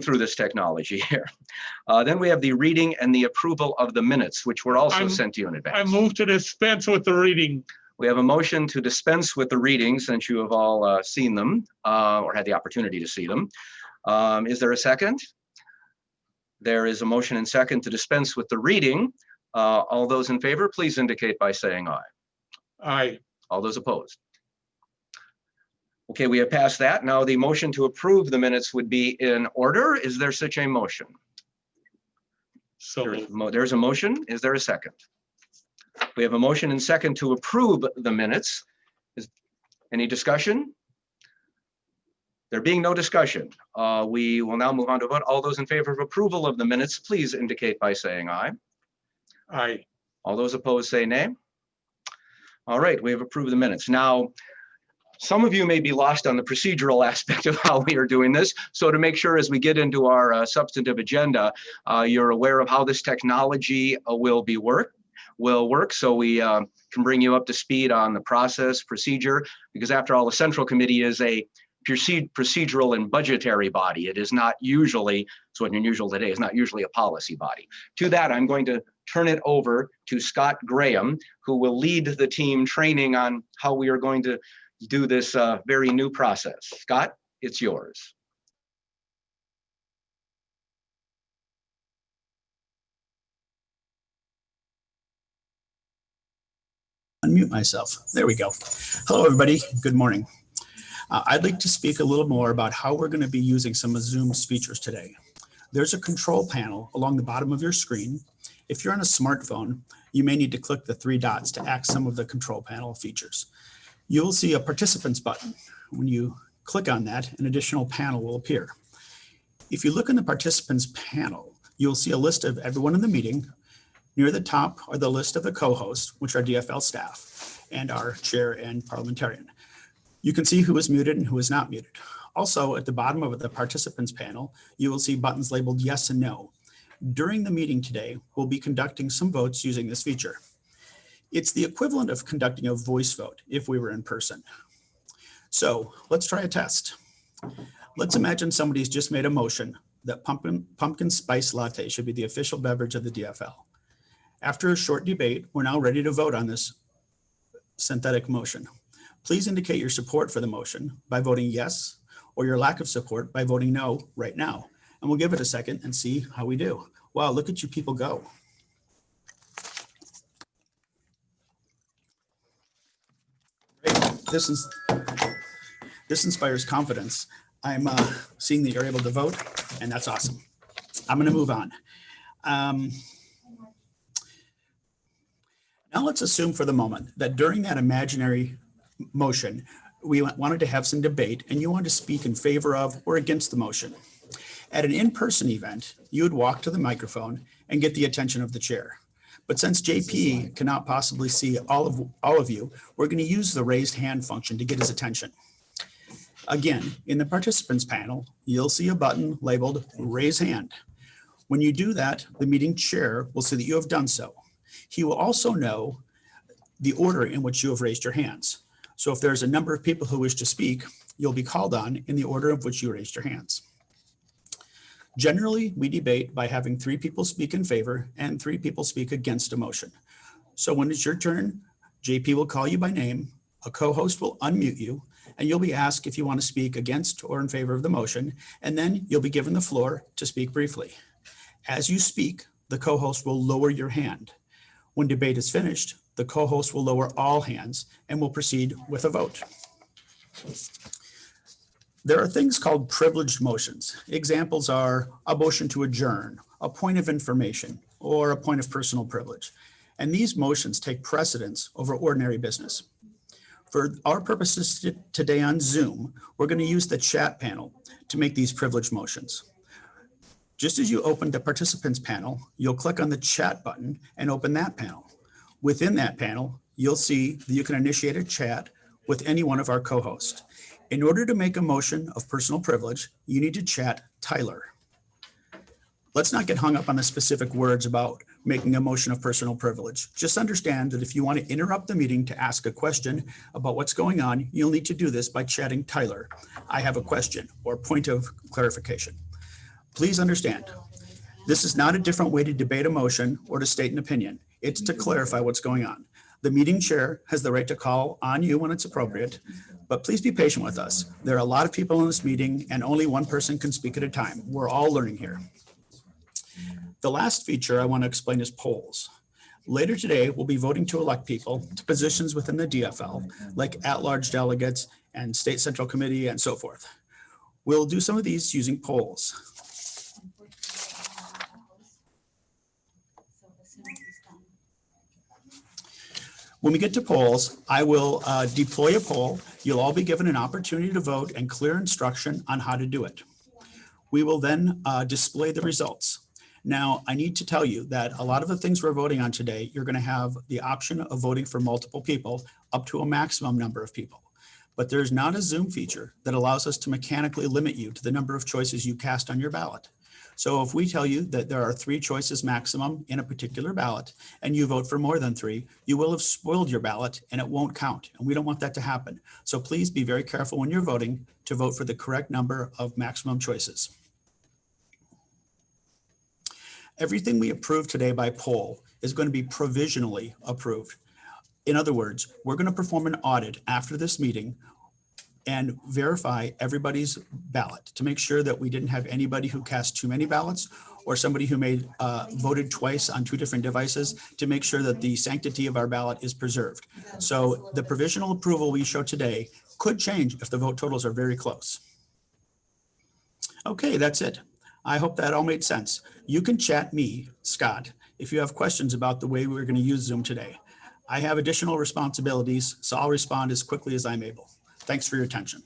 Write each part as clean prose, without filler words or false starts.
through this technology here. Then we have the reading and the approval of the minutes, which were also sent to you in advance. I move to dispense with the reading. We have a motion to dispense with the reading since you have all seen them or had the opportunity to see them. Is there a second? There is a motion and second to dispense with the reading. All those in favor, please indicate by saying aye. Aye. All those opposed? Okay, we have passed that. Now the motion to approve the minutes would be in order. Is there such a motion? So There's a motion. Is there a second? We have a motion and second to approve the minutes. Any discussion? There being no discussion, we will now move on to vote. All those in favor of approval of the minutes, please indicate by saying aye. aye. All those opposed say nay. All right, we have approved the minutes. Now, some of you may be lost on the procedural aspect of how we are doing this. So to make sure as we get into our substantive agenda, you're aware of how this technology will work. So we can bring you up to speed on the process, procedure, because after all, the Central Committee is a procedural and budgetary body. It is not usually, it's what unusual today, is not usually a policy body. To that, I'm going to turn it over to Scott Graham, who will lead the team training on how we are going to do this very new process. Scott, it's yours. Unmute myself. There we go. Hello, everybody. Good morning. I'd like to speak a little more about how we're going to be using some of Zoom's features today. There's a control panel along the bottom of your screen. If you're on a smartphone, you may need to click the three dots to access some of the control panel features. You'll see a participants button. When you click on that, an additional panel will appear. If you look in the participants panel, you'll see a list of everyone in the meeting. Near the top are the list of the co-hosts, which are DFL staff, and our chair and parliamentarian. You can see who is muted and who is not muted. Also, at the bottom of the participants panel, you will see buttons labeled yes and no. During the meeting today, we'll be conducting some votes using this feature. It's the equivalent of conducting a voice vote if we were in person. So let's try a test. Let's imagine somebody's just made a motion that pumpkin spice latte should be the official beverage of the DFL. After a short debate, we're now ready to vote on this synthetic motion. Please indicate your support for the motion by voting yes, or your lack of support by voting no right now. And we'll give it a second and see how we do. Wow, look at you people go. Great. This inspires confidence. I'm seeing that you're able to vote, and that's awesome. I'm going to move on. Now let's assume for the moment that during that imaginary motion, we wanted to have some debate and you wanted to speak in favor of or against the motion. At an in-person event, you would walk to the microphone and get the attention of the chair. But since JP cannot possibly see all of you, we're going to use the raised hand function to get his attention. Again, in the participants panel, you'll see a button labeled raise hand. When you do that, the meeting chair will see that you have done so. He will also know the order in which you have raised your hands. So if there's a number of people who wish to speak, you'll be called on in the order of which you raised your hands. Generally, we debate by having 3 people speak in favor and 3 people speak against a motion. So when it's your turn, JP will call you by name, a co-host will unmute you, and you'll be asked if you want to speak against or in favor of the motion, and then you'll be given the floor to speak briefly. As you speak, the co-host will lower your hand. When debate is finished, the co-host will lower all hands and will proceed with a vote. There are things called privileged motions. Examples are a motion to adjourn, a point of information, or a point of personal privilege. And these motions take precedence over ordinary business. For our purposes today on Zoom, we're going to use the chat panel to make these privileged motions. Just as you open the participants panel, you'll click on the chat button and open that panel. Within that panel, you'll see that you can initiate a chat with any one of our co-hosts. In order to make a motion of personal privilege, you need to chat Tyler. Let's not get hung up on the specific words about making a motion of personal privilege. Just understand that if you want to interrupt the meeting to ask a question about what's going on, you'll need to do this by chatting Tyler. I have a question or point of clarification. Please understand, this is not a different way to debate a motion or to state an opinion. It's to clarify what's going on. The meeting chair has the right to call on you when it's appropriate, but please be patient with us. There are a lot of people in this meeting and only one person can speak at a time. We're all learning here. The last feature I want to explain is polls. Later today, we'll be voting to elect people to positions within the DFL, like at-large delegates and state central committee and so forth. We'll do some of these using polls. When we get to polls, I will deploy a poll. You'll all be given an opportunity to vote and clear instruction on how to do it. We will then display the results. Now, I need to tell you that a lot of the things we're voting on today, you're going to have the option of voting for multiple people up to a maximum number of people. But there's not a Zoom feature that allows us to mechanically limit you to the number of choices you cast on your ballot. So if we tell you that there are 3 choices maximum in a particular ballot and you vote for more than 3, you will have spoiled your ballot and it won't count. And we don't want that to happen. So please be very careful when you're voting to vote for the correct number of maximum choices. Everything we approve today by poll is going to be provisionally approved. In other words, we're going to perform an audit after this meeting and verify everybody's ballot to make sure that we didn't have anybody who cast too many ballots or somebody who voted twice on 2 different devices, to make sure that the sanctity of our ballot is preserved. So the provisional approval we show today could change if the vote totals are very close. Okay, that's it. I hope that all made sense. You can chat me, Scott, if you have questions about the way we're going to use Zoom today. I have additional responsibilities, so I'll respond as quickly as I'm able. Thanks for your attention.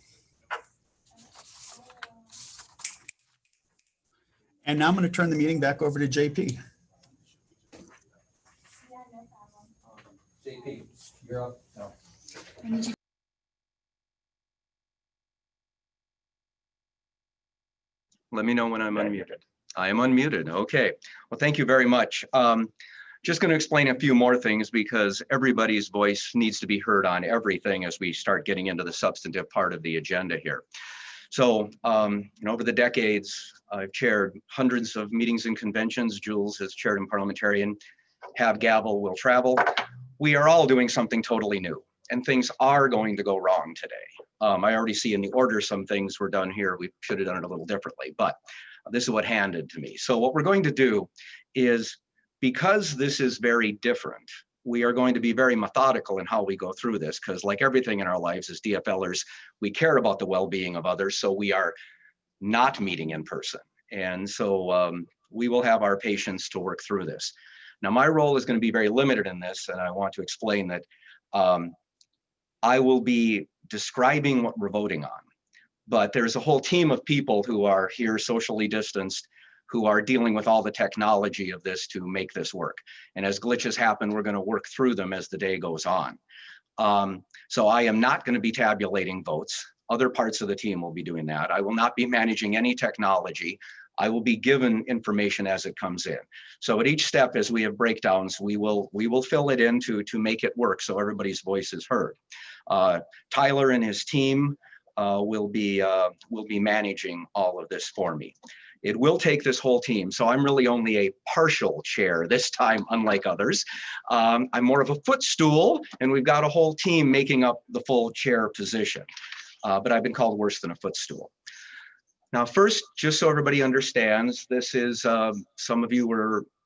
And now I'm going to turn the meeting back over to JP. JP, you're up. No. Let me know when I'm unmuted. I am unmuted. Okay. Well, thank you very much. Just going to explain a few more things because everybody's voice needs to be heard on everything as we start getting into the substantive part of the agenda here. So, over the decades, I've chaired hundreds of meetings and conventions. Jules has chaired in parliamentarian. Have gavel, will travel. We are all doing something totally new, and things are going to go wrong today. I already see in the order some things were done here. We should have done it a little differently, but this is what handed to me. So what we're going to do is, because this is very different, we are going to be very methodical in how we go through this, because like everything in our lives as DFLers, we care about the well-being of others, so we are not meeting in person. And so we will have our patience to work through this. Now, my role is going to be very limited in this, and I want to explain that I will be describing what we're voting on, but there's a whole team of people who are here socially distanced, who are dealing with all the technology of this to make this work. And as glitches happen, we're going to work through them as the day goes on. So I am not going to be tabulating votes. Other parts of the team will be doing that. I will not be managing any technology. I will be given information as it comes in. So at each step, as we have breakdowns, we will fill it in to make it work so everybody's voice is heard. Tyler and his team will be managing all of this for me. It will take this whole team, so I'm really only a partial chair this time, unlike others. I'm more of a footstool, and we've got a whole team making up the full chair position. But I've been called worse than a footstool. Now, first, just so everybody understands, this is some of you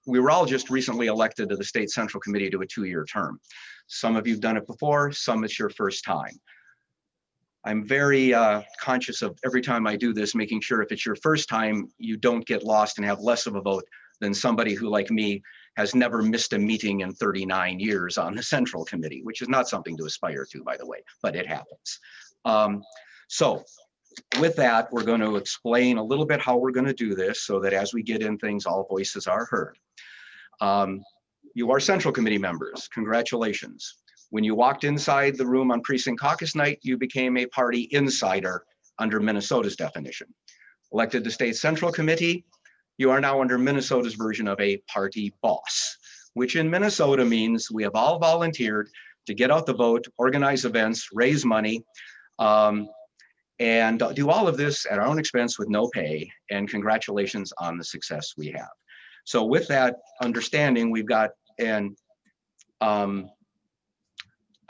we were all just recently elected to the State Central Committee to a 2-year term. Some of you've done it before, some it's your first time. I'm very conscious of every time I do this, making sure if it's your first time, you don't get lost and have less of a vote than somebody who, like me, has never missed a meeting in 39 years on the Central Committee, which is not something to aspire to, by the way, but it happens. So with that, we're going to explain a little bit how we're going to do this so that as we get in things, all voices are heard. You are Central Committee members. Congratulations. When you walked inside the room on precinct caucus night, you became a party insider under Minnesota's definition. Elected to State Central Committee, you are now under Minnesota's version of a party boss, which in Minnesota means we have all volunteered to get out the vote, organize events, raise money. and do all of this at our own expense with no pay. And congratulations on the success we have. So with that understanding, we've got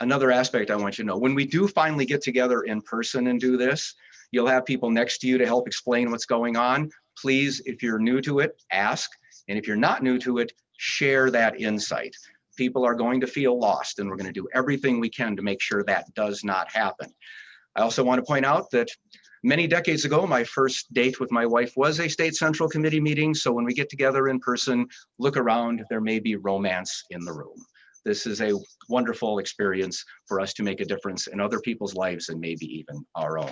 another aspect I want you to know. When we do finally get together in person and do this, you'll have people next to you to help explain what's going on. Please, if you're new to it, ask. And if you're not new to it, share that insight. People are going to feel lost, and we're going to do everything we can to make sure that does not happen. I also want to point out that many decades ago, my first date with my wife was a state central committee meeting. So when we get together in person, look around, there may be romance in the room. This is a wonderful experience for us to make a difference in other people's lives and maybe even our own.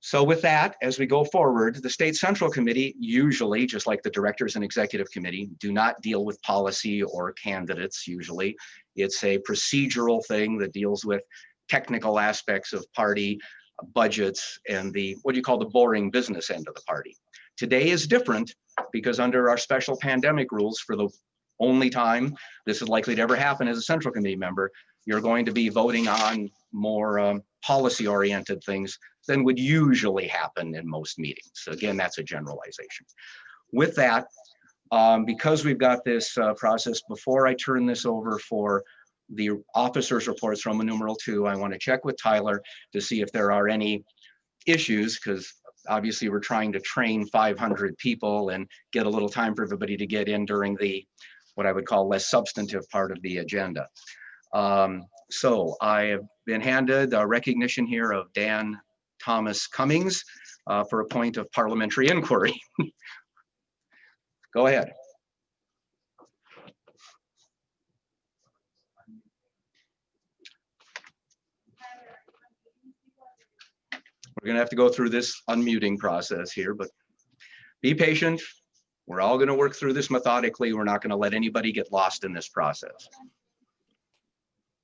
So with that, as we go forward, the State Central Committee usually, just like the Directors and Executive Committee, do not deal with policy or candidates usually. It's a procedural thing that deals with technical aspects of party budgets and the, what do you call, the boring business end of the party. Today is different because under our special pandemic rules, for the only time this is likely to ever happen as a Central Committee member, you're going to be voting on more policy-oriented things than would usually happen in most meetings. So again, that's a generalization. With that, because we've got this process, before I turn this over for the officers' reports from numeral 2, I want to check with Tyler to see if there are any issues, because obviously we're trying to train 500 people and get a little time for everybody to get in during the, what I would call, less substantive part of the agenda. So I have been handed a recognition here of Dan Thomas Cummings for a point of parliamentary inquiry. Go ahead. We're gonna have to go through this unmuting process here, but be patient. We're all gonna work through this methodically. We're not gonna let anybody get lost in this process.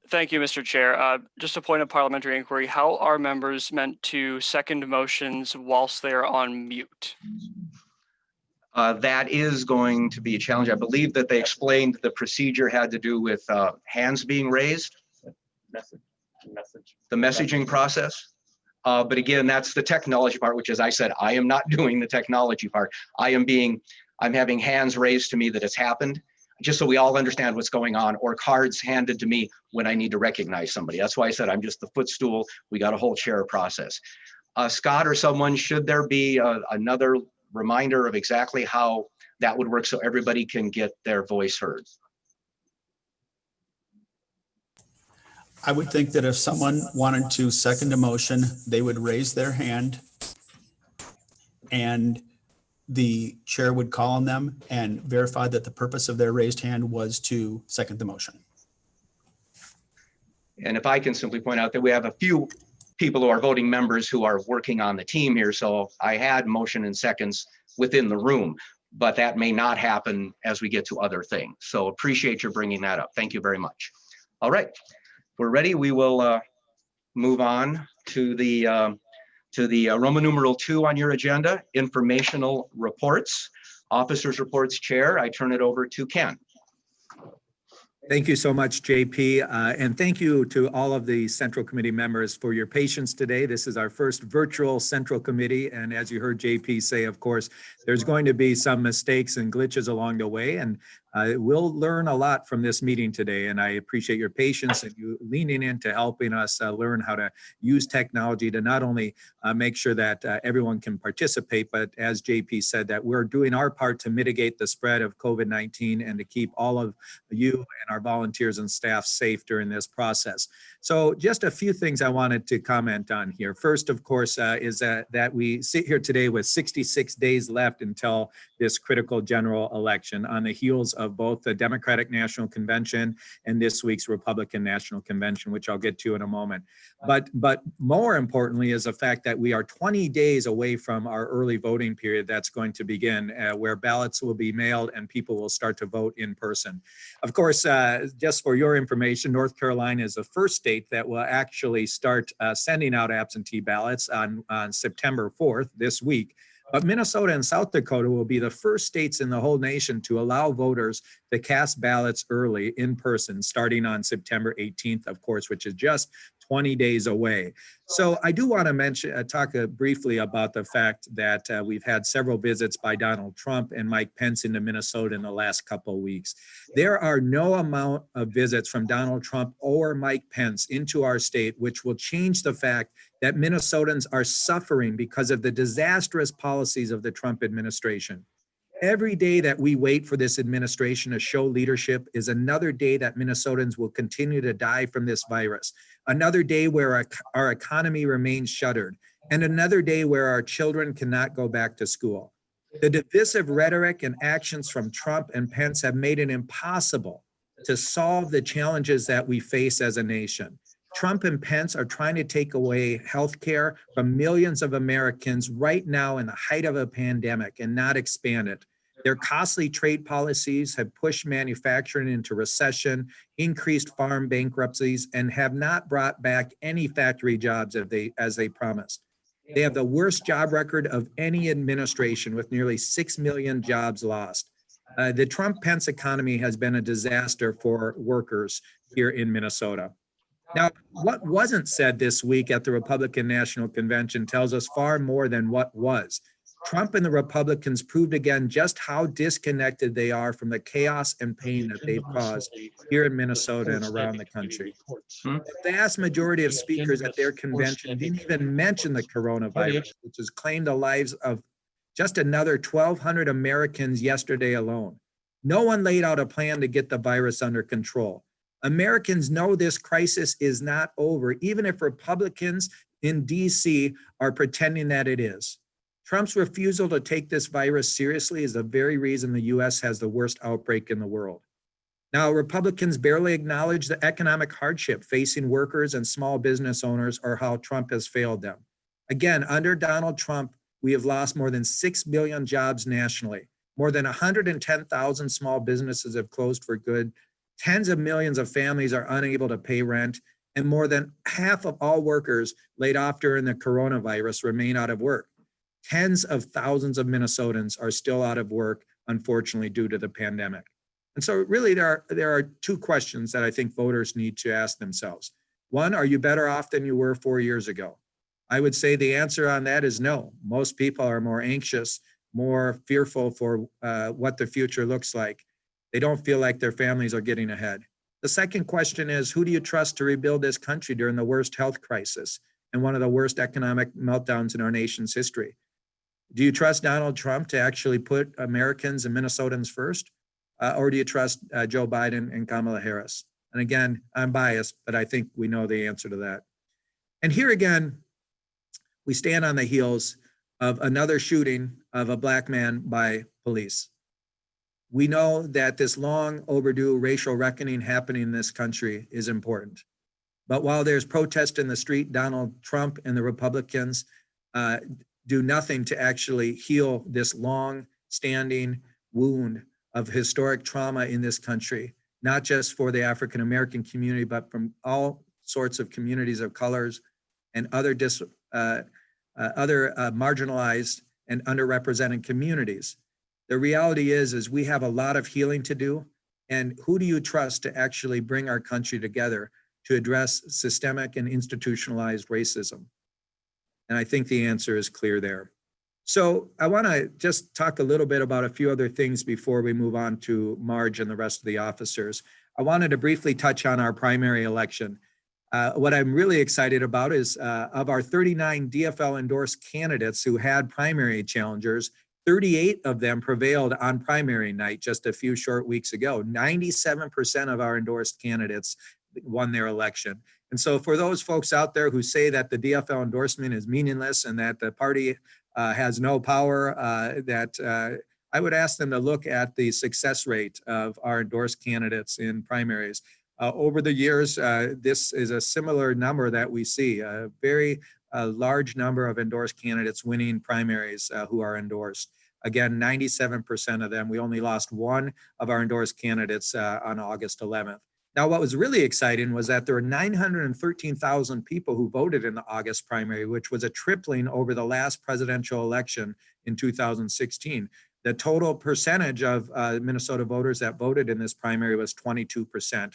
Thank you, Mr. Chair. Just a point of parliamentary inquiry. How are members meant to second motions whilst they're on mute? That is going to be a challenge. I believe that they explained the procedure had to do with hands being raised. The messaging process. But again, that's the technology part, which, as I said, I am not doing the technology part. I'm having hands raised to me that it's happened, just so we all understand what's going on, or cards handed to me when I need to recognize somebody. That's why I said I'm just the footstool. We got a whole chair process. Scott or someone, should there be another reminder of exactly how that would work so everybody can get their voice heard? I would think that if someone wanted to second a motion, they would raise their hand and the chair would call on them and verify that the purpose of their raised hand was to second the motion. And if I can simply point out that we have a few people who are voting members who are working on the team here. So I had motion and seconds within the room, but that may not happen as we get to other things. So appreciate your bringing that up. Thank you very much. All right, if we're ready. We will move on to the Roman numeral 2 on your agenda, informational reports. Officers' reports chair, I turn it over to Ken. Thank you so much, JP. And thank you to all of the Central Committee members for your patience today. This is our first virtual Central Committee. And as you heard JP say, of course, there's going to be some mistakes and glitches along the way. And we'll learn a lot from this meeting today. And I appreciate your patience and you leaning into helping us learn how to use technology to not only make sure that everyone can participate, but as JP said, that we're doing our part to mitigate the spread of COVID-19 and to keep all of you and our volunteers and staff safe during this process. So just a few things I wanted to comment on here. First, of course, is that we sit here today with 66 days left until this critical general election on the heels of both the Democratic National Convention and this week's Republican National Convention, which I'll get to in a moment. But more importantly is the fact that we are 20 days away from our early voting period that's going to begin, where ballots will be mailed and people will start to vote in person. Of course, just for your information, North Carolina is the first state that will actually start sending out absentee ballots on September 4th, this week. But Minnesota and South Dakota will be the first states in the whole nation to allow voters to cast ballots early in person, starting on September 18th, of course, which is just 20 days away. So I do want to mention, talk briefly about the fact that we've had several visits by Donald Trump and Mike Pence into Minnesota in the last couple of weeks. There are no amount of visits from Donald Trump or Mike Pence into our state which will change the fact that Minnesotans are suffering because of the disastrous policies of the Trump administration. Every day that we wait for this administration to show leadership is another day that Minnesotans will continue to die from this virus. Another day where our economy remains shuttered, and another day where our children cannot go back to school. The divisive rhetoric and actions from Trump and Pence have made it impossible to solve the challenges that we face as a nation. Trump and Pence are trying to take away health care from millions of Americans right now in the height of a pandemic and not expand it. Their costly trade policies have pushed manufacturing into recession, increased farm bankruptcies, and have not brought back any factory jobs as they promised. They have the worst job record of any administration, with nearly 6 million jobs lost. The Trump-Pence economy has been a disaster for workers here in Minnesota. Now, what wasn't said this week at the Republican National Convention tells us far more than what was. Trump and the Republicans proved again just how disconnected they are from the chaos and pain that they've caused here in Minnesota and around the country. The vast majority of speakers at their convention didn't even mention the coronavirus, which has claimed the lives of just another 1,200 Americans yesterday alone. No one laid out a plan to get the virus under control. Americans know this crisis is not over, even if Republicans in DC are pretending that it is. Trump's refusal to take this virus seriously is the very reason the US has the worst outbreak in the world. Now, Republicans barely acknowledge the economic hardship facing workers and small business owners or how Trump has failed them. Again, under Donald Trump, we have lost more than 6 million jobs nationally. More than 110,000 small businesses have closed for good. Tens of millions of families are unable to pay rent, and more than half of all workers laid off during the coronavirus remain out of work. Tens of thousands of Minnesotans are still out of work, unfortunately, due to the pandemic. And so really there are two questions that I think voters need to ask themselves. One, are you better off than you were 4 years ago? I would say the answer on that is no. Most people are more anxious, more fearful for what the future looks like. They don't feel like their families are getting ahead. The second question is, who do you trust to rebuild this country during the worst health crisis and one of the worst economic meltdowns in our nation's history? Do you trust Donald Trump to actually put Americans and Minnesotans first? Or do you trust Joe Biden and Kamala Harris? And again, I'm biased, but I think we know the answer to that. And here again, we stand on the heels of another shooting of a Black man by police. We know that this long overdue racial reckoning happening in this country is important. But while there's protest in the street, Donald Trump and the Republicans do nothing to actually heal this long-standing wound of historic trauma in this country, not just for the African-American community, but from all sorts of communities of colors and other marginalized and underrepresented communities. The reality is we have a lot of healing to do. And who do you trust to actually bring our country together to address systemic and institutionalized racism? And I think the answer is clear there. So I want to just talk a little bit about a few other things before we move on to Marge and the rest of the officers. I wanted to briefly touch on our primary election. What I'm really excited about is of our 39 DFL endorsed candidates who had primary challengers, 38 of them prevailed on primary night just a few short weeks ago. 97% of our endorsed candidates won their election. And so for those folks out there who say that the DFL endorsement is meaningless and that the party has no power, I would ask them to look at the success rate of our endorsed candidates in primaries. Over the years, this is a similar number that we see, a very large number of endorsed candidates winning primaries who are endorsed. Again, 97% of them. We only lost one of our endorsed candidates on August 11th. Now, what was really exciting was that there were 913,000 people who voted in the August primary, which was a tripling over the last presidential election in 2016. The total percentage of Minnesota voters that voted in this primary was 22%.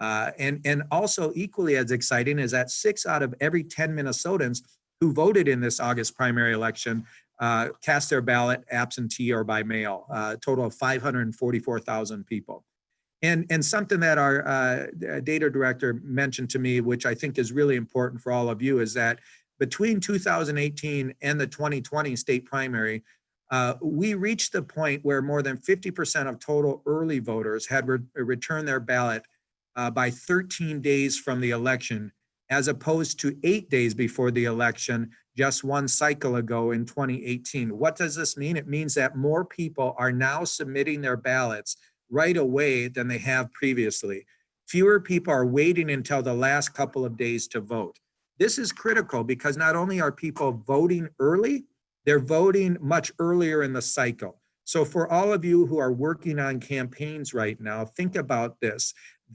And also equally as exciting is that 6 out of every 10 Minnesotans who voted in this August primary election cast their ballot absentee or by mail, a total of 544,000 people. And something that our data director mentioned to me, which I think is really important for all of you, is that between 2018 and the 2020 state primary, we reached the point where more than 50% of total early voters had returned their ballot by 13 days from the election, as opposed to 8 days before the election, just one cycle ago in 2018. What does this mean? It means that more people are now submitting their ballots right away than they have previously. Fewer people are waiting until the last couple of days to vote. This is critical because not only are people voting early, they're voting much earlier in the cycle. So for all of you who are working on campaigns right now, think about this.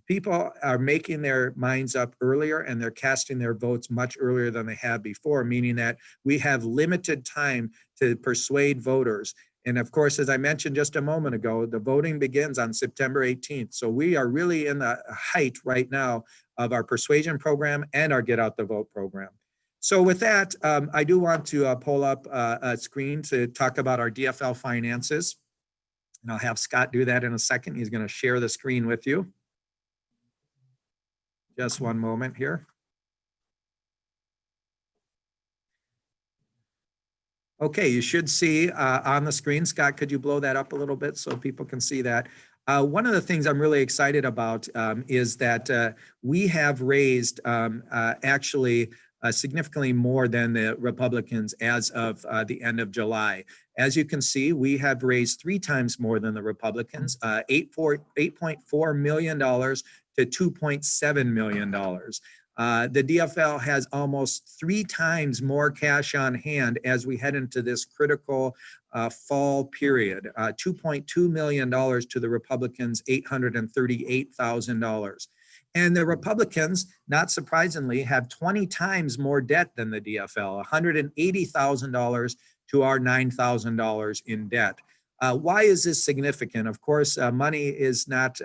People are making their minds up earlier and they're casting their votes much earlier than they have before, meaning that we have limited time to persuade voters. And of course, as I mentioned just a moment ago, the voting begins on September 18th. So we are really in the height right now of our persuasion program and our Get Out the Vote program. So with that, I do want to pull up a screen to talk about our DFL finances. And I'll have Scott do that in a second. He's going to share the screen with you. Just one moment here. Okay, you should see on the screen. Scott, could you blow that up a little bit so people can see that? One of the things I'm really excited about is that we have raised actually significantly more than the Republicans as of the end of July. As you can see, we have raised 3 times more than the Republicans, $8.4 million to $2.7 million. The DFL has almost 3 times more cash on hand as we head into this critical fall period, $2.2 million to the Republicans, $838,000. And the Republicans, not surprisingly, have 20 times more debt than the DFL, $180,000 to our $9,000 in debt. Why is this significant? Of course, money is not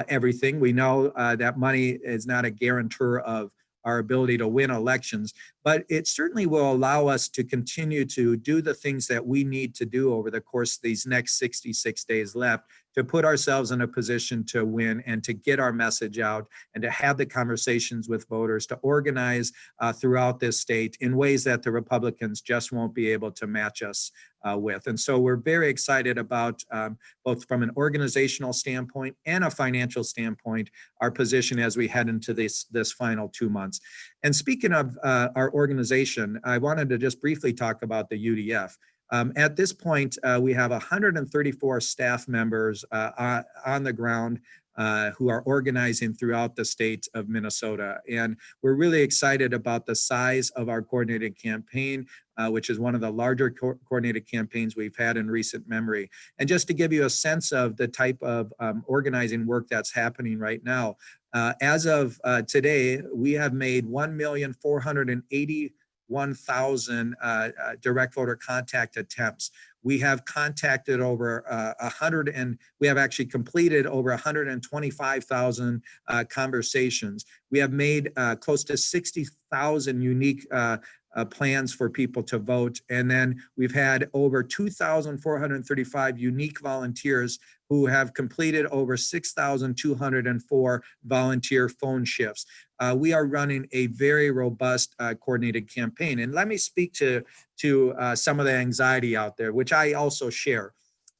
everything. We know that money is not a guarantor of our ability to win elections, but it certainly will allow us to continue to do the things that we need to do over the course of these next 66 days left to put ourselves in a position to win and to get our message out and to have the conversations with voters, to organize throughout this state in ways that the Republicans just won't be able to match us with. And so we're very excited about both from an organizational standpoint and a financial standpoint, our position as we head into this final 2 months. And speaking of our organization, I wanted to just briefly talk about the UDF. At this point, we have 134 staff members on the ground who are organizing throughout the state of Minnesota. And we're really excited about the size of our coordinated campaign, which is one of the larger coordinated campaigns we've had in recent memory. And just to give you a sense of the type of organizing work that's happening right now, as of today, we have made 1,481,000 direct voter contact attempts. We have contacted over 100 and we have actually completed over 125,000 conversations. We have made close to 60,000 unique plans for people to vote. And then we've had over 2,435 unique volunteers who have completed over 6,204 volunteer phone shifts. We are running a very robust coordinated campaign. And let me speak to some of the anxiety out there, which I also share.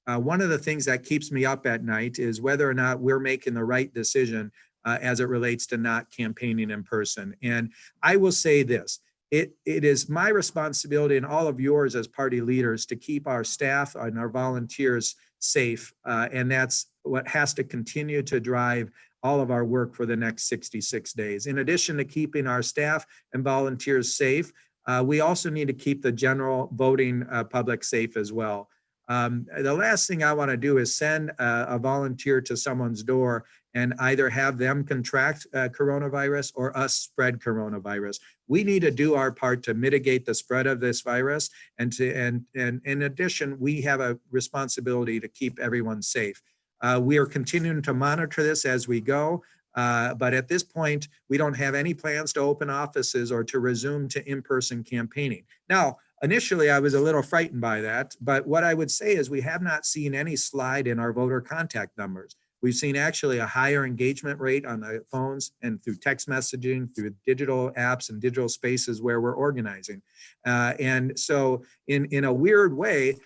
One of the things that keeps me up at night is whether or not we're making the right decision as it relates to not campaigning in person. And I will say this, it is my responsibility and all of yours as party leaders to keep our staff and our volunteers safe. And that's what has to continue to drive all of our work for the next 66 days. In addition to keeping our staff and volunteers safe, we also need to keep the general voting public safe as well. The last thing I want to do is send a volunteer to someone's door and either have them contract coronavirus or us spread coronavirus. We need to do our part to mitigate the spread of this virus, and in addition, we have a responsibility to keep everyone safe. We are continuing to monitor this as we go. But at this point, we don't have any plans to open offices or to resume to in-person campaigning. Now, initially, I was a little frightened by that, but what I would say is we have not seen any slide in our voter contact numbers. We've seen actually a higher engagement rate on the phones and through text messaging, through digital apps and digital spaces where we're organizing. And so in a weird way,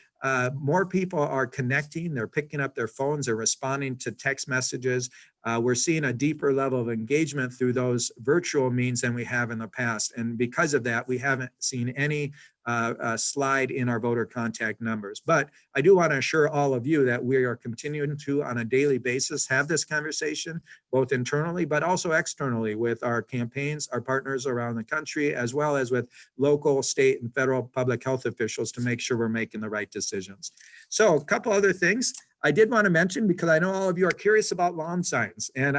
more people are connecting, they're picking up their phones, they're responding to text messages. We're seeing a deeper level of engagement through those virtual means than we have in the past. And because of that, we haven't seen any slide in our voter contact numbers. But I do want to assure all of you that we are continuing to, on a daily basis, have this conversation, both internally, but also externally with our campaigns, our partners around the country, as well as with local, state, and federal public health officials to make sure we're making the right decisions. So a couple other things I did want to mention, because I know all of you are curious about lawn signs. And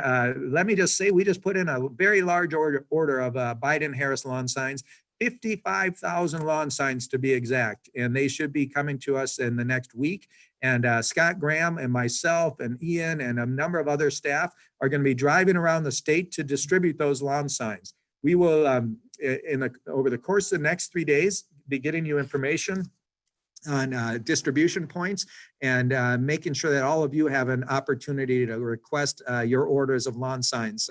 let me just say, we just put in a very large order of Biden-Harris lawn signs, 55,000 lawn signs to be exact. And they should be coming to us in the next week. And Scott Graham and myself and Ian and a number of other staff are going to be driving around the state to distribute those lawn signs. We will, over the course of the next 3 days, be getting you information on distribution points and making sure that all of you have an opportunity to request your orders of lawn signs.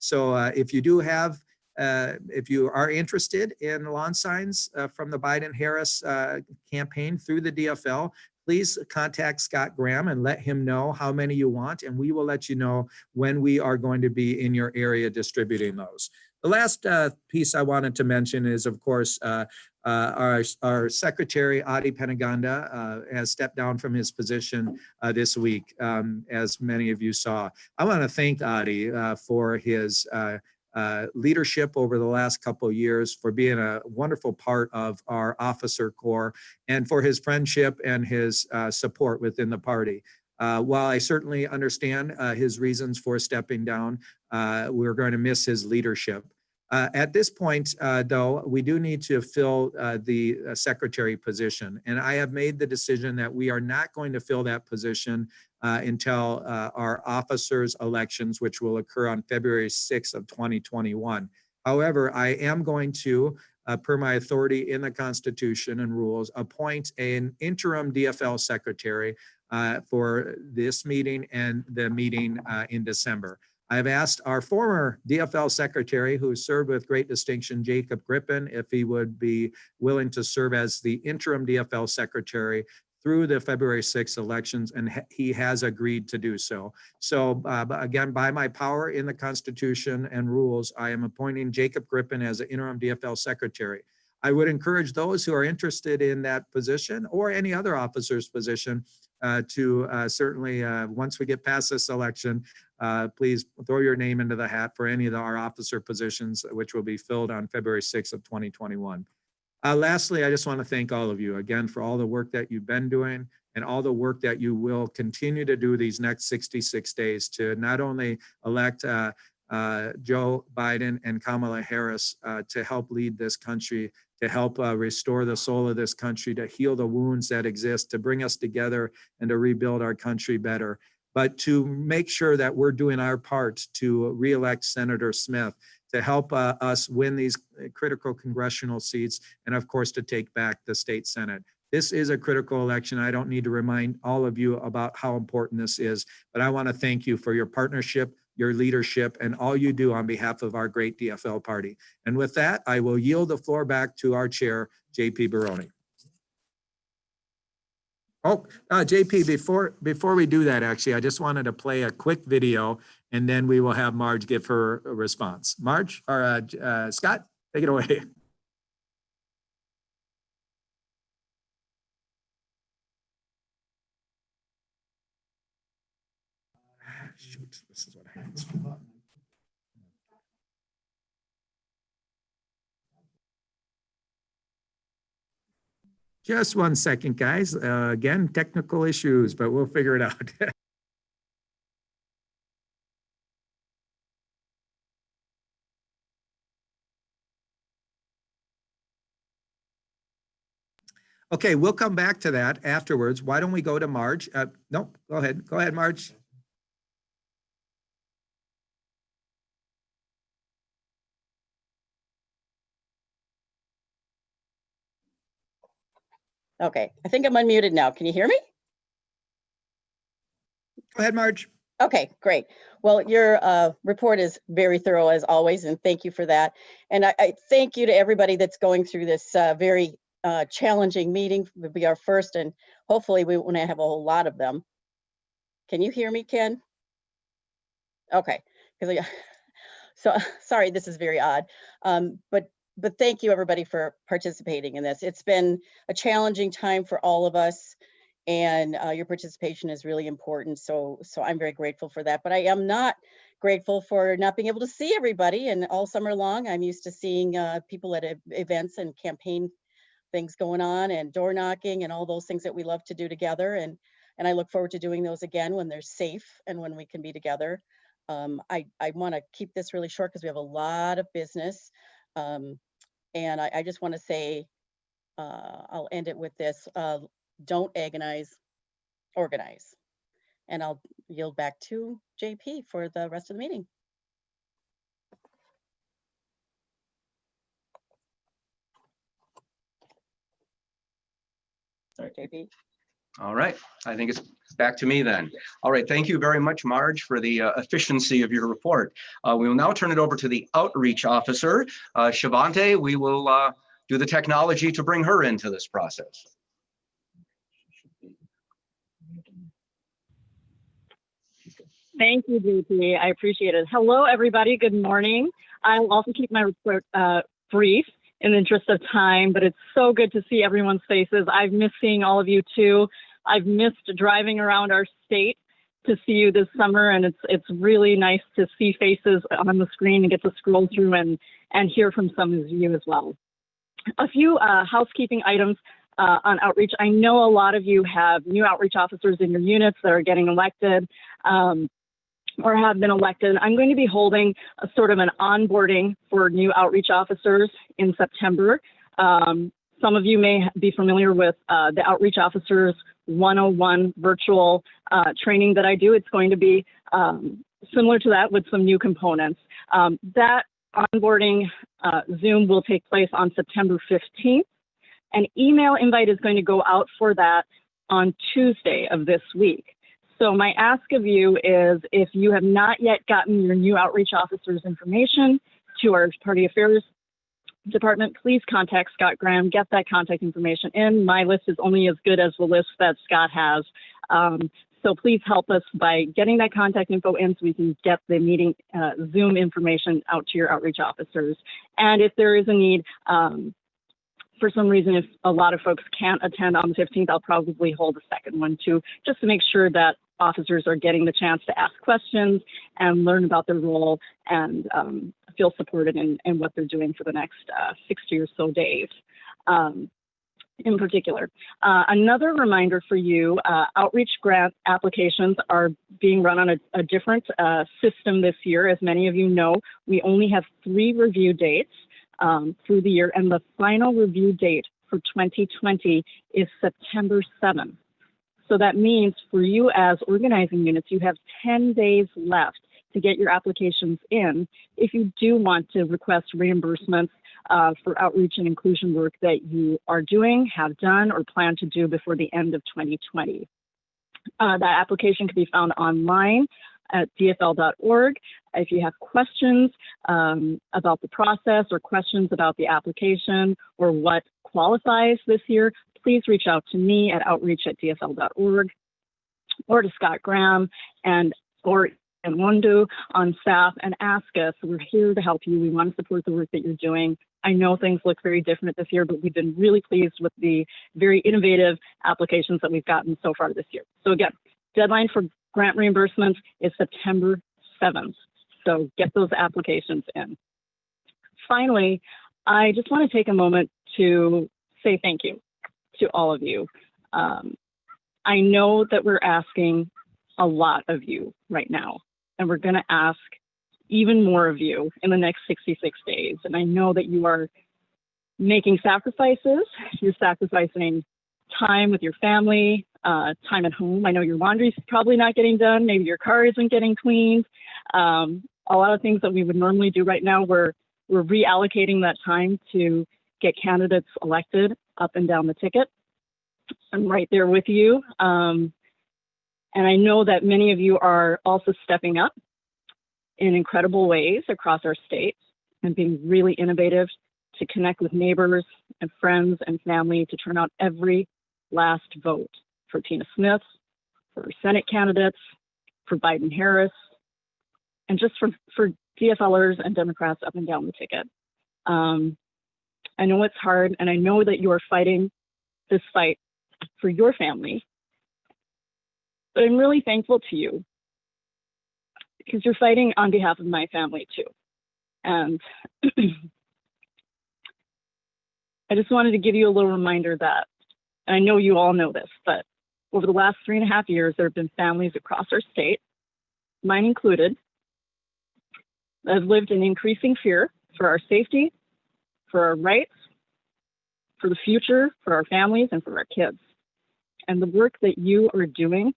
So if you do have, if you are interested in lawn signs from the Biden-Harris campaign through the DFL, please contact Scott Graham and let him know how many you want, and we will let you know when we are going to be in your area distributing those. The last piece I wanted to mention is, of course, our secretary, Adi Penaganda, has stepped down from his position this week, as many of you saw. I want to thank Adi for his leadership over the last couple of years, for being a wonderful part of our officer corps, and for his friendship and his support within the party. While I certainly understand his reasons for stepping down, we're going to miss his leadership. At this point, though, we do need to fill the secretary position. And I have made the decision that we are not going to fill that position until our officers' elections, which will occur on February 6th of 2021. However, I am going to, per my authority in the Constitution and rules, appoint an interim DFL secretary for this meeting and the meeting in December. I've asked our former DFL secretary, who served with great distinction, Jacob Griffin, if he would be willing to serve as the interim DFL secretary through the February 6th elections, and he has agreed to do so. So again, by my power in the Constitution and rules, I am appointing Jacob Griffin as the interim DFL secretary. I would encourage those who are interested in that position or any other officer's position to certainly, once we get past this election, please throw your name into the hat for any of our officer positions, which will be filled on February 6th of 2021. Lastly, I just want to thank all of you again for all the work that you've been doing and all the work that you will continue to do these next 66 days to not only elect Joe Biden and Kamala Harris to help lead this country, to help restore the soul of this country, to heal the wounds that exist, to bring us together and to rebuild our country better, but to make sure that we're doing our part to reelect Senator Smith, to help us win these critical congressional seats, and of course, to take back the state Senate. This is a critical election. I don't need to remind all of you about how important this is, but I want to thank you for your partnership, your leadership, and all you do on behalf of our great DFL party. And with that, I will yield the floor back to our chair, JP Baroni. Oh, JP, before we do that, actually, I just wanted to play a quick video, and then we will have Marge give her a response. Marge, or Scott, take it away. Shoot, this is what happens. Just 1 second, guys. Again, technical issues, but we'll figure it out. Okay, we'll come back to that afterwards. Why don't we go to Marge? Nope, go ahead. Go ahead, Marge. Okay, I think I'm unmuted now. Can you hear me? Go ahead, Marge. Okay, great. Well, your report is very thorough as always, and thank you for that. And I thank you to everybody that's going through this very challenging meeting. It will be our first, and hopefully we won't have a whole lot of them. Can you hear me, Ken? Okay, because so sorry, this is very odd. But thank you everybody for participating in this. It's been a challenging time for all of us, and your participation is really important. So I'm very grateful for that. But I am not grateful for not being able to see everybody. And all summer long, I'm used to seeing people at events and campaign things going on and door knocking and all those things that we love to do together. And I look forward to doing those again when they're safe and when we can be together. I want to keep this really short because we have a lot of business. And I just want to say, I'll end it with this. Don't agonize, organize. And I'll yield back to JP for the rest of the meeting. Sorry, JP. All right, I think it's back to me then. All right, thank you very much, Marge, for the efficiency of your report. We will now turn it over to the outreach officer, Shavante. We will do the technology to bring her into this process. Thank you, JP. I appreciate it. Hello, everybody. Good morning. I'll also keep my report brief in the interest of time, but it's so good to see everyone's faces. I've missed seeing all of you too. I've missed driving around our state to see you this summer, and it's really nice to see faces on the screen and get to scroll through and hear from some of you as well. A few housekeeping items on outreach. I know a lot of you have new outreach officers in your units that are getting elected or have been elected. I'm going to be holding a sort of an onboarding for new outreach officers in September. Some of you may be familiar with the Outreach Officers 101 virtual training that I do. It's going to be similar to that with some new components. That onboarding Zoom will take place on September 15th. An email invite is going to go out for that on Tuesday of this week. So my ask of you is, if you have not yet gotten your new outreach officers information to our Party Affairs Department, please contact Scott Graham, get that contact information in. My list is only as good as the list that Scott has. So please help us by getting that contact info in so we can get the meeting Zoom information out to your outreach officers. And if there is a need, for some reason, if a lot of folks can't attend on the 15th, I'll probably hold a second one too, just to make sure that officers are getting the chance to ask questions and learn about their role and feel supported in what they're doing for the next 60 or so days. In particular. Another reminder for you, outreach grant applications are being run on a different system this year. As many of you know, we only have 3 review dates through the year, and the final review date for 2020 is September 7th. So that means for you as organizing units, you have 10 days left to get your applications in if you do want to request reimbursements for outreach and inclusion work that you are doing, have done, or plan to do before the end of 2020. That application can be found online at dfl.org. If you have questions about the process or questions about the application or what qualifies this year, please reach out to me at outreach@dfl.org or to Scott Graham or Wundu on staff and ask us. We're here to help you. We want to support the work that you're doing. I know things look very different this year, but we've been really pleased with the very innovative applications that we've gotten so far this year. So again, deadline for grant reimbursements is September 7th. So get those applications in. Finally, I just want to take a moment to say thank you to all of you. I know that we're asking a lot of you right now, and we're going to ask even more of you in the next 66 days. And I know that you are making sacrifices. You're sacrificing time with your family, time at home. I know your laundry's probably not getting done. Maybe your car isn't getting cleaned. A lot of things that we would normally do right now, we're reallocating that time to get candidates elected up and down the ticket. I'm right there with you. And I know that many of you are also stepping up in incredible ways across our state and being really innovative to connect with neighbors and friends and family to turn out every last vote for Tina Smith, for Senate candidates, for Biden Harris, and just for DFLers and Democrats up and down the ticket. I know it's hard, and I know that you are fighting this fight for your family, but I'm really thankful to you because you're fighting on behalf of my family too. And I just wanted to give you a little reminder that, and I know you all know this, but over the last 3.5 years, there have been families across our state, mine included, that have lived in increasing fear for our safety, for our rights, for the future, for our families, and for our kids. And the work that you are doing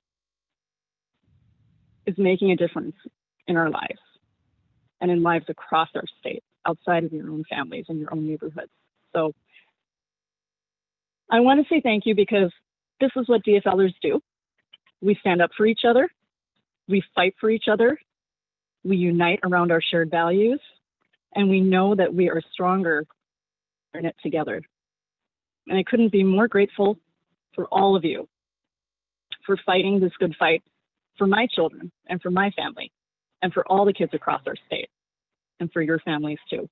is making a difference in our lives and in lives across our state, outside of your own families and your own neighborhoods. So I want to say thank you because this is what DFLers do. We stand up for each other. We fight for each other. We unite around our shared values. And we know that we are stronger in it together. And I couldn't be more grateful for all of you for fighting this good fight for my children and for my family and for all the kids across our state and for your families too.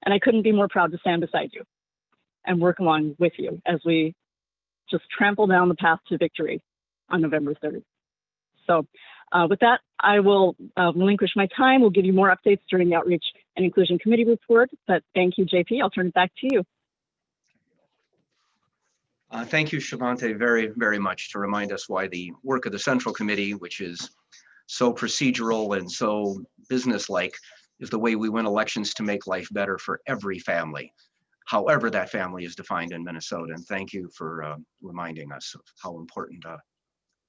And I couldn't be more proud to stand beside you and work along with you as we just trample down the path to victory on November 3rd. So with that, I will relinquish my time. We'll give you more updates during the Outreach and Inclusion Committee report, but thank you, JP. I'll turn it back to you. Thank you, Shavante, very, very much to remind us why the work of the Central Committee, which is so procedural and so businesslike, is the way we win elections to make life better for every family, however that family is defined in Minnesota. And thank you for reminding us of how important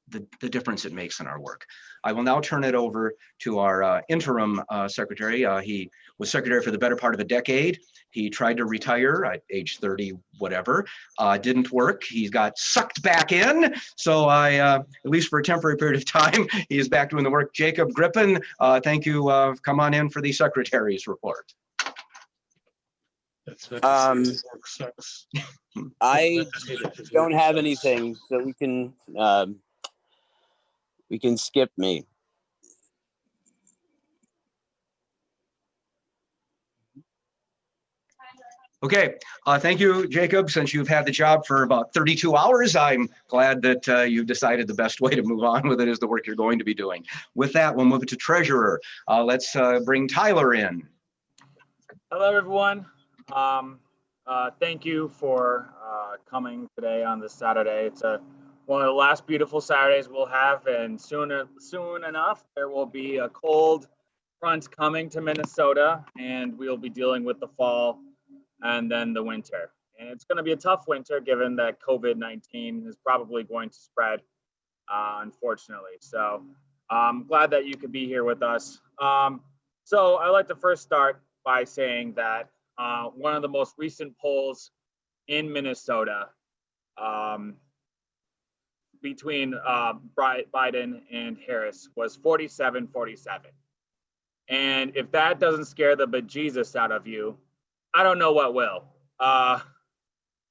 the difference it makes in our work. I will now turn it over to our interim secretary. He was secretary for the better part of a decade. He tried to retire at age 30, whatever, didn't work. He got sucked back in. So at least for a temporary period of time, he is back doing the work. Jacob Griffin, thank you. Come on in for the secretary's report. That's not to say that work sucks. I Not to say that his don't work have sucks. anything, so we can skip me. Okay, thank you, Jacob. Since you've had the job for about 32 hours, I'm glad that you've decided the best way to move on with it is the work you're going to be doing. With that, we'll move it to treasurer. Let's bring Tyler in. Hello, everyone. Thank you for coming today on this Saturday. It's one of the last beautiful Saturdays we'll have, and soon enough, there will be a cold front coming to Minnesota, and we'll be dealing with the fall and then the winter. And it's going to be a tough winter given that COVID-19 is probably going to spread, unfortunately. So I'm glad that you could be here with us. So I'd like to first start by saying that one of the most recent polls in Minnesota between Biden and Harris was 47-47. And if that doesn't scare the bejesus out of you, I don't know what will.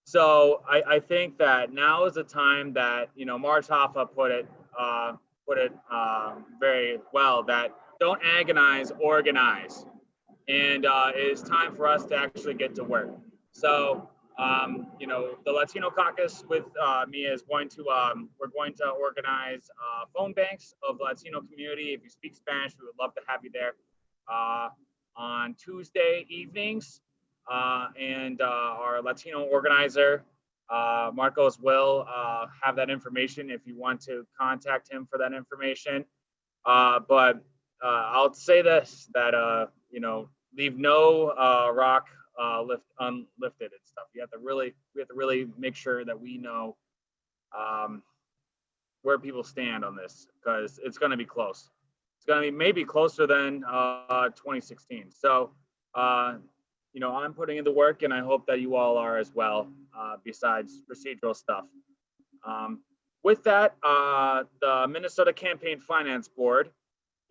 So I think that now is the time that, Mars Hoffa put it very well, that don't agonize, organize. And it is time for us to actually get to work. So, the Latino Caucus with me is going to, we're going to organize phone banks of the Latino community. If you speak Spanish, we would love to have you there on Tuesday evenings. And our Latino organizer, Marcos, will have that information if you want to contact him for that information. But I'll say this, that, leave no rock unlifted and stuff. We have to really make sure that we know where people stand on this, because it's going to be close. It's going to be maybe closer than 2016. So, I'm putting in the work, and I hope that you all are as well, besides procedural stuff. With that, the Minnesota Campaign Finance Board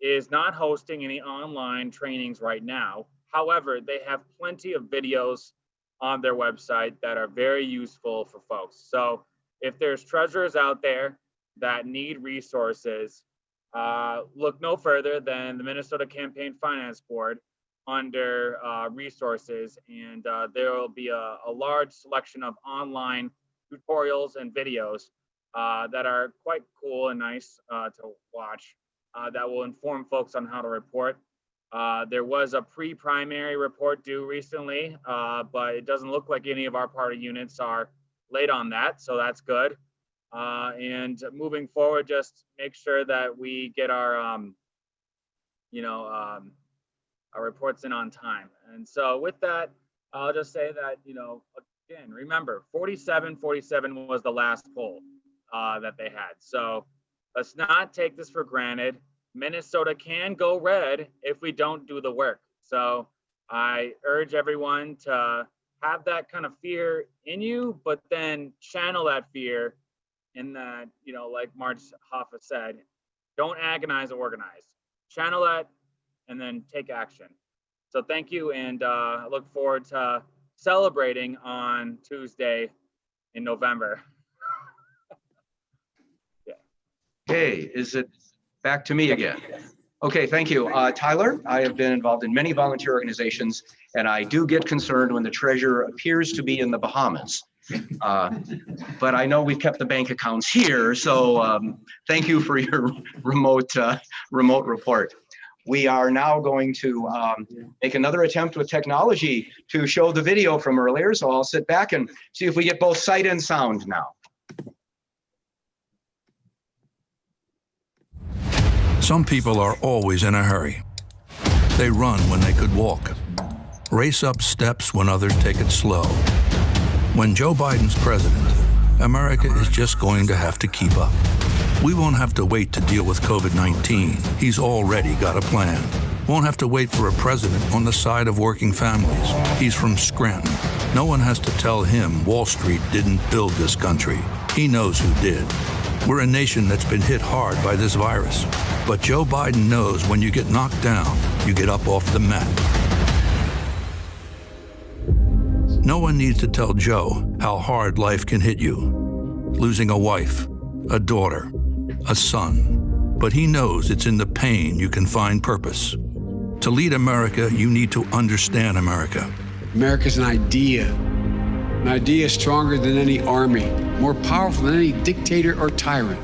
is not hosting any online trainings right now. However, they have plenty of videos on their website that are very useful for folks. So if there's treasurers out there that need resources, look no further than the Minnesota Campaign Finance Board under resources, and there will be a large selection of online tutorials and videos that are quite cool and nice to watch that will inform folks on how to report. There was a pre-primary report due recently, but it doesn't look like any of our party units are late on that, so that's good. And moving forward, just make sure that we get our, our reports in on time. And so with that, I'll just say that, again, remember, 47-47 was the last poll that they had. So let's not take this for granted. Minnesota can go red if we don't do the work. So I urge everyone to have that kind of fear in you, but then channel that fear in that, like Marge Hoffa said, don't agonize, organize. Channel that and then take action. So thank you, and I look forward to celebrating on Tuesday in November. Okay, is it back to me again? Okay, thank you. Tyler, I have been involved in many volunteer organizations, and I do get concerned when the treasurer appears to be in the Bahamas. But I know we've kept the bank accounts here, so thank you for your remote report. We are now going to make another attempt with technology to show the video from earlier, so I'll sit back and see if we get both sight and sound now. Some people are always in a hurry. They run when they could walk, race up steps when others take it slow. When Joe Biden's president, America is just going to have to keep up. We won't have to wait to deal with COVID-19. He's already got a plan. Won't have to wait for a president on the side of working families. He's from Scranton. No one has to tell him Wall Street didn't build this country. He knows who did. We're a nation that's been hit hard by this virus. But Joe Biden knows when you get knocked down, you get up off the mat. No one needs to tell Joe how hard life can hit you. Losing a wife, a daughter, a son. But he knows it's in the pain you can find purpose. To lead America, you need to understand America. America's an idea. An idea stronger than any army, more powerful than any dictator or tyrant.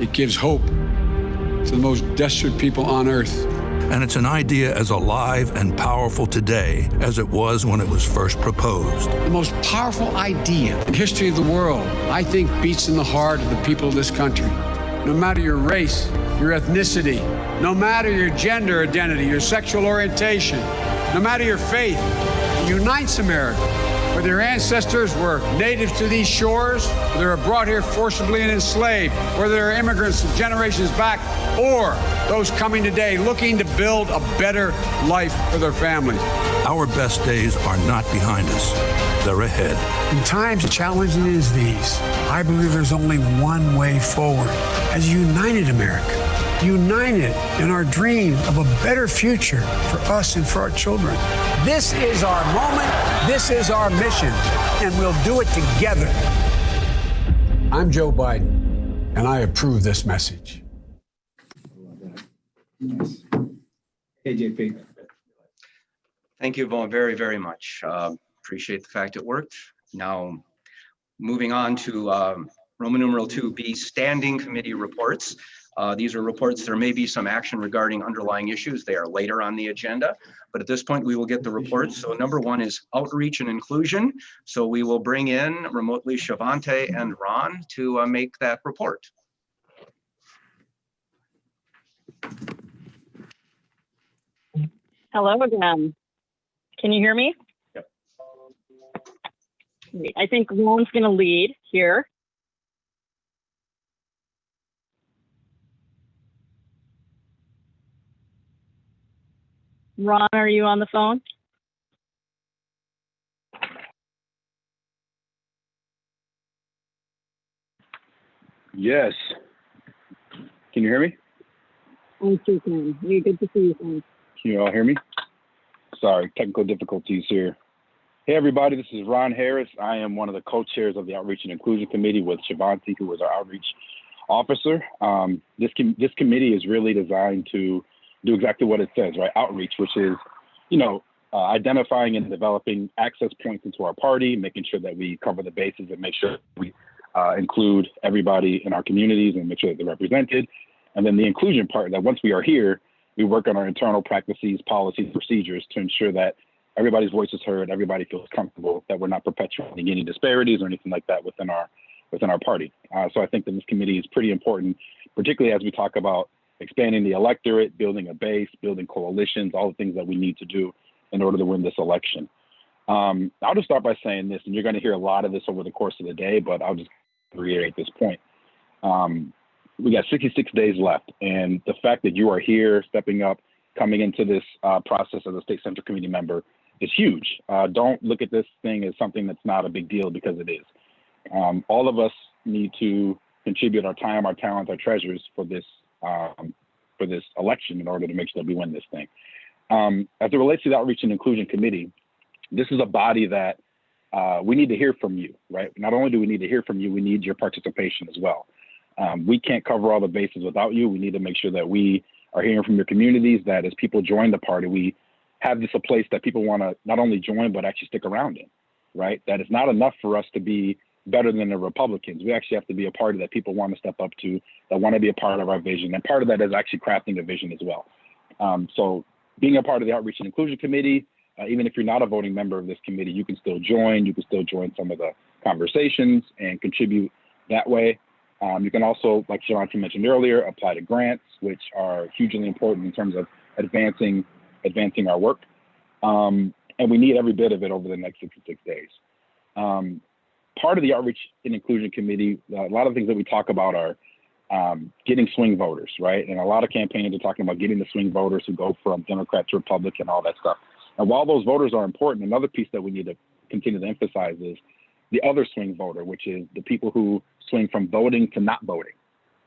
It gives hope to the most desperate people on earth. And it's an idea as alive and powerful today as it was when it was first proposed. The most powerful idea in the history of the world, I think, beats in the heart of the people of this country. No matter your race, your ethnicity, no matter your gender identity, your sexual orientation, no matter your faith, it unites America. Whether your ancestors were natives to these shores, whether they were brought here forcibly and enslaved, whether they're immigrants from generations back, or those coming today looking to build a better life for their families. Our best days are not behind us. They're ahead. In times challenging as these, I believe there's only one way forward. As a united America, united in our dream of a better future for us and for our children. This is our moment, this is our mission, and we'll do it together. I'm Joe Biden, and I approve this message. Hey, JP. Thank you, Vaughn, very, very much. Appreciate the fact it worked. Now, moving on to Roman numeral 2B, standing committee reports. These are reports, there may be some action regarding underlying issues. They are later on the agenda, but at this point we will get the reports. So number one is outreach and inclusion. So we will bring in remotely Shavante and Ron to make that report. Hello again. Can you hear me? Yep. Great. I think Ron's going to lead here. Ron, are you on the phone? Yes. Can you hear me? I sure can. Hey, good to see you. Thanks. Can you all hear me? Sorry, technical difficulties here. Hey, everybody, this is Ron Harris. I am one of the co-chairs of the Outreach and Inclusion Committee with Shivanti, who is our outreach officer. This committee is really designed to do exactly what it says, right? Outreach, which is, identifying and developing access points into our party, making sure that we cover the bases and make sure we include everybody in our communities and make sure that they're represented. And then the inclusion part, that once we are here, we work on our internal practices, policies, procedures to ensure that everybody's voice is heard, everybody feels comfortable, that we're not perpetuating any disparities or anything like that within our party. So I think that this committee is pretty important, particularly as we talk about expanding the electorate, building a base, building coalitions, all the things that we need to do in order to win this election. I'll just start by saying this, and you're going to hear a lot of this over the course of the day, but I'll just reiterate this point. We got 66 days left, and the fact that you are here, stepping up, coming into this process as a state central committee member is huge. Don't look at this thing as something that's not a big deal, because it is. All of us need to contribute our time, our talents, our treasures for this election in order to make sure that we win this thing. As it relates to the Outreach and Inclusion Committee, this is a body that we need to hear from you, right? Not only do we need to hear from you, we need your participation as well. We can't cover all the bases without you. We need to make sure that we are hearing from your communities, that as people join the party, we have this a place that people want to not only join, but actually stick around in, right? That it's not enough for us to be better than the Republicans. We actually have to be a party that people want to step up to, that want to be a part of our vision. And part of that is actually crafting a vision as well. So being a part of the Outreach and Inclusion Committee, even if you're not a voting member of this committee, you can still join. You can still join some of the conversations and contribute that way. You can also, like Shivanti mentioned earlier, apply to grants, which are hugely important in terms of advancing our work. And we need every bit of it over the next 66 days. Part of the Outreach and Inclusion Committee, a lot of things that we talk about are getting swing voters, right? And a lot of campaigns are talking about getting the swing voters who go from Democrat to Republican, all that stuff. And while those voters are important, another piece that we need to continue to emphasize is the other swing voter, which is the people who swing from voting to not voting,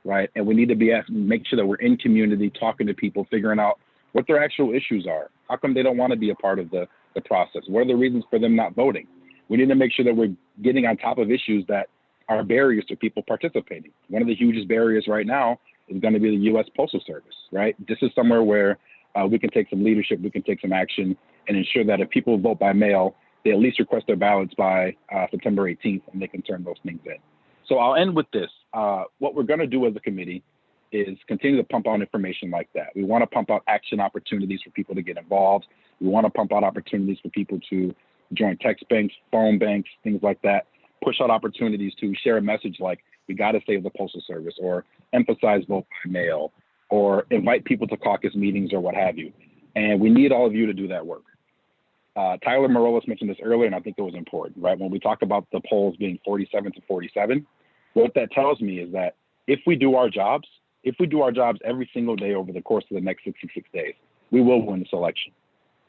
right? And we need to make sure that we're in community, talking to people, figuring out what their actual issues are. How come they don't want to be a part of the process? What are the reasons for them not voting? We need to make sure that we're getting on top of issues that are barriers to people participating. One of the hugest barriers right now is going to be the U.S. Postal Service, right? This is somewhere where we can take some leadership, we can take some action, and ensure that if people vote by mail, they at least request their ballots by September 18th, and they can turn those things in. So I'll end with this. What we're going to do as a committee is continue to pump out information like that. We want to pump out action opportunities for people to get involved. We want to pump out opportunities for people to join text banks, phone banks, things like that. Push out opportunities to share a message like, we got to save the Postal Service, or emphasize vote by mail, or invite people to caucus meetings, or what have you. And we need all of you to do that work. Tyler Marolis mentioned this earlier, and I think it was important, right? When we talk about the polls being 47 to 47, what that tells me is that if we do our jobs every single day over the course of the next 66 days, we will win this election,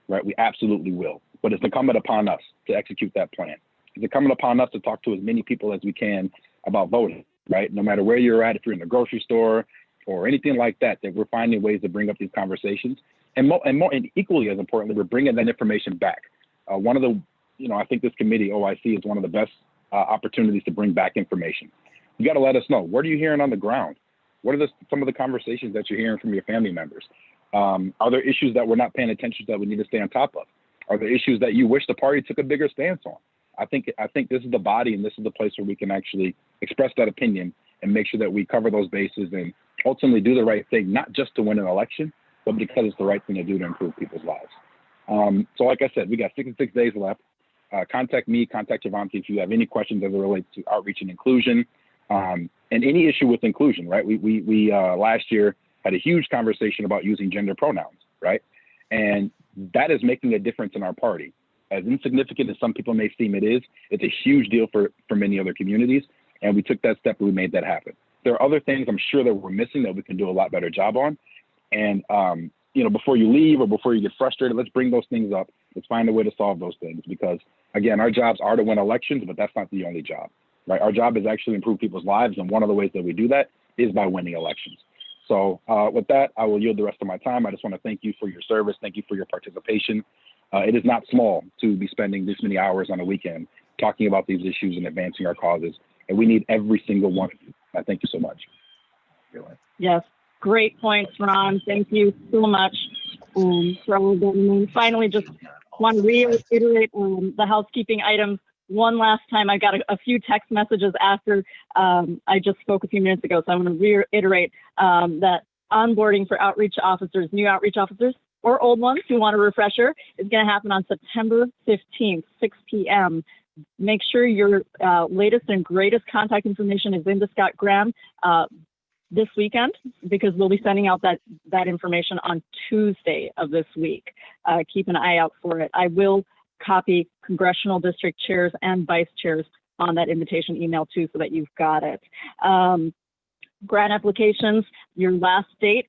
right? We absolutely will. But it's incumbent upon us to execute that plan. It's incumbent upon us to talk to as many people as we can about voting, right? No matter where you're at, if you're in the grocery store or anything like that, that we're finding ways to bring up these conversations. And equally as importantly, we're bringing that information back. One of the, I think this committee, OIC, is one of the best opportunities to bring back information. You got to let us know, what are you hearing on the ground? What are some of the conversations that you're hearing from your family members? Are there issues that we're not paying attention to that we need to stay on top of? Are there issues that you wish the party took a bigger stance on? I think this is the body, and this is the place where we can actually express that opinion and make sure that we cover those bases and ultimately do the right thing, not just to win an election, but because it's the right thing to do to improve people's lives. So like I said, we got 66 days left. Contact me, contact Shivanti if you have any questions as it relates to outreach and inclusion, and any issue with inclusion, right? We last year had a huge conversation about using gender pronouns, right? And that is making a difference in our party. As insignificant as some people may seem it is, it's a huge deal for many other communities. And we took that step and we made that happen. There are other things I'm sure that we're missing that we can do a lot better job on. And, before you leave or before you get frustrated, let's bring those things up. Let's find a way to solve those things, because again, our jobs are to win elections, but that's not the only job. right? Our job is actually improve people's lives, and one of the ways that we do that is by winning elections. So with that, I will yield the rest of my time. I just want to thank you for your service. Thank you for your participation. It is not small to be spending this many hours on a weekend talking about these issues and advancing our causes, and we need every single one of you. I thank you so much. Yes, great points, Ron. Thank you so much for all of them. And then finally, just want to reiterate the housekeeping items one last time. I got a few text messages after I just spoke a few minutes ago, so I want to reiterate that onboarding for outreach officers, new outreach officers, or old ones who want a refresher, is going to happen on September 15th, 6 p.m. Make sure your latest and greatest contact information is into Scott Graham this weekend, because we'll be sending out that information on Tuesday of this week. Keep an eye out for it. I will copy congressional district chairs and vice chairs on that invitation email too, so that you've got it. Grant applications, your last date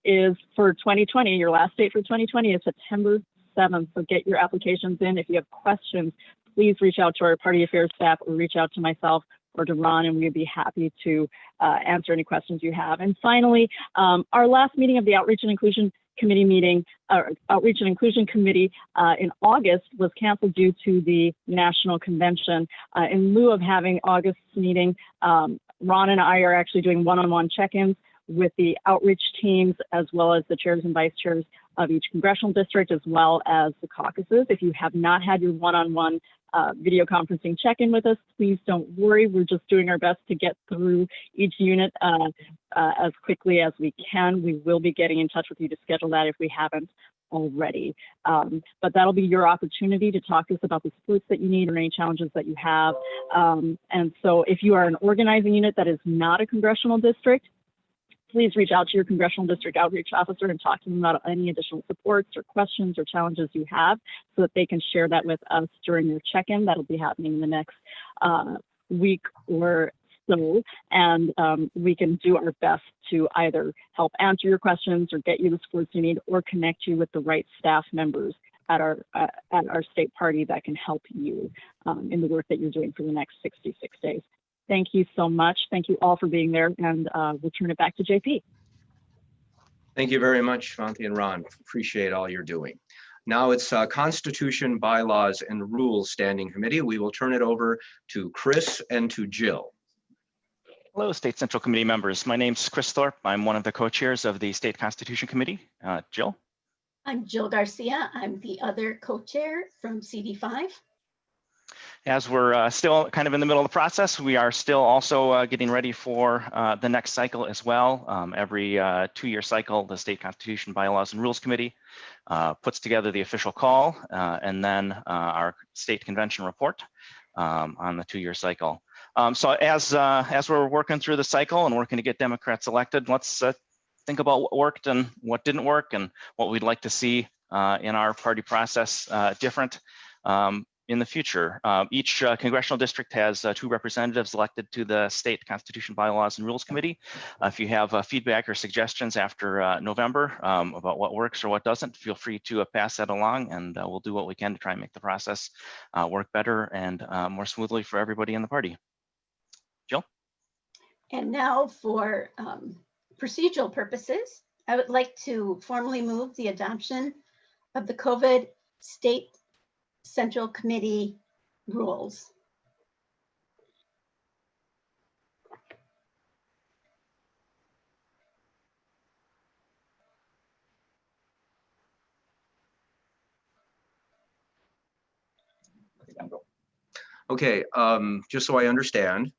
is for 2020. Your last date for 2020 is September 7th. So get your applications in. If you have questions, please reach out to our party affairs staff or reach out to myself or to Ron, and we'd be happy to answer any questions you have. And finally, our last meeting of the Outreach and Inclusion Committee Outreach and Inclusion Committee in August was canceled due to the National Convention. In lieu of having August's meeting, Ron and I are actually doing one-on-one check-ins with the outreach teams, as well as the chairs and vice chairs of each congressional district, as well as the caucuses. If you have not had your one-on-one video conferencing check-in with us, please don't worry. We're just doing our best to get through each unit as quickly as we can. We will be getting in touch with you to schedule that if we haven't already. But that'll be your opportunity to talk to us about the supports that you need or any challenges that you have. And so if you are an organizing unit that is not a congressional district, please reach out to your congressional district outreach officer and talk to them about any additional supports or questions or challenges you have, so that they can share that with us during your check-in. That'll be happening in the next week or so, and we can do our best to either help answer your questions or get you the supports you need, or connect you with the right staff members at our state party that can help you in the work that you're doing for the next 66 days. Thank you so much. Thank you all for being there, and we'll turn it back to JP. Thank you very much, Monty and Ron. Appreciate all you're doing. Now it's Constitution, Bylaws, and Rules Standing Committee. We will turn it over to Chris and to Jill. Hello, State Central Committee members. My name's Chris Thorpe. I'm one of the co-chairs of the State Constitution Committee. Jill? I'm Jill Garcia. I'm the other co-chair from CD5. As we're still kind of in the middle of the process, we are still also getting ready for the next cycle as well. Every 2-year cycle, the State Constitution, Bylaws, and Rules Committee puts together the official call and then our state convention report on the 2-year cycle. So as we're working through the cycle and working to get Democrats elected, let's think about what worked and what didn't work, and what we'd like to see in our party process different in the future. Each congressional district has 2 representatives elected to the State Constitution, Bylaws, and Rules Committee. If you have feedback or suggestions after November about what works or what doesn't, feel free to pass that along, and we'll do what we can to try and make the process work better and more smoothly for everybody in the party. Jill? And now for procedural purposes, I would like to formally move the adoption of the COVID State Central Committee rules. Okay, just so I understand,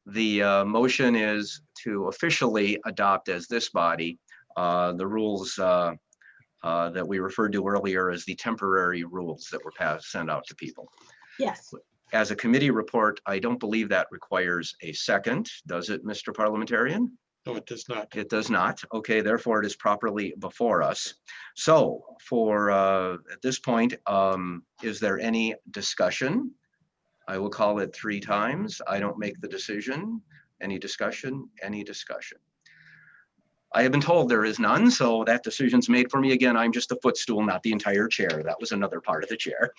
the motion is to officially adopt as this body the rules that we referred to earlier as the temporary rules that were sent out to people. Yes. As a committee report, I don't believe that requires a second, does it, Mr. Parliamentarian? No, it does not. It does not. Okay, therefore it is properly before us. So for at this point, is there any discussion? I will call it 3 times. I don't make the decision. Any discussion? Any discussion? I have been told there is none, so that decision's made for me. Again, I'm just a footstool, not the entire chair. That was another part of the chair.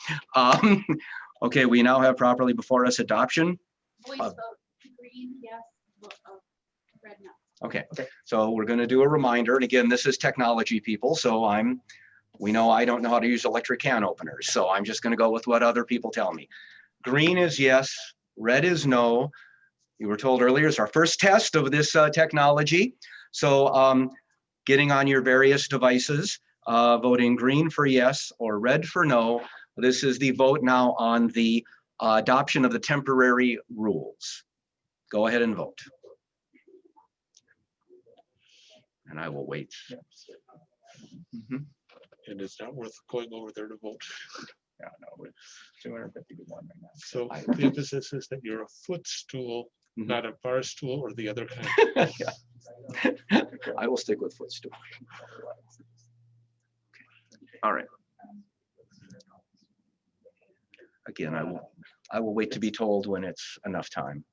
Okay, we now have properly before us adoption Voice Uh, vote, green, yes, red, no. Okay, so we're going to do a reminder. And again, this is technology, people. So we know I don't know how to use electric can openers. So I'm just going to go with what other people tell me. Green is yes, red is no. You were told earlier it's our first test of this technology. So getting on your various devices, voting green for yes or red for no. This is the vote now on the adoption of the temporary rules. Go ahead and vote. And I will wait. Mhm. And it's not worth going over there to vote. Yeah, no, 250 to 1 right now. So the emphasis is that you're a footstool, not a bar stool or the other kind. Yeah. I will stick with footstool. All right. Again, I will wait to be told when it's enough time.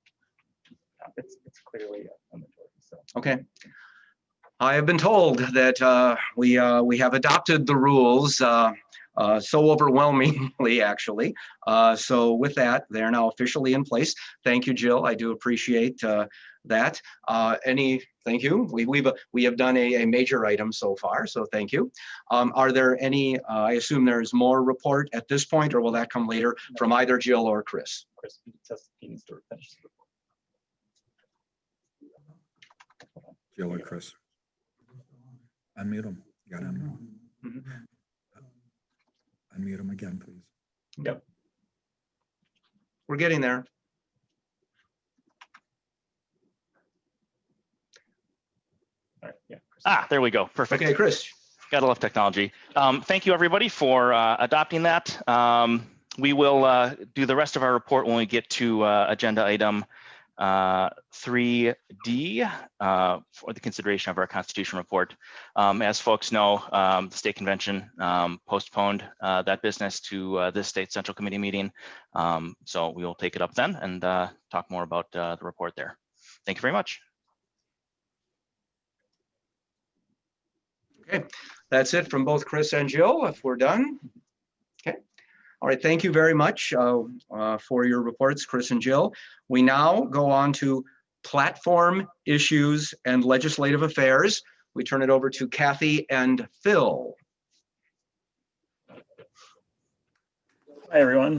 It's clearly a majority. So. Okay. I have been told that we have adopted the rules so overwhelmingly, actually. So with that, they're now officially in place. Thank you, Jill. I do appreciate that. Thank you. We have done a major item so far, so thank you. Are there any? I assume there's more report at this point, or will that come later from either Jill or Chris? Chris needs to finish the report. Jill or Chris? Unmute them. You got to unmute. Unmute them again, please. Yep. We're getting there. All right, yeah. There we go. Perfect. Okay, Chris. Gotta love technology. Thank you, everybody, for adopting that. We will do the rest of our report when we get to agenda item 3D for the consideration of our constitution report. As folks know, the state convention postponed that business to this state central committee meeting. So we will take it up then and talk more about the report there. Thank you very much. Okay, that's it from both Chris and Jill, if we're done. Okay. All right, thank you very much for your reports, Chris and Jill. We now go on to platform issues and legislative affairs. We turn it over to Kathy and Phil. Hi, everyone.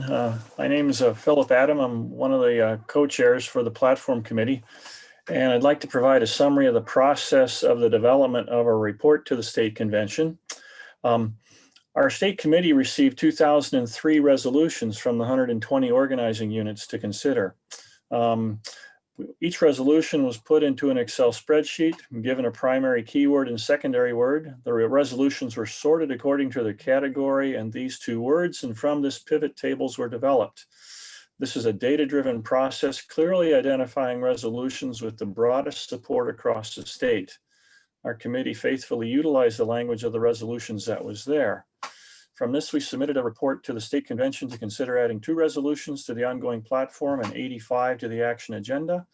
My name is Philip Adam. I'm one of the co-chairs for the Platform Committee, and I'd like to provide a summary of the process of the development of a report to the State Convention. Our state committee received 2003 resolutions from the 120 organizing units to consider. Each resolution was put into an Excel spreadsheet, given a primary keyword and secondary word. The resolutions were sorted according to their category and these two words, and from this pivot tables were developed. This is a data-driven process, clearly identifying resolutions with the broadest support across the state. Our committee faithfully utilized the language of the resolutions that was there. From this, we submitted a report to the State Convention to consider adding 2 resolutions to the ongoing platform and 85 to the action agenda.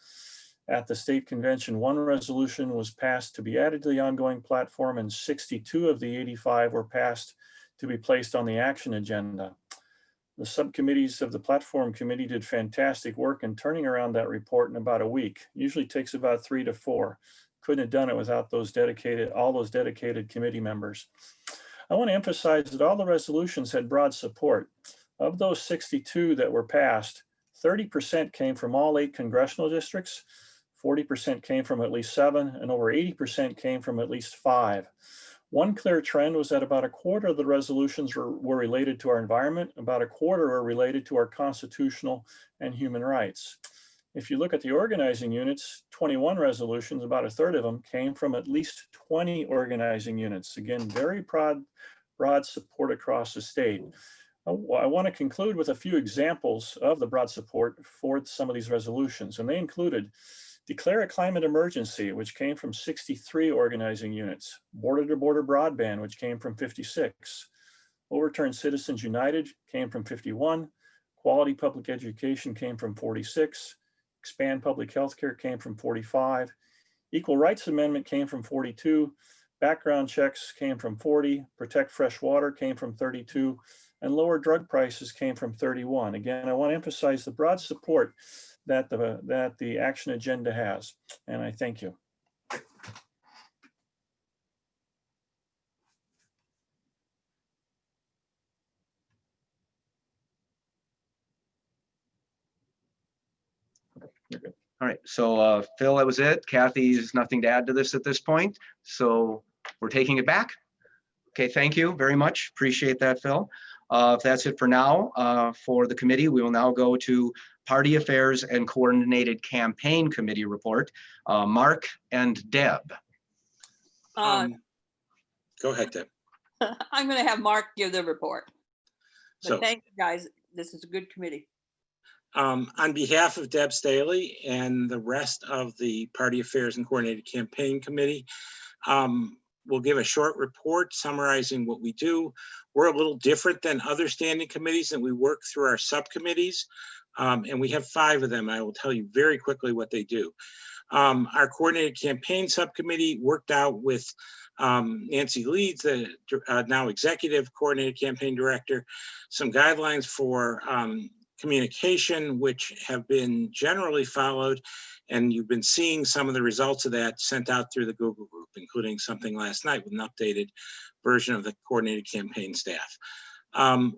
At the State Convention, 1 resolution was passed to be added to the ongoing platform, and 62 of the 85 were passed to be placed on the action agenda. The subcommittees of the Platform Committee did fantastic work in turning around that report in about a week. Usually takes about 3 to 4. Couldn't have done it without all those dedicated committee members. I want to emphasize that all the resolutions had broad support. Of those 62 that were passed, 30% came from all 8 congressional districts, 40% came from at least 7, and over 80% came from at least 5. One clear trend was that about a quarter of the resolutions were related to our environment, about a quarter were related to our constitutional and human rights. If you look at the organizing units, 21 resolutions, about a third of them came from at least 20 organizing units. Again, very broad support across the state. I want to conclude with a few examples of the broad support for some of these resolutions, and they included declare a climate emergency, which came from 63 organizing units, border-to-border broadband, which came from 56, overturn Citizens United came from 51, quality public education came from 46, expand public health care came from 45, equal rights amendment came from 42, background checks came from 40, protect fresh water came from 32, and lower drug prices came from 31. Again, I want to emphasize the broad support that the action agenda has. And I thank you. All right, so Phil, that was it. Kathy has nothing to add to this at this point, so we're taking it back. Okay, thank you very much. Appreciate that, Phil. If that's it for now, for the committee, we will now go to Party Affairs and Coordinated Campaign Committee report. Mark and Deb. Go ahead, Deb. I'm going to have Mark give the report. But So- thank you, guys. This is a good committee. On behalf of Deb Staley and the rest of the Party Affairs and Coordinated Campaign Committee, we'll give a short report summarizing what we do. We're a little different than other standing committees, and we work through our subcommittees, and we have 5 of them. I will tell you very quickly what they do. Our Coordinated Campaign Subcommittee worked out with Nancy Leeds, the now Executive Coordinated Campaign Director, some guidelines for communication, which have been generally followed, and you've been seeing some of the results of that sent out through the Google group, including something last night with an updated version of the coordinated campaign staff.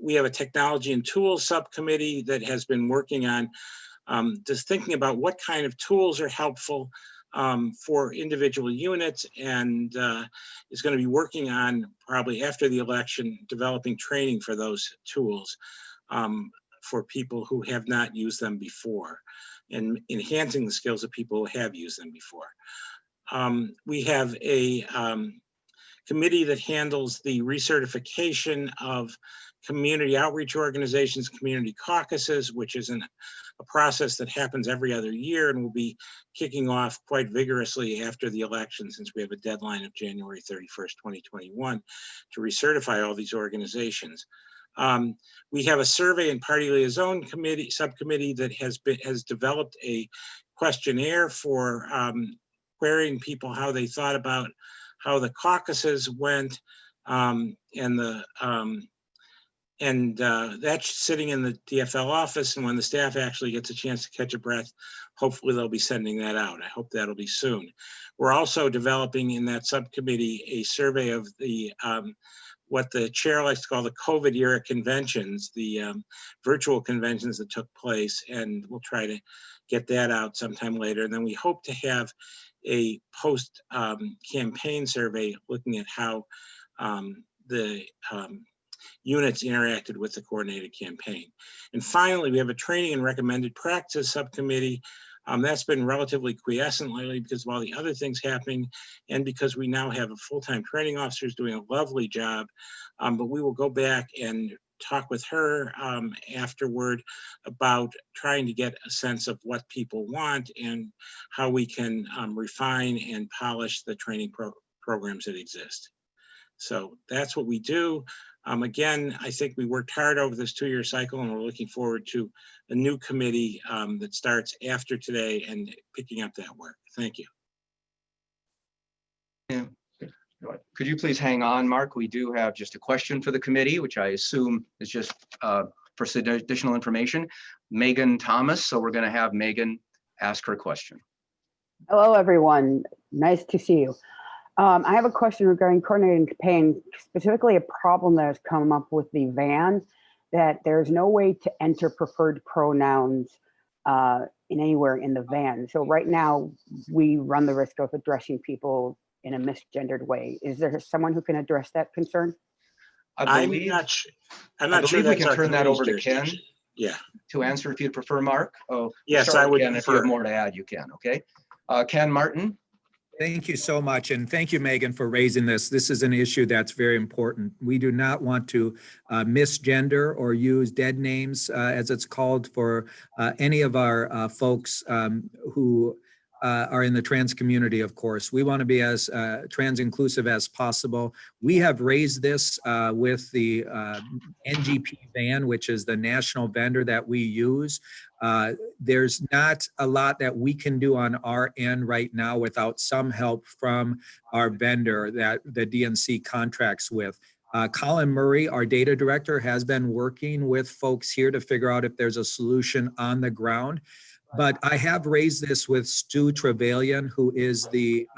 We have a technology and tools subcommittee that has been working on just thinking about what kind of tools are helpful for individual units, and is going to be working on, probably after the election, developing training for those tools for people who have not used them before, and enhancing the skills of people who have used them before. We have a committee that handles the recertification of community outreach organizations, community caucuses, which is a process that happens every other year and will be kicking off quite vigorously after the election, since we have a deadline of January 31st, 2021 to recertify all these organizations. We have a survey and party liaison committee subcommittee that has developed a questionnaire for querying people how they thought about how the caucuses went, and that's sitting in the DFL office. And when the staff actually gets a chance to catch a breath, hopefully they'll be sending that out. I hope that'll be soon. We're also developing in that subcommittee a survey of the what the chair likes to call the COVID era conventions, the virtual conventions that took place, and we'll try to get that out sometime later. And then we hope to have a post campaign survey looking at how the units interacted with the coordinated campaign. And finally, we have a training and recommended practice subcommittee. That's been relatively quiescent lately because of all the other things happening, and because we now have a full-time training officer who's doing a lovely job. But we will go back and talk with her afterward about trying to get a sense of what people want and how we can refine and polish the training programs that exist. So that's what we do. Again, I think we worked hard over this 2-year cycle, and we're looking forward to a new committee that starts after today and picking up that work. Thank you. Yeah. Could you please hang on, Mark? We do have just a question for the committee, which I assume is just for some additional information. Megan Thomas, so we're going to have Megan ask her question. Hello, everyone. Nice to see you. I have a question regarding coordinated campaign, specifically a problem that has come up with the van, that there's no way to enter preferred pronouns in anywhere in the van. So right now we run the risk of addressing people in a misgendered way. Is there someone who can address that concern? I'm not sure we that's can our turn that over to committee's Ken. jurisdiction. Yeah. To answer if you'd prefer, Mark. Oh, Yes, sorry, I would Ken, if you have prefer. more to add, you can. Okay. Ken Martin. Thank you so much. And thank you, Megan, for raising this. This is an issue that's very important. We do not want to misgender or use dead names, as it's called, for any of our folks who are in the trans community, of course. We want to be as trans inclusive as possible. We have raised this with the NGP van, which is the national vendor that we use. There's not a lot that we can do on our end right now without some help from our vendor that the DNC contracts with. Colin Murray, our data director, has been working with folks here to figure out if there's a solution on the ground. But I have raised this with Stu Trevelyan, who is the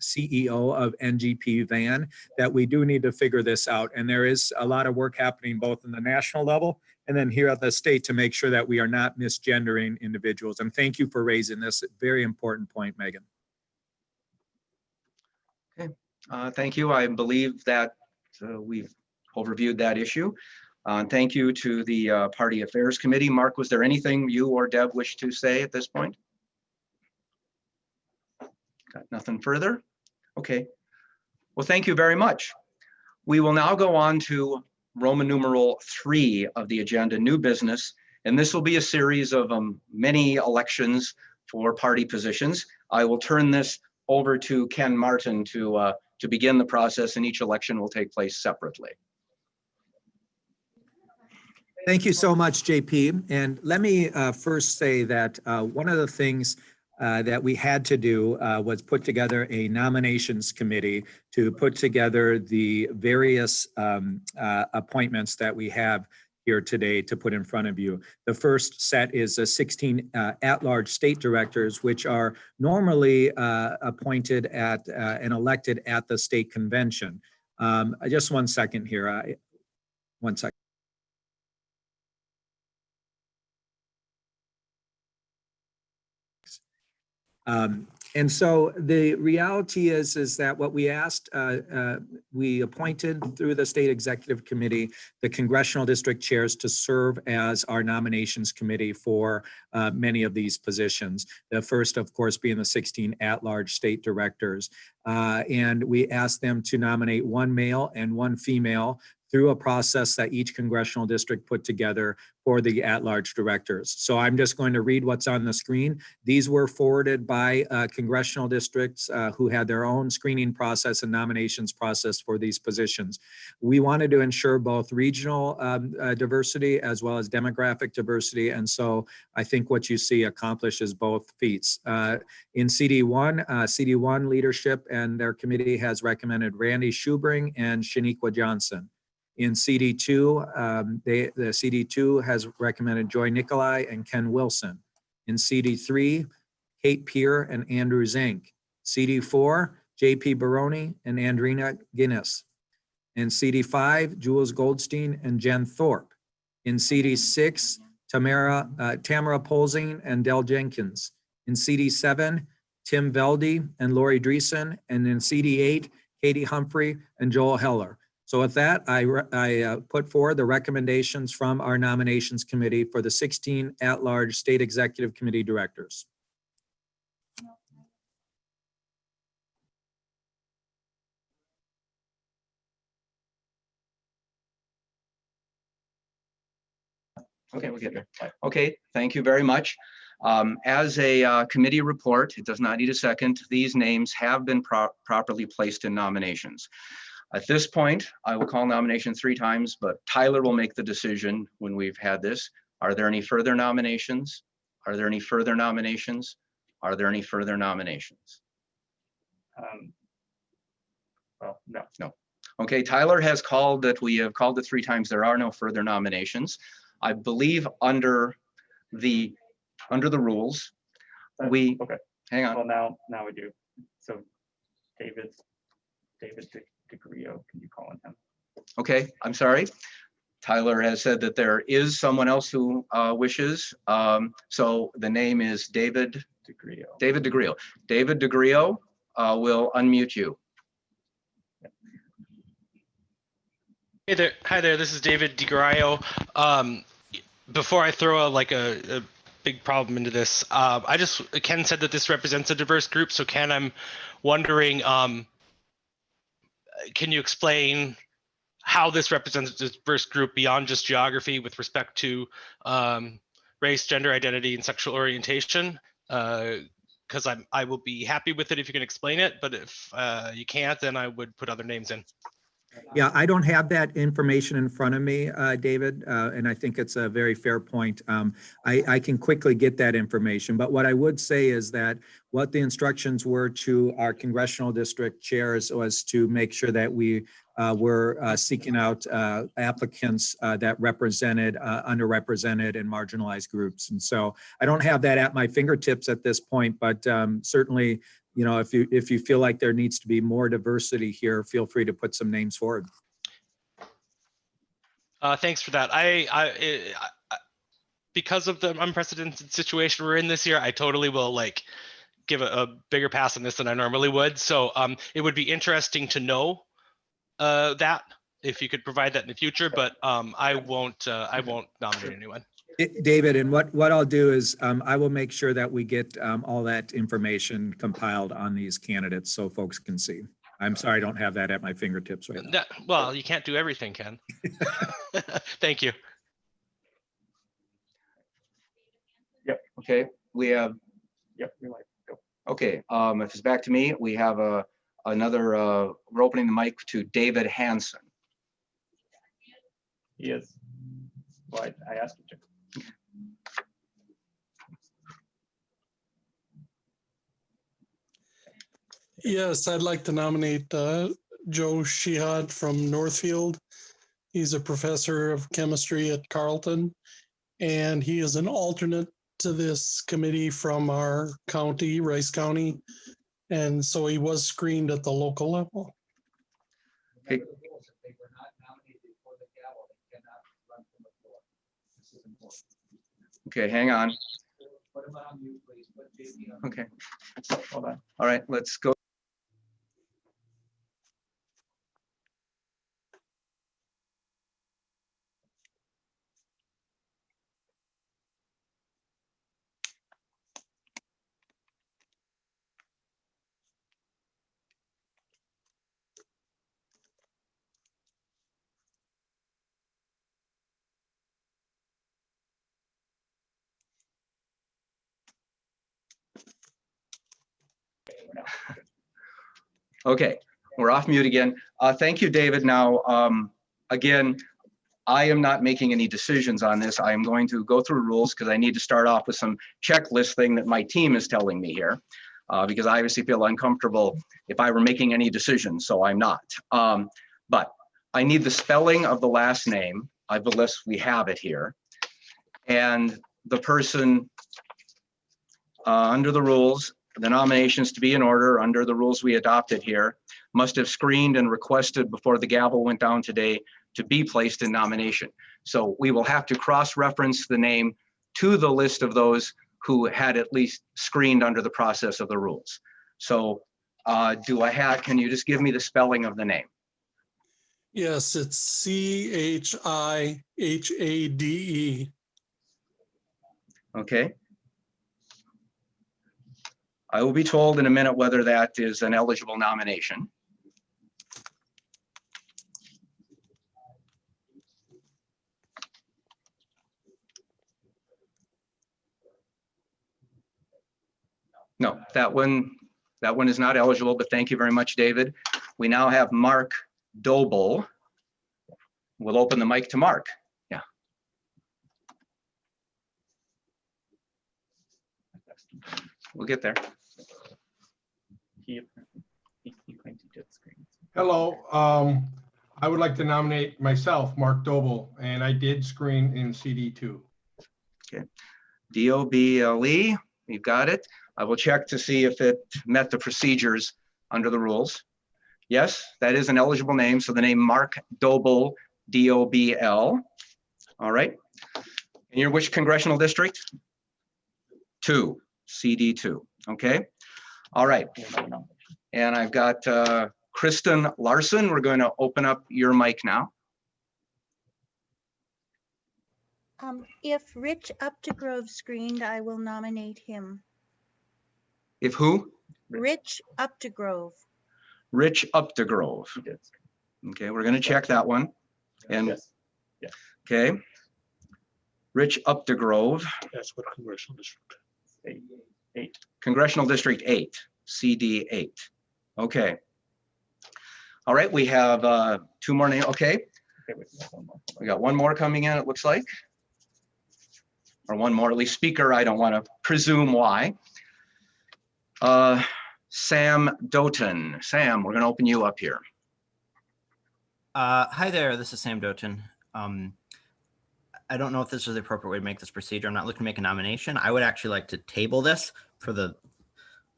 CEO of NGP Van, that we do need to figure this out. And there is a lot of work happening both in the national level and then here at the state to make sure that we are not misgendering individuals. And thank you for raising this very important point, Megan. Okay, thank you. I believe that we've overviewed that issue. Thank you to the Party Affairs Committee. Mark, was there anything you or Deb wish to say at this point? Got nothing further? Okay. Well, thank you very much. We will now go on to Roman numeral 3 of the agenda, new business, and this will be a series of many elections for party positions. I will turn this over to Ken Martin to begin the process, and each election will take place separately. Thank you so much, JP. And let me first say that one of the things that we had to do was put together a nominations committee to put together the various appointments that we have here today to put in front of you. The first set is 16 at-large state directors, which are normally appointed at and elected at the state convention. Just one second here. One second. And so the reality is that what we asked, we appointed through the state executive committee, the congressional district chairs to serve as our nominations committee for many of these positions. The first, of course, being the 16 at-large state directors. And we asked them to nominate one male and one female through a process that each congressional district put together for the at-large directors. So I'm just going to read what's on the screen. These were forwarded by congressional districts who had their own screening process and nominations process for these positions. We wanted to ensure both regional diversity as well as demographic diversity. And so I think what you see accomplishes both feats. In CD1, CD1 leadership and their committee has recommended Randy Schubring and Shaniqua Johnson. In CD2, the CD2 has recommended Joy Nicolai and Ken Wilson. In CD3, Kate Peer and Andrew Zink. CD4, JP Baroni and Andrina Guinness. In CD5, Jules Goldstein and Jen Thorpe. In CD6, Tamara Polzing and Del Jenkins. In CD7, Tim Velde and Lori Dreesen. And in CD8, Katie Humphrey and Joel Heller. So with that, I put forward the recommendations from our nominations committee for the 16 at-large state executive committee directors. Okay, we'll get there. Okay, thank you very much. As a committee report, it does not need a second. These names have been properly placed in nominations. At this point, I will call nomination 3 times, but Tyler will make the decision when we've had this. Are there any further nominations? Are there any further nominations? Are there any further nominations? Well, no. No. Okay, Tyler has called that we have called it 3 times. There are no further nominations. I believe under the rules, we, okay. Hang on. Well, now we do. So David DeGrio, can you call on him? Okay, I'm sorry. Tyler has said that there is someone else who wishes. So the name is David DeGrio. David DeGrio. David DeGrio will unmute you. Hey there. Hi there. This is David DeGrio. Before I throw a big problem into this, Ken said that this represents a diverse group. So Ken, I'm wondering, can you explain how this represents a diverse group beyond just geography with respect to race, gender identity, and sexual orientation? Because I will be happy with it if you can explain it, but if you can't, then I would put other names in. Yeah, I don't have that information in front of me, David, and I think it's a very fair point. I can quickly get that information, but what I would say is that what the instructions were to our congressional district chairs was to make sure that we were seeking out applicants that represented underrepresented and marginalized groups. And so I don't have that at my fingertips at this point, but certainly, you know, if you feel like there needs to be more diversity here, feel free to put some names forward. Thanks for that. Because of the unprecedented situation we're in this year, I totally will like give a bigger pass on this than I normally would. So it would be interesting to know that if you could provide that in the future, but I won't nominate anyone. David, and what I'll do is I will make sure that we get all that information compiled on these candidates so folks can see. I'm sorry, I don't have that at my fingertips right now. Well, you can't do everything, Ken. Thank you. Yep. Okay, we have. Yep. Okay, if it's back to me, we have another. We're opening the mic to David Hanson. He is. Well, I asked him to. Yes, I'd like to nominate Joe Shihad from Northfield. He's a professor of chemistry at Carleton, and he is an alternate to this committee from our county, Rice County. And so he was screened at the local level. Okay. Okay, hang on. Okay. Hold on. All right, let's go. Okay, we're off mute again. Thank you, David. Now, again, I am not making any decisions on this. I am going to go through rules because I need to start off with some checklist thing that my team is telling me here, because I obviously feel uncomfortable if I were making any decisions, so I'm not. But I need the spelling of the last name. I believe we have it here. And the person under the rules, the nominations to be in order under the rules we adopted here, must have screened and requested before the gavel went down today to be placed in nomination. So we will have to cross-reference the name to the list of those who had at least screened under the process of the rules. So can you just give me the spelling of the name? Yes, it's Chihade. Okay. I will be told in a minute whether that is an eligible nomination. No, that one is not eligible, but thank you very much, David. We now have Mark Doble. We'll open the mic to Mark. Yeah. We'll get there. Hello, I would like to nominate myself, Mark Doble, and I did screen in CD2. Okay, D-O-B-L-E, you've got it. I will check to see if it met the procedures under the rules. Yes, that is an eligible name, so the name Mark Doble, D-O-B-L. All right, and you're which congressional district? 2, CD2, okay. All right, and I've got Kristen Larson. We're going to open up your mic now. If Rich Updegrove screened, I will nominate him. If who? Rich Updegrove. Rich Updegrove. Okay, we're going to check that one. And okay, Rich Updegrove. That's what congressional district. 8. Congressional District 8, CD 8. Okay. All right, we have two more names. Okay. We got one more coming in, it looks like. Or one more, at least speaker. I don't want to presume why. Sam Doughton. Sam, we're going to open you up here. Hi there, this is Sam Doughton. I don't know if this is the appropriate way to make this procedure. I'm not looking to make a nomination. I would actually like to table this for the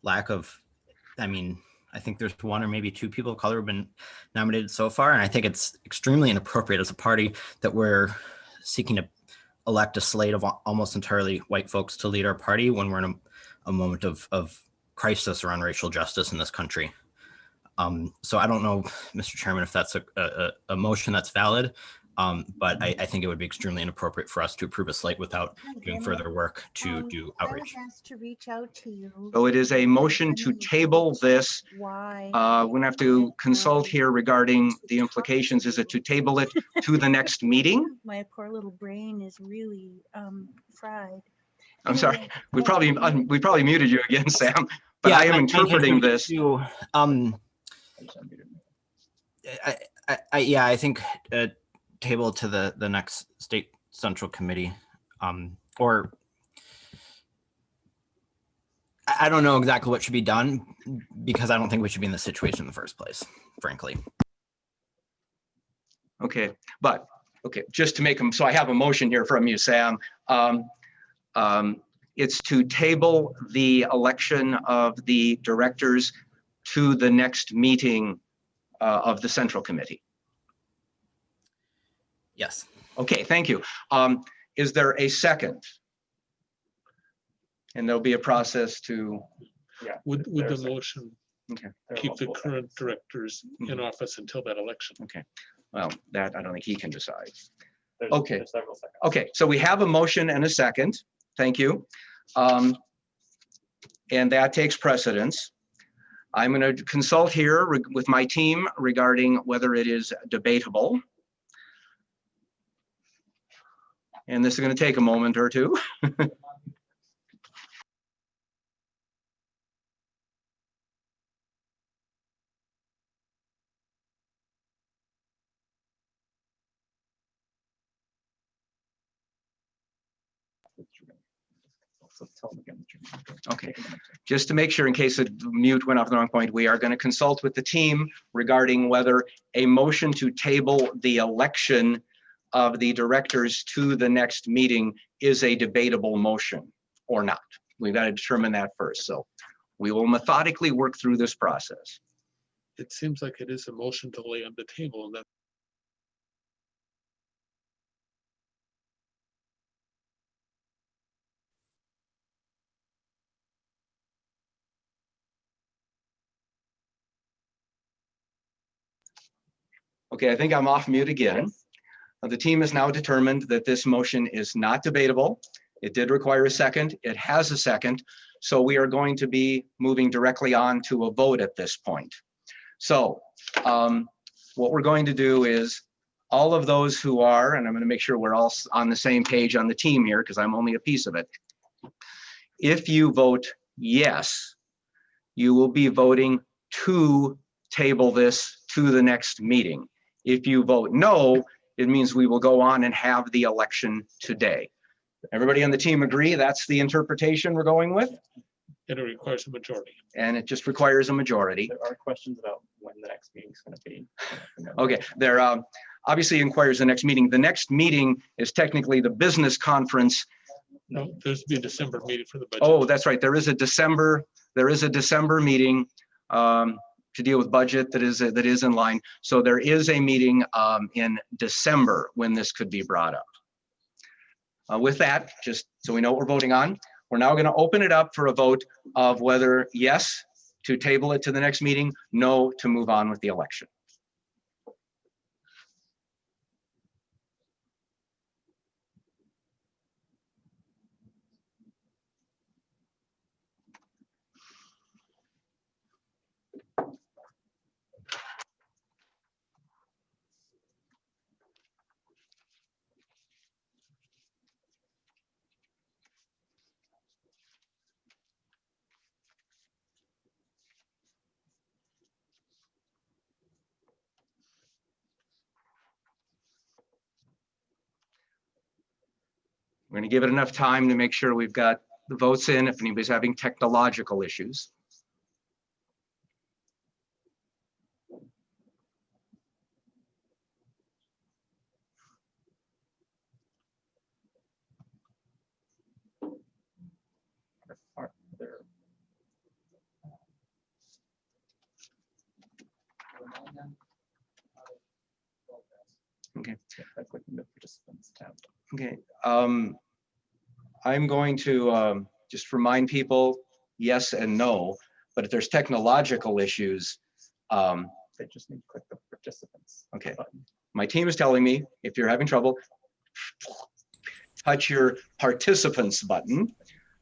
lack of, I mean, I think there's one or maybe two people of color who've been nominated so far. And I think it's extremely inappropriate as a party that we're seeking to elect a slate of almost entirely white folks to lead our party when we're in a moment of crisis around racial justice in this country. So I don't know, Mr. Chairman, if that's a motion that's valid, but I think it would be extremely inappropriate for us to approve a slate without doing further work to do outreach. I was asked to reach out to you. So it is a motion to table this. Why? We're going to have to consult here regarding the implications. Is it to table it to the next meeting? My poor little brain is really fried. I'm sorry, we probably muted you again, Sam, but Yeah, I am my interpreting intention this. to, I think table to the next state central committee, or I don't know exactly what should be done because I don't think we should be in this situation in the first place, frankly. Okay, but, okay, just to make them, so I have a motion here from you, Sam. It's to table the election of the directors to the next meeting of the Central Committee. Yes. Okay, thank you. Is there a second? And there'll be a process to. Yeah. Would the motion Okay. keep the current directors in office until that election? Okay. Well, that I don't think he can decide. There's Okay. several seconds. Okay, so we have a motion and a second. Thank you. And that takes precedence. I'm going to consult here with my team regarding whether it is debatable. And this is going to take a moment or two. Okay, just to make sure, in case the mute went off the wrong point, we are going to consult with the team regarding whether a motion to table the election of the directors to the next meeting is a debatable motion or not. We've got to determine that first. So we will methodically work through this process. It seems like it is a motion to lay on the table, and that Okay, I think I'm off mute again. The team has now determined that this motion is not debatable. It did require a second. It has a second. So we are going to be moving directly on to a vote at this point. So what we're going to do is all of those who are, and I'm going to make sure we're all on the same page on the team here because I'm only a piece of it. If you vote yes, you will be voting to table this to the next meeting. If you vote no, it means we will go on and have the election today. Everybody on the team agree that's the interpretation we're going with? it requires a majority. And it just requires a majority. There are questions about when the next meeting is going to be. Okay, there obviously inquires the next meeting. The next meeting is technically the business conference. No, there's be a December meeting for the budget. Oh, that's right. There is a December meeting to deal with budget that is in line. So there is a meeting in December when this could be brought up. With that, just so we know what we're voting on, we're now going to open it up for a vote of whether yes to table it to the next meeting, no to move on with the election. going to give it enough time to make sure we've got the votes in if anybody's having technological issues. Are there- Okay. By clicking the participants tab. Okay. I'm going to just remind people, yes and no, but if there's technological issues, They just need to click the participants. okay. button. My team is telling me if you're having trouble, touch your participants button.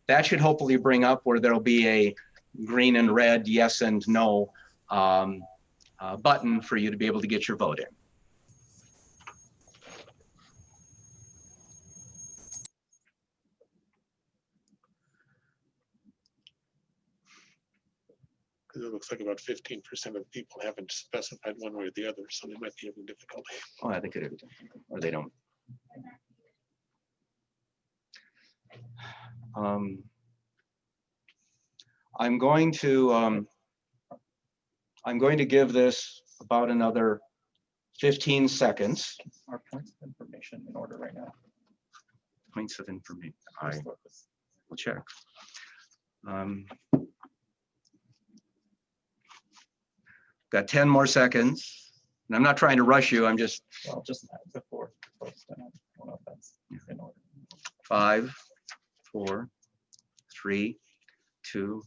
That should hopefully bring up where there'll be a green and red yes and no button for you to be able to get your vote in. Because it looks like about 15% of people haven't specified one way or the other, so they might be having difficulty. Oh, I think it is, or they don't. I'm going to give this about another 15 seconds. Our points of information in order right now. Points of information. I First look is- will check. Got 10 more seconds. And I'm not trying to rush you. I'm just Well, just before folks, I don't know if that's in order. 5, 4, 3, 2,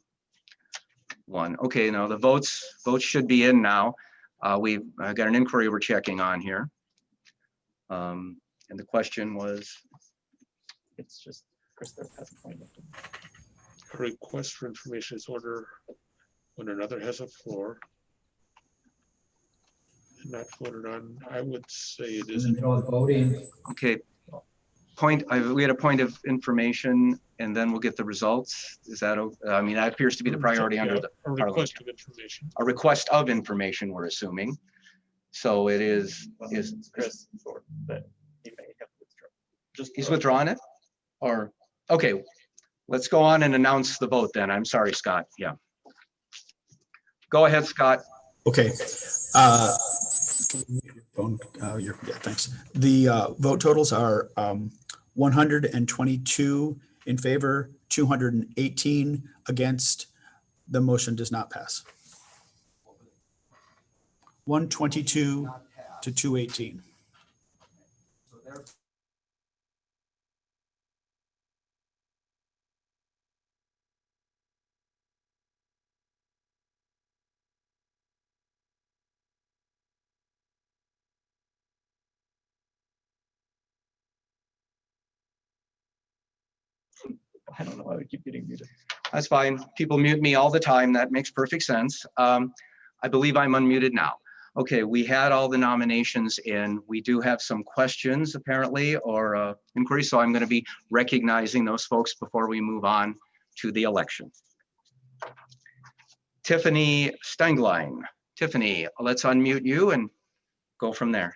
1. Okay, now the votes should be in now. We've got an inquiry we're checking on here. And the question was, It's just Chris there has a point. A request for information is order when another has a floor. And not voted on. I would say it isn't. okay, we had a point of information and then we'll get the results. Is that, I mean, that appears to be the priority under the A request of information. a request of information, we're assuming. So it is Chris for that he may have withdrawn. Just he's withdrawing it? Or, okay, let's go on and announce the vote then. I'm sorry, Scott. Yeah. Go ahead, Scott. Okay. Phone, yeah, thanks. The vote totals are 122 in favor, 218 against. The motion does not pass. 122 to 218. I don't know why we keep getting muted. That's fine. People mute me all the time. That makes perfect sense. I believe I'm unmuted now. Okay, we had all the nominations in. We do have some questions apparently or inquiries. So I'm going to be recognizing those folks before we move on to the election. Tiffany Stenglein. Tiffany, let's unmute you and go from there.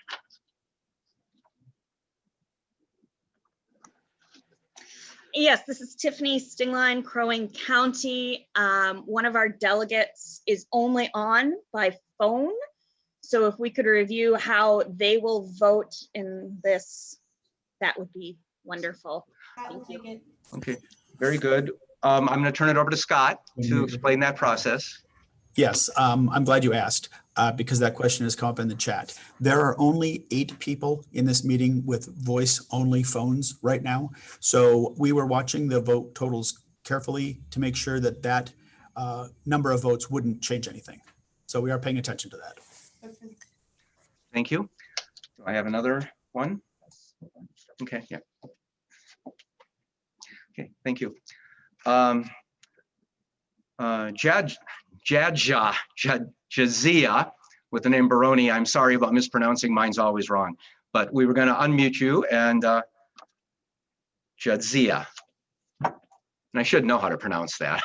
Yes, this is Tiffany Stenglein, Crow Wing County. One of our delegates is only on by phone. So if we could review how they will vote in this, that would be wonderful. Thank you. Okay, very good. I'm going to turn it over to Scott to explain that process. Yes, I'm glad you asked because that question has come up in the chat. There are only 8 people in this meeting with voice-only phones right now. So we were watching the vote totals carefully to make sure that that number of votes wouldn't change anything. So we are paying attention to that. Thank you. Do I have another one? Okay, yeah. Okay, thank you. Jadzia with the name Baroni. I'm sorry about mispronouncing. Mine's always wrong. But we were going to unmute you and Jadzia. And I should know how to pronounce that.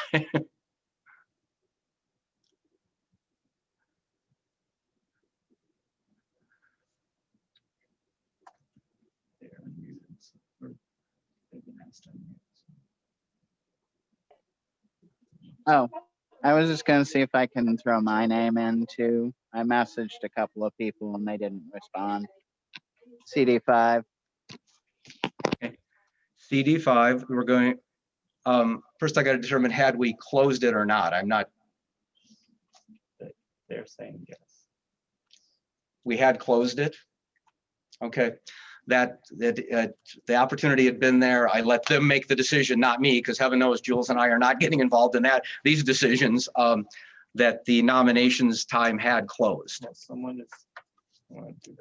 Oh, I was just gonna see if I can throw my name in too. I messaged a couple of people and they didn't respond. CD5. CD5, we're going, first I got to determine had we closed it or not. I'm not, They're saying yes. we had closed it. Okay, the opportunity had been there. I let them make the decision, not me, because heaven knows Jules and I are not getting involved in these decisions, that the nominations time had closed. Well, someone is.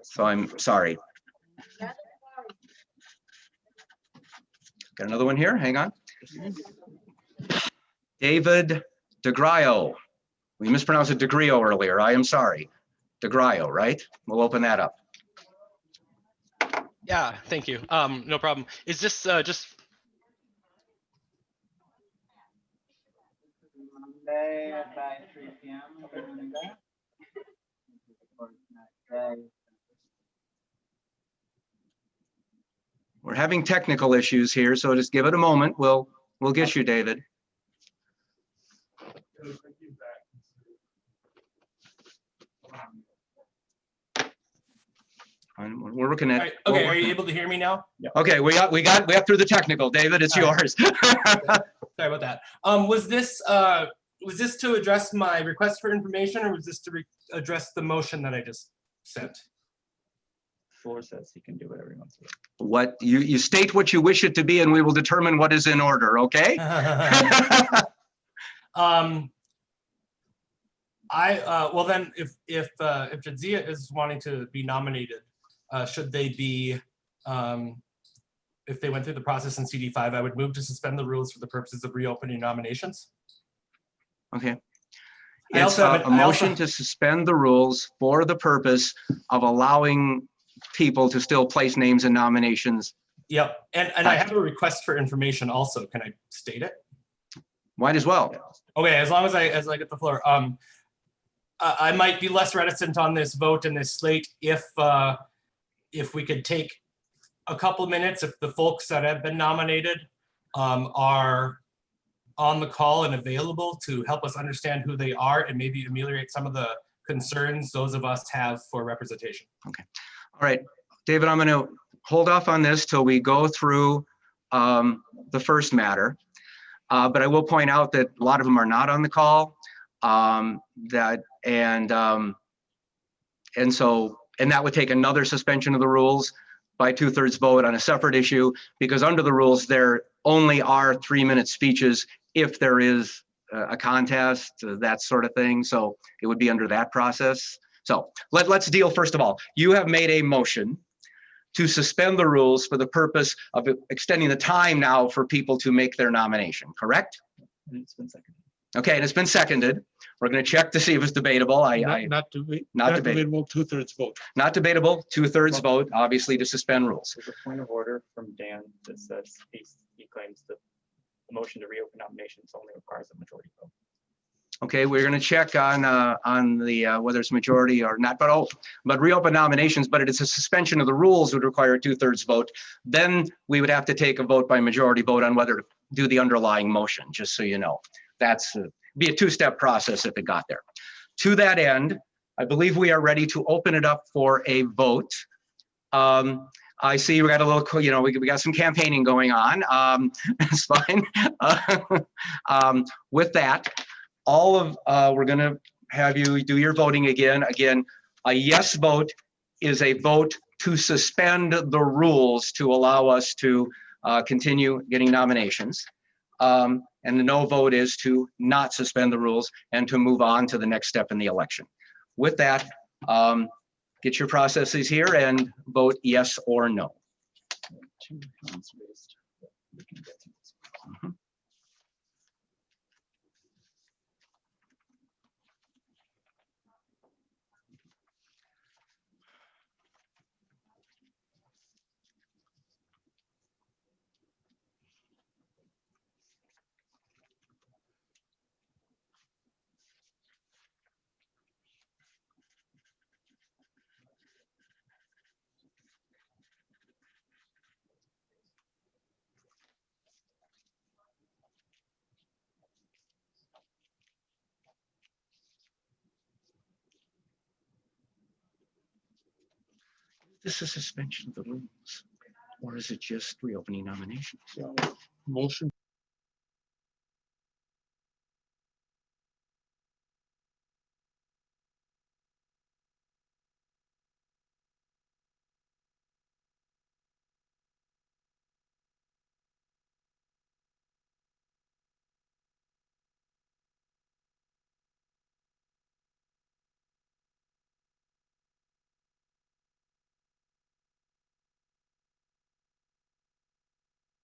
So I'm sorry. Got another one here, hang on. David DeGrio. We mispronounced it DeGrio earlier, I am sorry. DeGrio, right? We'll open that up. Yeah, thank you. No problem. Is this just Monday at 3 p.m. We're having technical issues here, so just give it a moment. We'll get you, David. We're looking at. Okay, are you able to hear me now? Okay, we got through the technical. David, it's yours. Sorry about that. Was this to address my request for information, or was this to address the motion that I just sent? Floor says he can do whatever he wants to do. What you state what you wish it to be, and we will determine what is in order. Okay. Well then, if Jadzia is wanting to be nominated, should they be, if they went through the process in CD5, I would move to suspend the rules for the purposes of reopening nominations. Okay. I It's also have a motion to suspend the rules for the purpose of allowing people to still place names in nominations. Yep, and I have a request for information also. Can I state it? Might as well. Okay, as long as I get the floor. I might be less reticent on this vote and this slate if we could take a couple minutes, if the folks that have been nominated are on the call and available to help us understand who they are and maybe ameliorate some of the concerns those of us have for representation. Okay. All right, David, I'm going to hold off on this till we go through the first matter. But I will point out that a lot of them are not on the call. And that would take another suspension of the rules by 2/3 vote on a separate issue, because under the rules, there only are 3-minute speeches if there is a contest, that sort of thing. So it would be under that process. So let's deal first of all. You have made a motion to suspend the rules for the purpose of extending the time now for people to make their nomination, correct? And it's been seconded. Okay, and it's been seconded. We're going to check to see if it's debatable. Not debatable, 2/3 vote. Not debatable, 2/3 vote, obviously, to suspend rules. There's a point of order from Dan that says he claims that the motion to reopen nominations only requires a majority vote. Okay, we're going to check on the whether it's majority or not, but reopen nominations, but it is a suspension of the rules would require a 2/3 vote. Then we would have to take a vote by majority vote on whether to do the underlying motion, just so you know. That's be a two-step process if it got there. To that end, I believe we are ready to open it up for a vote. I see we got a little, we got some campaigning going on. It's fine. With that, we're going to have you do your voting again. Again, a yes vote is a vote to suspend the rules to allow us to continue getting nominations. And the no vote is to not suspend the rules and to move on to the next step in the election. With that, get your processes here and vote yes or no. Mhm. This is suspension of the rules, or is it just reopening nominations? Motion.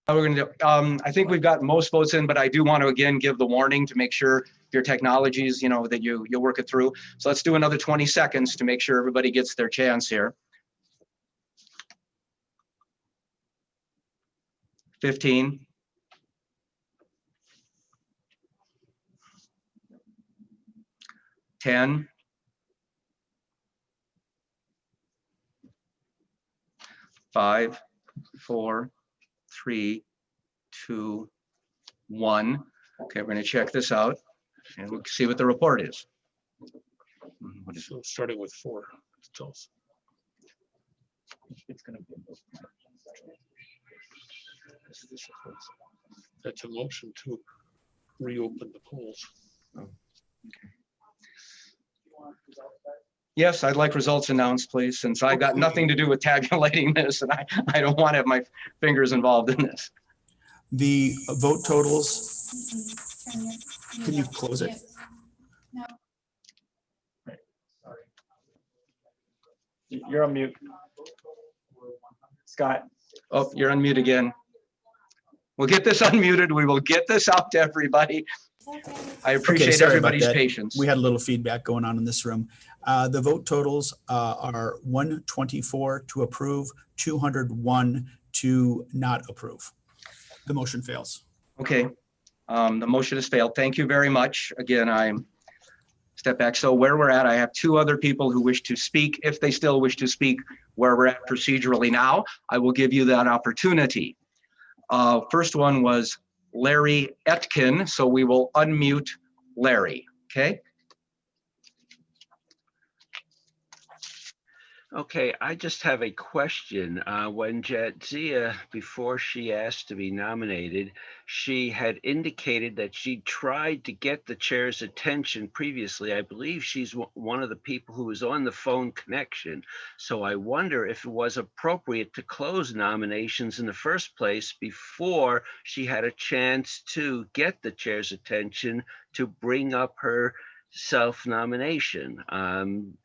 We're going to do, I think we've got most votes in, but I do want to again give the warning to make sure your technologies, you know, that you'll work it through. So let's do another 20 seconds to make sure everybody gets their chance here. 15. 10. 5, 4, 3, 2, 1. Okay, we're going to check this out and we'll see what the report is. What is So starting with 4. Tell us. It's gonna be. That's a motion to reopen the polls. Yes, I'd like results announced, please, since I got nothing to do with tabulating this and I don't want to have my fingers involved in this. The vote totals, can you close it? You're on mute. Scott. Oh, you're on mute again. We'll get this unmuted. We will get this out to everybody. I appreciate sorry about everybody's that. patience. We had a little feedback going on in this room. The vote totals are 124 to approve, 201 to not approve. The motion fails. Okay, the motion has failed. Thank you very much. Again, I'm step back. So where we're at, I have 2 other people who wish to speak. If they still wish to speak where we're at procedurally now, I will give you that opportunity. First one was Larry Etkin, so we will unmute Larry, okay? Okay, I just have a question. When Jadzia, before she asked to be nominated, she had indicated that she tried to get the chair's attention previously. I believe she's one of the people who was on the phone connection. So I wonder if it was appropriate to close nominations in the first place before she had a chance to get the chair's attention to bring up her self-nomination. And,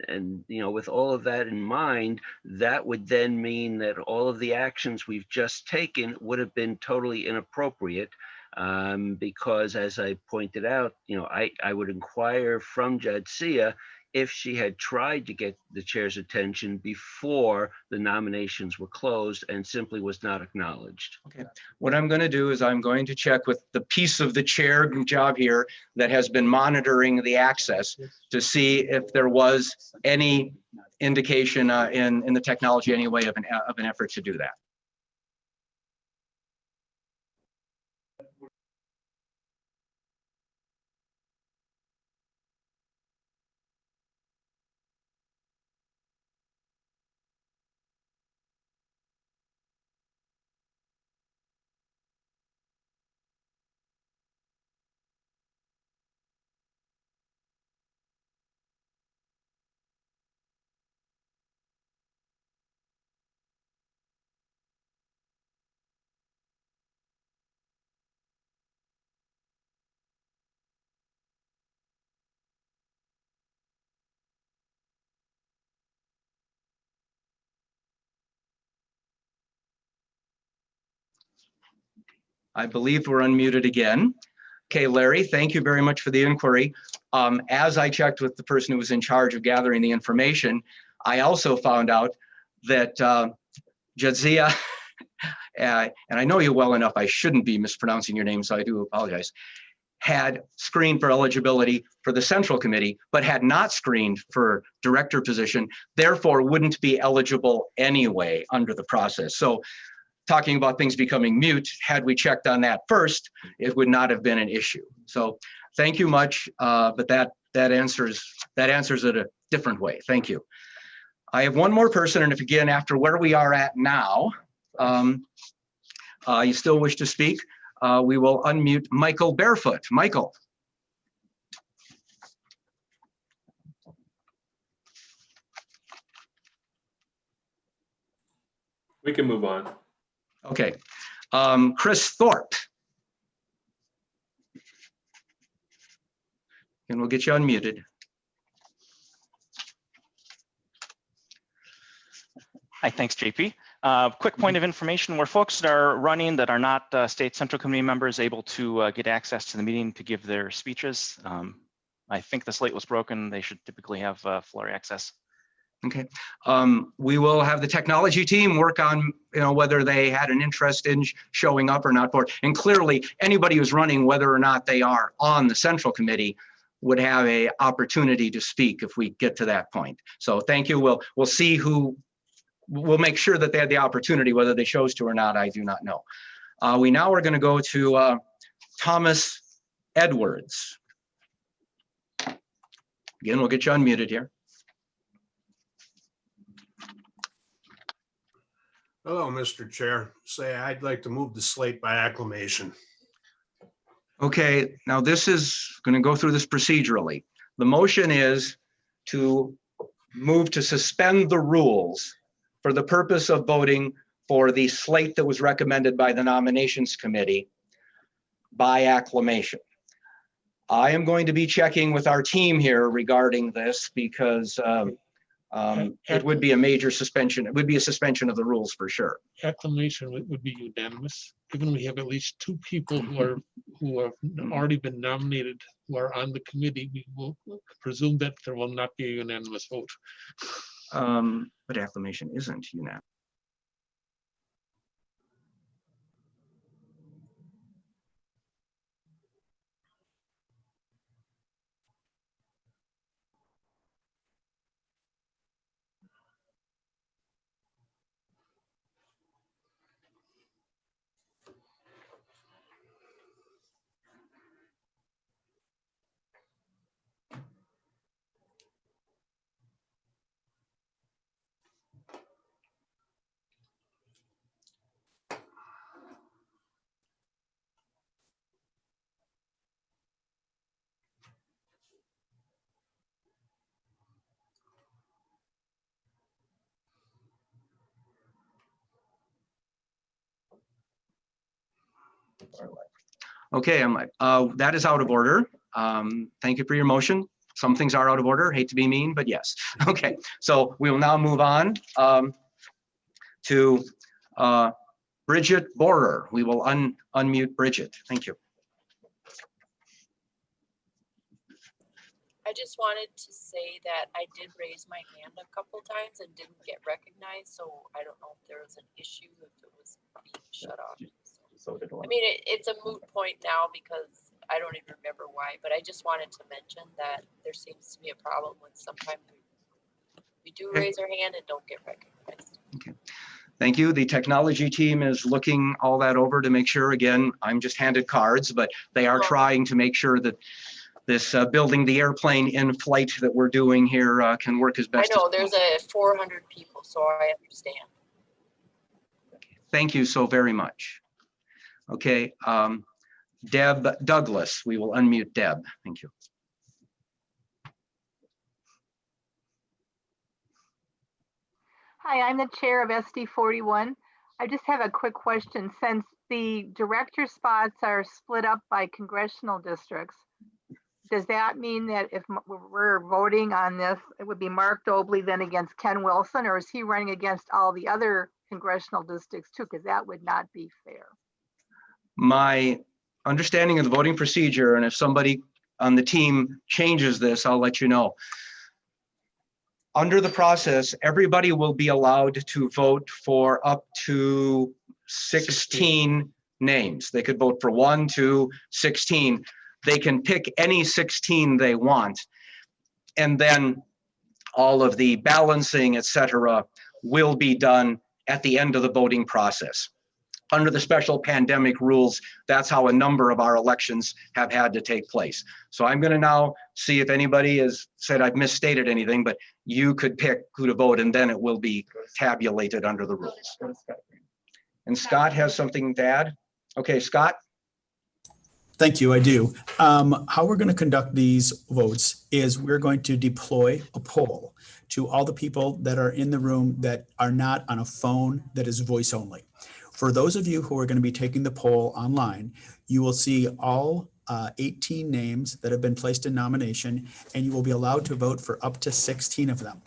you know, with all of that in mind, that would then mean that all of the actions we've just taken would have been totally inappropriate, because as I pointed out, you know, I would inquire from Jadzia if she had tried to get the chair's attention before the nominations were closed and simply was not acknowledged. Okay. What I'm going to do is I'm going to check with the piece of the chair job here that has been monitoring the access to see if there was any indication in the technology anyway of an effort to do that. I believe we're unmuted again. Okay, Larry, thank you very much for the inquiry. As I checked with the person who was in charge of gathering the information, I also found out that Jadzia, and I know you well enough, I shouldn't be mispronouncing your name, so I do apologize, had screened for eligibility for the Central Committee, but had not screened for director position, therefore wouldn't be eligible anyway under the process. So talking about things becoming mute, had we checked on that first, it would not have been an issue. So thank you much, but that answers it a different way. Thank you. I have one more person, and if again, after where we are at now, you still wish to speak, we will unmute Michael Barefoot. Michael. We can move on. Okay. Chris Thorpe. And we'll get you unmuted. Hi, thanks, JP. Quick point of information, where folks that are running that are not state central committee members able to get access to the meeting to give their speeches. I think the slate was broken. They should typically have floor access. Okay. We will have the technology team work on, whether they had an interest in showing up or not. And clearly, anybody who's running, whether or not they are on the central committee, would have a opportunity to speak if we get to that point. So thank you. We'll see who. We'll make sure that they had the opportunity, whether they chose to or not, I do not know. We now are going to go to Thomas Edwards. Again, we'll get you unmuted here. Hello, Mr. Chair. I'd like to move the slate by acclamation. Okay, now this is going to go through this procedurally. The motion is to move to suspend the rules for the purpose of voting for the slate that was recommended by the nominations committee by acclamation. I am going to be checking with our team here regarding this because it would be a major suspension. It would be a suspension of the rules for sure. Acclamation would be unanimous, given we have at least 2 people who have already been nominated, who are on the committee. We will presume that there will not be a unanimous vote. But acclamation isn't unanimous. Okay, that is out of order. Thank you for your motion. Some things are out of order. Hate to be mean, but yes. Okay, so we will now move on to Bridget Borer. We will unmute Bridget. Thank you. I just wanted to say that I did raise my hand a couple times and didn't get recognized, so I don't know if there was an issue, if it was being shut off. I mean, it's a moot point now because I don't even remember why, but I just wanted to mention that there seems to be a problem with sometimes we do raise our hand and don't get recognized. Okay. Thank you. The technology team is looking all that over to make sure. Again, I'm just handed cards, but they are trying to make sure that this building the airplane in flight that we're doing here can work as best. I know there's 400 people, so I understand. Thank you so very much. Okay, Deb Douglas, we will unmute Deb. Thank you. Hi, I'm the chair of SD 41. I just have a quick question. Since the director spots are split up by congressional districts, does that mean that if we're voting on this, it would be Mark Dobley then against Ken Wilson, or is he running against all the other congressional districts too? Because that would not be fair. My understanding of the voting procedure, and if somebody on the team changes this, I'll let you know. Under the process, everybody will be allowed to vote for up to 16 names. They could vote for 1, 2, 16. They can pick any 16 they want. And then all of the balancing, et cetera, will be done at the end of the voting process. Under the special pandemic rules, that's how a number of our elections have had to take place. So I'm going to now see if anybody has said I've misstated anything, but you could pick who to vote, and then it will be tabulated under the rules. And Scott has something to add? Okay, Scott? Thank you, I do. How we're going to conduct these votes is we're going to deploy a poll to all the people that are in the room that are not on a phone that is voice only. For those of you who are going to be taking the poll online, you will see all 18 names that have been placed in nomination, and you will be allowed to vote for up to 16 of them.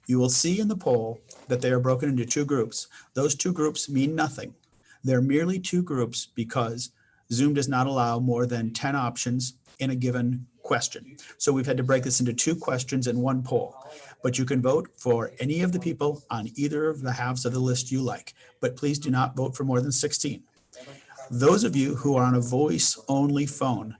You will see in the poll that they are broken into two groups. Those two groups mean nothing. They're merely two groups because Zoom does not allow more than 10 options in a given question. So we've had to break this into two questions and one poll. But you can vote for any of the people on either of the halves of the list you like, but please do not vote for more than 16. Those of you who are on a voice-only phone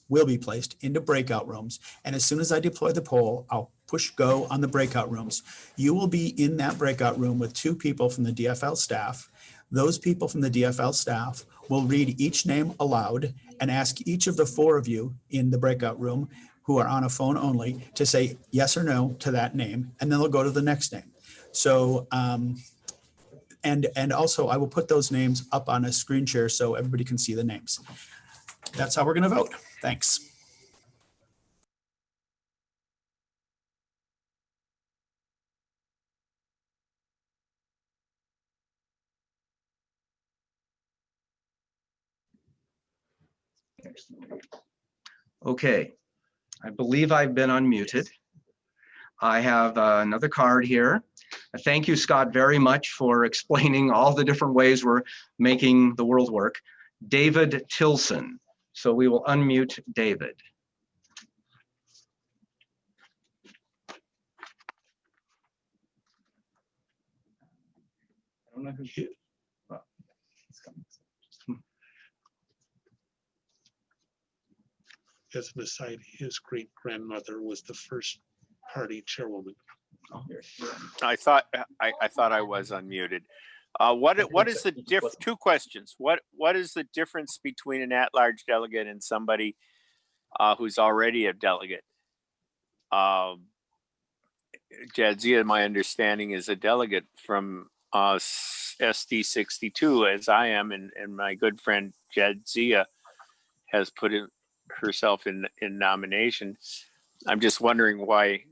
will be placed into breakout rooms. And as soon as I deploy the poll, I'll push go on the breakout rooms. You will be in that breakout room with two people from the DFL staff. Those people from the DFL staff will read each name aloud and ask each of the four of you in the breakout room who are on a phone only to say yes or no to that name, and then they'll go to the next name. So, and also I will put those names up on a screen share so everybody can see the names. That's how we're going to vote. Thanks. Okay, I believe I've been unmuted. I have another card here. Thank you, Scott, very much for explaining all the different ways we're making the world work. David Tilson. So we will unmute David. I don't know who she is. Well, it's coming. As an aside, his great grandmother was the first party chairwoman. I thought I was unmuted. What is the two questions? What is the difference between an at-large delegate and somebody who's already a delegate? Jadzia, my understanding, is a delegate from SD 62, as I am, and my good friend Jadzia has put herself in nomination. I'm just wondering why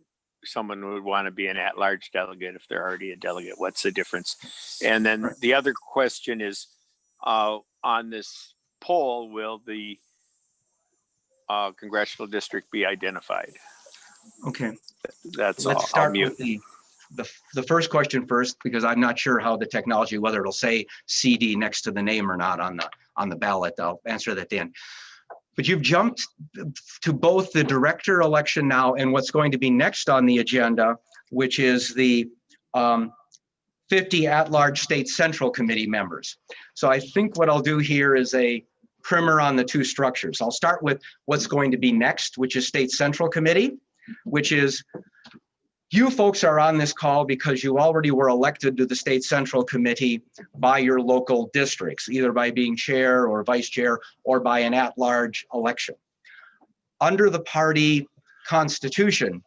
someone would want to be an at-large delegate if they're already a delegate. What's the difference? And then the other question is, on this poll, will the congressional district be identified? Okay. That's Let's all. start with the first question first, because I'm not sure how the technology, whether it'll say CD next to the name or not on the ballot. I'll answer that then. But you've jumped to both the director election now and what's going to be next on the agenda, which is the 50 at-large state central committee members. So I think what I'll do here is a primer on the two structures. I'll start with what's going to be next, which is state central committee, which is you folks are on this call because you already were elected to the state central committee by your local districts, either by being chair or vice chair or by an at-large election. Under the party constitution,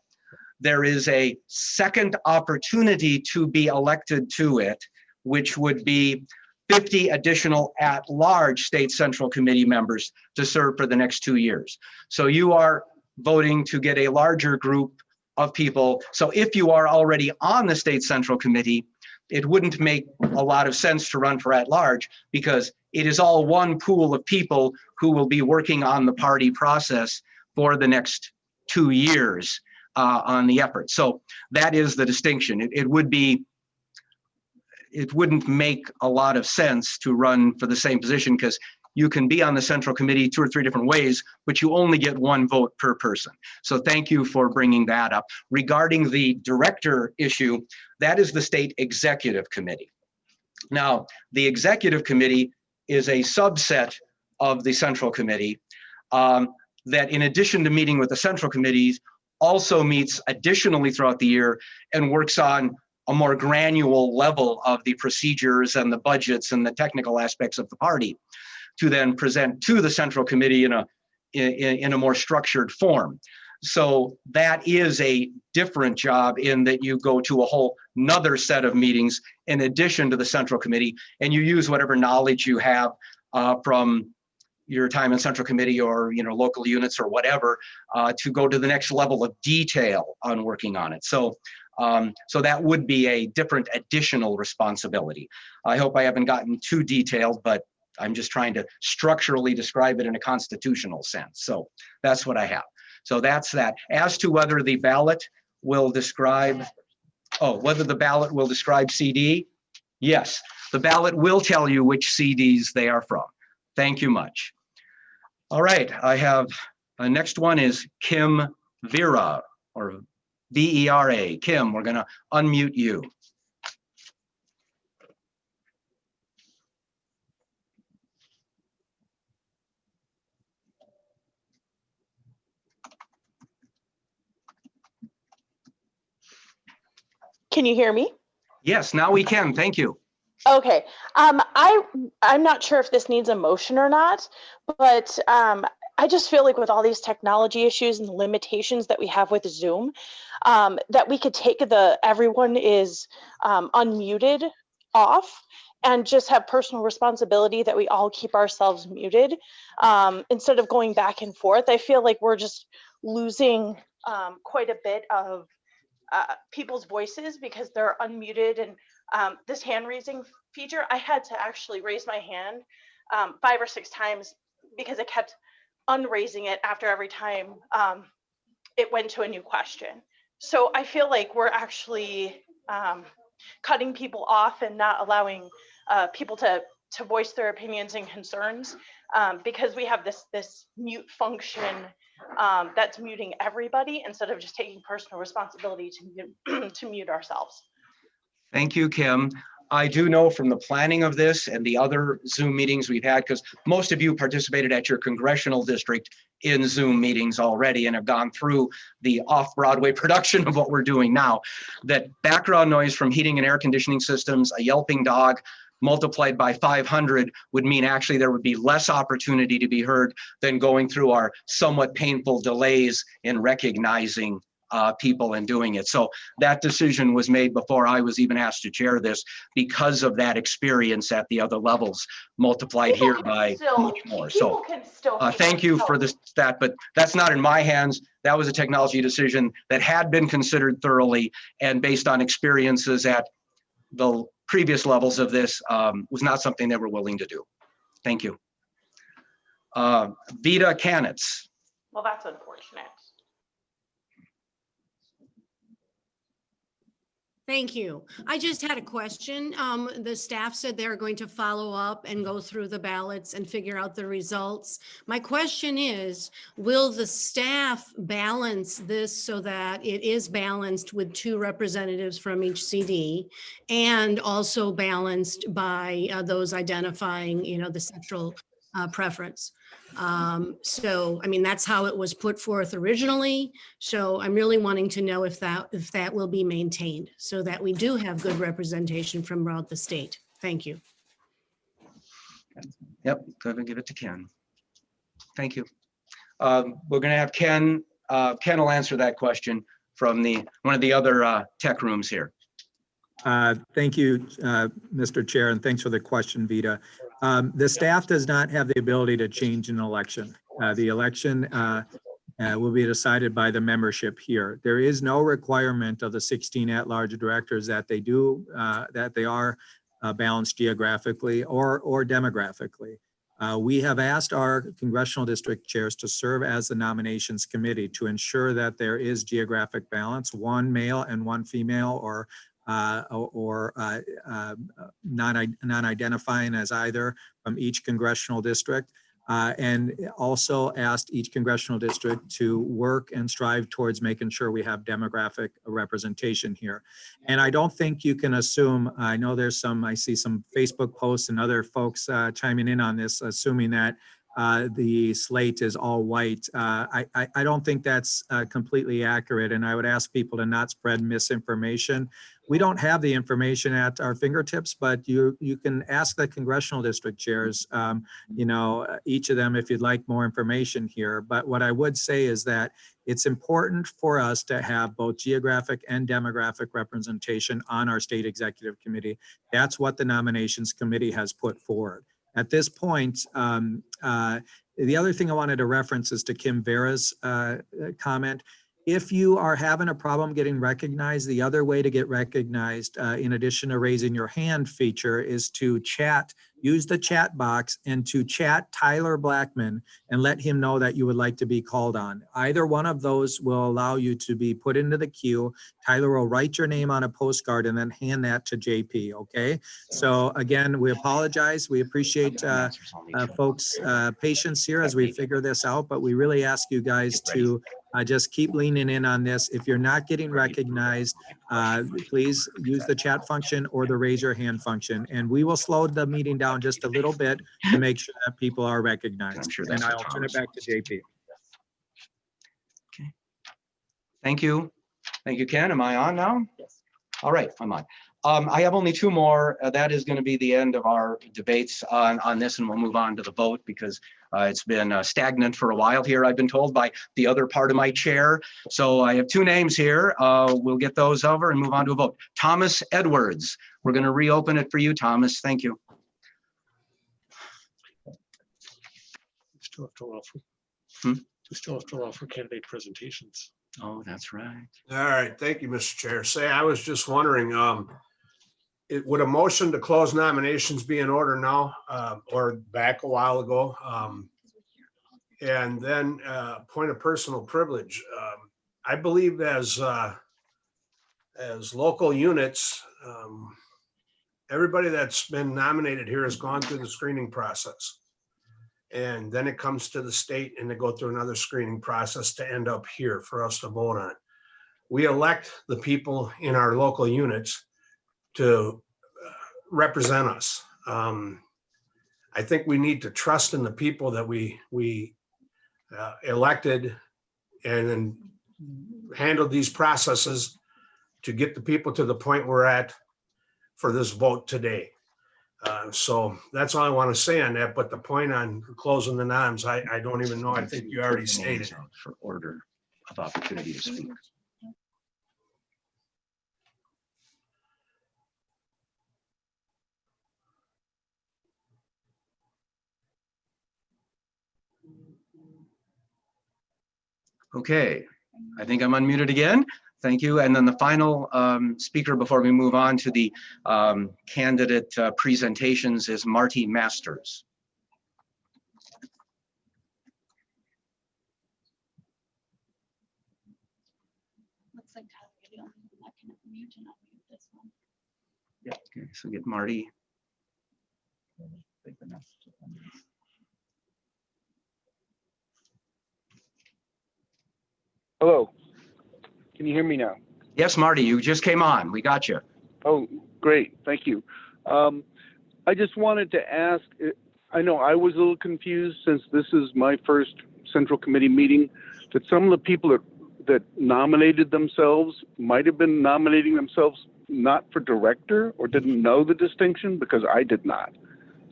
there is a second opportunity to be elected to it, which would be 50 additional at-large state central committee members to serve for the next 2 years. So you are voting to get a larger group of people. So if you are already on the state central committee, it wouldn't make a lot of sense to run for at-large because it is all one pool of people who will be working on the party process for the next 2 years on the effort. So that is the distinction. It wouldn't make a lot of sense to run for the same position because you can be on the central committee 2 or 3 different ways, but you only get 1 vote per person. So thank you for bringing that up. Regarding the director issue, that is the state executive committee. Now, the executive committee is a subset of the central committee that in addition to meeting with the central committees, also meets additionally throughout the year and works on a more granular level of the procedures and the budgets and the technical aspects of the party, to then present to the central committee in a more structured form. So that is a different job in that you go to a whole nother set of meetings in addition to the Central Committee, and you use whatever knowledge you have from your time in Central Committee or local units or whatever to go to the next level of detail on working on it. So that would be a different additional responsibility. I hope I haven't gotten too detailed, but I'm just trying to structurally describe it in a constitutional sense. So that's what I have. So that's that. As to whether the ballot will describe, whether the ballot will describe CD, yes, the ballot will tell you which CDs they are from. Thank you much. All right, I have, next one is Kim Vera, or V-E-R-A. Kim, we're gonna unmute you. Can you hear me? Yes, now we can, thank you. Okay. I'm not sure if this needs a motion or not, but I just feel like with all these technology issues and the limitations that we have with Zoom, that we could take the everyone is unmuted off and just have personal responsibility that we all keep ourselves muted instead of going back and forth. I feel like we're just losing quite a bit of people's voices because they're unmuted, and this hand raising feature, I had to actually raise my hand 5 or 6 times because it kept unraising it after every time it went to a new question. So I feel like we're actually cutting people off and not allowing people to voice their opinions and concerns because we have this mute function that's muting everybody instead of just taking personal responsibility to mute ourselves. Thank you, Kim. I do know from the planning of this and the other Zoom meetings we've had, because most of you participated at your congressional district in Zoom meetings already and have gone through the off-Broadway production of what we're doing now, that background noise from heating and air conditioning systems, a yelping dog, multiplied by 500 would mean actually there would be less opportunity to be heard than going through our somewhat painful delays in recognizing people and doing it. So that decision was made before I was even asked to chair this because of that experience at the other levels multiplied here by much more. So thank you for that, but that's not in my hands. That was a technology decision that had been considered thoroughly and based on experiences at the previous levels of this was not something they were willing to do. Thank you. Vita Canitz. Well, that's unfortunate. Thank you. I just had a question. The staff said they're going to follow up and go through the ballots and figure out the results. My question is, will the staff balance this so that it is balanced with 2 representatives from each CD and also balanced by those identifying, the sexual preference? So, I mean, that's how it was put forth originally. So I'm really wanting to know if that will be maintained so that we do have good representation from throughout the state. Thank you. Yep, going to give it to Ken. Thank you. We're going to have Ken. Ken will answer that question from one of the other tech rooms here. Thank you, Mr. Chair, and thanks for the question, Vita. The staff does not have the ability to change an election. The election will be decided by the membership here. There is no requirement of the 16 at-large directors that they are balanced geographically or demographically. We have asked our congressional district chairs to serve as the nominations committee to ensure that there is geographic balance, 1 male and 1 female, or non-identifying as either from each congressional district, and also asked each congressional district to work and strive towards making sure we have demographic representation here. And I don't think you can assume, I know I see some Facebook posts and other folks chiming in on this, assuming that the slate is all white. I don't think that's completely accurate, and I would ask people to not spread misinformation. We don't have the information at our fingertips, but you can ask the congressional district chairs, you know, each of them if you'd like more information here. But what I would say is that it's important for us to have both geographic and demographic representation on our state executive committee. That's what the nominations committee has put forward. At this point, the other thing I wanted to reference is to Kim Vera's comment. If you are having a problem getting recognized, the other way to get recognized, in addition to raising your hand feature, is to chat, use the chat box and to chat Tyler Blackman and let him know that you would like to be called on. Either one of those will allow you to be put into the queue. Tyler will write your name on a postcard and then hand that to JP, okay? So again, we apologize. We appreciate folks' patience here as we figure this out, but we really ask you guys to just keep leaning in on this. If you're not getting recognized, please use the chat function or the raise your hand function, and we will slow the meeting down just a little bit to make sure that people are recognized. And I'll turn it back to JP. Okay. Thank you. Thank you, Ken. Am I on now? Yes. All right, I'm on. I have only two more. That is going to be the end of our debates on this, and we'll move on to the vote because it's been stagnant for a while here, I've been told by the other part of my chair. So I have two names here. We'll get those over and move on to a vote. Thomas Edwards. We're going to reopen it for you, Thomas. Thank you. Still have to allow for, Hmm? we still have to allow for candidate presentations. Oh, that's right. All right, thank you, Mr. Chair. Say, I was just wondering, would a motion to close nominations be in order now, or back a while ago? And then point of personal privilege. I believe as local units, everybody that's been nominated here has gone through the screening process. And then it comes to the state and they go through another screening process to end up here for us to vote on. We elect the people in our local units to represent us. I think we need to trust in the people that we elected and then handle these processes to get the people to the point we're at for this vote today. So that's all I want to say on that. But the point on closing the noms, I don't even know. I think you already stated. For order of opportunity to speak. Okay, I think I'm unmuted again. Thank you. And then the final speaker before we move on to the candidate presentations is Marty Masters. Looks like Tyler, I can mute and unmute this one. Yeah, okay, so get Marty. Hello, can you hear me now? Yes, Marty, you just came on. We got you. Oh, great, thank you. I just wanted to ask, I know I was a little confused since this is my first Central Committee meeting, that some of the people that nominated themselves might have been nominating themselves not for director or didn't know the distinction, because I did not.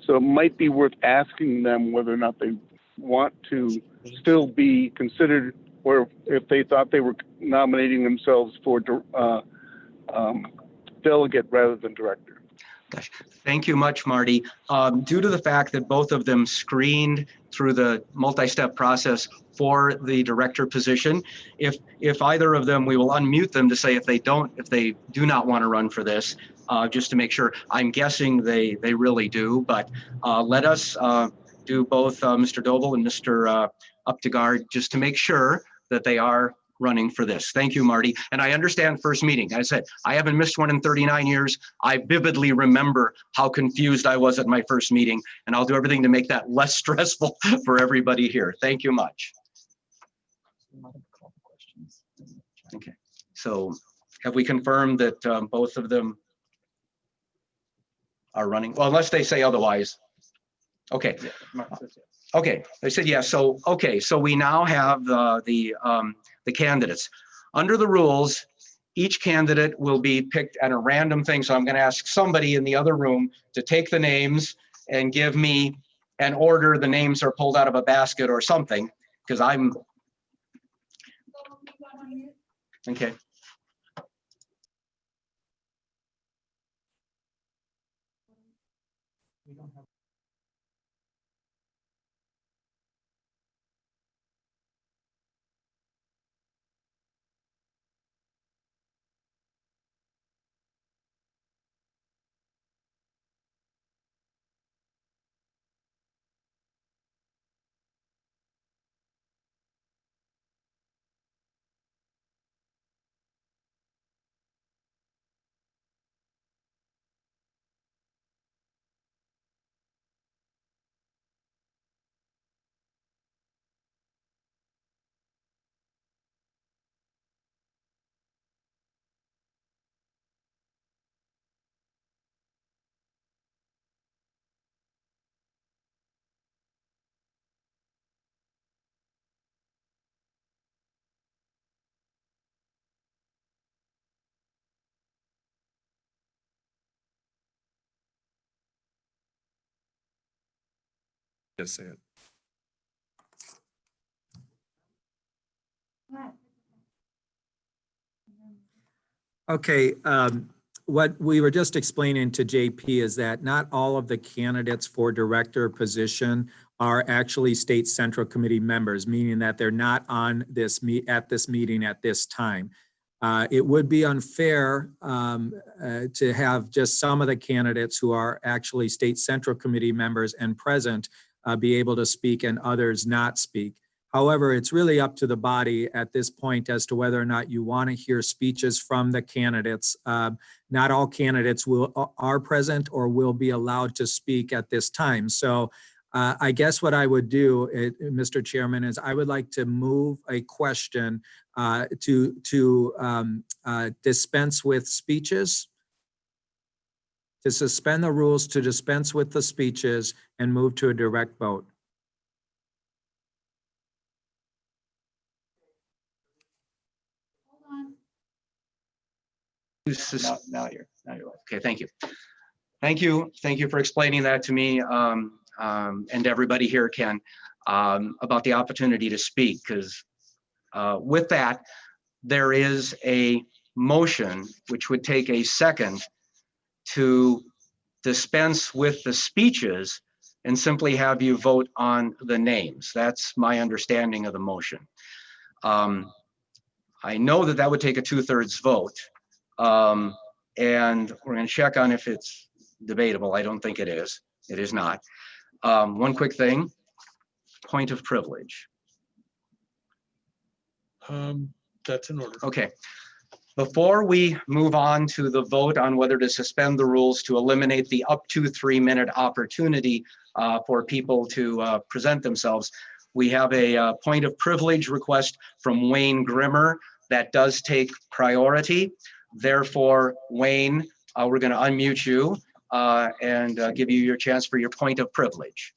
So it might be worth asking them whether or not they want to still be considered, or if they thought they were nominating themselves for delegate rather than director. Gosh, thank you much, Marty. Due to the fact that both of them screened through the multi-step process for the director position, if either of them, we will unmute them to say if they do not want to run for this, just to make sure. I'm guessing they really do, but let us do both Mr. Doble and Mr. Updegaard just to make sure that they are running for this. Thank you, Marty. And I understand first meeting. I said, I haven't missed one in 39 years. I vividly remember how confused I was at my first meeting, and I'll do everything to make that less stressful for everybody here. Thank you much. Okay, so have we confirmed that both of them are running? Well, unless they say otherwise. Okay, Yeah, Mark says yes. okay, they said yes. So, okay, so we now have the candidates. Under the rules, each candidate will be picked at a random thing. So I'm going to ask somebody in the other room to take the names and give me an order. The names are pulled out of a basket or something, because I'm, okay. Just say it. Okay, what we were just explaining to JP is that not all of the candidates for director position are actually state central committee members, meaning that they're not on this at this meeting at this time. It would be unfair to have just some of the candidates who are actually state central committee members and present be able to speak and others not speak. However, it's really up to the body at this point as to whether or not you want to hear speeches from the candidates. Not all candidates are present or will be allowed to speak at this time. So I guess what I would do, Mr. Chairman, is I would like to move a question to dispense with speeches, to suspend the rules to dispense with the speeches and move to a direct vote. Now you're live. Okay, thank you. Thank you. Thank you for explaining that to me and everybody here, Ken, about the opportunity to speak, because with that, there is a motion which would take a second to dispense with the speeches and simply have you vote on the names. That's my understanding of the motion. I know that that would take a 2/3 vote. And we're going to check on if it's debatable. I don't think it is. It is not. One quick thing, point of privilege. That's in order. Okay. Before we move on to the vote on whether to suspend the rules to eliminate the up to 3-minute opportunity for people to present themselves, we have a point of privilege request from Wayne Grimmer that does take priority. Therefore, Wayne, we're going to unmute you and give you your chance for your point of privilege.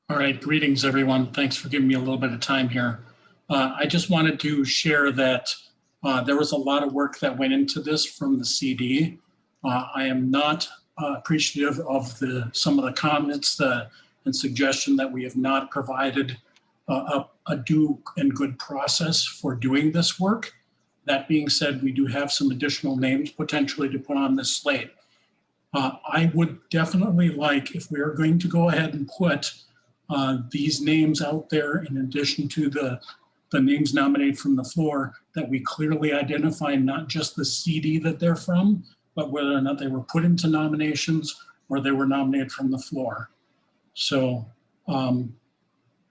All right, greetings, everyone. Thanks for giving me a little bit of time here. I just wanted to share that there was a lot of work that went into this from the CD. I am not appreciative of some of the comments and suggestion that we have not provided a due and good process for doing this work. That being said, we do have some additional names potentially to put on this slate. I would definitely like, if we are going to go ahead and put these names out there in addition to the names nominated from the floor, that we clearly identify not just the CD that they're from, but whether or not they were put into nominations or they were nominated from the floor. So,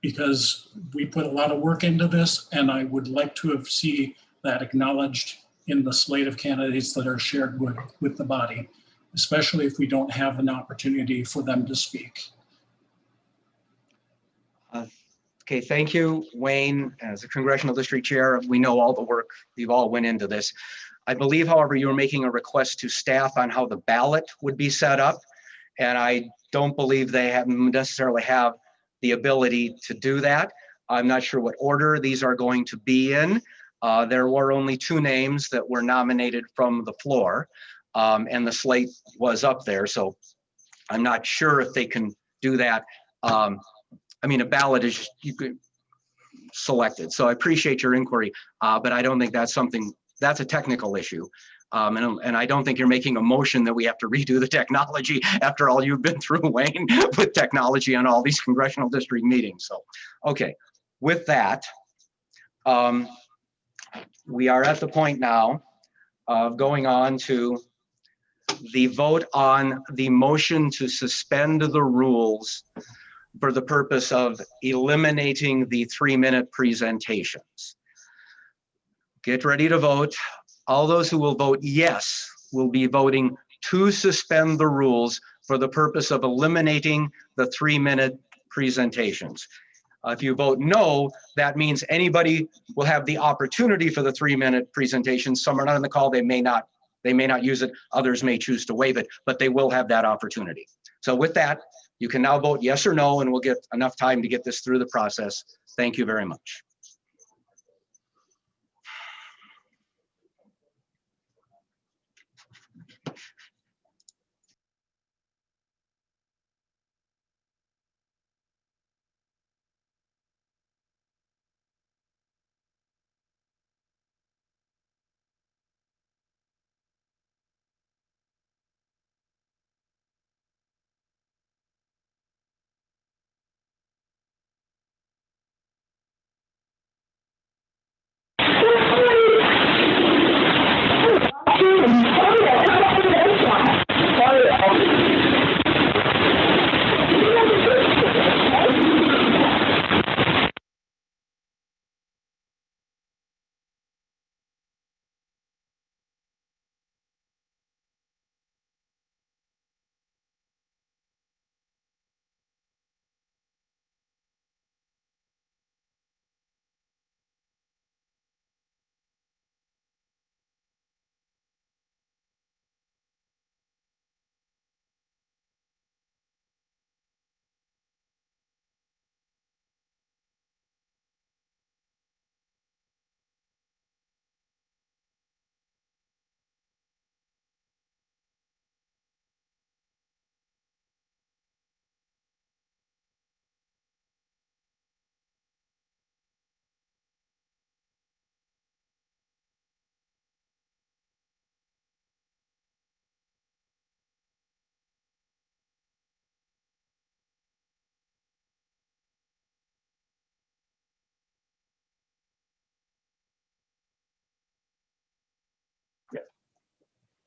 because we put a lot of work into this, and I would like to see that acknowledged in the slate of candidates that are shared with the body, especially if we don't have an opportunity for them to speak. Okay, thank you, Wayne. As a congressional district chair, we know all the work you've all went into this. I believe, however, you were making a request to staff on how the ballot would be set up. And I don't believe they necessarily have the ability to do that. I'm not sure what order these are going to be in. There were only 2 names that were nominated from the floor, and the slate was up there. So I'm not sure if they can do that. I mean, a ballot is selected. So I appreciate your inquiry, but I don't think that's something, that's a technical issue. And I don't think you're making a motion that we have to redo the technology after all you've been through, Wayne, with technology on all these congressional district meetings. So, okay, with that, we are at the point now of going on to the vote on the motion to suspend the rules for the purpose of eliminating the 3-minute presentations. Get ready to vote. All those who will vote yes will be voting to suspend the rules for the purpose of eliminating the 3-minute presentations. If you vote no, that means anybody will have the opportunity for the 3-minute presentation. Some are not on the call, they may not use it. Others may choose to waive it, but they will have that opportunity. So with that, you can now vote yes or no, and we'll get enough time to get this through the process. Thank you very much.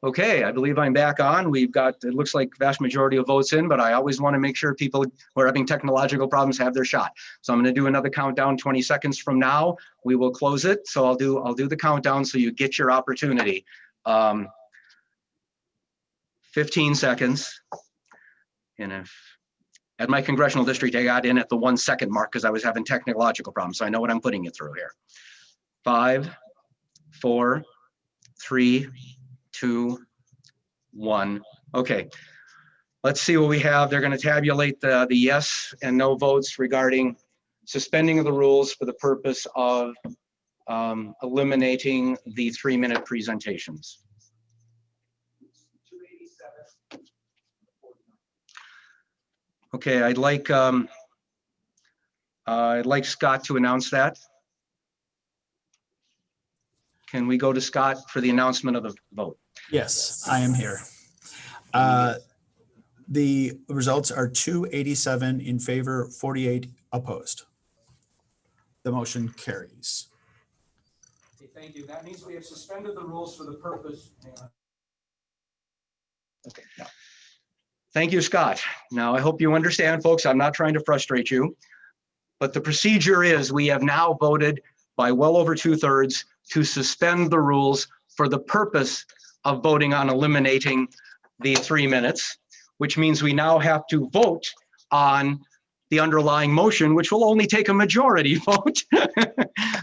Okay, I believe I'm back on. We've got, it looks like vast majority of votes in, but I always want to make sure people who are having technological problems have their shot. So I'm going to do another countdown. 20 seconds from now, we will close it. So I'll do the countdown so you get your opportunity. 15 seconds. And if at my congressional district, I got in at the 1 second mark because I was having technological problems. So I know what I'm putting you through here. 5, 4, 3, 2, 1. Okay, let's see what we have. They're going to tabulate the yes and no votes regarding suspending of the rules for the purpose of eliminating the 3-minute presentations. Okay, I'd like Scott to announce that. Can we go to Scott for the announcement of the vote? Yes, I am here. The results are 287 in favor, 48 opposed. The motion carries. Okay, thank you. That means we have suspended the rules for the purpose. Hang on. Okay. Now, thank you, Scott. Now, I hope you understand, folks, I'm not trying to frustrate you, but the procedure is we have now voted by well over 2/3 to suspend the rules for the purpose of voting on eliminating the 3 minutes, which means we now have to vote on the underlying motion, which will only take a majority vote.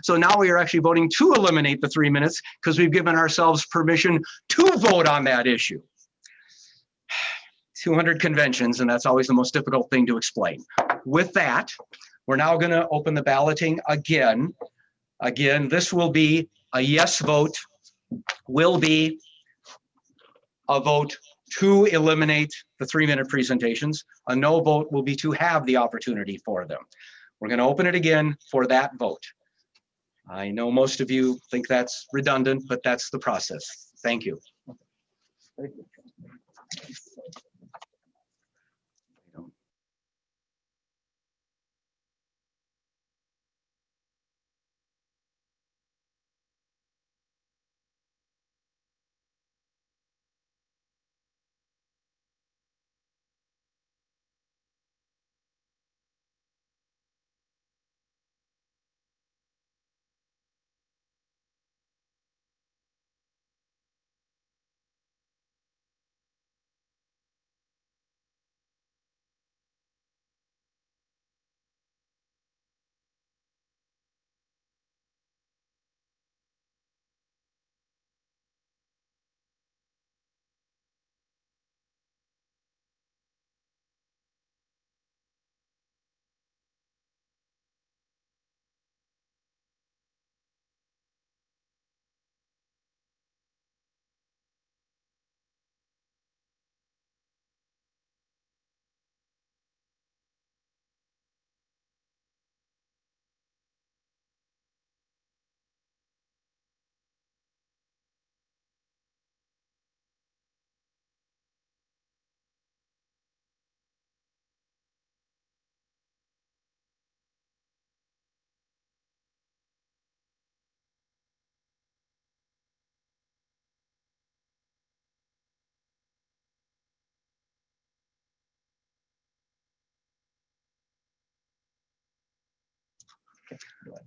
So now we are actually voting to eliminate the 3 minutes because we've given ourselves permission to vote on that issue. 200 conventions, and that's always the most difficult thing to explain. With that, we're now going to open the balloting again. Again, this will be a yes vote, will be a vote to eliminate the 3-minute presentations. A no vote will be to have the opportunity for them. We're going to open it again for that vote. I know most of you think that's redundant, but that's the process. Thank you.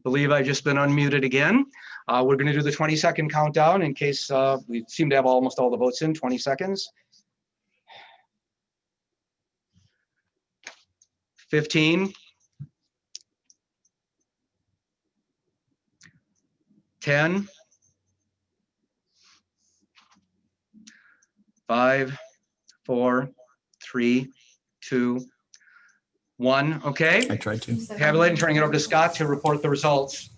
Believe I've just been unmuted again. We're going to do the 20-second countdown in case we seem to have almost all the votes in. 20 seconds. 15. 10. 5, 4, 3, 2, 1. Okay. I tried to. Tabulating, turning it over to Scott to report the results.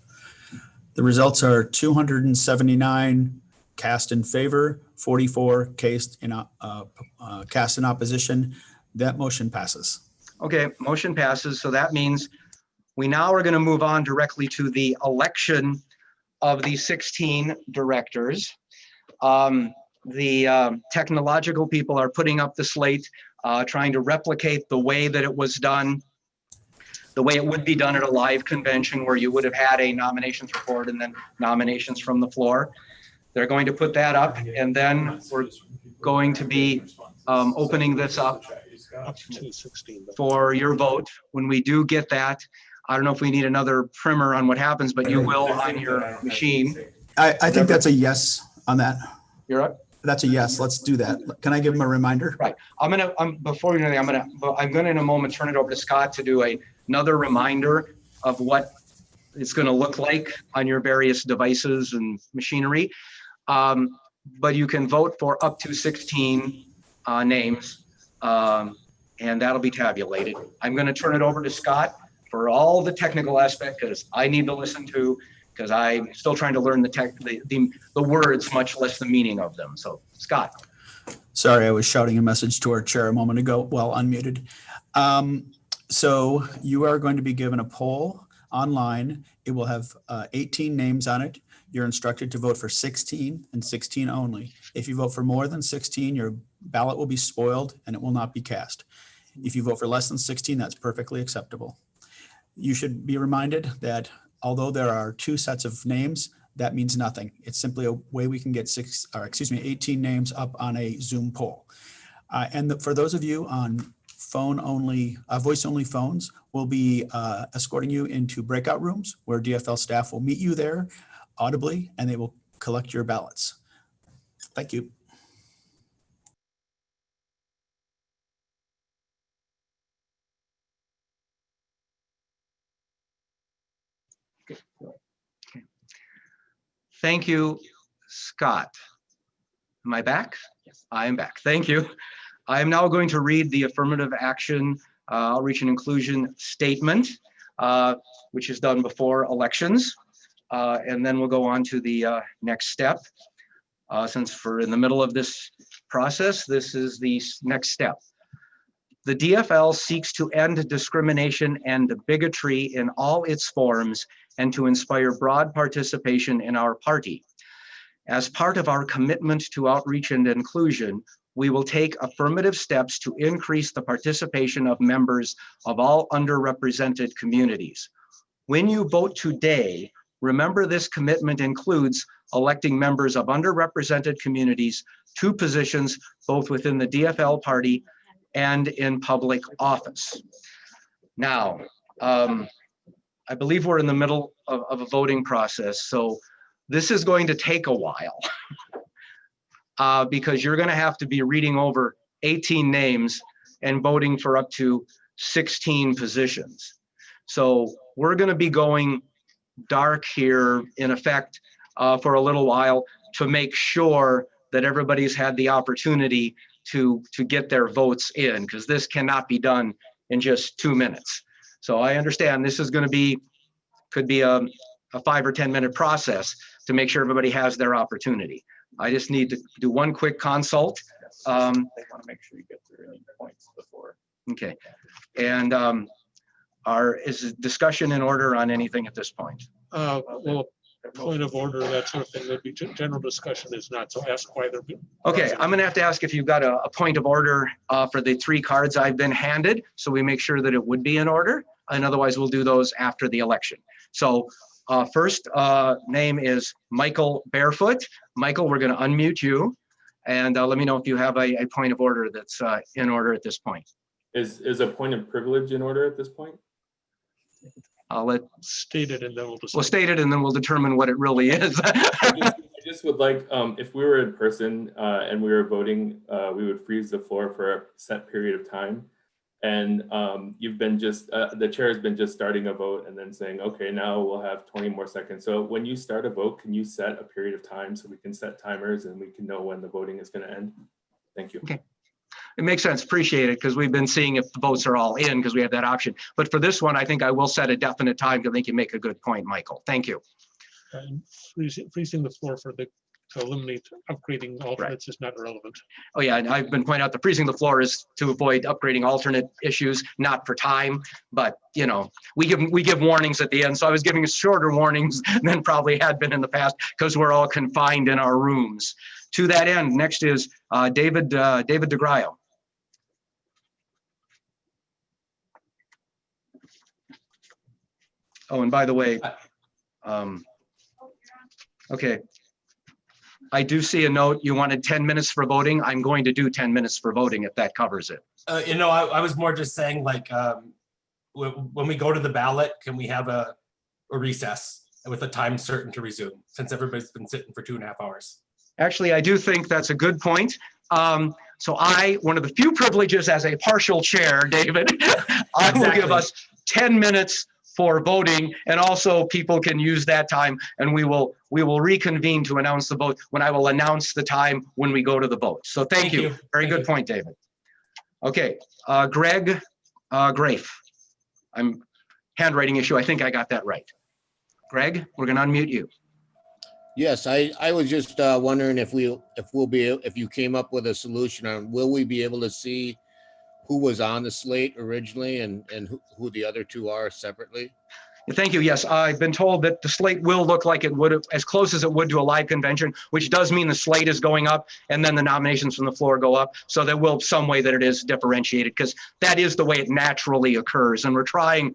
The results are 279 cast in favor, 44 cast in opposition. That motion passes. Okay, motion passes. So that means we now are going to move on directly to the election of the 16 directors. The technological people are putting up the slate, trying to replicate the way that it was done, the way it would be done at a live convention where you would have had a nominations report and then nominations from the floor. They're going to put that up, and then we're going to be opening this up to 16. for your vote. When we do get that, I don't know if we need another primer on what happens, but you will on your machine. I think that's a yes on that. You're up. That's a yes. Let's do that. Can I give him a reminder? Right. Before you know that, I'm gonna in a moment turn it over to Scott to do another reminder of what it's gonna look like on your various devices and machinery. But you can vote for up to 16 names, and that'll be tabulated. I'm gonna turn it over to Scott for all the technical aspect, because I need to listen to, because I'm still trying to learn the words, much less the meaning of them. So Scott. Sorry, I was shouting a message to our chair a moment ago while unmuted. So you are going to be given a poll online. It will have 18 names on it. You're instructed to vote for 16 and 16 only. If you vote for more than 16, your ballot will be spoiled and it will not be cast. If you vote for less than 16, that's perfectly acceptable. You should be reminded that although there are 2 sets of names, that means nothing. It's simply a way we can get 18 names up on a Zoom poll. For those of you on phone only, voice only phones, we'll be escorting you into breakout rooms where DFL staff will meet you there audibly, and they will collect your ballots. Thank you. Thank you, Scott. Am I back? Yes. I am back. Thank you. I am now going to read the affirmative action outreach and inclusion statement, which is done before elections. And then we'll go on to the next step. Since we're in the middle of this process, this is the next step. The DFL seeks to end discrimination and bigotry in all its forms and to inspire broad participation in our party. As part of our commitment to outreach and inclusion, we will take affirmative steps to increase the participation of members of all underrepresented communities. When you vote today, remember this commitment includes electing members of underrepresented communities to positions both within the DFL party and in public office. Now, I believe we're in the middle of a voting process, so this is going to take a while because you're going to have to be reading over 18 names and voting for up to 16 positions. So we're going to be going dark here in effect for a little while to make sure that everybody's had the opportunity to get their votes in, because this cannot be done in just 2 minutes. So I understand this is going to be, could be a 5 or 10 minute process to make sure everybody has their opportunity. I just need to do one quick consult. They want to make sure you get through any points before. Okay. And is discussion in order on anything at this point? Well, point of order, that sort of thing, would be general discussion is not, so ask why they're. Okay, I'm gonna have to ask if you've got a point of order for the 3 cards I've been handed, so we make sure that it would be in order, and otherwise we'll do those after the election. So first name is Michael Barefoot. Michael, we're gonna unmute you, and let me know if you have a point of order that's in order at this point. Is a point of privilege in order at this point? I'll let state it and then we'll state it and then we'll determine what it really is. I just would like, if we were in person and we were voting, we would freeze the floor for a set period of time. And you've been just, the chair has been just starting a vote and then saying, okay, now we'll have 20 more seconds. So when you start a vote, can you set a period of time so we can set timers and we can know when the voting is going to end? Thank you. Okay. It makes sense. Appreciate it, because we've been seeing if the votes are all in, because we have that option. But for this one, I think I will set a definite time, because I think you make a good point, Michael. Thank you. Freezing the floor for the, to eliminate upgrading alternates is not relevant. Oh yeah, and I've been pointing out the freezing the floor is to avoid upgrading alternate issues, not for time. But you know, we give warnings at the end. So I was giving shorter warnings than probably had been in the past, because we're all confined in our rooms. To that end, next is David DeGraio. Oh, and by the way, okay. I do see a note. You wanted 10 minutes for voting. I'm going to do 10 minutes for voting if that covers it. You know, I was more just saying, like, when we go to the ballot, can we have a recess with a time certain to resume, since everybody's been sitting for 2.5 hours? Actually, I do think that's a good point. So one of the few privileges as a partial chair, David, I will give us 10 minutes for voting, and also people can use that time, and we will reconvene to announce the vote when I will announce the time when we go to the vote. So thank you. Very good point, David. Okay, Greg Grafe. I'm handwriting issue. I think I got that right. Greg, we're going to unmute you. Yes, I was just wondering if you came up with a solution on, will we be able to see who was on the slate originally and who the other 2 are separately? Thank you. Yes, I've been told that the slate will look like it would, as close as it would to a live convention, which does mean the slate is going up and then the nominations from the floor go up. So there will some way that it is differentiated, because that is the way it naturally occurs. And we're trying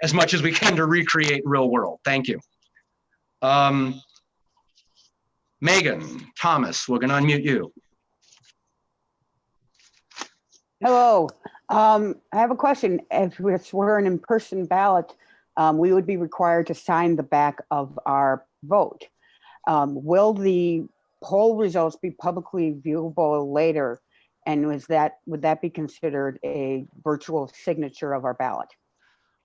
as much as we can to recreate real world. Thank you. Megan Thomas, we're going to unmute you. Hello. I have a question. If we're an in-person ballot, we would be required to sign the back of our vote. Will the poll results be publicly viewable later? And would that be considered a virtual signature of our ballot?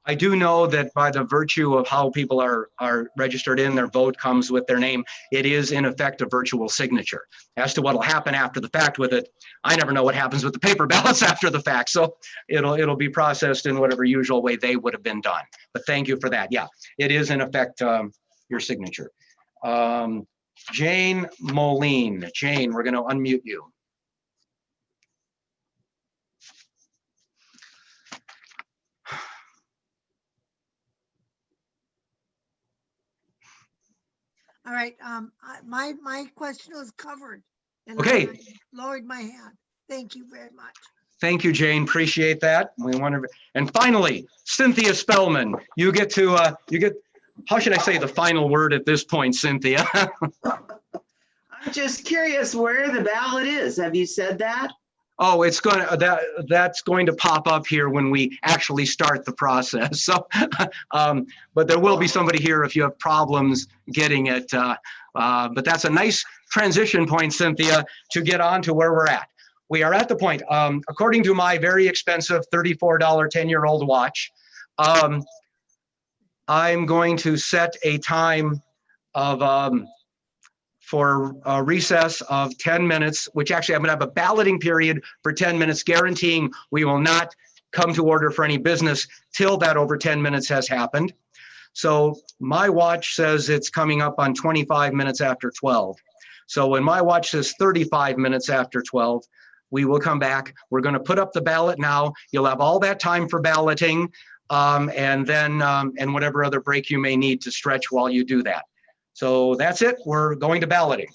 I do know that by the virtue of how people are registered in, their vote comes with their name. It is in effect a virtual signature. As to what'll happen after the fact with it, I never know what happens with the paper ballots after the fact. So it'll be processed in whatever usual way they would have been done. But thank you for that. Yeah, it is in effect your signature. Jane Moline. Jane, we're going to unmute you. All right, my question was covered. And Okay. I lowered my hand. Thank you very much. Thank you, Jane. Appreciate that. We want to, and finally, Cynthia Spellman, you get, how should I say the final word at this point, Cynthia? I'm just curious where the ballot is. Have you said that? Oh, it's going to, that's going to pop up here when we actually start the process. So, but there will be somebody here if you have problems getting it. But that's a nice transition point, Cynthia, to get on to where we're at. We are at the point, according to my very expensive $34 10-year-old watch, I'm going to set a time of for a recess of 10 minutes, which actually I'm gonna have a balloting period for 10 minutes, guaranteeing we will not come to order for any business till that over 10 minutes has happened. So my watch says it's coming up on 25 minutes after 12. So when my watch says 35 minutes after 12, we will come back. We're gonna put up the ballot now. You'll have all that time for balloting and then, and whatever other break you may need to stretch while you do that. So that's it. We're going to balloting.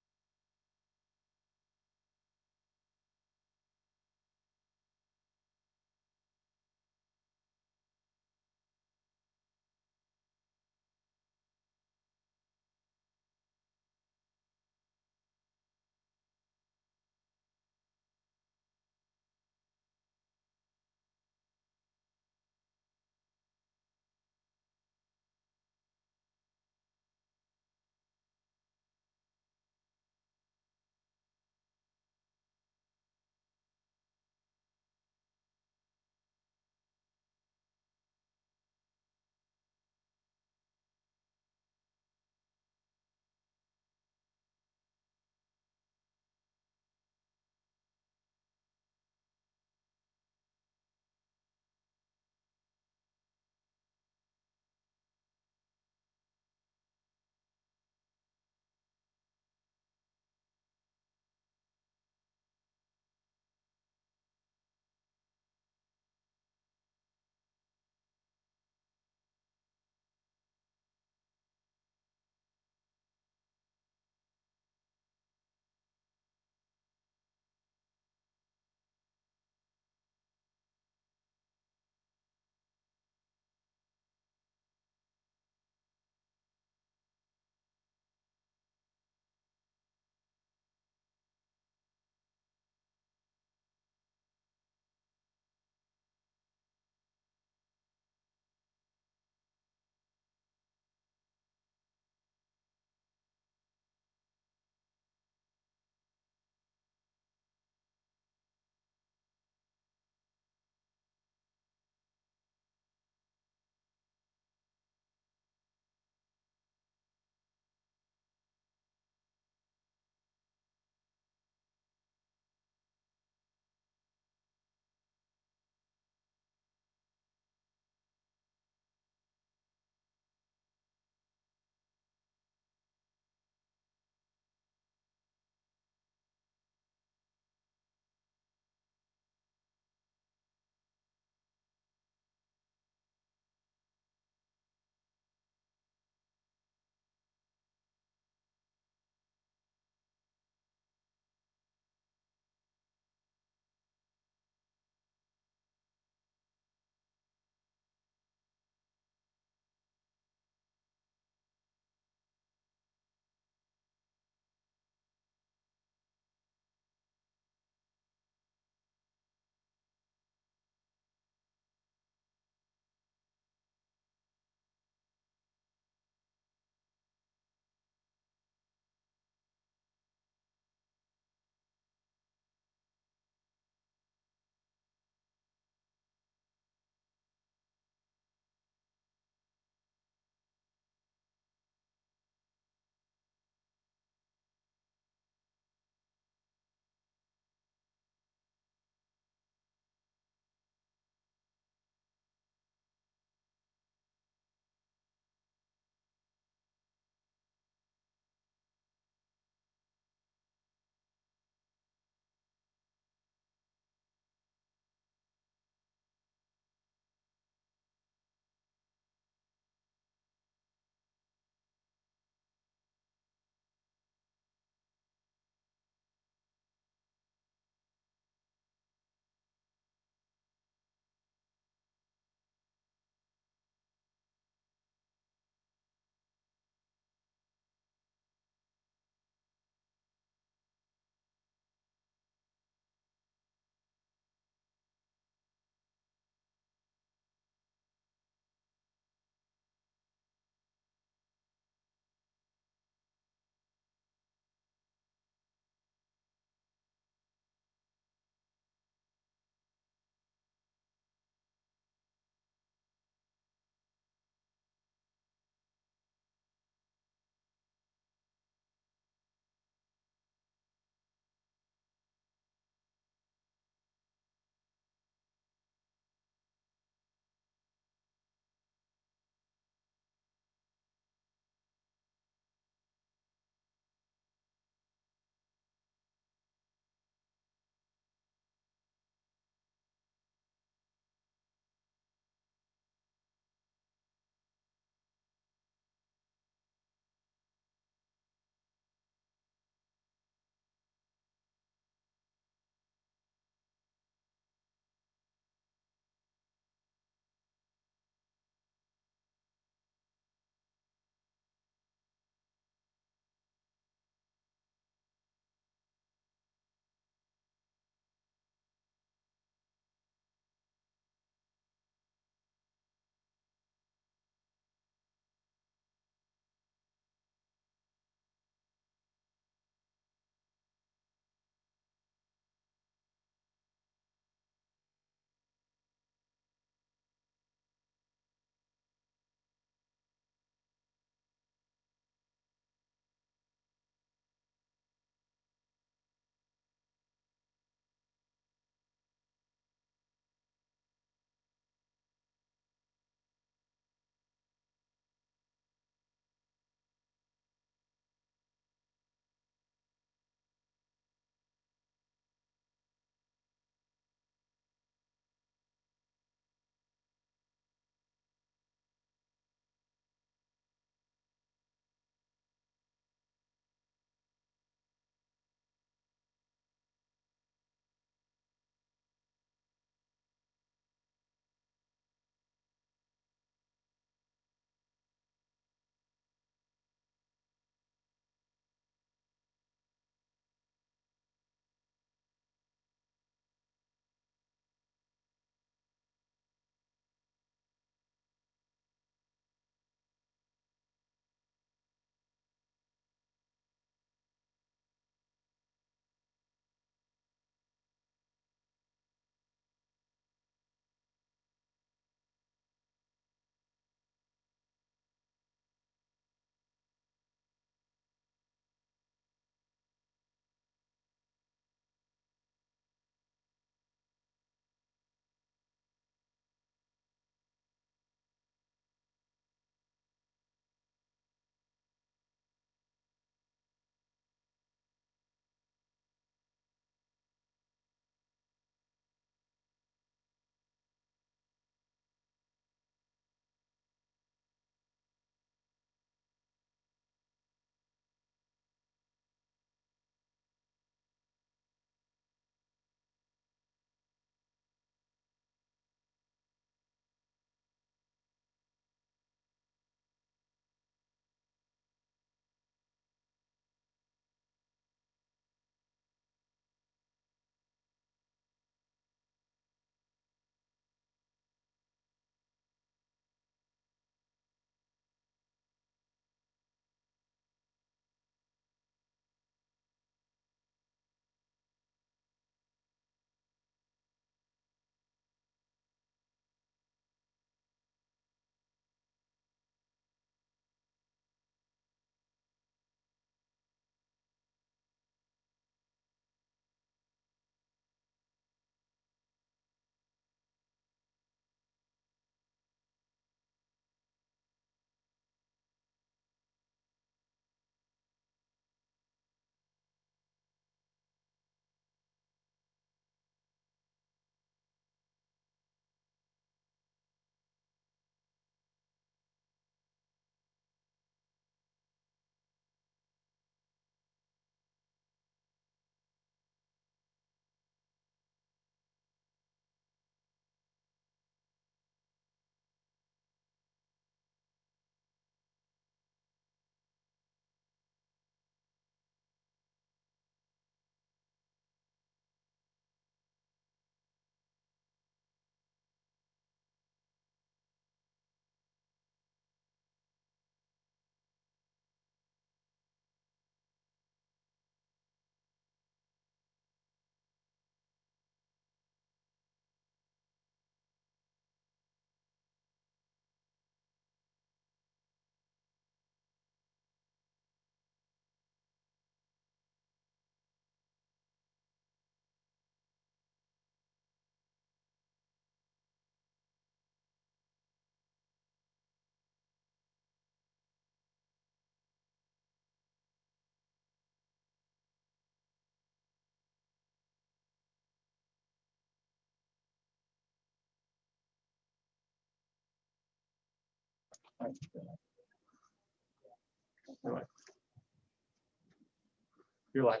You're live.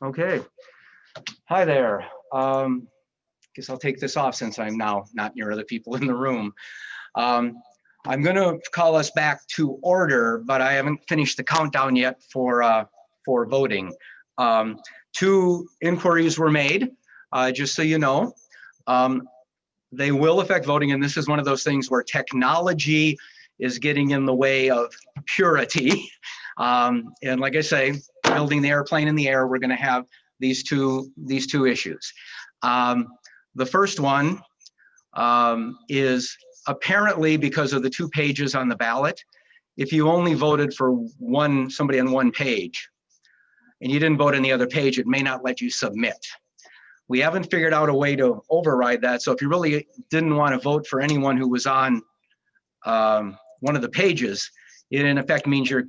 Okay. Hi there. Guess I'll take this off since I'm now not near other people in the room. I'm going to call us back to order, but I haven't finished the countdown yet for voting. 2 inquiries were made, just so you know. They will affect voting, and this is one of those things where technology is getting in the way of purity. And like I say, building the airplane in the air, we're going to have these two issues. The first one is apparently because of the 2 pages on the ballot. If you only voted for somebody on one page and you didn't vote on the other page, it may not let you submit. We haven't figured out a way to override that. So if you really didn't want to vote for anyone who was on one of the pages, it in effect means you're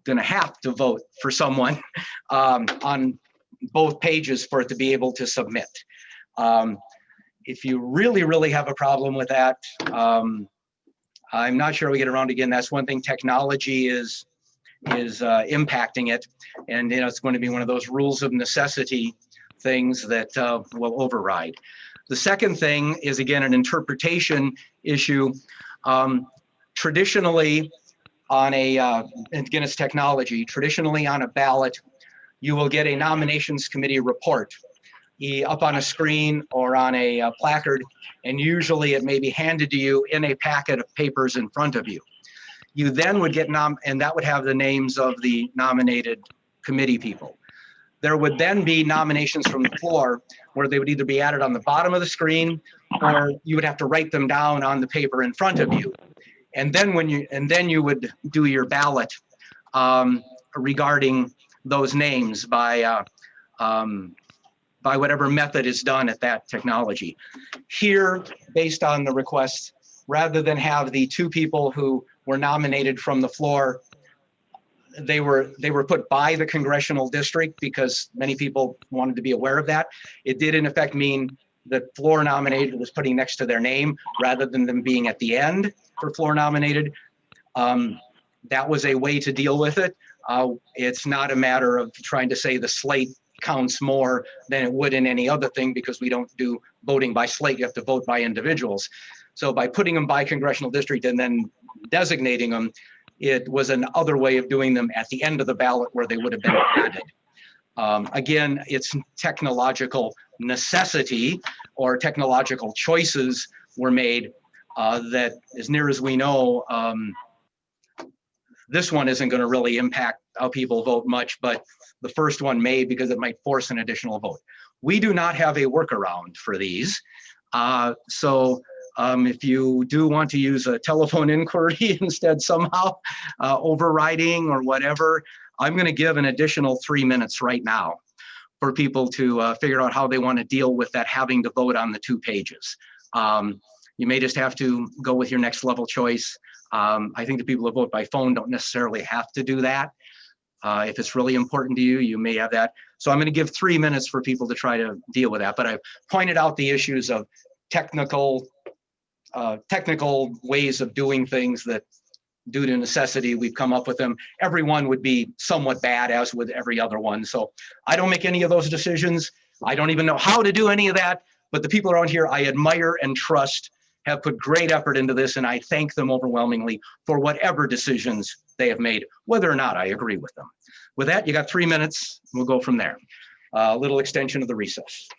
going to have to vote for someone on both pages for it to be able to submit. If you really have a problem with that, I'm not sure we get around again. That's one thing. Technology is impacting it, and it's going to be one of those rules of necessity things that will override. The second thing is again an interpretation issue. Traditionally, on again it's technology. Traditionally, on a ballot, you will get a nominations committee report up on a screen or on a placard, and usually it may be handed to you in a packet of papers in front of you. You then would get and that would have the names of the nominated committee people. There would then be nominations from the floor where they would either be added on the bottom of the screen or you would have to write them down on the paper in front of you. And then you would do your ballot regarding those names by whatever method is done at that technology. Here, based on the request, rather than have the 2 people who were nominated from the floor, they were put by the congressional district because many people wanted to be aware of that. It did in effect mean the floor nominated was putting next to their name rather than them being at the end for floor nominated. That was a way to deal with it. It's not a matter of trying to say the slate counts more than it would in any other thing because we don't do voting by slate. You have to vote by individuals. So by putting them by congressional district and then designating them, it was another way of doing them at the end of the ballot where they would have been added. Again, it's technological necessity or technological choices were made that, as near as we know, this one isn't going to really impact how people vote much, but the first one may because it might force an additional vote. We do not have a workaround for these. If you do want to use a telephone inquiry instead somehow, overriding or whatever, I'm going to give an additional 3 minutes right now for people to figure out how they want to deal with that having to vote on the 2 pages. You may just have to go with your next level choice. I think the people who vote by phone don't necessarily have to do that. If it's really important to you, you may have that. So I'm going to give 3 minutes for people to try to deal with that. But I've pointed out the issues of technical ways of doing things that, due to necessity, we've come up with them. Every one would be somewhat bad, as with every other one. So I don't make any of those decisions. I don't even know how to do any of that. But the people around here I admire and trust have put great effort into this, and I thank them overwhelmingly for whatever decisions they have made, whether or not I agree with them. With that, you got 3 minutes. We'll go from there. A little extension of the recess.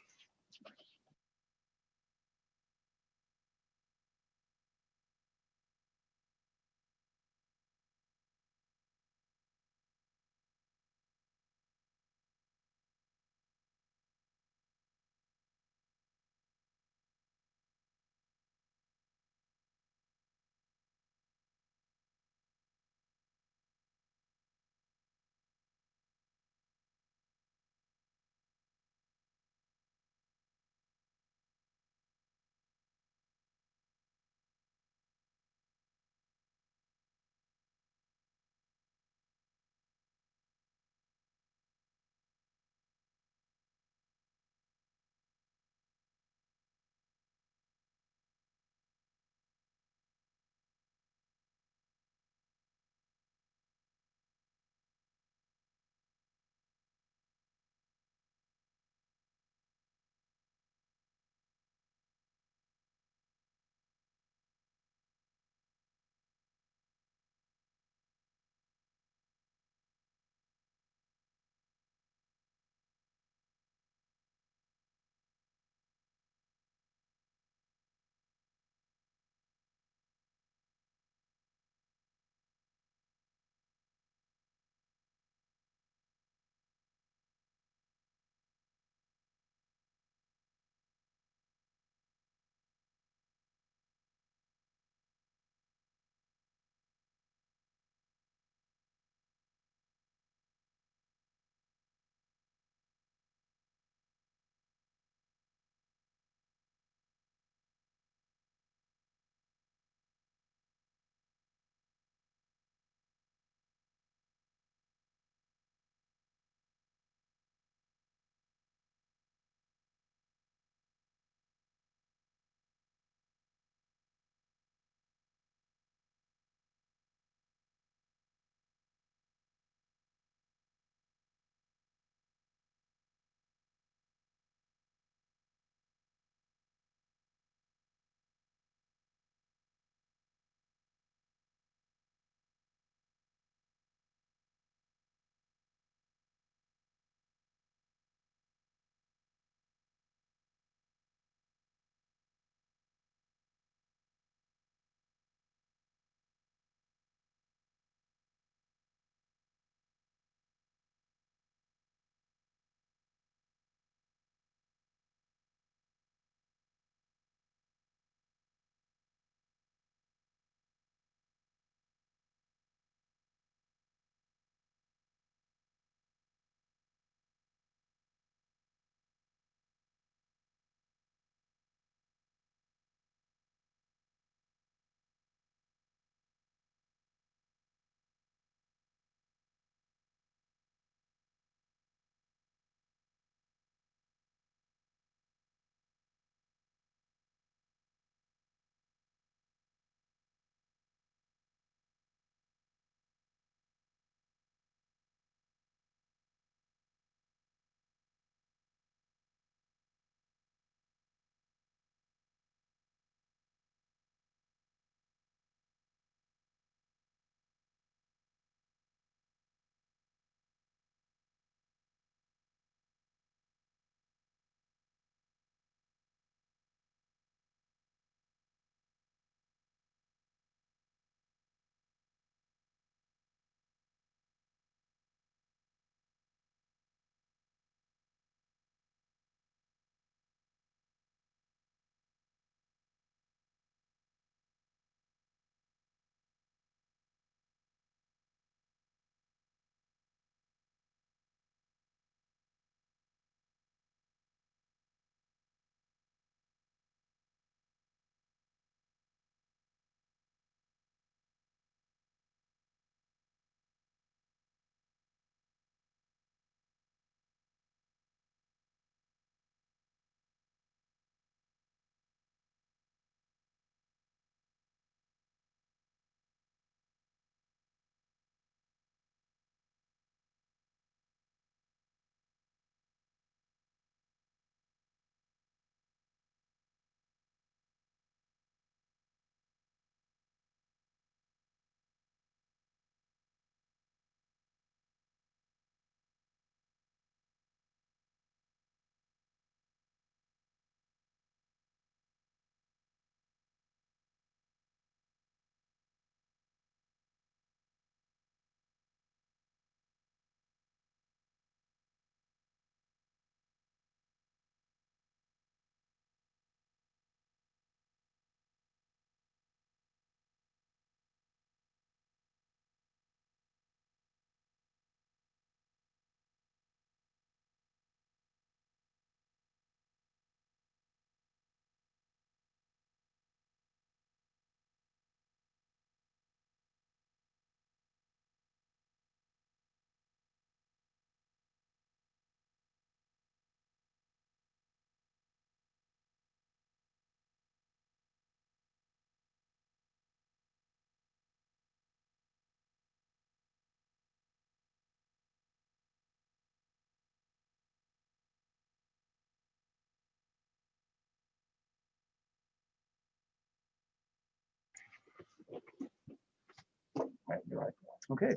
Okay.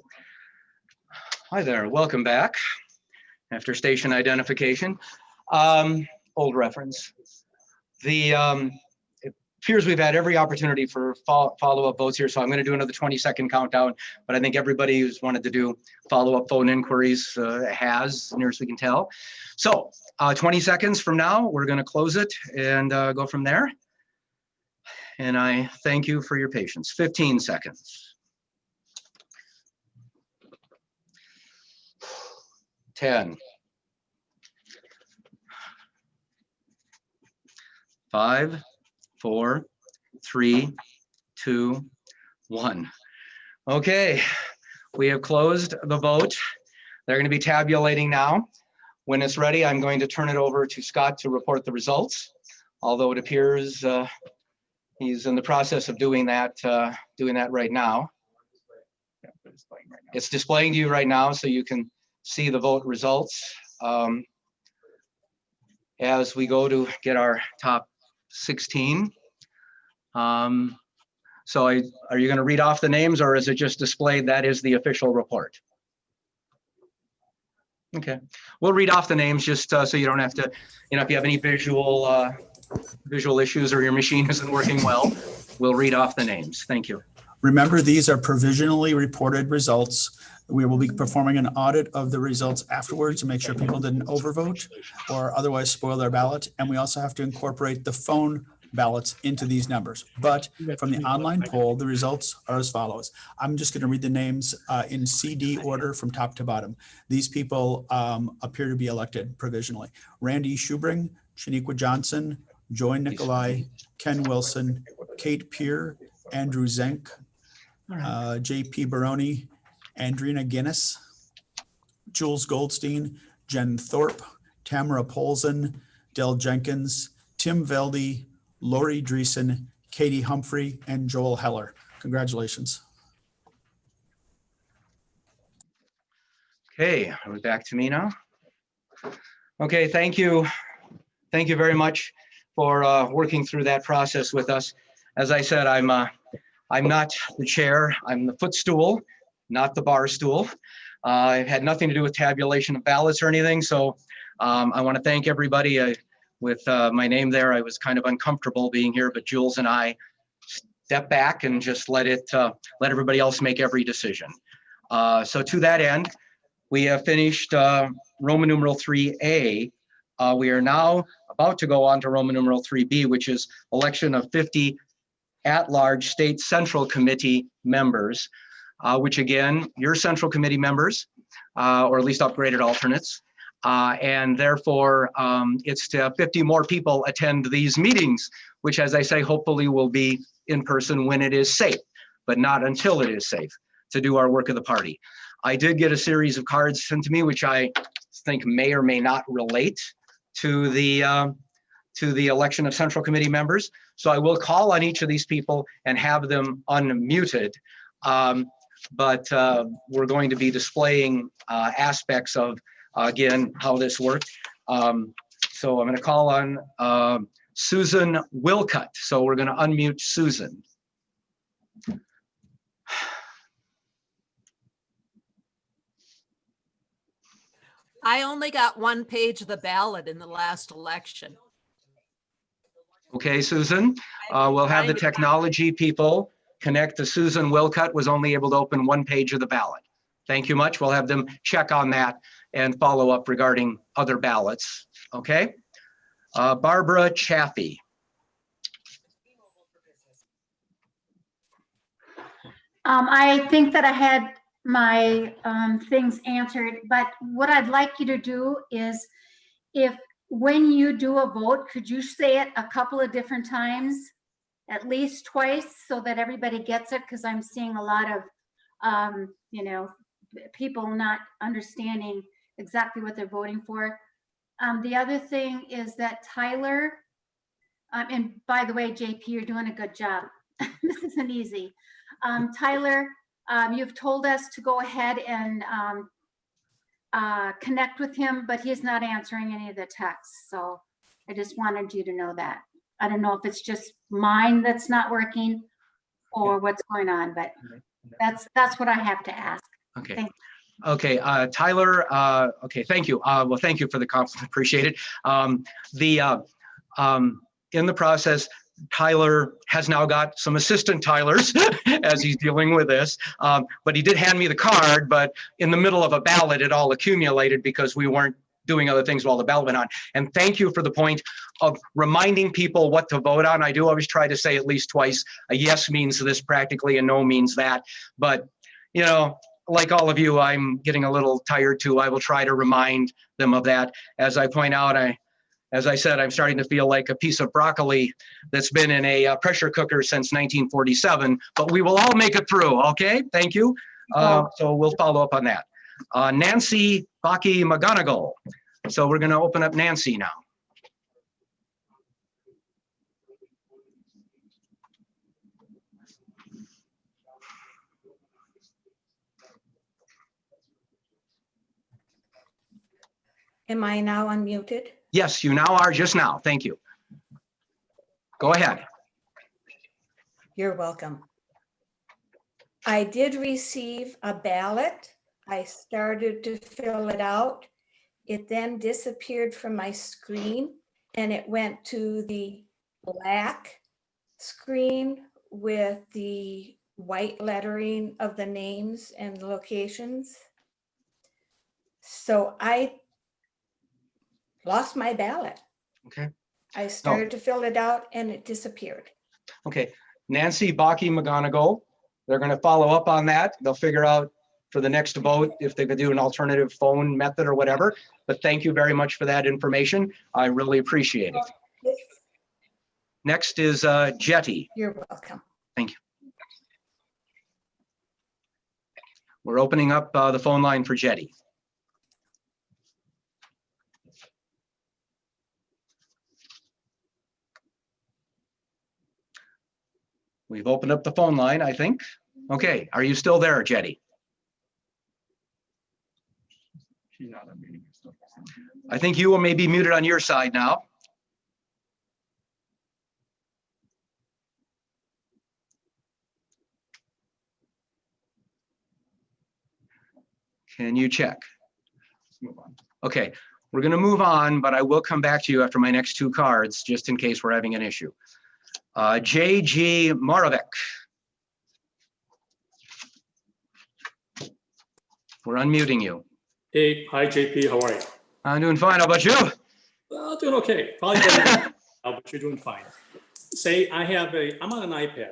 Hi there, welcome back after station identification. Old reference. It appears we've had every opportunity for follow-up votes here, so I'm going to do another 20-second countdown, but I think everybody who's wanted to do follow-up phone inquiries has, as near as we can tell. So 20 seconds from now, we're going to close it and go from there. And I thank you for your patience. 15 seconds. 10. 5, 4, 3, 2, 1. Okay, we have closed the vote. They're going to be tabulating now. When it's ready, I'm going to turn it over to Scott to report the results. Although it appears he's in the process of doing that right now. It's displaying to you right now, so you can see the vote results as we go to get our top 16. So are you going to read off the names, or is it just displayed that is the official report? Okay, we'll read off the names just so you don't have to, if you have any visual issues or your machine isn't working well, we'll read off the names. Thank you. Remember, these are provisionally reported results. We will be performing an audit of the results afterwards to make sure people didn't overvote or otherwise spoil their ballot. And we also have to incorporate the phone ballots into these numbers. But from the online poll, the results are as follows. I'm just going to read the names in CD order from top to bottom. These people appear to be elected provisionally. Randy Schubring, Shaniqua Johnson, Joy Nicolai, Ken Wilson, Kate Peer, Andrew Zenk, JP Baroni, Andrina Guinness, Jules Goldstein, Jen Thorpe, Tamara Polson, Del Jenkins, Tim Velde, Lori Dreesen, Katie Humphrey, and Joel Heller. Congratulations. Okay, are we back to me now? Okay, thank you. Thank you very much for working through that process with us. As I said, I'm not the chair, I'm the footstool, not the bar stool. I've had nothing to do with tabulation of ballots or anything, so I want to thank everybody. With my name there, I was kind of uncomfortable being here, but Jules and I stepped back and just let everybody else make every decision. So to that end, we have finished Roman numeral 3A. We are now about to go on to Roman numeral 3B, which is election of 50 at-large state central committee members, which again, you're central committee members, or at least upgraded alternates. And therefore, it's to 50 more people attend these meetings, which, as I say, hopefully will be in person when it is safe, but not until it is safe to do our work of the party. I did get a series of cards sent to me, which I think may or may not relate to the election of central committee members. So I will call on each of these people and have them unmuted. But we're going to be displaying aspects of, again, how this worked. So I'm going to call on Susan Wilcutt. So we're going to unmute Susan. I only got one page of the ballot in the last election. Okay, Susan, we'll have the technology people connect to Susan Wilcutt, was only able to open one page of the ballot. Thank you much. We'll have them check on that and follow up regarding other ballots. Okay. Barbara Chaffee. I think that I had my things answered, but what I'd like you to do is, when you do a vote, could you say it a couple of different times, at least twice, so that everybody gets it? Because I'm seeing a lot of, people not understanding exactly what they're voting for. The other thing is that Tyler, and by the way, JP, you're doing a good job. This isn't easy. Tyler, you've told us to go ahead and connect with him, but he's not answering any of the texts. So I just wanted you to know that. I don't know if it's just mine that's not working or what's going on, but That's what I have to ask. Okay. Thank Okay, Tyler, okay, thank you. Well, thank you for the compliment, appreciate it. In the process, Tyler has now got some assistant Tylers as he's dealing with this. But he did hand me the card, but in the middle of a ballot, it all accumulated because we weren't doing other things while the ballot went on. And thank you for the point of reminding people what to vote on. I do always try to say at least twice, a yes means this practically, a no means that. But, you know, like all of you, I'm getting a little tired too. I will try to remind them of that. As I point out, as I said, I'm starting to feel like a piece of broccoli that's been in a pressure cooker since 1947, but we will all make it through, okay? Thank you. So we'll follow up on that. Nancy Baki McGonigal. So we're gonna open up Nancy now. Am I now unmuted? Yes, you now are just now. Thank you. Go ahead. You're welcome. I did receive a ballot. I started to fill it out. It then disappeared from my screen and it went to the black screen with the white lettering of the names and locations. So I lost my ballot. Okay. I started to fill it out and it disappeared. Okay, Nancy Baki McGonigal. They're going to follow up on that. They'll figure out for the next vote if they could do an alternative phone method or whatever. But thank you very much for that information. I really appreciate it. Next is Jetty. You're welcome. Thank you. We're opening up the phone line for Jetty. We've opened up the phone line, I think. Okay, are you still there, Jetty? She's not unmuting herself. I think you may be muted on your side now. Can you check? Let's move on. Okay, we're going to move on, but I will come back to you after my next two cards, just in case we're having an issue. J.G. Moravec. We're unmuting you. Hey, hi JP, how are you? I'm doing fine. How about you? Doing okay. Probably better now, but you're doing fine. Say I'm on an iPad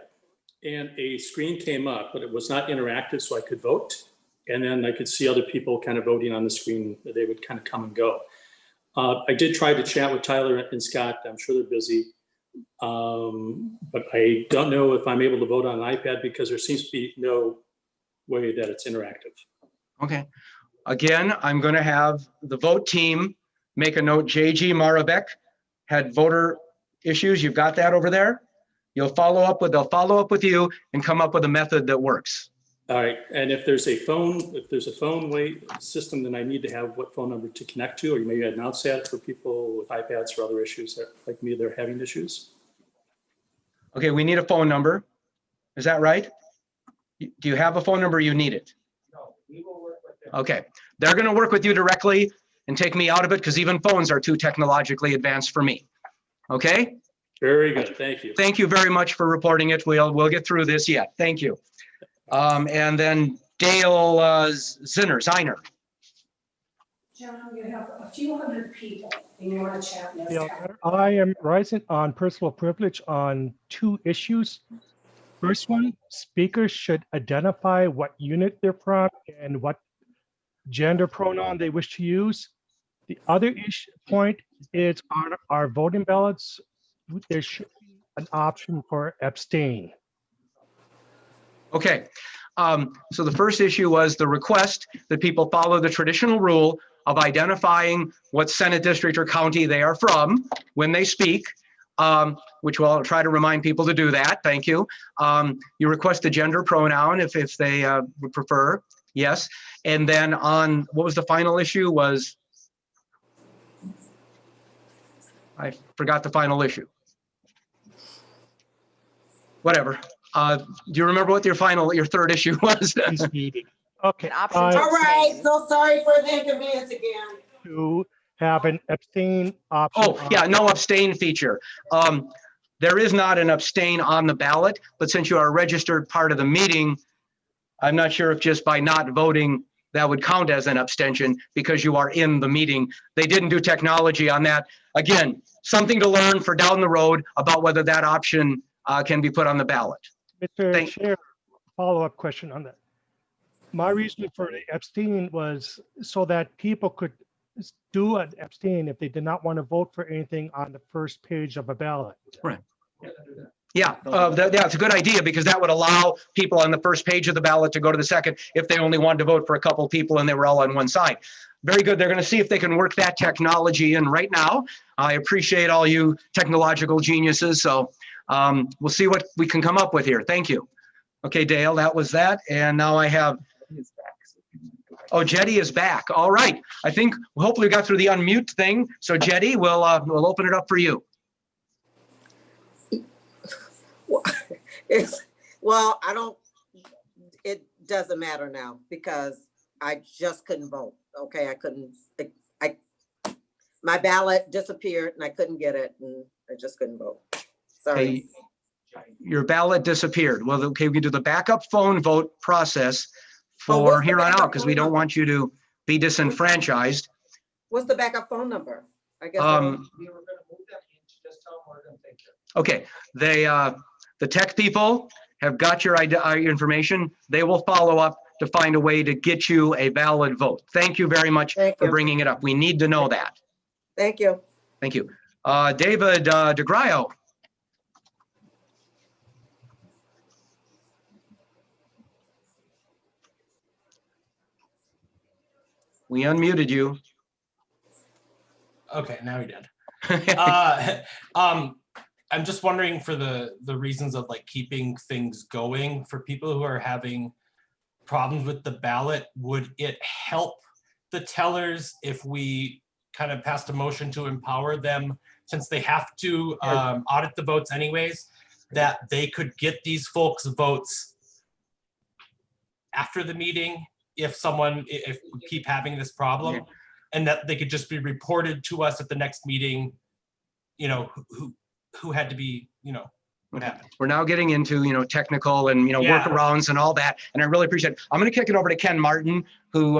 and a screen came up, but it was not interactive, so I could vote. And then I could see other people kind of voting on the screen. They would kind of come and go. I did try to chat with Tyler and Scott. I'm sure they're busy. But I don't know if I'm able to vote on an iPad because there seems to be no way that it's interactive. Okay. Again, I'm going to have the vote team make a note. J.G. Moravec had voter issues. You've got that over there. They'll follow up with you and come up with a method that works. All right. And if there's a phone system, then I need to have what phone number to connect to, or you maybe announce that for people with iPads or other issues that, like me, they're having issues. Okay, we need a phone number. Is that right? Do you have a phone number? You need it. No, we will work with them. Okay, they're going to work with you directly and take me out of it because even phones are too technologically advanced for me. Okay? Very good. Thank you. Thank you very much for reporting it. We'll get through this yet. Thank you. And then Dale Ziner. John, you have a few hundred people and you want to chat with Yeah, them. I am rising on personal privilege on two issues. First one, speakers should identify what unit they're from and what gender pronoun they wish to use. The other point is on our voting ballots, there should be an option for abstain. Okay, so the first issue was the request that people follow the traditional rule of identifying what Senate district or county they are from when they speak, which we'll try to remind people to do that. Thank you. You request a gender pronoun if they would prefer. Yes. And then on, what was the final issue was? I forgot the final issue. Whatever. Do you remember what your third issue was? He's muted. Okay. All right, so sorry for the inconvenience again. To have an abstain option. Oh, yeah, no abstain feature. There is not an abstain on the ballot, but since you are a registered part of the meeting, I'm not sure if just by not voting, that would count as an abstention because you are in the meeting. They didn't do technology on that. Again, something to learn for down the road about whether that option can be put on the ballot. Mr. Chair, follow-up question on that. My reason for the abstain was so that people could do an abstain if they did not want to vote for anything on the first page of a ballot. Right. Yeah, that's a good idea because that would allow people on the first page of the ballot to go to the second if they only wanted to vote for a couple of people and they were all on one side. Very good. They're going to see if they can work that technology in right now. I appreciate all you technological geniuses. So we'll see what we can come up with here. Thank you. Okay, Dale, that was that. And now I have, oh, Jetty is back. All right. I think hopefully we got through the unmute thing. So Jetty, we'll open it up for you. Well, it doesn't matter now because I just couldn't vote. Okay, my ballot disappeared and I couldn't get it and I just couldn't vote. Sorry. Okay. Your ballot disappeared. Well, okay, we can do the backup phone vote process for here on out because we don't want you to be disenfranchised. What's the backup phone number? I guess. Okay, the tech people have got your information. They will follow up to find a way to get you a valid vote. Thank you very much for bringing it up. We need to know that. Thank you. Thank you. David DeGraio. We unmuted you. Okay, now he did. I'm just wondering for the reasons of like keeping things going for people who are having problems with the ballot, would it help the tellers if we kind of passed a motion to empower them, since they have to audit the votes anyways, that they could get these folks' votes after the meeting if we keep having this problem, and that they could just be reported to us at the next meeting, you know, who had to be, you know, what happened. We're now getting into, technical and, workarounds and all that. And I really appreciate it. I'm going to kick it over to Ken Martin, who,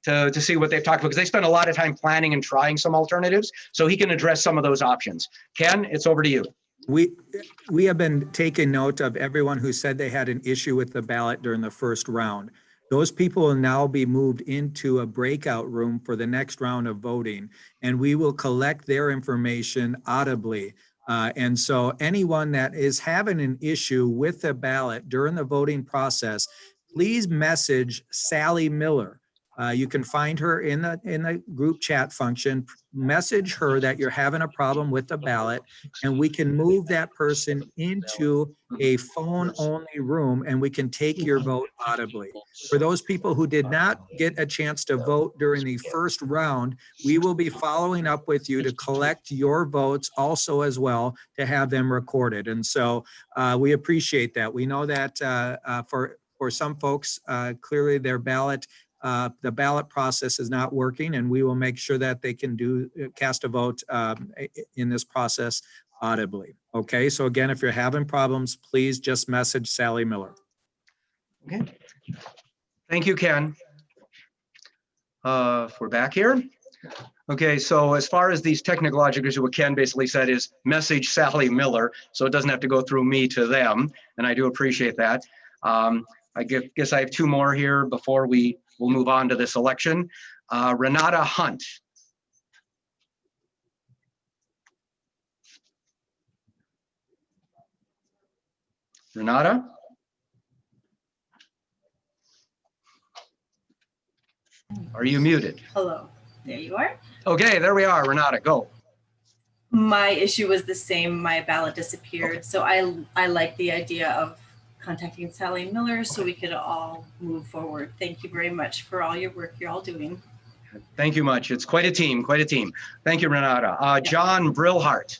to see what they've talked about, because they spent a lot of time planning and trying some alternatives, so he can address some of those options. Ken, it's over to you. We have been taking note of everyone who said they had an issue with the ballot during the first round. Those people will now be moved into a breakout room for the next round of voting, and we will collect their information audibly. And so anyone that is having an issue with the ballot during the voting process, please message Sally Miller. You can find her in the group chat function. Message her that you're having a problem with the ballot, and we can move that person into a phone-only room, and we can take your vote audibly. For those people who did not get a chance to vote during the first round, we will be following up with you to collect your votes also as well, to have them recorded. And so we appreciate that. We know that for some folks, clearly their ballot, the ballot process is not working, and we will make sure that they can cast a vote in this process audibly. Okay, so again, if you're having problems, please just message Sally Miller. Okay. Thank you, Ken. We're back here. Okay, so as far as these technological issues, what Ken basically said is message Sally Miller, so it doesn't have to go through me to them, and I do appreciate that. I guess I have two more here before we'll move on to this election. Renata Hunt. Renata? Are you muted? Hello, there you are. Okay, there we are. Renata, go. My issue was the same. My ballot disappeared. So I like the idea of contacting Sally Miller so we could all move forward. Thank you very much for all your work you're all doing. Thank you much. It's quite a team, quite a team. Thank you, Renata. John Brillhart.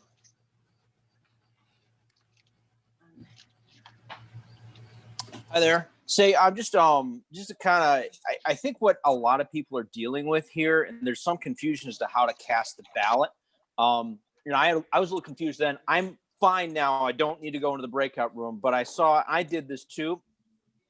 Hi there. Say, I'm just to kind of, I think what a lot of people are dealing with here, and there's some confusion as to how to cast the ballot. I was a little confused then. I'm fine now. I don't need to go into the breakout room, but I did this too.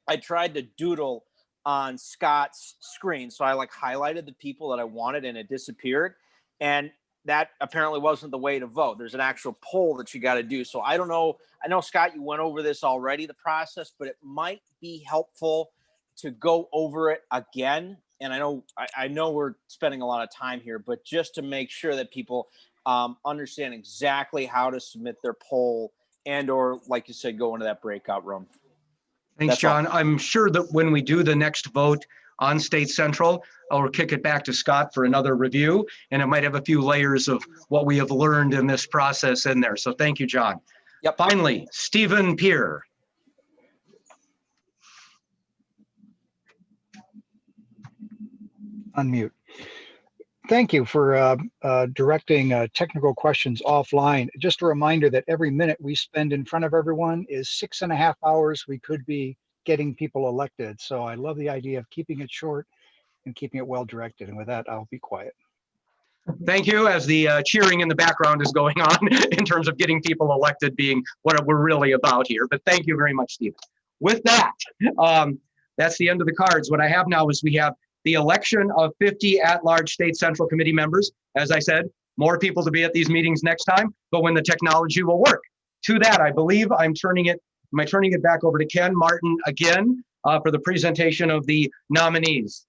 I tried to doodle on Scott's screen. So I highlighted the people that I wanted and it disappeared. And that apparently wasn't the way to vote. There's an actual poll that you got to do. So I don't know. I know, Scott, you went over this already, the process, but it might be helpful to go over it again. And I know we're spending a lot of time here, but just to make sure that people understand exactly how to submit their poll and, or like you said, go into that breakout room. Thanks, That's all. John. I'm sure that when we do the next vote on State Central, I'll kick it back to Scott for another review, and it might have a few layers of what we have learned in this process in there. So thank you, John. Yep. Finally, Stephen Peer. Unmute. Thank you for directing technical questions offline. Just a reminder that every minute we spend in front of everyone is 6.5 hours we could be getting people elected. So I love the idea of keeping it short and keeping it well directed. And with that, I'll be quiet. Thank you, as the cheering in the background is going on in terms of getting people elected being what we're really about here. But thank you very much, Stephen. With that, that's the end of the cards. What I have now is we have the election of 50 at-large State Central Committee members. As I said, more people to be at these meetings next time, but when the technology will work. To that, I believe am I turning it back over to Ken Martin again for the presentation of the nominees.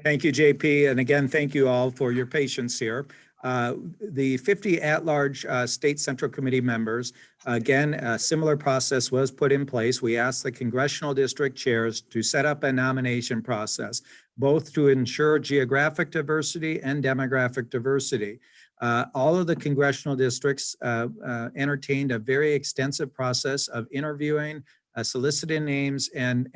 Thank you, JP. And again, thank you all for your patience here. The 50 at-large State Central Committee members, again, a similar process was put in place. We asked the congressional district chairs to set up a nomination process, both to ensure geographic diversity and demographic diversity. All of the congressional districts entertained a very extensive process of interviewing, soliciting names, and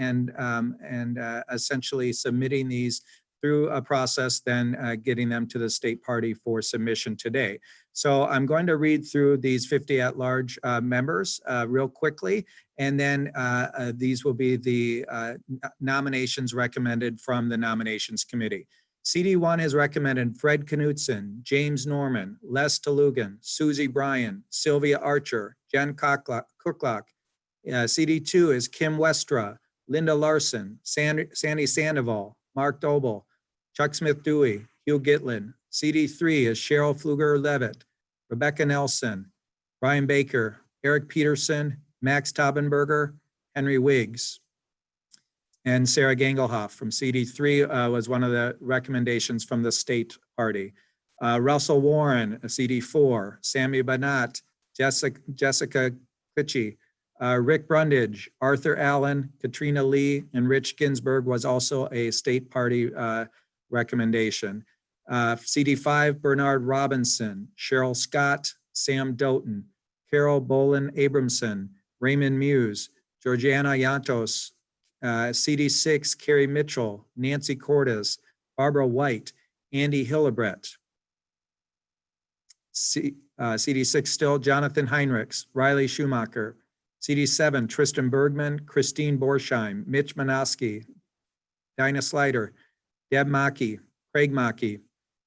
essentially submitting these through a process, then getting them to the state party for submission today. So I'm going to read through these 50 at-large members real quickly, and then these will be the nominations recommended from the nominations committee. CD1 has recommended Fred Knutson, James Norman, Les Talugan, Susie Bryan, Sylvia Archer, Jen Cooklock. CD2 is Kim Westra, Linda Larson, Sandy Sandoval, Mark Doble, Chuck Smith Dewey, Hugh Gitlin. CD3 is Cheryl Fluger-Levitt, Rebecca Nelson, Brian Baker, Eric Peterson, Max Taubenberger, Henry Wiggs, and Sarah Gangelhoff from CD3 was one of the recommendations from the state party. Russell Warren, CD4, Sammy Banat, Jessica Kitchie, Rick Brundage, Arthur Allen, Katrina Lee, and Rich Ginsburg was also a state party recommendation. CD5, Bernard Robinson, Cheryl Scott, Sam Doughton, Carol Bolin Abramson, Raymond Muse, Georgiana Yantos, CD6, Carrie Mitchell, Nancy Cordes, Barbara White, Andy Hillebrecht. CD6 still, Jonathan Heinrichs, Riley Schumacher. CD7, Tristan Bergman, Christine Borsheim, Mitch Manoski, Dinah Slider, Deb Mackey, Craig Mackey.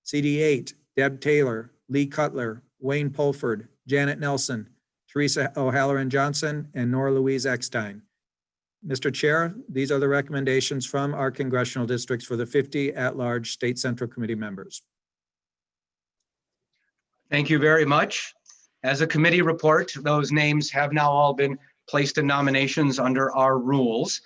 CD8, Deb Taylor, Lee Cutler, Wayne Pulford, Janet Nelson, Teresa O'Halloran Johnson, and Nora Louise Eckstein. Mr. Chair, these are the recommendations from our congressional districts for the 50 at-large State Central Committee members. Thank you very much. As a committee report, those names have now all been placed in nominations under our rules.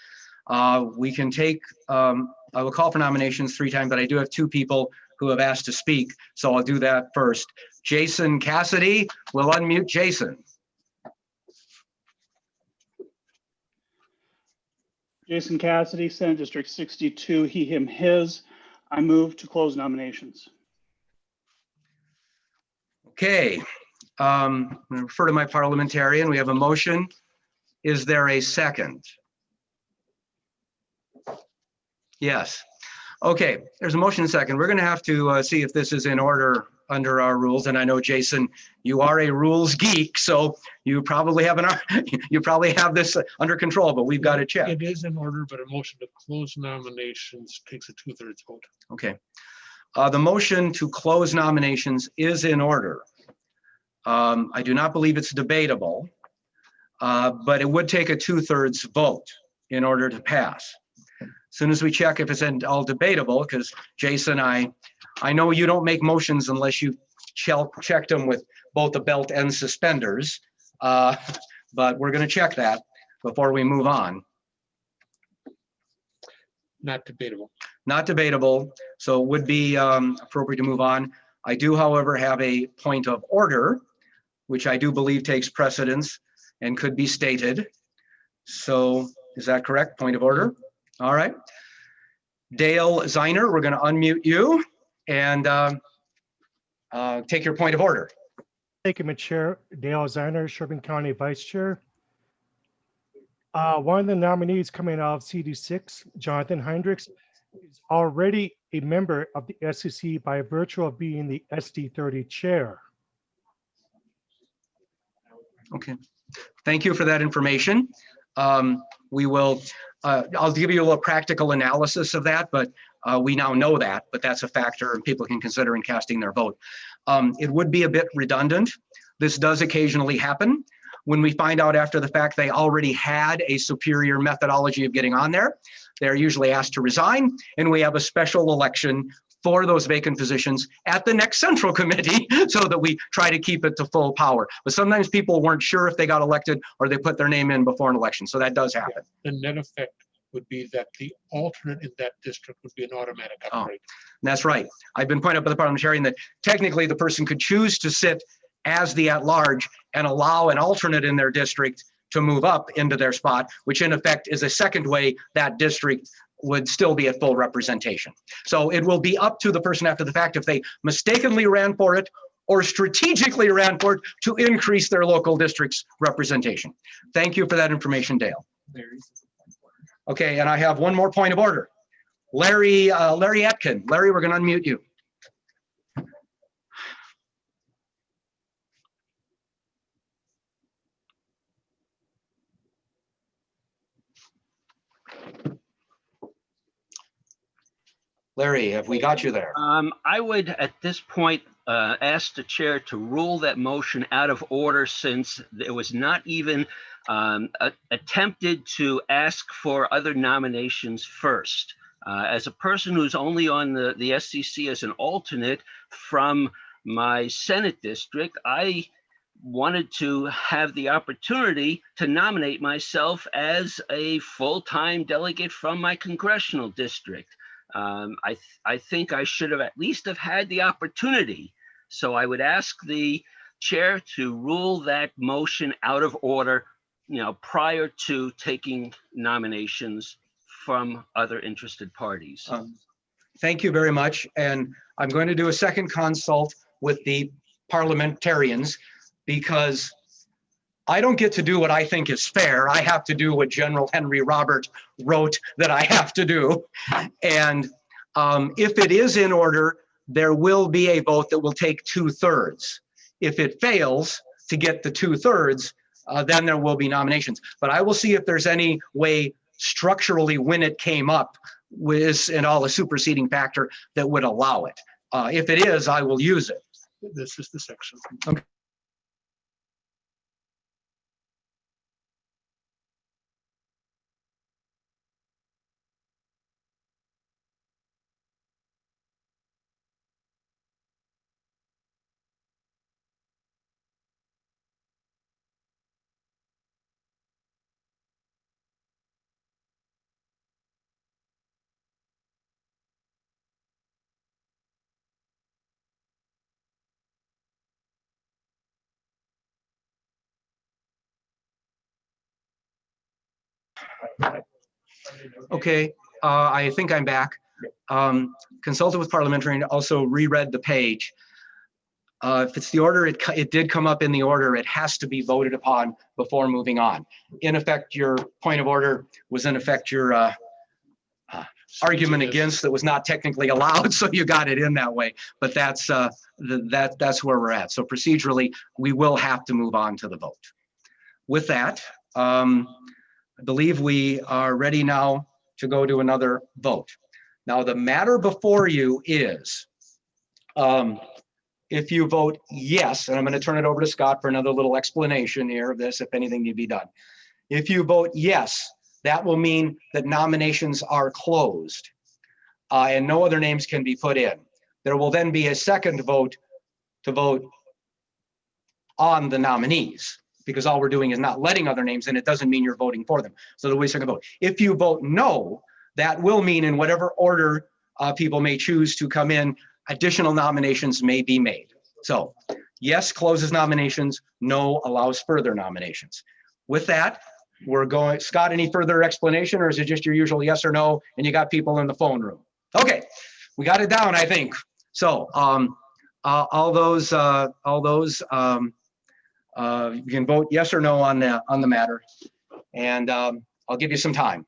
We can take, I will call for nominations 3 times, but I do have 2 people who have asked to speak, so I'll do that first. Jason Cassidy, we'll unmute Jason. Jason Cassidy, Senate District 62, he, him, his. I move to close nominations. Okay, I'm going to refer to my parliamentarian. We have a motion. Is there a second? Yes. Okay, there's a motion and second. We're going to have to see if this is in order our rules, and I know, Jason, you are a rules geek, so you probably have this under control, but we've got to check. It is in order, but a motion to close nominations takes a 2/3 vote. Okay. The motion to close nominations is in order. I do not believe it's debatable, but it would take a 2/3 vote in order to pass. As soon as we check if it's all debatable, because Jason, I know you don't make motions unless you checked them with both the belt and suspenders, but we're going to check that before we move on. Not debatable. Not debatable, so it would be appropriate to move on. I do, however, have a point of order, which I do believe takes precedence and could be stated. So is that correct? Point of order? All right. Dale Zeiner, we're going to unmute you and take your point of order. Thank you, Mr. Chair. Dale Zeiner, Sherburne County Vice Chair. One of the nominees coming out of CD6, Jonathan Hendricks, is already a member of the SCC by virtue of being the SD30 chair. Okay, thank you for that information. We will, I'll give you a little practical analysis of that, but we now know that, but that's a factor and people can consider in casting their vote. It would be a bit redundant. This does occasionally happen. When we find out after the fact they already had a superior methodology of getting on there, they're usually asked to resign, and we have a special election for those vacant positions at the next central committee so that we try to keep it to full power. But sometimes people weren't sure if they got elected or they put their name in before an election. So that does happen. The net effect would be that the alternate in that district would be an automatic upgrade. That's right. I've been pointed out by the parliamentarian that technically the person could choose to sit as the at-large and allow an alternate in their district to move up into their spot, which in effect is a second way that district would still be at full representation. So it will be up to the person after the fact if they mistakenly ran for it or strategically ran for it to increase their local district's representation. Thank you for that information, Dale. Okay, and I have one more point of order. Larry Atkin. Larry, we're going to unmute you. Larry, have we got you there? I would, at this point, ask the chair to rule that motion out of order since it was not even attempted to ask for other nominations first. As a person who's only on the SCC as an alternate from my Senate district, I wanted to have the opportunity to nominate myself as a full-time delegate from my congressional district. I think I should have at least have had the opportunity. So I would ask the chair to rule that motion out of order, prior to taking nominations from other interested parties. Thank you very much. And I'm going to do a second consult with the parliamentarians because I don't get to do what I think is fair. I have to do what General Henry Robert wrote that I have to do. And if it is in order, there will be a vote that will take 2/3. If it fails to get the 2/3, then there will be nominations. But I will see if there's any way structurally when it came up with and all the superseding factor that would allow it. If it is, I will use it. This is the section. Okay. Okay, I think I'm back. Consulted with parliamentarian, also reread the page. If it's the order, it did come up in the order, it has to be voted upon before moving on. In effect, your point of order was in effect your argument Yes. against that was not technically allowed, so you got it in that way. But that's that's where we're at. So procedurally, we will have to move on to the vote. With that, I believe we are ready now to go to another vote. Now, the matter before you is, if you vote yes, and I'm going to turn it over to Scott for another little explanation here of this, if anything need to be done. If you vote yes, that will mean that nominations are closed and no other names can be put in. There will then be a second vote to vote on the nominees, because all we're doing is not letting other names in. It doesn't mean you're voting for them. So there'll be a second vote. If you vote no, that will mean in whatever order people may choose to come in, additional nominations may be made. So yes closes nominations, no allows further nominations. With that, we're going, Scott, any further explanation, or is it just your usual yes or no, and you got people in the phone room? Okay, we got it down, I think. So all those you can vote yes or no on the matter, and I'll give you some time.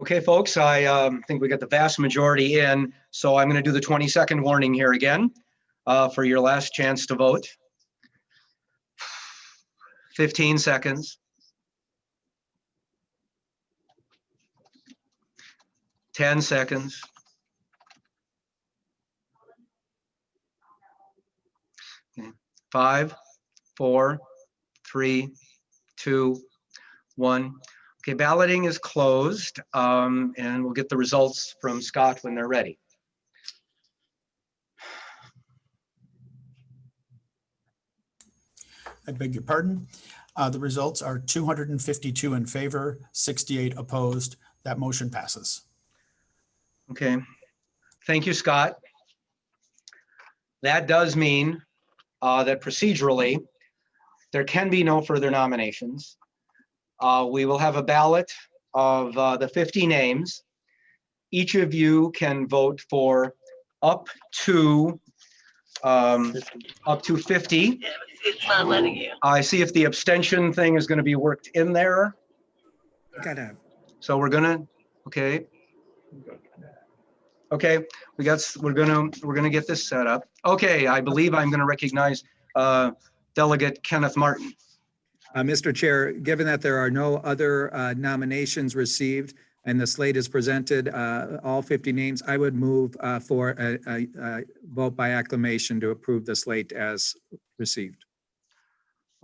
Okay, folks, I think we got the vast majority in, so I'm going to do the 20-second warning here again for your last chance to vote. 15 seconds. 10 seconds. 5, 4, 3, 2, 1. Okay, balloting is closed, and we'll get the results from Scott when they're ready. I beg your pardon. The results are 252 in favor, 68 opposed. That motion passes. Okay, thank you, Scott. That does mean that procedurally, there can be no further nominations. We will have a ballot of the 50 names. Each of you can vote for up to 50. It's not letting you. I see if the abstention thing is going to be worked in there. So we're gonna, okay. Okay, we're gonna get this set up. Okay, I believe I'm gonna recognize Delegate Kenneth Martin. Mr. Chair, given that there are no other nominations received and the slate is presented, all 50 names, I would move for a vote by acclamation to approve the slate as received.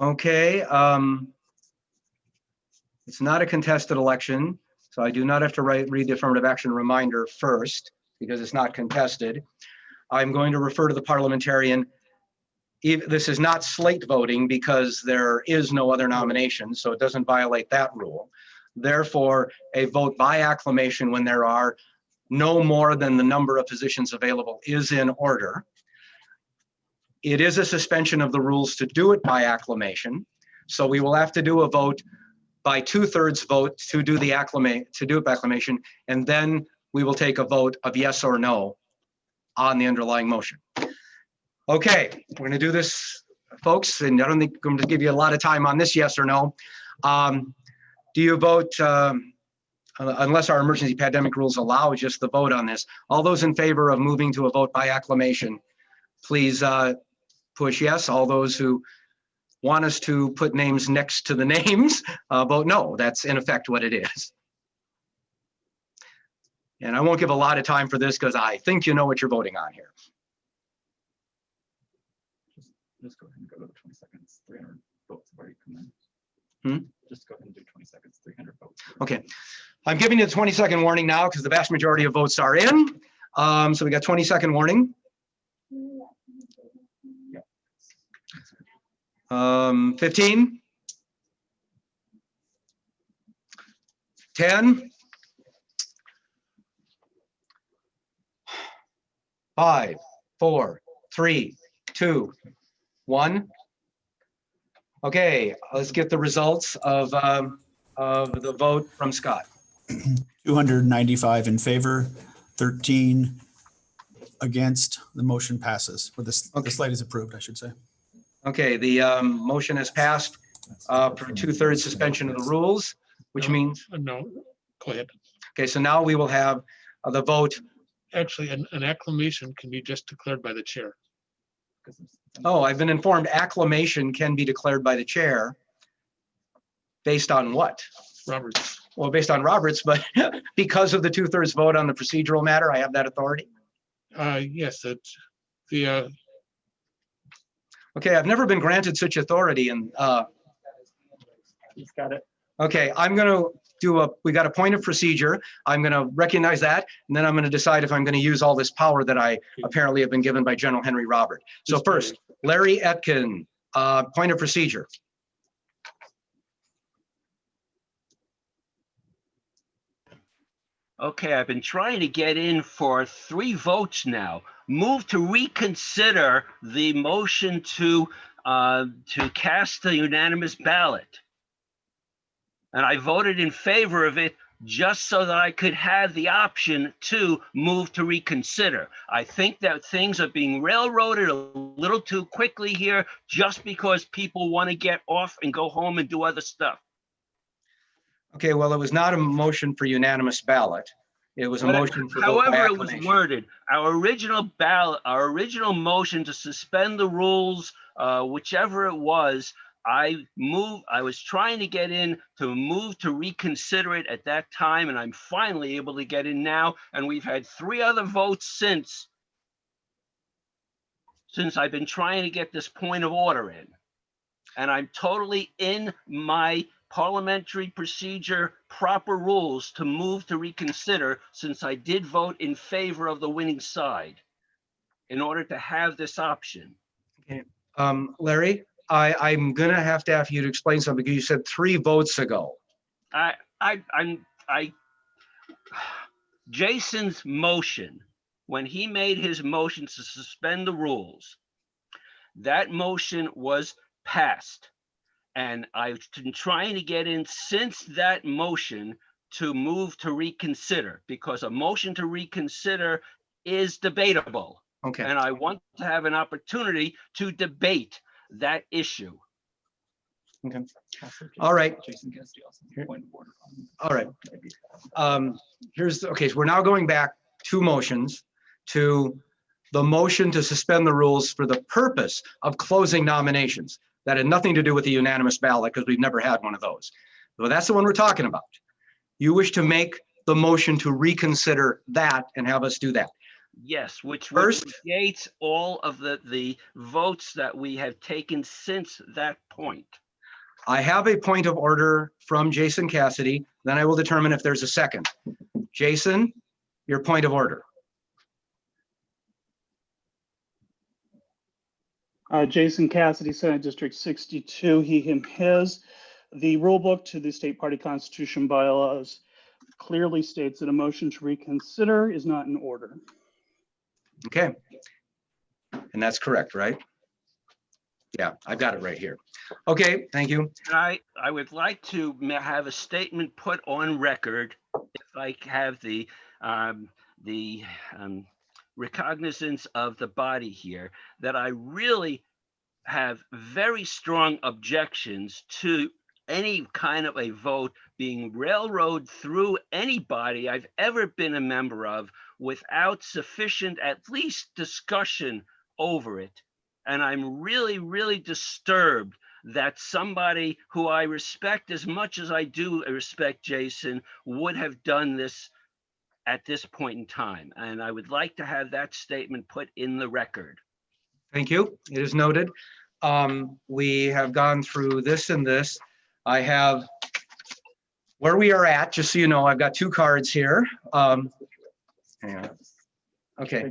Okay, it's not a contested election, so I do not have to read the affirmative action reminder first. because it's not contested. I'm going to refer to the parliamentarian. This is not slate voting because there is no other nomination, so it doesn't violate that rule. Therefore, a vote by acclamation when there are no more than the number of positions available is in order. It is a suspension of the rules to do it by acclamation. So we will have to do a vote by 2/3 vote to do the it by acclamation, and then we will take a vote of yes or no on the underlying motion. Okay, we're gonna do this, folks, and I don't think I'm gonna give you a lot of time on this yes or no. Do you vote, unless our emergency pandemic rules allow just the vote on this? All those in favor of moving to a vote by acclamation, please push yes. All those who want us to put names next to the names, vote no. That's in effect what it is. And I won't give a lot of time for this because I think you know what you're voting on here. Just go ahead and go to 20 seconds. 300 votes have already come in. Just go ahead and do 20 seconds, 300 votes. Okay, I'm giving you the 20-second warning now because the vast majority of votes are in. So we got 20-second warning. 15, 10, 5, 4, 3, 2, 1. Okay, let's get the results of the vote from Scott. 295 in favor, 13 against. The motion passes, or the slate is approved, I should say. Okay, the motion has passed for 2/3 suspension of the rules, which means. No, go ahead. Okay, so now we will have the vote. Actually, an acclamation can be just declared by the chair. Oh, I've been informed acclamation can be declared by the chair. Based on what? Roberts. Well, based on Roberts, but because of the 2/3 vote on the procedural matter, I have that authority. Yes, it's the. Okay, I've never been granted such authority, and He's got it. okay, I'm going to we got a point of procedure. I'm going to recognize that, and then I'm going to decide if I'm going to use all this power that I apparently have been given by General Henry Robert. So first, Larry Etkin, point of procedure. Okay, I've been trying to get in for 3 votes now. Move to reconsider the motion to cast the unanimous ballot. And I voted in favor of it just so that I could have the option to move to reconsider. I think that things are being railroaded a little too quickly here just because people want to get off and go home and do other stuff. Okay, well, it was not a motion for unanimous ballot. It was a motion for vote by However it was acclamation. worded, our original ballot, our original motion to suspend the rules, whichever it was, I was trying to get in to move to reconsider it at that time, and I'm finally able to get in now. And we've had 3 other votes since I've been trying to get this point of order in. And I'm totally in my parliamentary procedure proper rules to move to reconsider, since I did vote in favor of the winning side in order to have this option. Okay, Larry, I'm gonna have to ask you to explain something because you said 3 votes ago. Jason's motion, when he made his motion to suspend the rules, that motion was passed. And I've been trying to get in since that motion to move to reconsider, because a motion to reconsider is debatable. Okay. And I want to have an opportunity to debate that issue. Okay. All right. Jason Cassidy also has a point of order. All right. Okay, so we're now going back 2 motions to the motion to suspend the rules for the purpose of closing nominations. That had nothing to do with the unanimous ballot because we've never had one of those. So that's the one we're talking about. You wish to make the motion to reconsider that and have us do that. Yes, which First, negates all of the votes that we have taken since that point. I have a point of order from Jason Cassidy. Then I will determine if there's a second. Jason, your point of order. Jason Cassidy, Senate District 62, he, him, his. The rule book to the state party constitution bylaws clearly states that a motion to reconsider is not in order. Okay. And that's correct, right? Yeah, I've got it right here. Okay, thank you. I would like to have a statement put on record, if I have the recognizance of the body here, that I really have very strong objections to any kind of a vote being railroaded through any body I've ever been a member of without sufficient, at least, discussion over it. And I'm really, really disturbed that somebody who I respect as much as I do respect Jason would have done this at this point in time. And I would like to have that statement put in the record. Thank you. It is noted. We have gone through this and this. I have where we are at, just so you know, I've got two cards here. Hang on. Okay.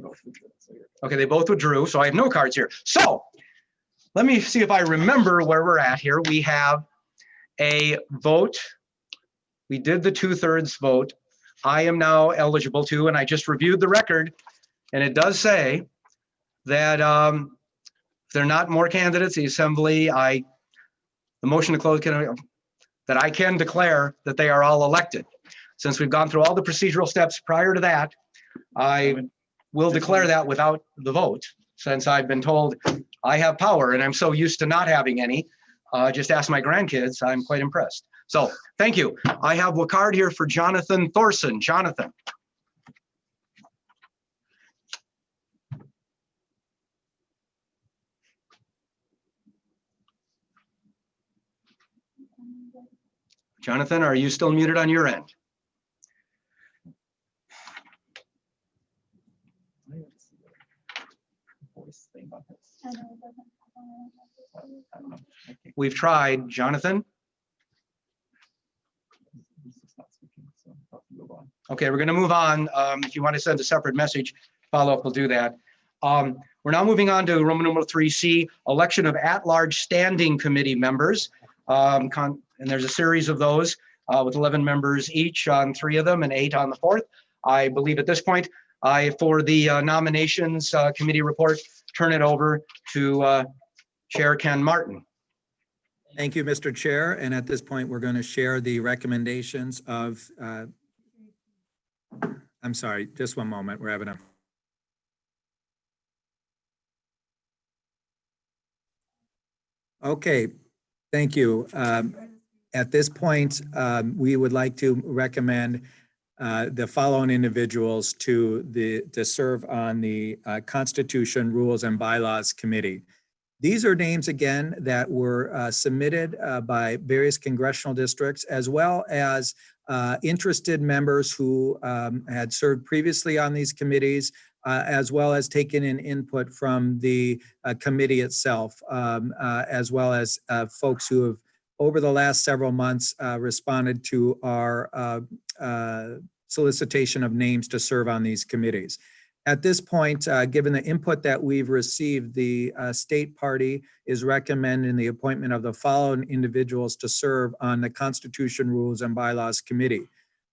Okay, they both withdrew, so I have no cards here. So let me see if I remember where we're at here. We have a vote. We did the 2/3 vote. I am now eligible to, and I just reviewed the record, and it does say that if there are not more candidates, the assembly, the motion to close, that I can declare that they are all elected. Since we've gone through all the procedural steps prior to that, I will declare that without the vote, since I've been told I have power, and I'm so used to not having any. Just ask my grandkids, I'm quite impressed. So thank you. I have a card here for Jonathan Thorson. Jonathan. Jonathan, are you still muted on your end? We've tried, Jonathan. Okay, we're going to move on. If you want to send a separate message, follow up, we'll do that. We're now moving on to Roman numeral 3C, election of at-large standing committee members. And there's a series of those with 11 members each on 3 of them and 8 on the 4th. I believe at this point, for the nominations committee report, turn it over to Chair Ken Martin. Thank you, Mr. Chair. And at this point, we're going to share the recommendations of, I'm sorry, just one moment. We're having a. Okay, thank you. At this point, we would like to recommend the following individuals to serve on the Constitution, Rules, and Bylaws Committee. These are names, again, that were submitted by various congressional districts, as well as interested members who had served previously on these committees, as well as taken in input from the committee itself, as well as folks who have, over the last several months, responded to our solicitation of names to serve on these committees. At this point, given the input that we've received, the state party is recommending the appointment of the following individuals to serve on the Constitution, Rules, and Bylaws Committee.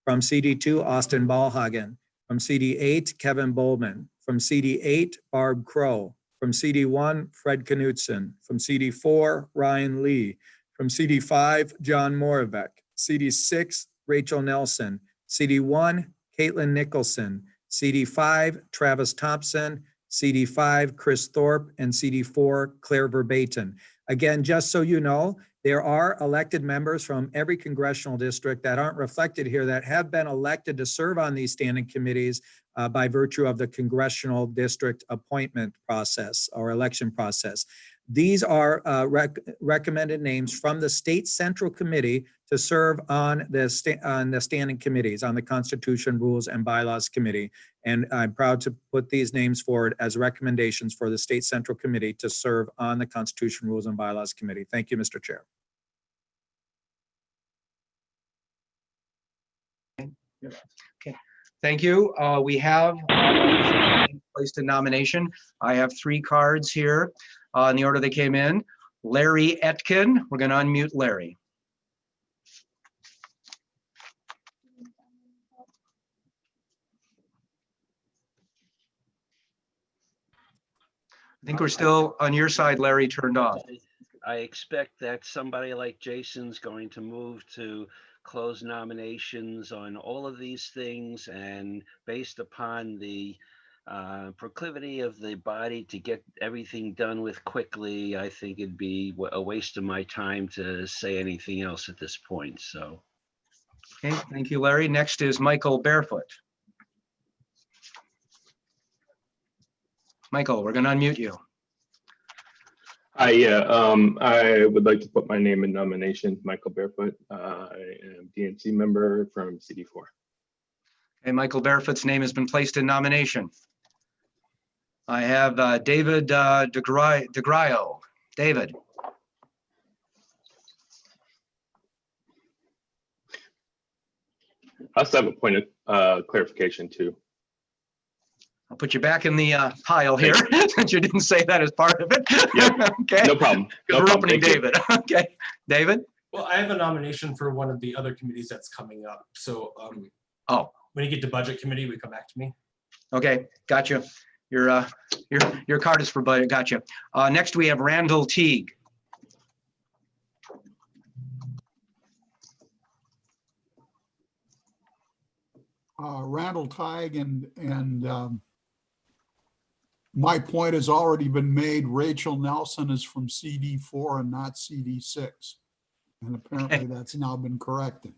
From CD2, Austin Ballhagen. From CD8, Kevin Bowman. From CD8, Barb Crow. From CD1, Fred Knutson. From CD4, Ryan Lee. From CD5, John Moravec. CD6, Rachel Nelson. CD1, Caitlin Nicholson. CD5, Travis Thompson. CD5, Chris Thorpe. And CD4, Claire Verbaten. Again, just so you know, there are elected members from every congressional district that aren't reflected here that have been elected to serve on these standing committees by virtue of the congressional district appointment process or election process. These are recommended names from the State Central Committee to serve on the standing committees, on the Constitution, Rules, and Bylaws Committee. And I'm proud to put these names forward as recommendations for the State Central Committee to serve on the Constitution, Rules, and Bylaws Committee. Thank you, Mr. Chair. Okay, thank you. We have placed a nomination. I have 3 cards here in the order they came in. Larry Etkin, we're going to unmute Larry. I think we're still on your side, Larry, turned off. I expect that somebody like Jason's going to move to close nominations on all of these things, and based upon the proclivity of the body to get everything done with quickly, I think it'd be a waste of my time to say anything else at this point, so. Okay, thank you, Larry. Next is Michael Barefoot. Michael, we're going to unmute you. Hi, yeah, I would like to put my name in nomination, Michael Barefoot. I am DNC member from CD4. Okay, Michael Barefoot's name has been placed in nomination. I have David DeGraio. David. I also have a point of clarification too. I'll put you back in the pile here since you didn't say that as part of it. Yeah, okay. no problem. Because we're opening Thank you. David. Okay, David. Well, I have a nomination for one of the other committees that's coming up. So Oh, when you get to budget committee, we come back to me. okay, gotcha. Your card is for budget. Gotcha. Next we have Randall Teague. Randall Teague and my point has already been made. Rachel Nelson is from CD4 and not CD6. And apparently that's now been corrected.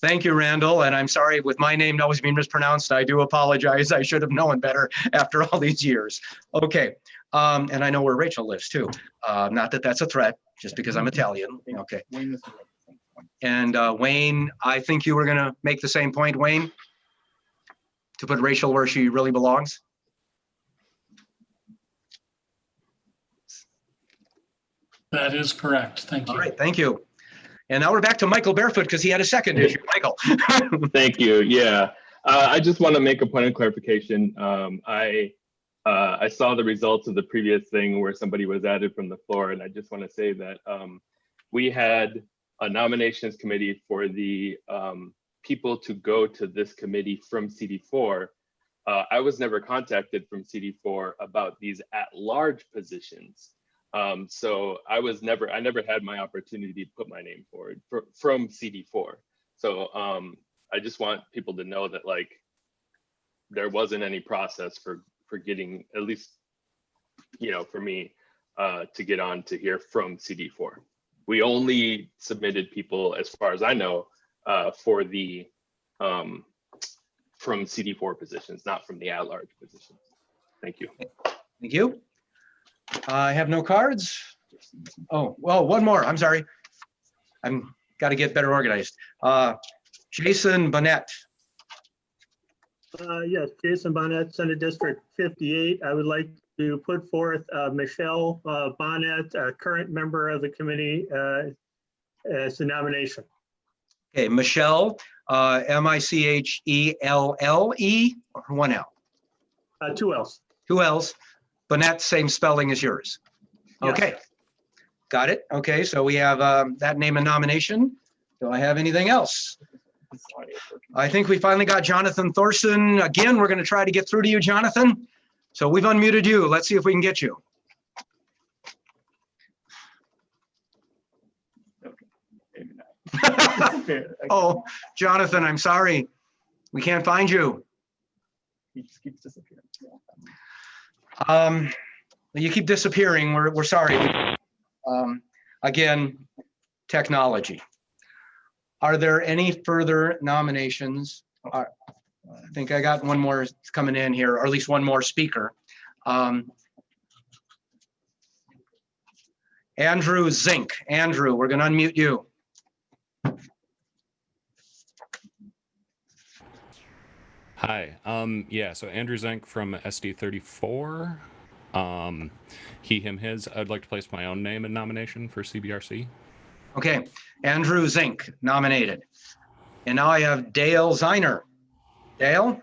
Thank you, Randall. And I'm sorry with my name always being mispronounced. I do apologize. I should have known better after all these years. Okay. And I know where Rachel lives too. Not that that's a threat, just because I'm Italian. Okay. And Wayne, I think you were going to make the same point, Wayne, to put Rachel where she really belongs. That is correct. Thank you. All right, thank you. And now we're back to Michael Barefoot because he had a second issue. Michael. Thank you. Yeah, I just want to make a point of clarification. I saw the results of the previous thing where somebody was added from the floor, and I just want to say that we had a nominations committee for the people to go to this committee from CD4. I was never contacted from CD4 about these at-large positions. So I never had my opportunity to put my name forward from CD4. So I just want people to know that like there wasn't any process for getting, at least, you know, for me to get on to here from CD4. We only submitted people, as far as I know, for the from CD4 positions, not from the at-large positions. Thank you. Thank you. I have no cards. Oh, well, one more. I'm sorry. I'm got to get better organized. Jason Bonnet. Yes, Jason Bonnet, Senate District 58. I would like to put forth Michelle Bonnet, a current member of the committee, as a nomination. Okay, Michelle, M-I-C-H-E-L-L-E, or one L? 2 L's. 2 L's. Bonnet, same spelling as yours. Yes. Okay, got it. Okay, so we have that name and nomination. Do I have anything else? I think we finally got Jonathan Thorson. Again, we're going to try to get through to you, Jonathan. So we've unmuted you. Let's see if we can get you. Oh, Jonathan, I'm sorry. We can't find you. He just keeps disappearing. You keep disappearing. We're sorry. Again, technology. Are there any further nominations? I think I got one more coming in here, or at least one more speaker. Andrew Zink. Andrew, we're going to unmute you. Hi. Yeah, so Andrew Zink from SD34. He, him, his. I'd like to place my own name in nomination for CBRC. Okay, Andrew Zink nominated. And now I have Dale Ziner. Dale?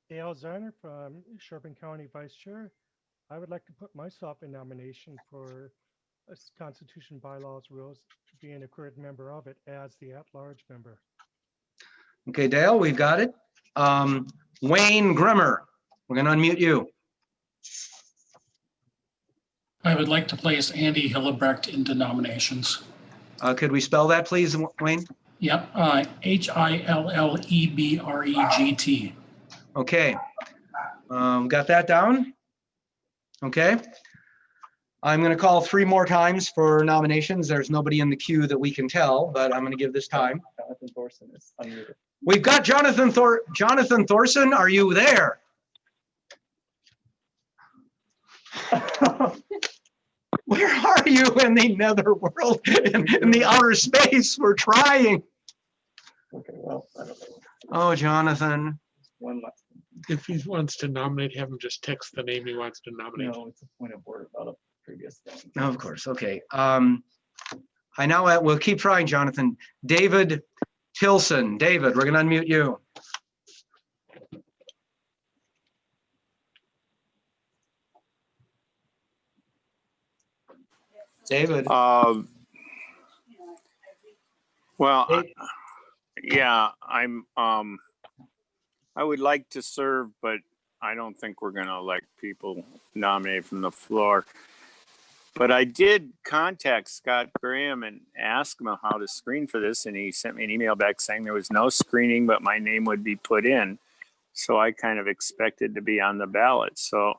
Dale Zerner from Sherburne County Vice Chair. I would like to put myself in nomination for Constitution, Bylaws, Rules, being a current member of it as the at-large member. Okay, Dale, we've got it. Wayne Grimmer, we're going to unmute you. I would like to place Andy Hillebrecht into nominations. Could we spell that, please, Wayne? Yep, Hillebregt. Okay. Got that down? Okay. I'm going to call 3 more times for nominations. There's nobody in the queue that we can tell, but I'm going to give this time. Jonathan Thorson is unmuted. We've got Jonathan Thorson, are you there? Where are you in the nether world, in the outer space? We're trying. Okay, well, I don't know. Oh, Jonathan. One last. If he wants to nominate, have him just text the name he wants to nominate. No, it's a point of order about a previous thing. No, of course. Okay. I now we'll keep trying, Jonathan. David Tilson. David, we're going to unmute you. David. Well, yeah, I would like to serve, but I don't think we're going to elect people nominated from the floor. But I did contact Scott Graham and ask him how to screen for this, and he sent me an email back saying there was no screening, but my name would be put in. So I kind of expected to be on the ballot. So,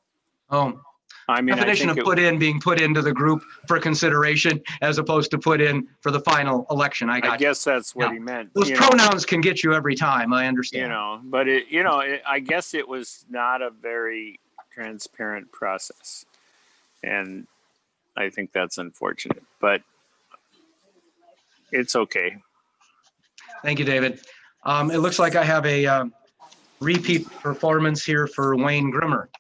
I mean, Definition of put in being put into the group for consideration as opposed to put in for the final election. I guess that's what he meant. Those pronouns can get you every time. I understand. But I guess it was not a very transparent process, and I think that's unfortunate. But it's okay. Thank you, David. It looks like I have a repeat performance here for Wayne Grimmer.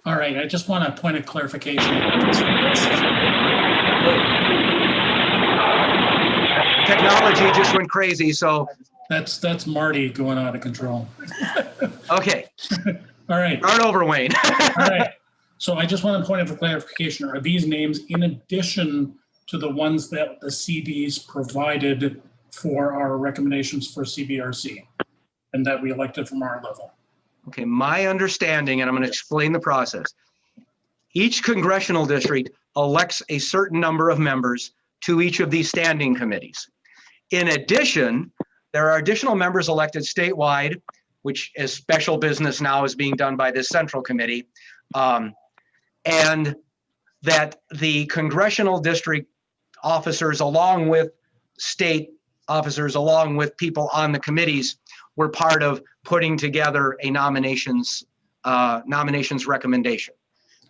All right, I just want a point of clarification. Technology just went crazy, so. That's Marty going out of control. Okay. All right. Start over, Wayne. All right. So I just want a point of clarification. Are these names in addition to the ones that the CDs provided for our recommendations for CBRC and that we elected from our level? Okay, my understanding, and I'm going to explain the process. Each congressional district elects a certain number of members to each of these standing committees. In addition, there are additional members elected statewide, which is special business now is being done by this central committee. And that the congressional district officers, along with state officers, along with people on the committees, were part of putting together a nominations recommendation.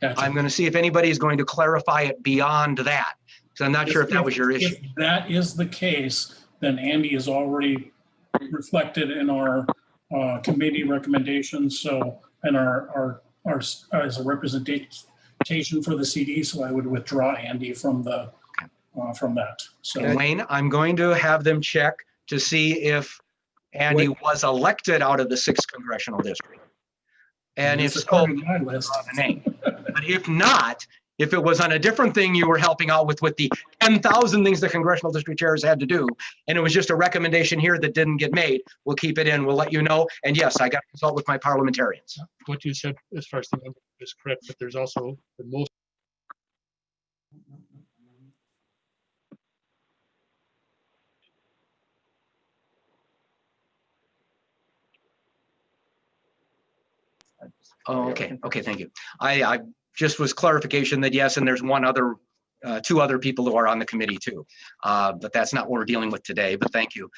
Gotcha. I'm going to see if anybody is going to clarify it beyond that, because I'm not sure if that was your issue. If that is the case, then Andy is already reflected in our committee recommendations. So, and our as a representation for the CD. So I would withdraw Andy from the from that. So Wayne, I'm going to have them check to see if Andy was elected out of the 6th congressional district. And if so, name. But if not, if it was on a different thing you were helping out with the 10,000 things the congressional district chairs had to do, and it was just a recommendation here that didn't get made, we'll keep it in. We'll let you know. And yes, I got to consult with my parliamentarians. What you said as far as the number is correct, but there's also the most. Oh, okay. Okay, thank you. I just was clarification that yes, and there's one other, 2 other people who are on the committee too. But that's not what we're dealing with today, but thank you.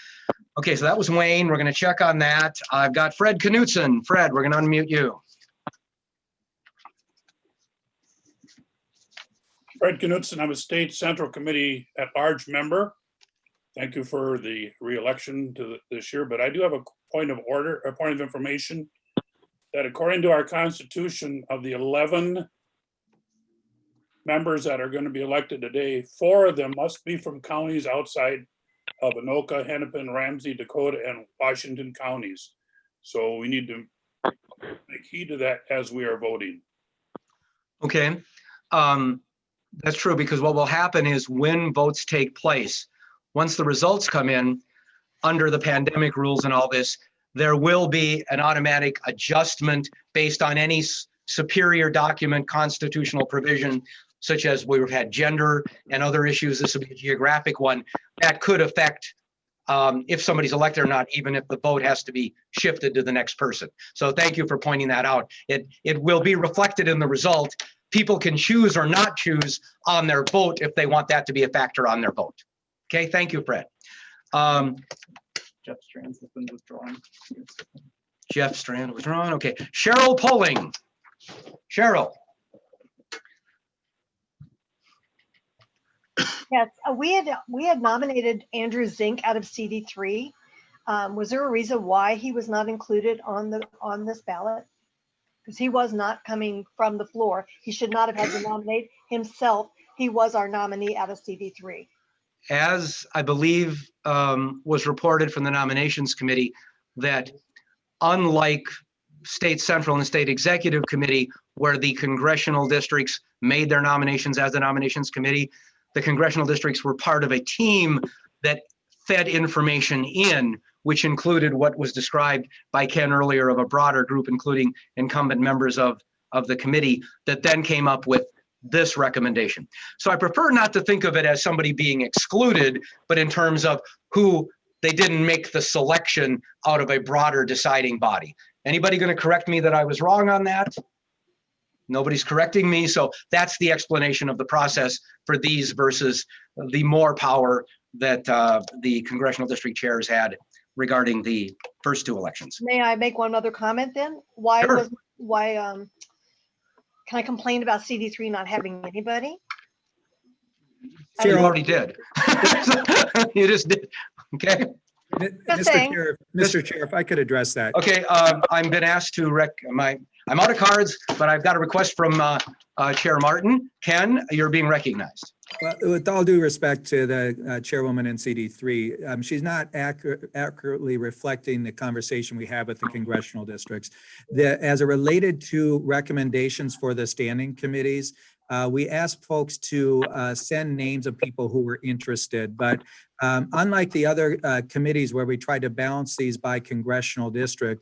Okay, so that was Wayne. We're going to check on that. I've got Fred Knutson. Fred, we're going to unmute you. Fred Knutson, I'm a state central committee at-large member. Thank you for the re-election to this year, but I do have a point of order, a point of information that according to our constitution, of the 11 members that are going to be elected today, 4 of them must be from counties outside of Anoka, Hennepin, Ramsey, Dakota, and Washington counties. So we need to make heed of that as we are voting. Okay. That's true, because what will happen is when votes take place, once the results come in under the pandemic rules and all this, there will be an automatic adjustment based on any superior document, constitutional provision, such as we've had gender and other issues. This will be a geographic one that could affect if somebody's elected or not, even if the vote has to be shifted to the next person. So thank you for pointing that out. It will be reflected in the result. People can choose or not choose on their vote if they want that to be a factor on their vote. Okay, thank you, Fred. Jeff Strands has been withdrawn. Jeff Strand withdrawn. Okay, Cheryl Pulling. Cheryl. Yes, we had nominated Andrew Zink out of CD3. Was there a reason why he was not included on this ballot? Because he was not coming from the floor. He should not have had to nominate himself. He was our nominee out of CD3. As I believe was reported from the nominations committee, that unlike State Central and State Executive Committee, where the congressional districts made their nominations as the nominations committee, the congressional districts were part of a team that fed information in, which included what was described by Ken earlier of a broader group, including incumbent members of the committee, that then came up with this recommendation. So I prefer not to think of it as somebody being excluded, but in terms of who they didn't make the selection out of a broader deciding body. Anybody going to correct me that I was wrong on that? Nobody's correcting me. So that's the explanation of the process for these versus the more power that the congressional district chairs had regarding the first 2 elections. May I make one other comment then? Why Sure. can I complain about CD3 not having anybody? You already did. You just did. Okay. Mr. Chair, if I could address that. Okay, I've been asked to I'm out of cards, but I've got a request from Chair Martin. Ken, you're being recognized. Well, with all due respect to the chairwoman in CD3, she's not accurately reflecting the conversation we have with the congressional districts. As it related to recommendations for the standing committees, we asked folks to send names of people who were interested, but unlike the other committees where we tried to balance these by congressional district,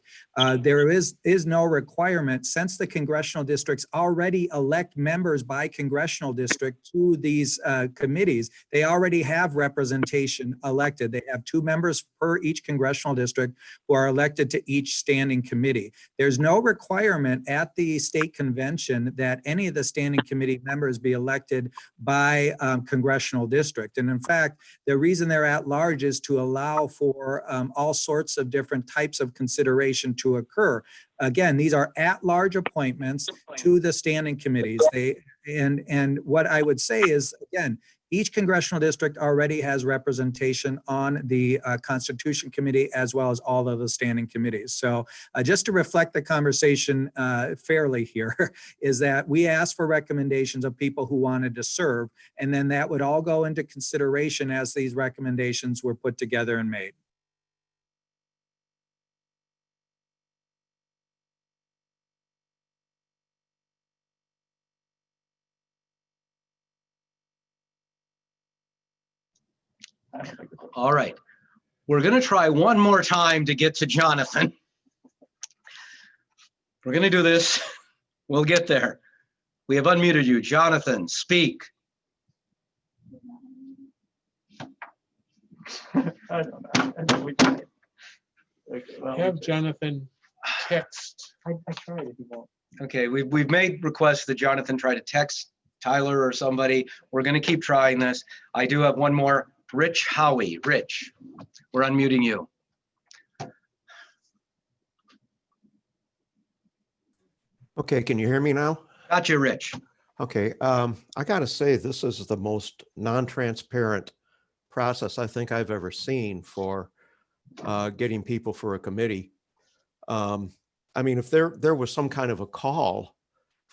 there is no requirement, since the congressional districts already elect members by congressional district to these committees. They already have representation elected. They have 2 members per each congressional district who are elected to each standing committee. There's no requirement at the state convention that any of the standing committee members be elected by congressional district. And in fact, the reason they're at large is to allow for all sorts of different types of consideration to occur. Again, these are at-large appointments to the standing committees. And what I would say is, again, each congressional district already has representation on the Constitution Committee as well as all of the standing committees. So just to reflect the conversation fairly here is that we asked for recommendations of people who wanted to serve, and then that would all go into consideration as these recommendations were put together and made. All right. We're going to try one more time to get to Jonathan. We're going to do this. We'll get there. We have unmuted you. Jonathan, speak. I don't know. I think we tried. Okay, well, Have Jonathan text. I tried if you want. Okay, we've made requests that Jonathan try to text Tyler or somebody. We're going to keep trying this. I do have one more. Rich Howie. Rich, we're unmuting you. Okay, can you hear me now? Got you, Rich. Okay, I gotta say, this is the most non-transparent process I think I've ever seen for getting people for a committee. I mean, if there was some kind of a call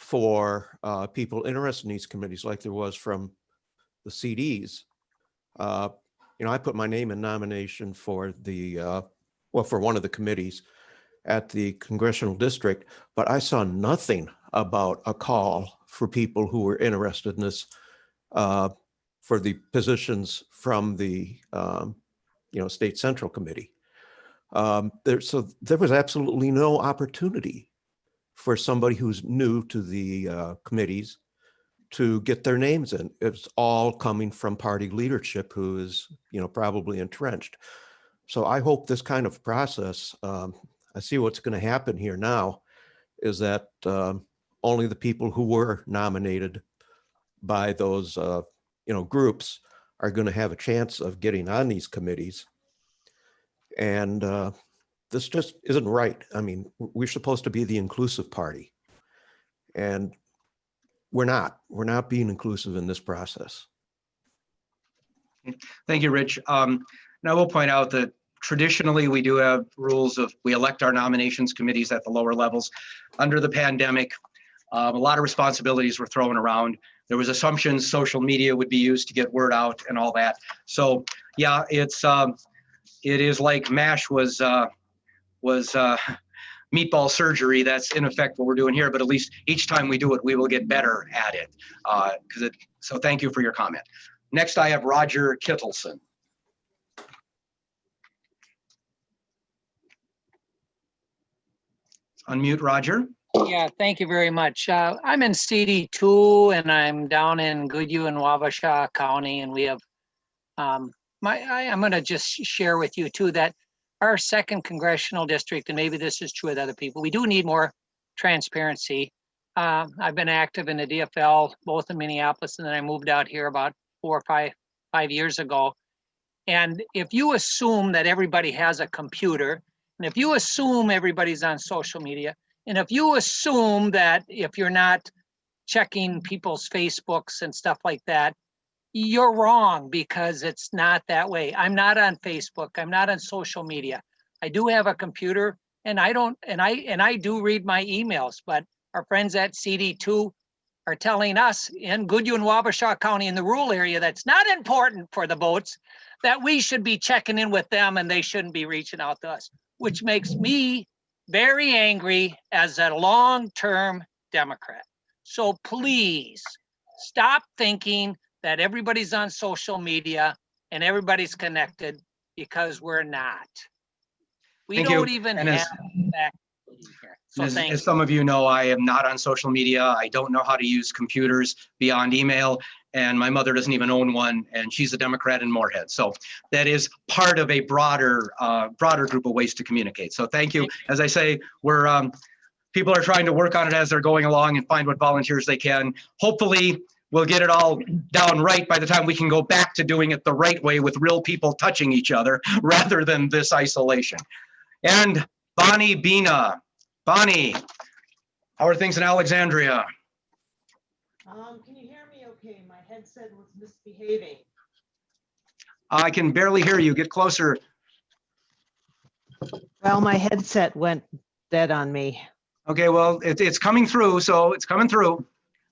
for people interested in these committees like there was from the CDs. I put my name in nomination for for one of the committees at the congressional district, but I saw nothing about a call for people who were interested in this for the positions from the State Central Committee. So there was absolutely no opportunity for somebody who's new to the committees to get their names in. It's all coming from party leadership who is, probably entrenched. So I hope this kind of process, I see what's going to happen here now is that only the people who were nominated by those, groups are going to have a chance of getting on these committees. And this just isn't right. I mean, we're supposed to be the inclusive party, and we're not being inclusive in this process. Thank you, Rich. Now I will point out that traditionally we do have rules of, we elect our nominations committees at the lower levels. Under the pandemic, a lot of responsibilities were thrown around. There was assumptions social media would be used to get word out and all that. So yeah, it is like MASH was meatball surgery. That's in effect what we're doing here, but at least each time we do it, we will get better at it. So thank you for your comment. Next, I have Roger Kittleson. Unmute, Roger. Yeah, thank you very much. I'm in CD2 and I'm down in Goodhue and Wabasha County, and we have, I'm gonna just share with you too that our second congressional district, and maybe this is true with other people, we do need more transparency. I've been active in the DFL, both in Minneapolis, and then I moved out here about 4 or 5 years ago. And if you assume that everybody has a computer, and if you assume everybody's on social media, and if you assume that if you're not checking people's Facebooks and stuff like that, you're wrong, because it's not that way. I'm not on Facebook. I'm not on social media. I do have a computer, and I do read my emails, but our friends at CD2 are telling us in Goodhue and Wabasha County in the rural area that's not important for the votes, that we should be checking in with them and they shouldn't be reaching out to us, which makes me very angry as a long-term Democrat. So please stop thinking that everybody's on social media and everybody's connected, because we're not. We Thank don't you. even And have that here. So As thank you. some of you know, I am not on social media. I don't know how to use computers beyond email, and my mother doesn't even own one, and she's a Democrat in Moorhead. So that is part of a broader group of ways to communicate. So thank you. As I say, people are trying to work on it as they're going along and find what volunteers they can. Hopefully, we'll get it all down right by the time we can go back to doing it the right way with real people touching each other rather than this isolation. And Bonnie Bina. Bonnie, how are things in Alexandria? Can you hear me okay? My headset was misbehaving. I can barely hear you. Get closer. Well, my headset went dead on me. Okay, well, it's coming through, so it's coming through.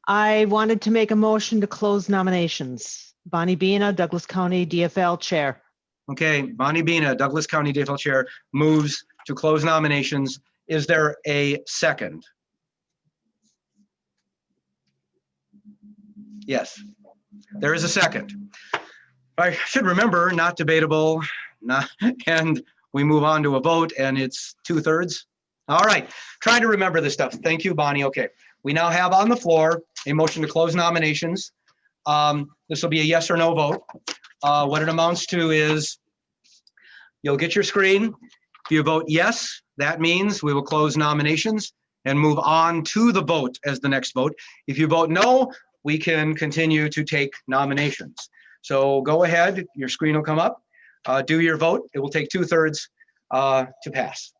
I wanted to make a motion to close nominations. Bonnie Bina, Douglas County DFL Chair. Okay, Bonnie Bina, Douglas County DFL Chair, moves to close nominations. Is there a second? Yes, there is a second. I should remember, not debatable, and we move on to a vote, and it's 2/3. All right, trying to remember this stuff. Thank you, Bonnie. Okay, we now have on the floor a motion to close nominations. This will be a yes or no vote. What it amounts to is you'll get your screen. If you vote yes, that means we will close nominations and move on to the vote as the next vote. If you vote no, we can continue to take nominations. So go ahead, your screen will come up. Do your vote. It will take 2/3 to pass.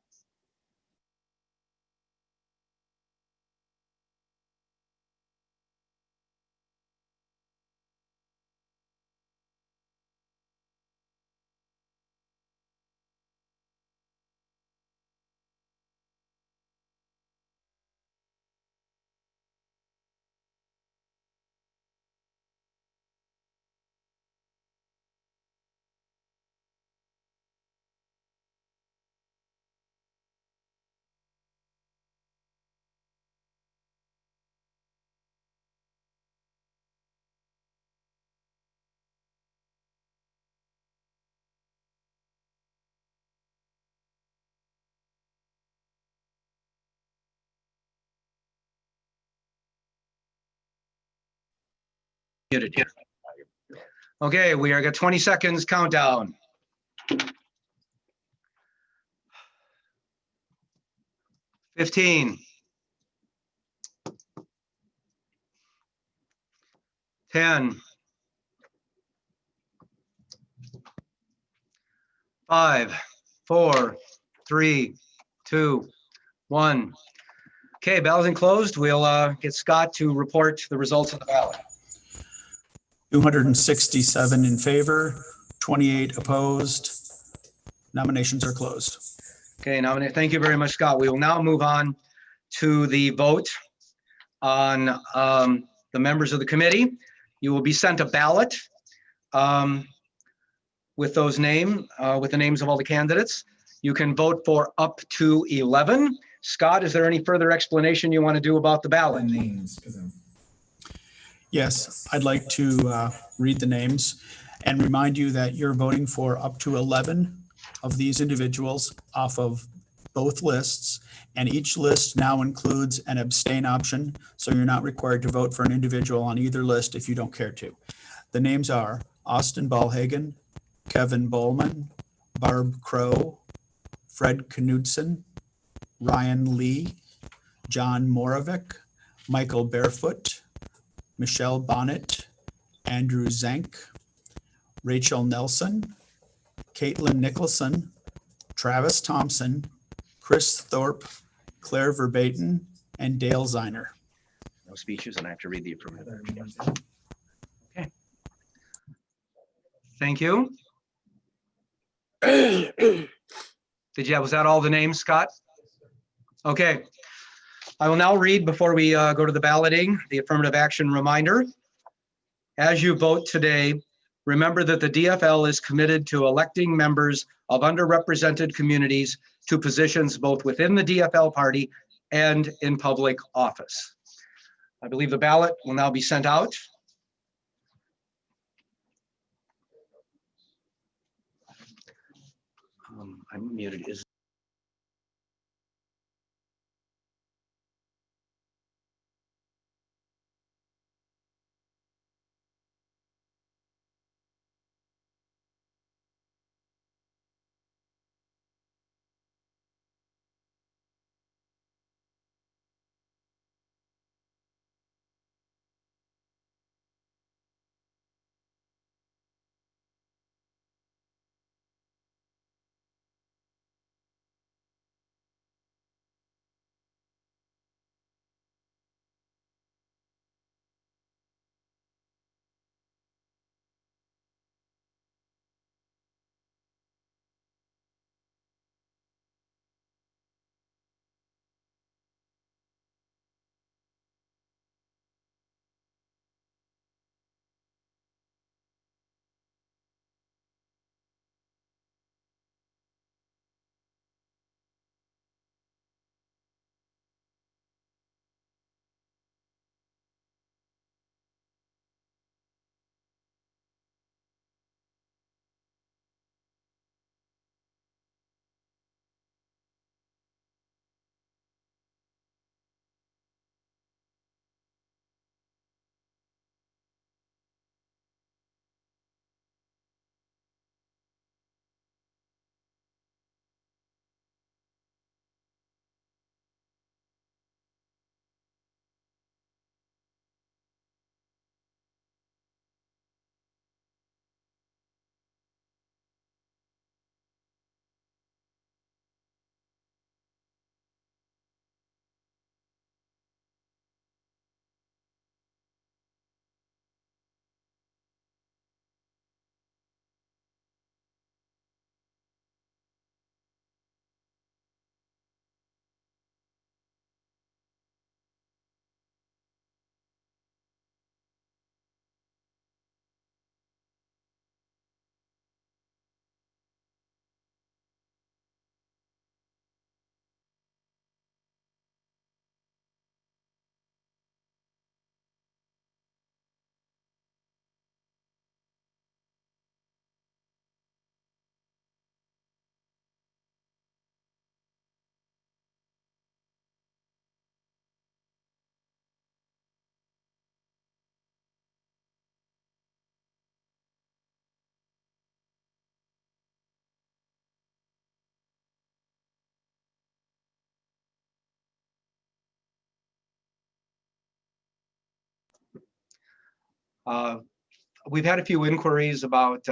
Muted here. Okay, we are got 20 seconds countdown. 15. 10. 5, 4, 3, 2, 1. Okay, balloting closed. We'll get Scott to report the results of the ballot. 267 in favor, 28 opposed. Nominations are closed. Okay, nominate. Thank you very much, Scott. We will now move on to the vote on the members of the committee. You will be sent a ballot with those with the names of all the candidates. You can vote for up to 11. Scott, is there any further explanation you want to do about the ballot? Yes, I'd like to read the names and remind you that you're voting for up to 11 of these individuals off of both lists, and each list now includes an abstain option, so you're not required to vote for an individual on either list if you don't care to. The names are Austin Ballhagen, Kevin Bowman, Barb Crow, Fred Knudsen, Ryan Lee, John Moravec, Michael Barefoot, Michelle Bonnet, Andrew Zank, Rachel Nelson, Caitlin Nicholson, Travis Thompson, Chris Thorpe, Claire Verbaten, and Dale Ziner. No speeches, and I have to read the affirmative action. Okay. Thank you. Was that all the names, Scott? Okay. I will now read, before we go to the balloting, the affirmative action reminder. As you vote today, remember that the DFL is committed to electing members of underrepresented communities to positions both within the DFL party and in public office. I believe the ballot will now be sent out. I'm muted. We've had a few inquiries about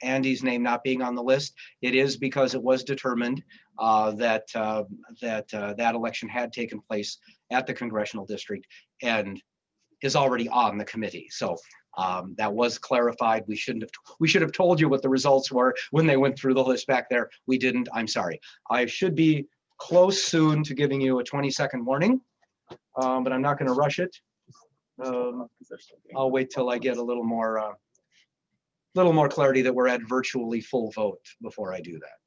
Andy's name not being on the list. It is because it was determined that that election had taken place at the congressional district and is already on the committee. So that was clarified. We should have told you what the results were when they went through the list back there. We didn't. I'm sorry. I should be close soon to giving you a 20-second warning, but I'm not going to rush it. I'll wait till I get a little more clarity that we're at virtually full vote before I do that.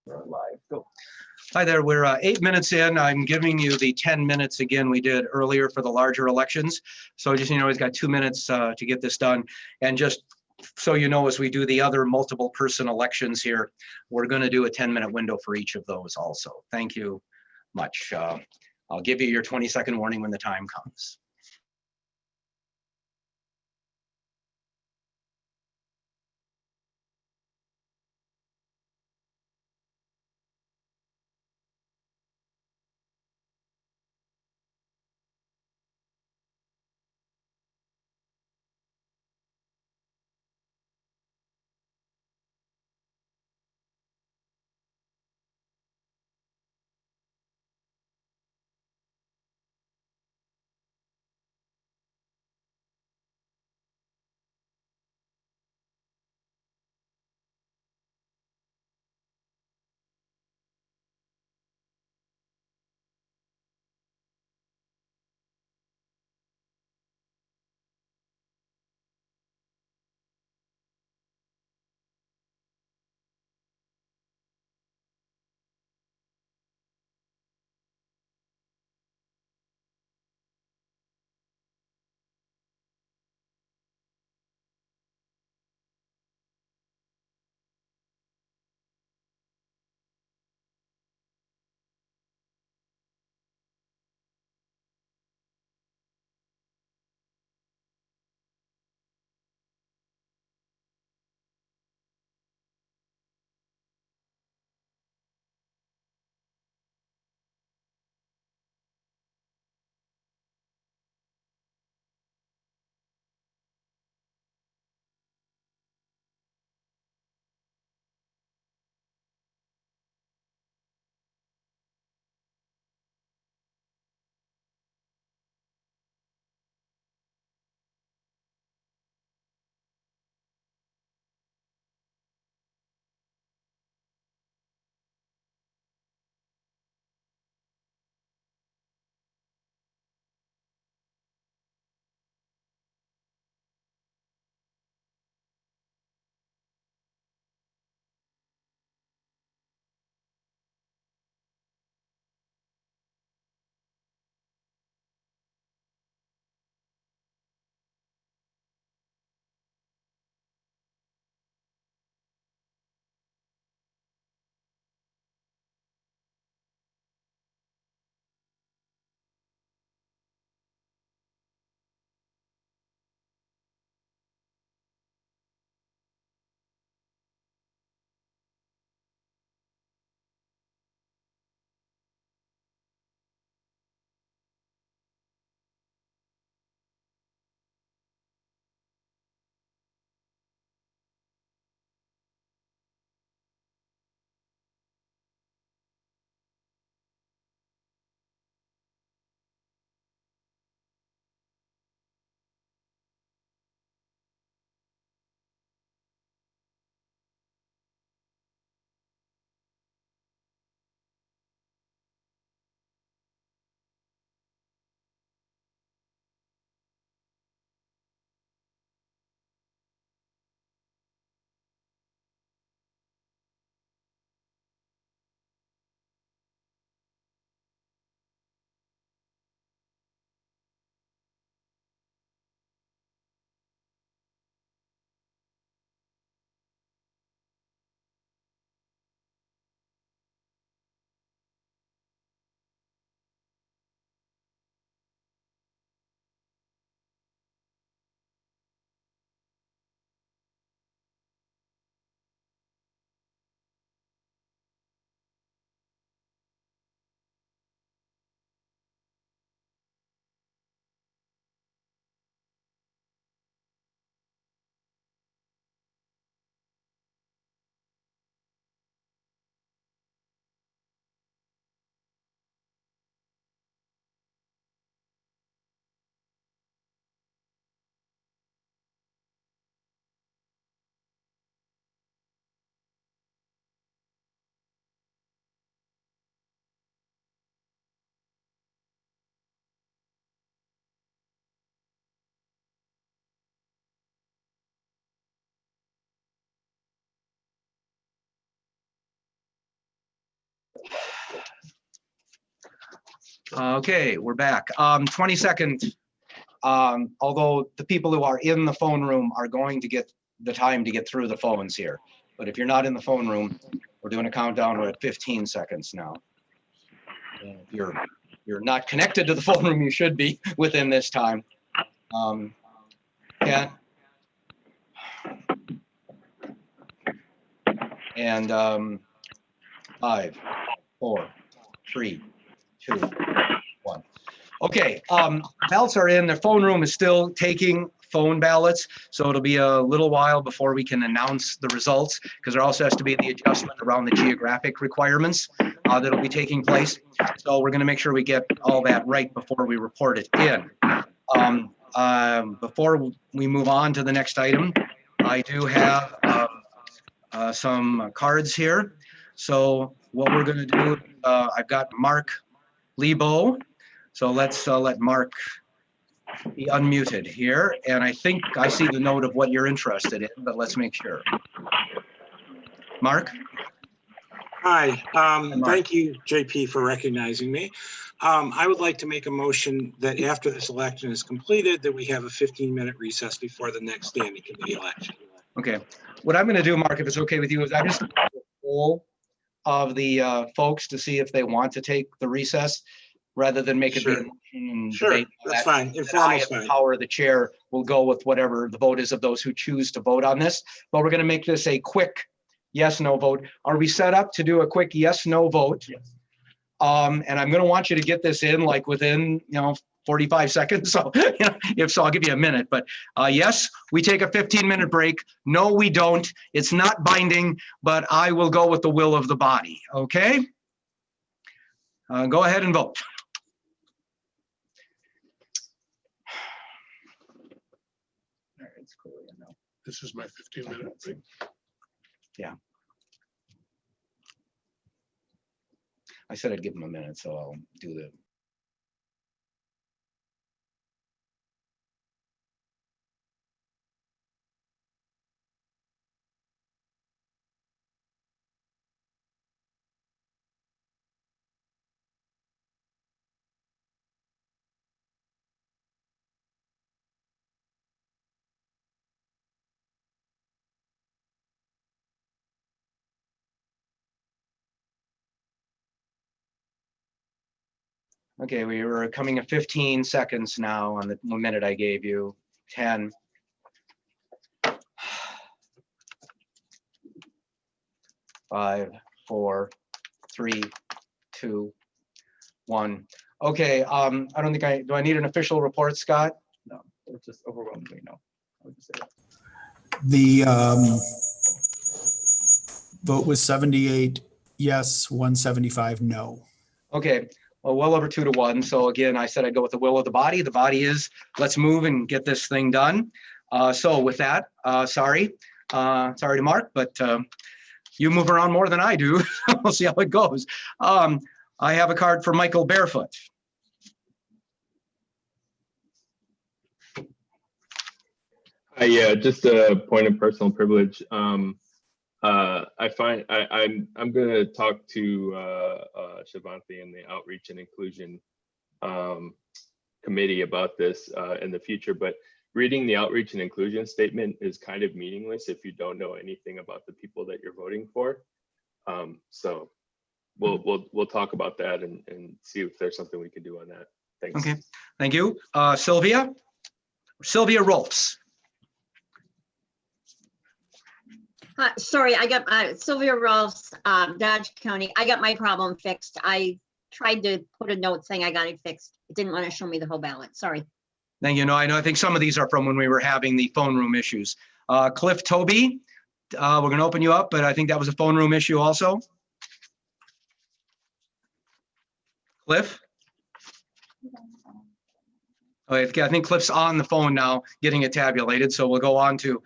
We're live. Go. Hi there. We're 8 minutes in. I'm giving you the 10 minutes again we did earlier for the larger elections. So just, he's got 2 minutes to get this done. And just so you know, as we do the other multiple person elections here, we're going to do a 10-minute window for each of those also. Thank you much. I'll give you your 20-second warning when the time comes. Okay, we're back. 22nd. Although the people who are in the phone room are going to get the time to get through the phones here. But if you're not in the phone room, we're doing a countdown. We're at 15 seconds now. And if you're not connected to the phone room, you should be within this time. 10. And 5, 4, 3, 2, 1. Okay, ballots are in. The phone room is still taking phone ballots, so it'll be a little while before we can announce the results, because there also has to be the adjustment around the geographic requirements that'll be taking place. So we're going to make sure we get all that right before we report it in. Before we move on to the next item, I do have some cards here. So what we're going to do, I've got Mark Lebo. So let's let Mark be unmuted here. And I think I see the note of what you're interested in, but let's make sure. Mark? Hi, thank you, JP, for recognizing me. I would like to make a motion that after this election is completed, that we have a 15-minute recess before the next standing committee election. Okay. What I'm going to do, Mark, if it's okay with you, is I just poll of the folks to see if they want to take the recess, rather than make it be a motion and Sure, debate. that's fine. I, Informal's as the fine. power of the chair, will go with whatever the vote is of those who choose to vote on this. But we're going to make this a quick yes/no vote. Are we set up to do a quick yes/no vote? Yes. And I'm going to want you to get this in like within 45 seconds. So if so, I'll give you a minute. But yes, we take a 15-minute break. No, we don't. It's not binding, but I will go with the will of the body. Okay. Go ahead and vote. This is my 15-minute break. Yeah. I said I'd give him a minute, so I'll do the. Okay, we were coming at 15 seconds now on the minute I gave you. 10. 5, 4, 3, 2, 1. Okay, I don't think do I need an official report, Scott? No, it's just overwhelmingly no. I would just say that. The vote was 78 yes, 175 no. Okay, well over 2 to 1. So again, I said I'd go with the will of the body. The body is, let's move and get this thing done. So with that, sorry to Mark, but you move around more than I do. We'll see how it goes. I have a card for Michael Barefoot. Yeah, just a point of personal privilege. I find I'm going to talk to Shivanthi and the Outreach and Inclusion Committee about this in the future. But reading the Outreach and Inclusion statement is kind of meaningless if you don't know anything about the people that you're voting for. So we'll talk about that and see if there's something we can do on that. Thanks. Okay, thank you, Sylvia Rolfs. Sorry, I got Sylvia Rolfs, Dodge County. I got my problem fixed. I tried to put a note saying I got it fixed. It didn't want to show me the whole ballot. Sorry. Thank you. No, I think some of these are from when we were having the phone room issues. Cliff Toby, we're going to open you up, but I think that was a phone room issue also. Cliff? Okay, I think Cliff's on the phone now getting it tabulated, so we'll go on to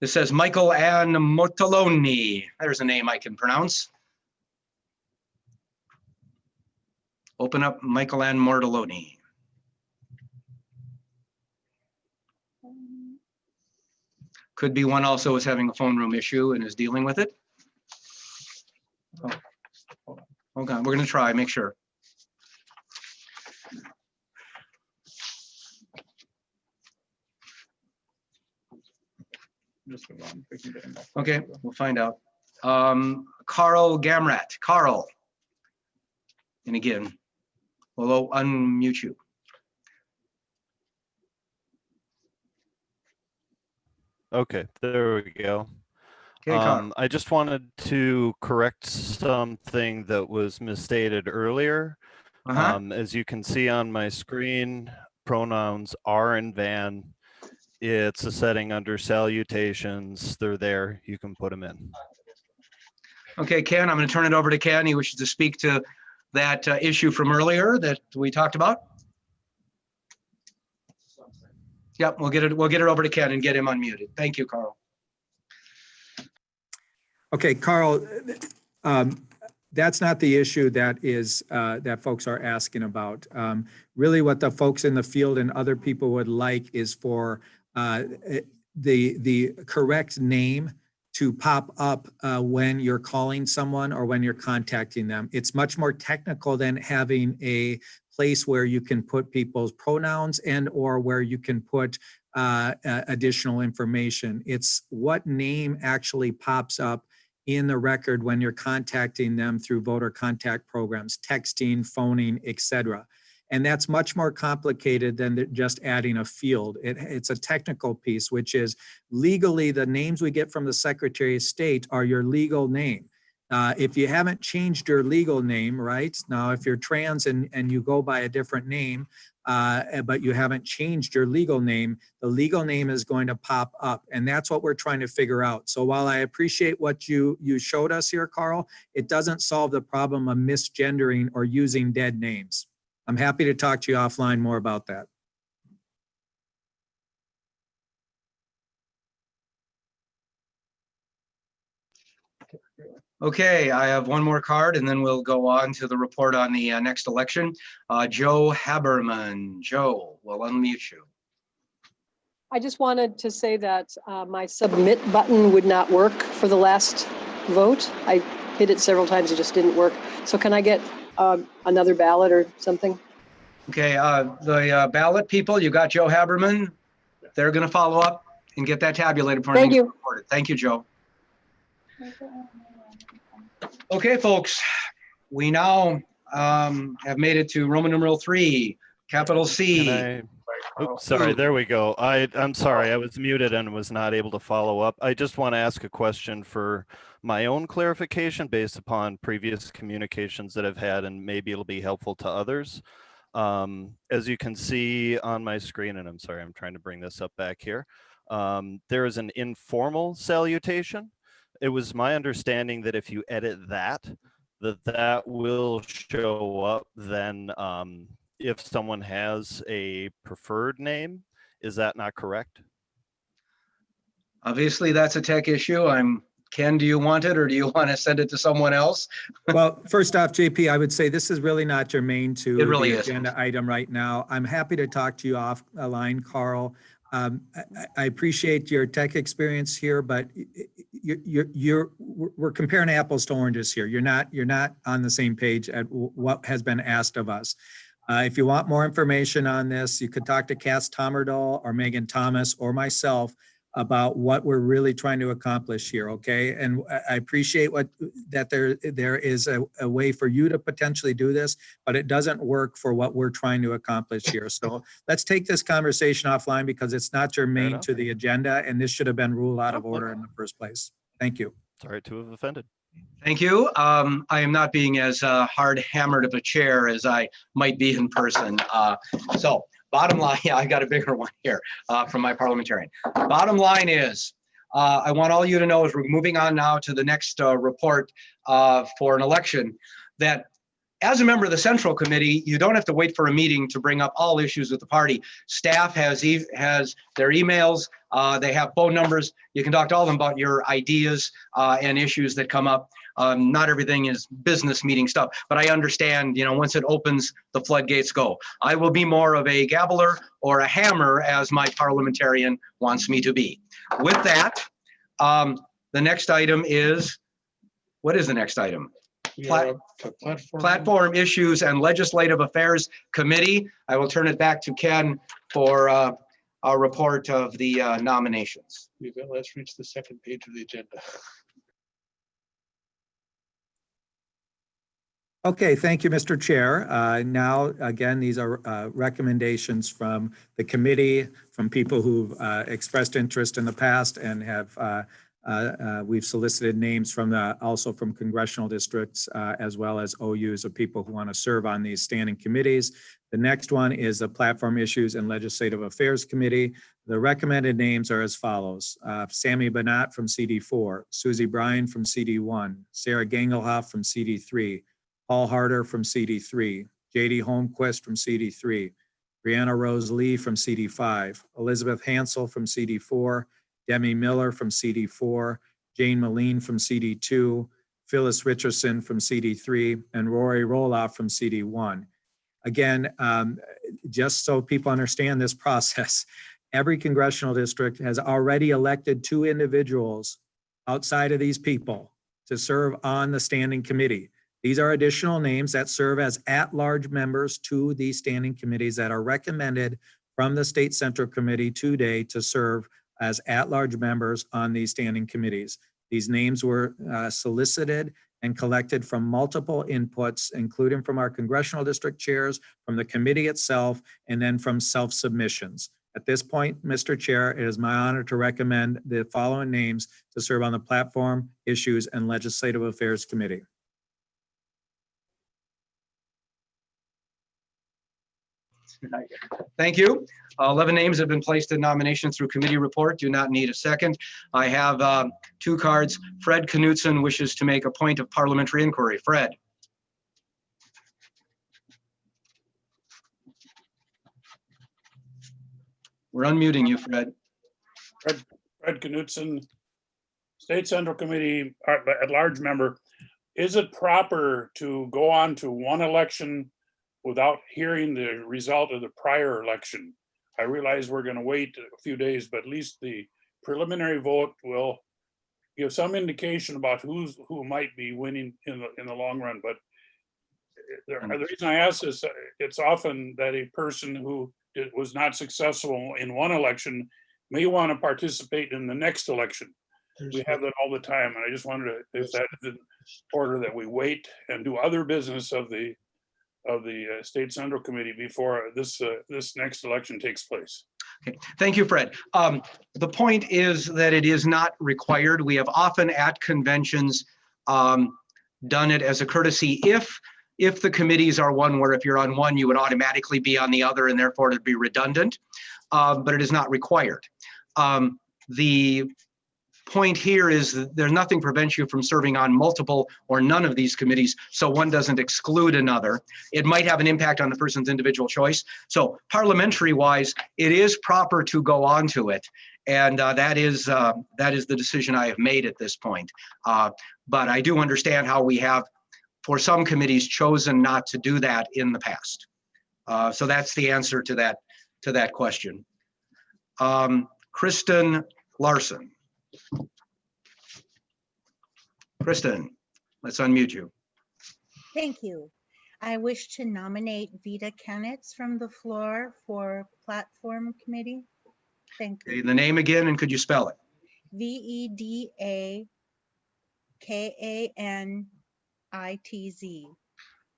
this says Michael Ann Mortoloni. There's a name I can pronounce. Open up Michael Ann Mortoloni. Could be one also is having a phone room issue and is dealing with it. Oh, Hold on, we're gonna try, make sure. Just move on. We can get him back. Okay, we'll find out. Carl Gamrat, Carl. And again, we'll unmute you. Okay, there we go. Okay, Carl. I just wanted to correct something that was misstated earlier. As you can see on my screen, pronouns are in van. It's a setting under salutations. They're there. You can put them in. Okay, Ken, I'm going to turn it over to Ken. He wishes to speak to that issue from earlier that we talked about. Yep, we'll get it over to Ken and get him unmuted. Thank you, Carl. Okay, Carl, that's not the issue that is that folks are asking about. Really what the folks in the field and other people would like is for the correct name to pop up when you're calling someone or when you're contacting them. It's much more technical than having a place where you can put people's pronouns and or where you can put additional information. It's what name actually pops up in the record when you're contacting them through voter contact programs, texting, phoning, etc. And that's much more complicated than just adding a field. It's a technical piece, which is legally the names we get from the Secretary of State are your legal name. If you haven't changed your legal name, right? Now, if you're trans and you go by a different name, but you haven't changed your legal name, the legal name is going to pop up. And that's what we're trying to figure out. So while I appreciate what you showed us here, Carl, it doesn't solve the problem of misgendering or using dead names. I'm happy to talk to you offline more about that. Okay, I have one more card and then we'll go on to the report on the next election. Joe Haberman. Joe, we'll unmute you. I just wanted to say that my submit button would not work for the last vote. I hit it several times, it just didn't work. So can I get another ballot or something? Okay, the ballot people, you got Joe Haberman. They're going to follow up and get that tabulated for Thank you. reported. Thank you, Joe. Okay, folks, we now have made it to Roman numeral 3, capital C. Oops, sorry, there we go. I'm sorry, I was muted and was not able to follow up. I just want to ask a question for my own clarification based upon previous communications that I've had, and maybe it'll be helpful to others. As you can see on my screen, and I'm sorry, I'm trying to bring this up back here. There is an informal salutation. It was my understanding that if you edit that will show up then if someone has a preferred name. Is that not correct? Obviously, that's a tech issue. Ken, do you want it or do you want to send it to someone else? Well, first off, JP, I would say this is really not germane to It really the isn't. agenda item right now. I'm happy to talk to you offline, Carl. I appreciate your tech experience here, but we're comparing apples to oranges here. You're not on the same page at what has been asked of us. If you want more information on this, you could talk to Cass Tomerdahl or Megan Thomas or myself about what we're really trying to accomplish here, okay? And I appreciate that there is a way for you to potentially do this, but it doesn't work for what we're trying to accomplish here. So let's take this conversation offline because it's not germane to the agenda, and this should have been ruled out of order in the first place. Thank you. Sorry to have offended. Thank you. I am not being as hard hammered of a chair as I might be in person. So bottom line, yeah, I got a bigger one here from my parliamentarian. Bottom line is, I want all you to know as we're moving on now to the next report for an election, that as a member of the Central Committee, you don't have to wait for a meeting to bring up all issues with the party. Staff has their emails, they have phone numbers. You can talk to all of them about your ideas and issues that come up. Not everything is business meeting stuff, but I understand, once it opens, the floodgates go. I will be more of a gabbler or a hammer as my parliamentarian wants me to be. With that, the next item is, what is the next item? We Plat- are up to Platform Issues and Legislative Affairs Committee. I will turn it back to Ken for our report of the nominations. Let's reach the second page of the agenda. Okay, thank you, Mr. Chair. Now, again, these are recommendations from the committee, from people who've expressed interest in the past and have, we've solicited names from also from congressional districts as well as OUs of people who want to serve on these standing committees. The next one is the Platform Issues and Legislative Affairs Committee. The recommended names are as follows. Sammy Banat from CD4, Susie Bryan from CD1, Sarah Gangelhoff from CD3, Paul Harder from CD3, JD Holmquist from CD3, Brianna Rose Lee from CD5, Elizabeth Hansel from CD4, Demi Miller from CD4, Jane Moline from CD2, Phyllis Richardson from CD3, and Rory Roloff from CD1. Again, just so people understand this process, every congressional district has already elected 2 individuals outside of these people to serve on the standing committee. These are additional names that serve as at-large members to these standing committees that are recommended from the State Central Committee today to serve as at-large members on these standing committees. These names were solicited and collected from multiple inputs, including from our congressional district chairs, from the committee itself, and then from self-submissions. At this point, Mr. Chair, it is my honor to recommend the following names to serve on the Platform Issues and Legislative Affairs Committee. Thank you. 11 names have been placed in nomination through committee report. Do not need a second. I have 2 cards. Fred Knutson wishes to make a point of parliamentary inquiry. Fred. We're unmuting you, Fred. Fred Knutson, State Central Committee at-large member. Is it proper to go on to one election without hearing the result of the prior election? I realize we're going to wait a few days, but at least the preliminary vote will give some indication about who might be winning in the long run. But the reason I ask is it's often that a person who was not successful in one election may want to participate in the next election. We have that all the time, and I just wondered if that is in order that we wait and do other business of the State Central Committee before this next election takes place. Okay. Thank you, Fred. The point is that it is not required. We have often at conventions done it as a courtesy if the committees are one where if you're on one, you would automatically be on the other and therefore it'd be redundant, but it is not required. The point here is that there's nothing prevents you from serving on multiple or none of these committees, so one doesn't exclude another. It might have an impact on the person's individual choice. So parliamentary wise, it is proper to go on to it. And that is the decision I have made at this point. But I do understand how we have, for some committees, chosen not to do that in the past. So that's the answer to that question. Kristen Larson. Kristen, let's unmute you. Thank you. I wish to nominate Vita Kanitz from the floor for Platform Committee. Thank you. The name again, and could you spell it? VEDAKANITZ.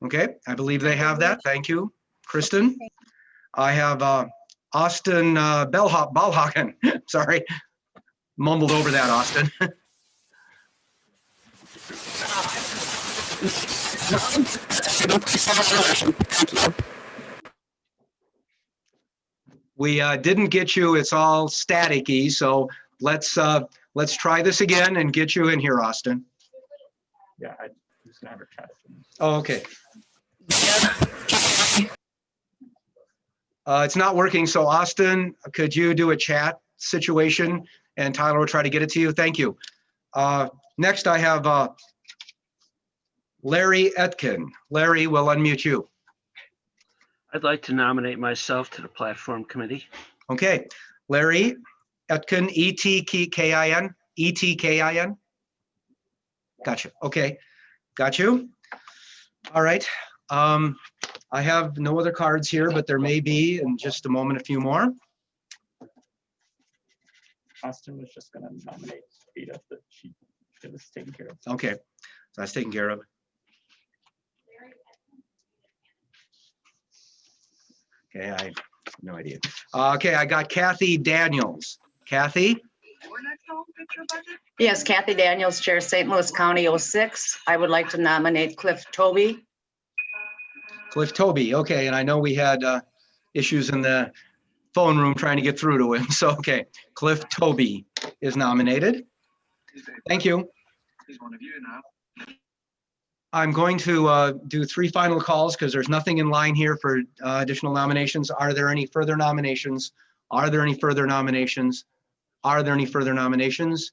Okay, I believe they have that. Thank you, Kristen. I have Austin Balhagen. Sorry, mumbled over that, Austin. We didn't get you. It's all staticky, so let's try this again and get you in here, Austin. Yeah, I just never tried. Oh, okay. It's not working. So Austin, could you do a chat situation and Tyler will try to get it to you? Thank you. Next, I have Larry Etkin. Larry, we'll unmute you. I'd like to nominate myself to the Platform Committee. Okay, Larry Etkin, E-T-K-I-N, E-T-K-I-N. Gotcha. Okay, got you. All right. I have no other cards here, but there may be in just a moment, a few more. Austin was just gonna nominate Vita, but it was taken care of. Okay, so that's taken care of. Okay, I have no idea. Okay, I got Kathy Daniels. Kathy? Yes, Kathy Daniels, Chair, St. Louis County 06. I would like to nominate Cliff Toby. Cliff Toby, okay, and I know we had issues in the phone room trying to get through to him, so, okay. Cliff Toby is nominated. Thank you. He's one of you now. I'm going to do 3 final calls because there's nothing in line here for additional nominations. Are there any further nominations? Are there any further nominations? Are there any further nominations?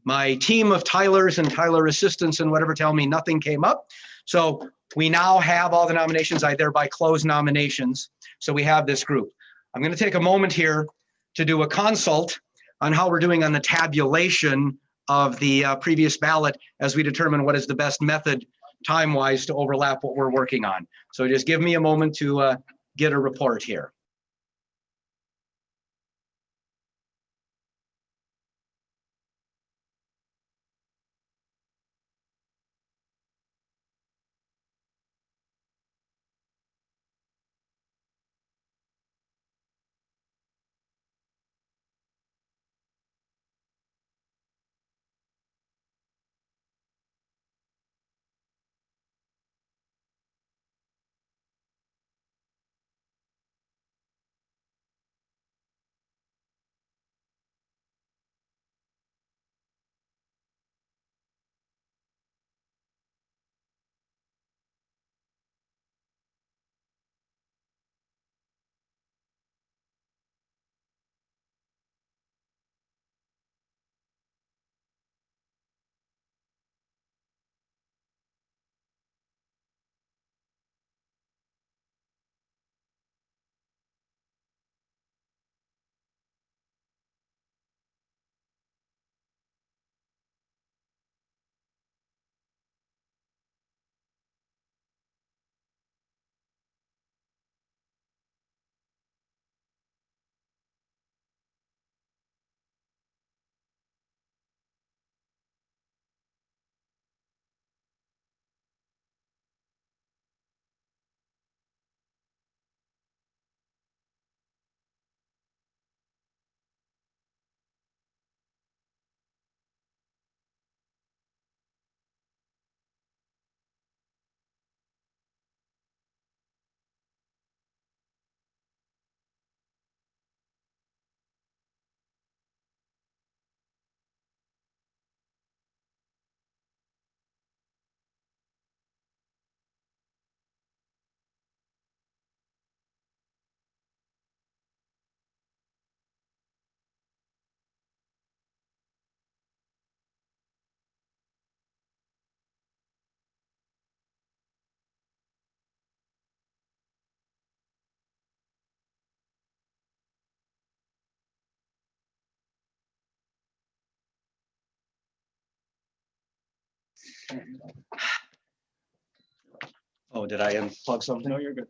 My team of Tylers and Tyler assistants and whatever tell me nothing came up. So we now have all the nominations. I thereby close nominations. So we have this group. I'm going to take a moment here to do a consult on how we're doing on the tabulation of the previous ballot as we determine what is the best method time-wise to overlap what we're working on. So just give me a moment to get a report here. Oh, did I unplug something? No, you're good.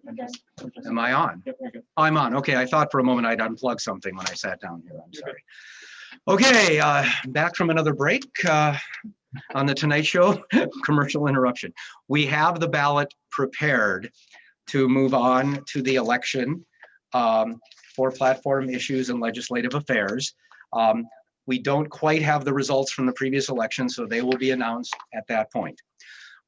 Am I on? Yep, you're good. I'm on. Okay, I thought for a moment I'd unplugged something when I sat down here. I'm sorry. Okay, back from another break on the Tonight Show, commercial interruption. We have the ballot prepared to move on to the election for platform issues and legislative affairs. We don't quite have the results from the previous election, so they will be announced at that point.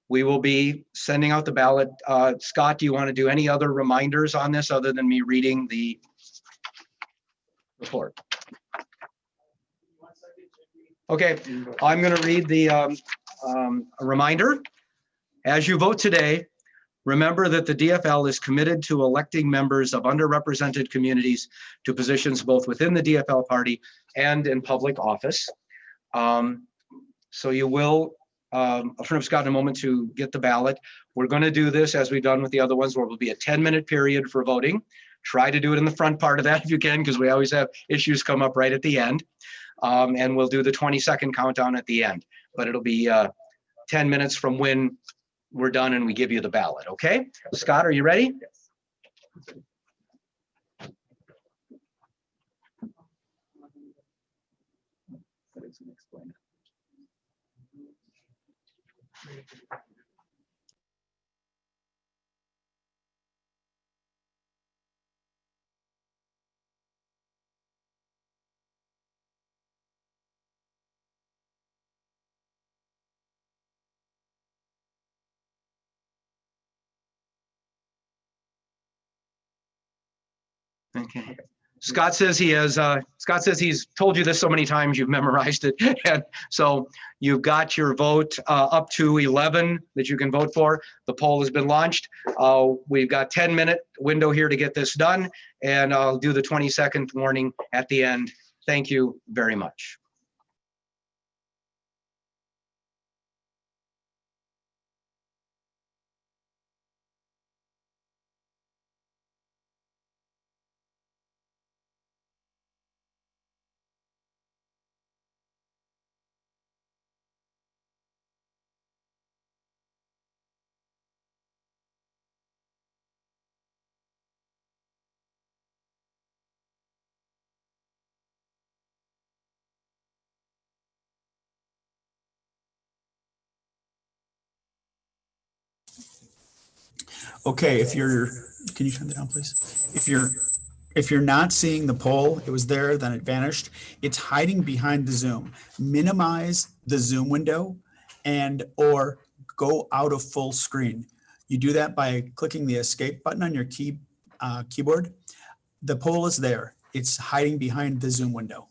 We will be sending out the ballot. Scott, do you want to do any other reminders on this other than me reading the report? Okay, I'm going to read the reminder. As you vote today, remember that the DFL is committed to electing members of underrepresented communities to positions both within the DFL party and in public office. So you will, I'll turn to Scott in a moment to get the ballot. We're going to do this as we've done with the other ones, where it will be a 10-minute period for voting. Try to do it in the front part of that if you can, because we always have issues come up right at the end. And we'll do the 20-second countdown at the end, but it'll be 10 minutes from when we're done and we give you the ballot, okay? Scott, are you ready? Okay. Scott says he has, Scott says he's told you this so many times, you've memorized it. And so you've got your vote up to 11 that you can vote for. The poll has been launched. We've got 10-minute window here to get this done, and I'll do the 20-second warning at the end. Thank you very much. Okay, can you turn that down, please? If you're not seeing the poll, it was there, then it vanished. It's hiding behind the Zoom. Minimize the Zoom window or go out of full screen. You do that by clicking the escape button on your keyboard. The poll is there. It's hiding behind the Zoom window.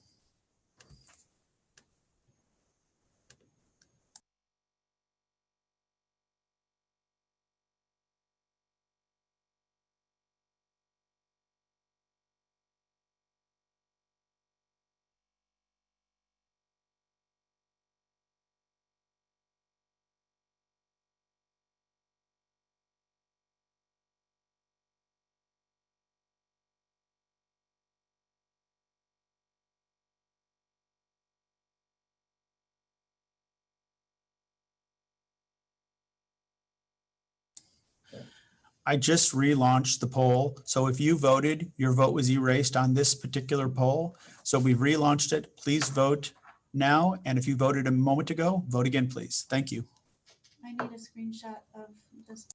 I just relaunched the poll. So if you voted, your vote was erased on this particular poll. So we relaunched it. Please vote now. And if you voted a moment ago, vote again, please. Thank you. I need a screenshot of this.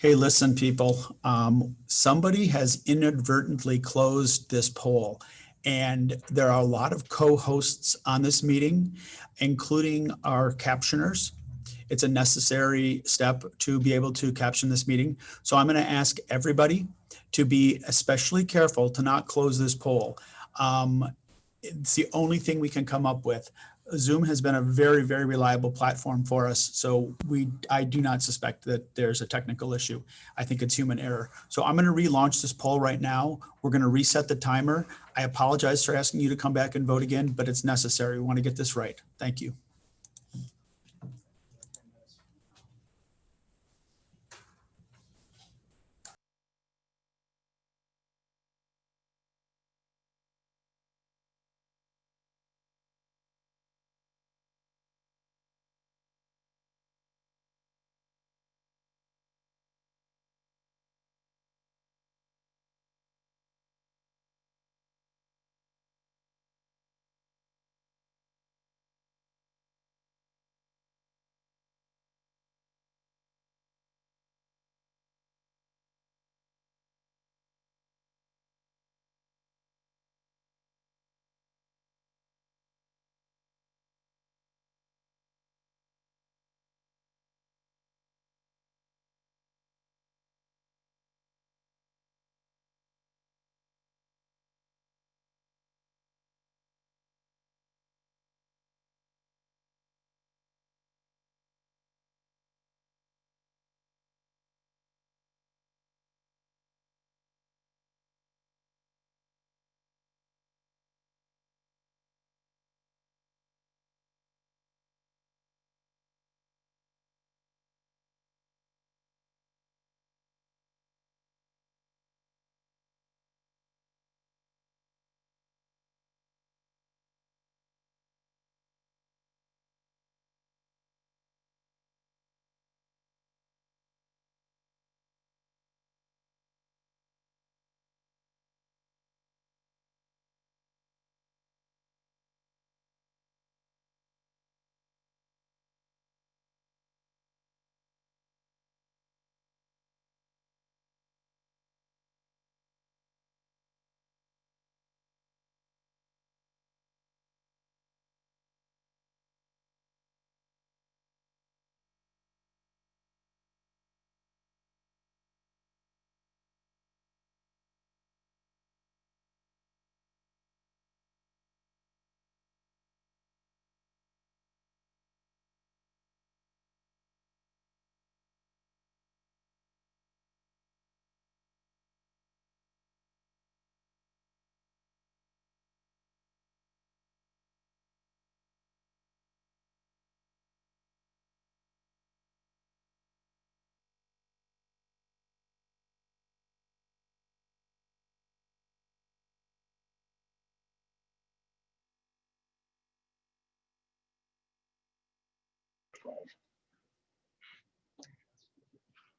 Hey, listen, people, somebody has inadvertently closed this poll. And there are a lot of co-hosts on this meeting, including our captioners. It's a necessary step to be able to caption this meeting. So I'm going to ask everybody to be especially careful to not close this poll. It's the only thing we can come up with. Zoom has been a very, very reliable platform for us. So I do not suspect that there's a technical issue. I think it's human error. So I'm going to relaunch this poll right now. We're going to reset the timer. I apologize for asking you to come back and vote again, but it's necessary. We want to get this right. Thank you.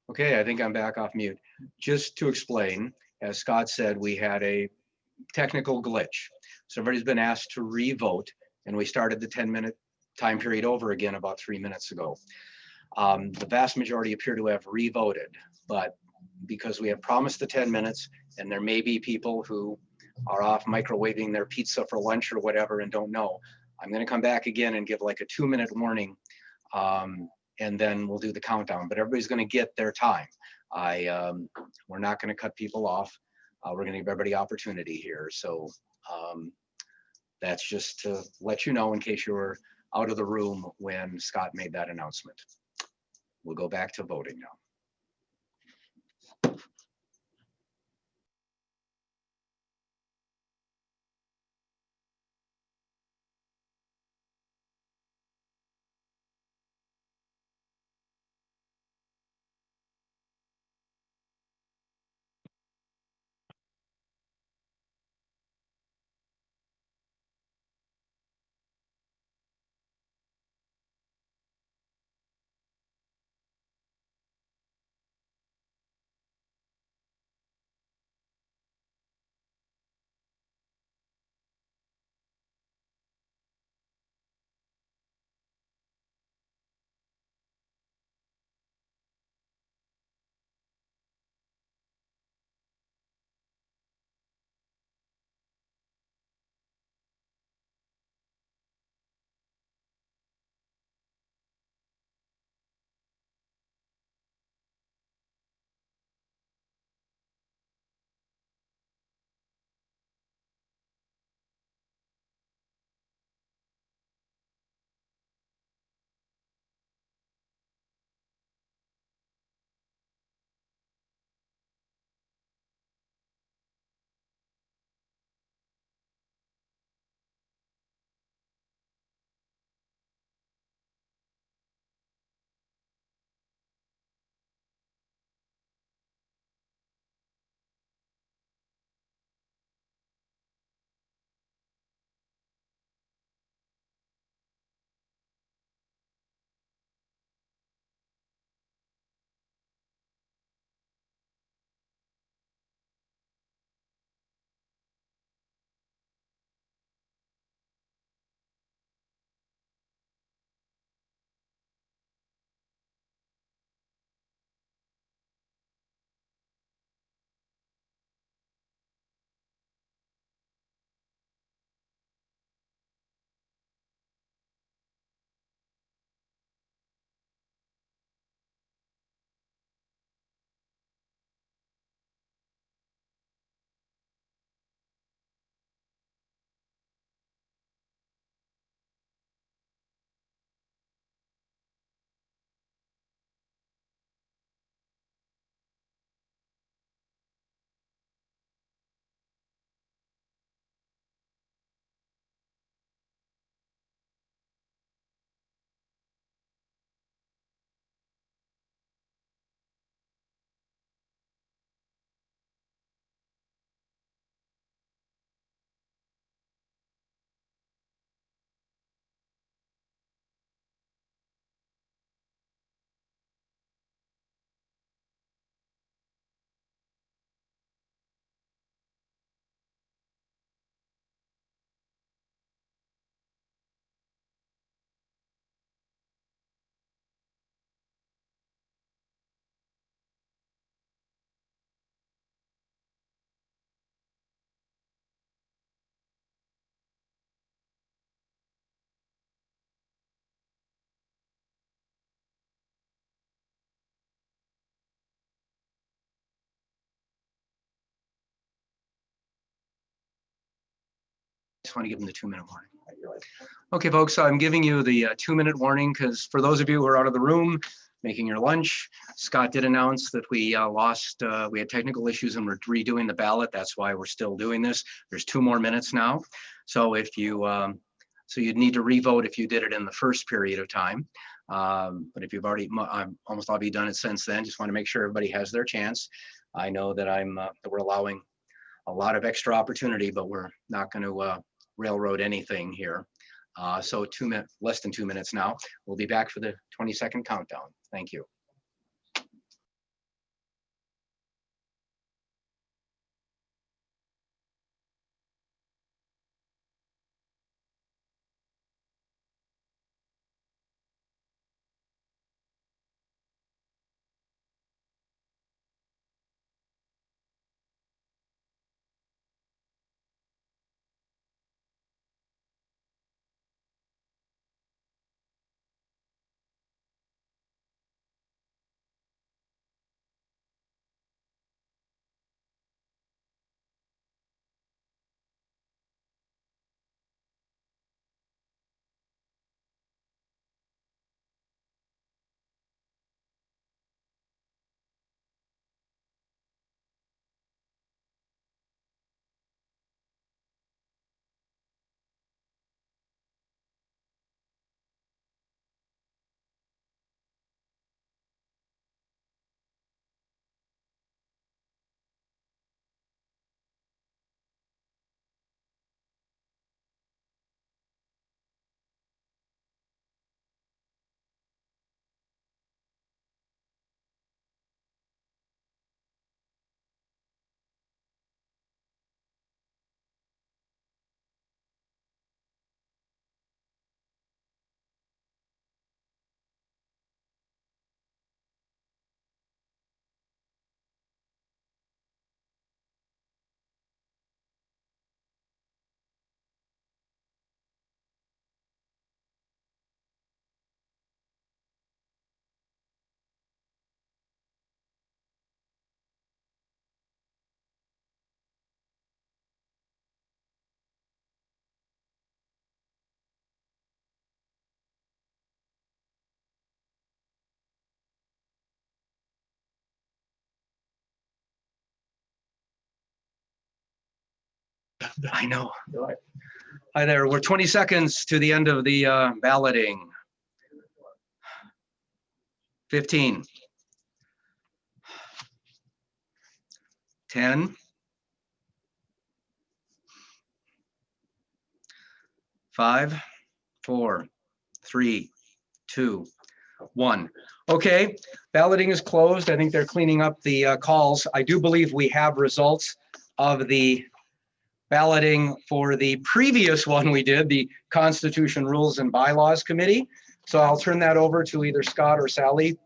Okay, I think I'm back off mute. Just to explain, as Scott said, we had a technical glitch. So everybody's been asked to re-vote, and we started the 10-minute time period over again about 3 minutes ago. The vast majority appear to have re-voted, but because we have promised the 10 minutes, and there may be people who are off microwaving their pizza for lunch or whatever and don't know, I'm going to come back again and give like a 2-minute warning. And then we'll do the countdown, but everybody's going to get their time. We're not going to cut people off. We're going to give everybody opportunity here. So that's just to let you know in case you were out of the room when Scott made that announcement. We'll go back to voting now. just want to give them the 2-minute warning. Okay, folks, so I'm giving you the 2-minute warning because for those of you who are out of the room making your lunch, Scott did announce that we we had technical issues and we're redoing the ballot. That's why we're still doing this. There's 2 more minutes now. So if you, so you'd need to revote if you did it in the first period of time. But if you've already, almost all of you done it since then, just want to make sure everybody has their chance. I know that that we're allowing a lot of extra opportunity, but we're not going to railroad anything here. So less than 2 minutes now. We'll be back for the 20-second countdown. Thank you. I know. Hi there. We're 20 seconds to the end of the balloting. 15. 10. 5, 4, 3, 2, 1. Okay, balloting is closed. I think they're cleaning up the calls. I do believe we have results of the balloting for the previous one we did, the Constitution, Rules, and Bylaws Committee. So I'll turn that over to either Scott or Sally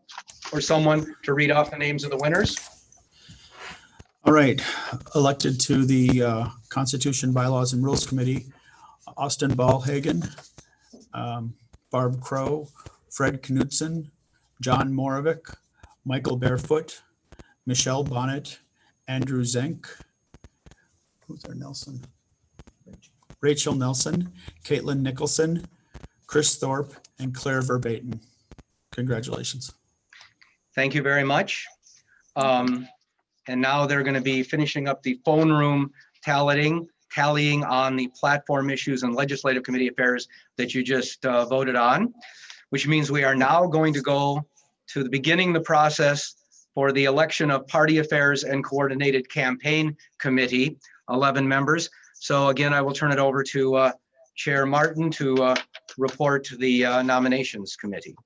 or someone to read off the names of the winners. All right, elected to the Constitution, Bylaws, and Rules Committee, Austin Ballhagen, Barb Crow, Fred Knudsen, John Moravec, Michael Barefoot, Michelle Bonnet, Andrew Zenk, who's there, Nelson? Rachel Nelson, Caitlin Nicholson, Chris Thorpe, and Claire Verbaten. Congratulations. Thank you very much. And now they're going to be finishing up the phone room tallying on the platform issues and legislative committee affairs that you just voted on, which means we are now going to go to the beginning the process for the election of party affairs and coordinated campaign committee, 11 members. So again, I will turn it over to Chair Martin to report to the nominations committee.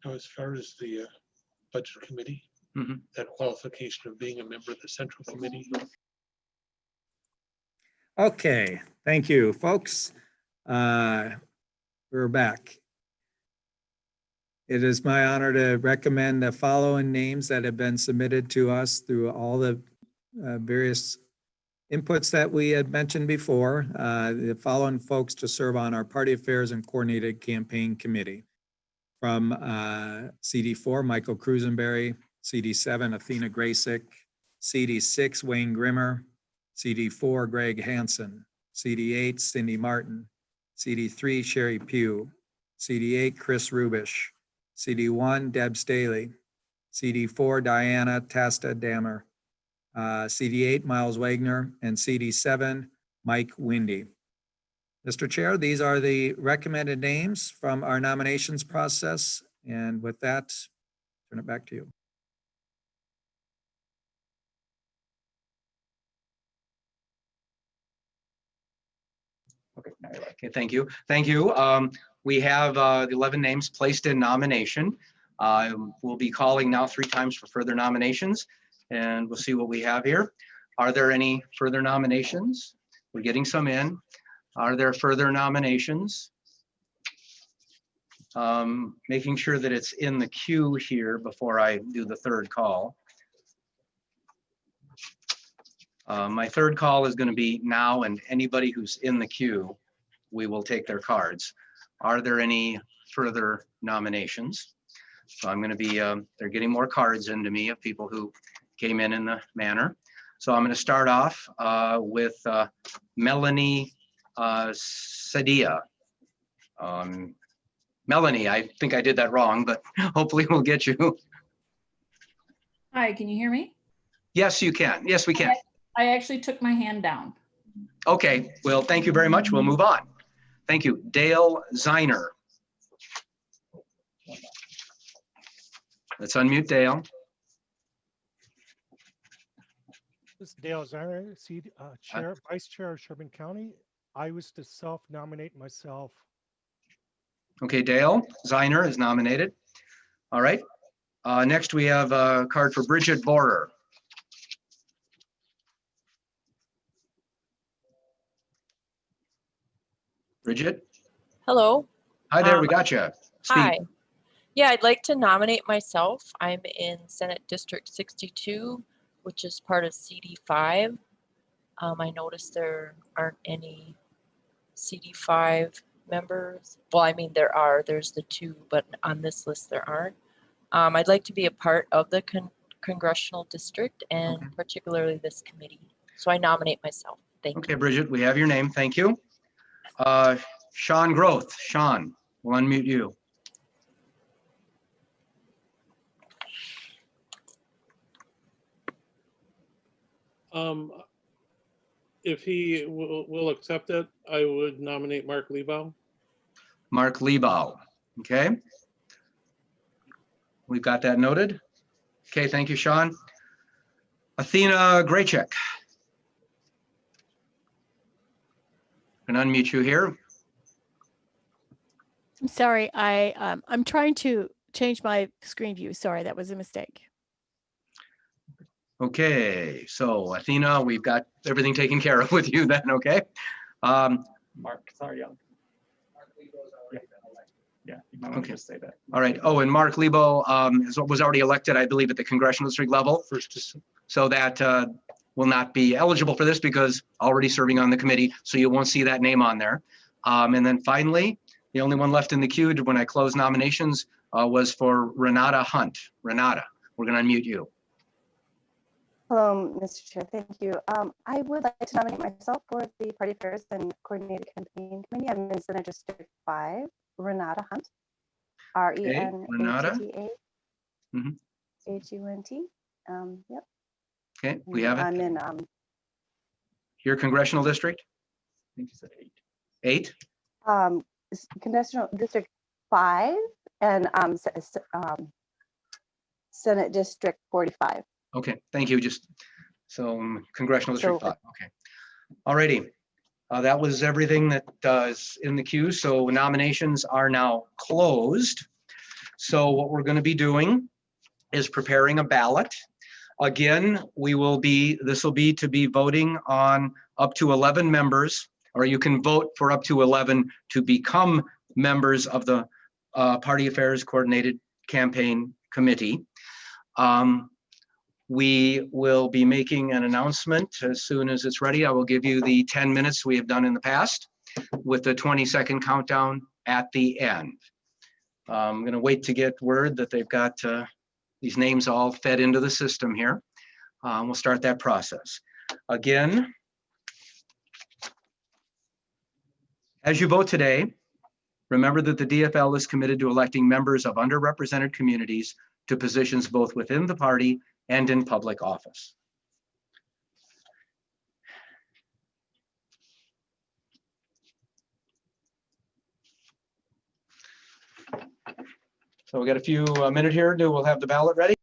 Now, as far as the budget committee, Mhm. that qualification of being a member of the central committee. Okay, thank you, folks. We're back. It is my honor to recommend the following names that have been submitted to us through all the various inputs that we had mentioned before. The following folks to serve on our Party Affairs and Coordinated Campaign Committee. From CD4, Michael Cruisenberry, CD7, Athena Graysick, CD6, Wayne Grimmer, CD4, Greg Hansen, CD8, Cindy Martin, CD3, Sherry Pugh, CD8, Chris Rubish, CD1, Deb Staley, CD4, Diana Tasta Dammer, CD8, Miles Wagner, and CD7, Mike Windy. Mr. Chair, these are the recommended names from our nominations process. And with that, turn it back to you. Okay, thank you. Thank you. We have the 11 names placed in nomination. We'll be calling now 3 times for further nominations, and we'll see what we have here. Are there any further nominations? We're getting some in. Are there further nominations? Making sure that it's in the queue here before I do the third call. My third call is going to be now, and anybody who's in the queue, we will take their cards. Are there any further nominations? So I'm going to be, they're getting more cards into me of people who came in the manner. So I'm going to start off with Melanie Sadia. Melanie, I think I did that wrong, but hopefully we'll get you. Hi, can you hear me? Yes, you can. Yes, we can. I actually took my hand down. Okay, well, thank you very much. We'll move on. Thank you. Dale Ziner. Let's unmute Dale. This is Dale Ziner, Chair, Vice Chair of Sherburne County. I was to self-nominate myself. Okay, Dale Ziner is nominated. All right. Next, we have a card for Bridget Borer. Bridget? Hello. Hi there, we got you. Hi. Yeah, I'd like to nominate myself. I'm in Senate District 62, which is part of CD5. I noticed there aren't any CD5 members. Well, I mean, there's the 2, but on this list there aren't. I'd like to be a part of the congressional district and particularly this committee. So I nominate myself. Thank you. Okay, Bridget, we have your name. Thank you. Sean Groth. Sean, we'll unmute you. If he will accept it, I would nominate Mark Lebow. Mark Lebow. Okay. We've got that noted. Okay, thank you, Sean. Athena Graycheck. Can unmute you here. I'm sorry, I'm trying to change my screen view. Sorry, that was a mistake. Okay, so Athena, we've got everything taken care of with you then, okay? Mark, sorry, young. Yeah, you might want to just say that. All right. Oh, and Mark Lebow was already elected, I believe, at the congressional district level. So that will not be eligible for this because already serving on the committee. So you won't see that name on there. And then finally, the only one left in the queue when I closed nominations was for Renata Hunt. Renata, we're going to unmute you. Hello, Mr. Chair. Thank you. I would like to nominate myself for the Party Affairs and Coordinated Campaign Committee. I'm in Senate District 5, Renata Hunt. RENATA HUNT. Yep. Okay, we have it. I'm in Your congressional district? I think you said 8. 8? Congressional District 5 and Senate District 45. Okay, thank you. Just so congressional district 5. Okay. All righty. That was everything that is in the queue. So nominations are now closed. So what we're going to be doing is preparing a ballot. Again, this will be to be voting on up to 11 members, or you can vote for up to 11 to become members of the Party Affairs Coordinated Campaign Committee. We will be making an announcement as soon as it's ready. I will give you the 10 minutes we have done in the past with the 20-second countdown at the end. I'm going to wait to get word that they've got these names all fed into the system here. We'll start that process. Again, as you vote today, remember that the DFL is committed to electing members of underrepresented communities to positions both within the party and in public office. So we got a few minutes here. We'll have the ballot ready.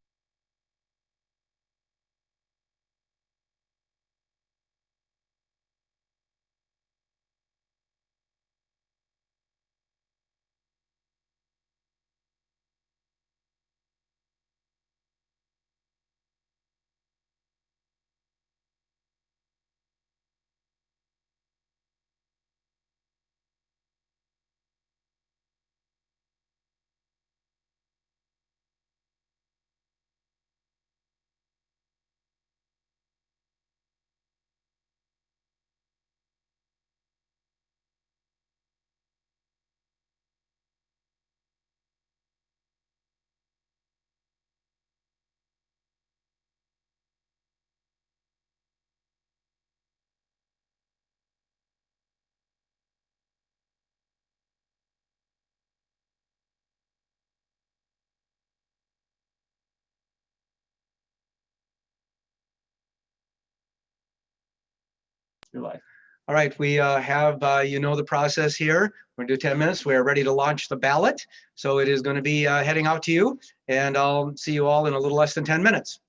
Your life. All right, we have, you know, the process here. We're gonna do 10 minutes. We're ready to launch the ballot. So it is going to be heading out to you, and I'll see you all in a little less than 10 minutes.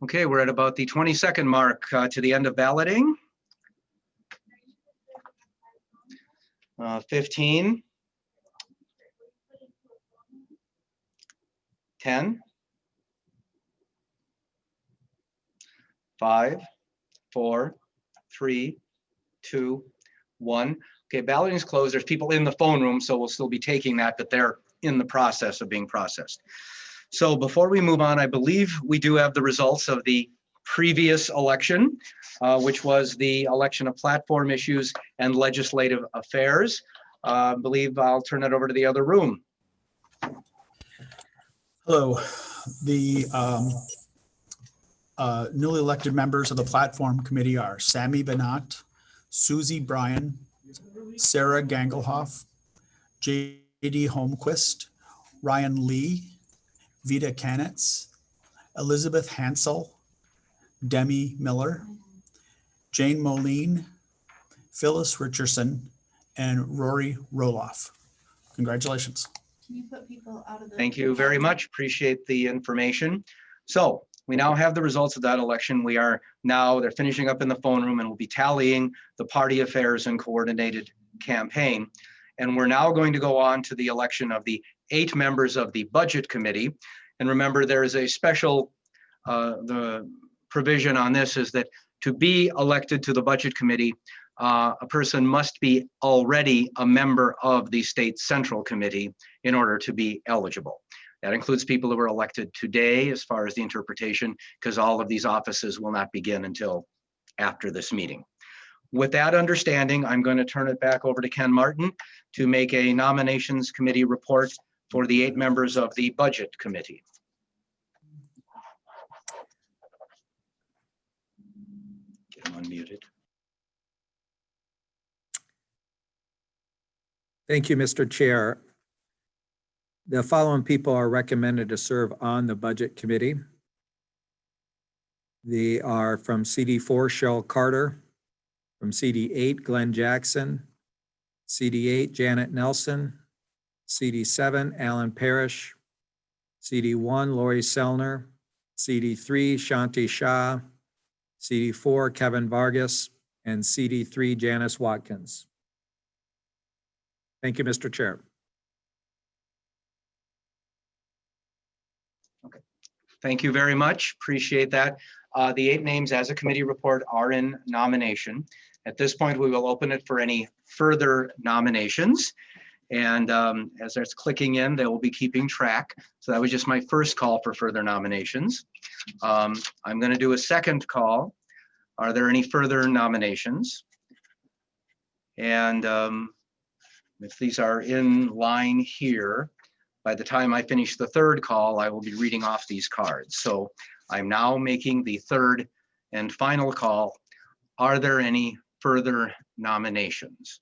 Okay, we're at about the 22nd mark to the end of balloting. 15. 10. 5, 4, 3, 2, 1. Okay, balloting is closed. There's people in the phone room, so we'll still be taking that, but they're in the process of being processed. So before we move on, I believe we do have the results of the previous election, which was the election of platform issues and legislative affairs. I believe I'll turn it over to the other room. Hello. The newly elected members of the platform committee are Sammy Banat, Susie Bryan, Sarah Gangelhoff, J.D. Holmquist, Ryan Lee, Vita Kanitz, Elizabeth Hansel, Demi Miller, Jane Moline, Phyllis Richardson, and Rory Roloff. Congratulations. Can you put people out of the? Thank you very much. Appreciate the information. So we now have the results of that election. We are now, they're finishing up in the phone room and we'll be tallying the party affairs and coordinated campaign. And we're now going to go on to the election of the 8 members of the Budget Committee. And remember, there is a special, the provision on this is that to be elected to the Budget Committee, a person must be already a member of the State Central Committee in order to be eligible. That includes people who were elected today as far as the interpretation, because all of these offices will not begin until after this meeting. With that understanding, I'm going to turn it back over to Ken Martin to make a nominations committee report for the 8 members of the Budget Committee. Get him unmuted. Thank you, Mr. Chair. The following people are recommended to serve on the Budget Committee. They are from CD4, Cheryl Carter, from CD8, Glenn Jackson, CD8, Janet Nelson, CD7, Alan Parrish, CD1, Lori Selner, CD3, Shanti Shah, CD4, Kevin Vargas, and CD3, Janice Watkins. Thank you, Mr. Chair. Okay, thank you very much. Appreciate that. The 8 names as a committee report are in nomination. At this point, we will open it for any further nominations. And as it's clicking in, they will be keeping track. So that was just my first call for further nominations. I'm going to do a second call. Are there any further nominations? And if these are in line here, by the time I finish the third call, I will be reading off these cards. So I'm now making the third and final call. Are there any further nominations?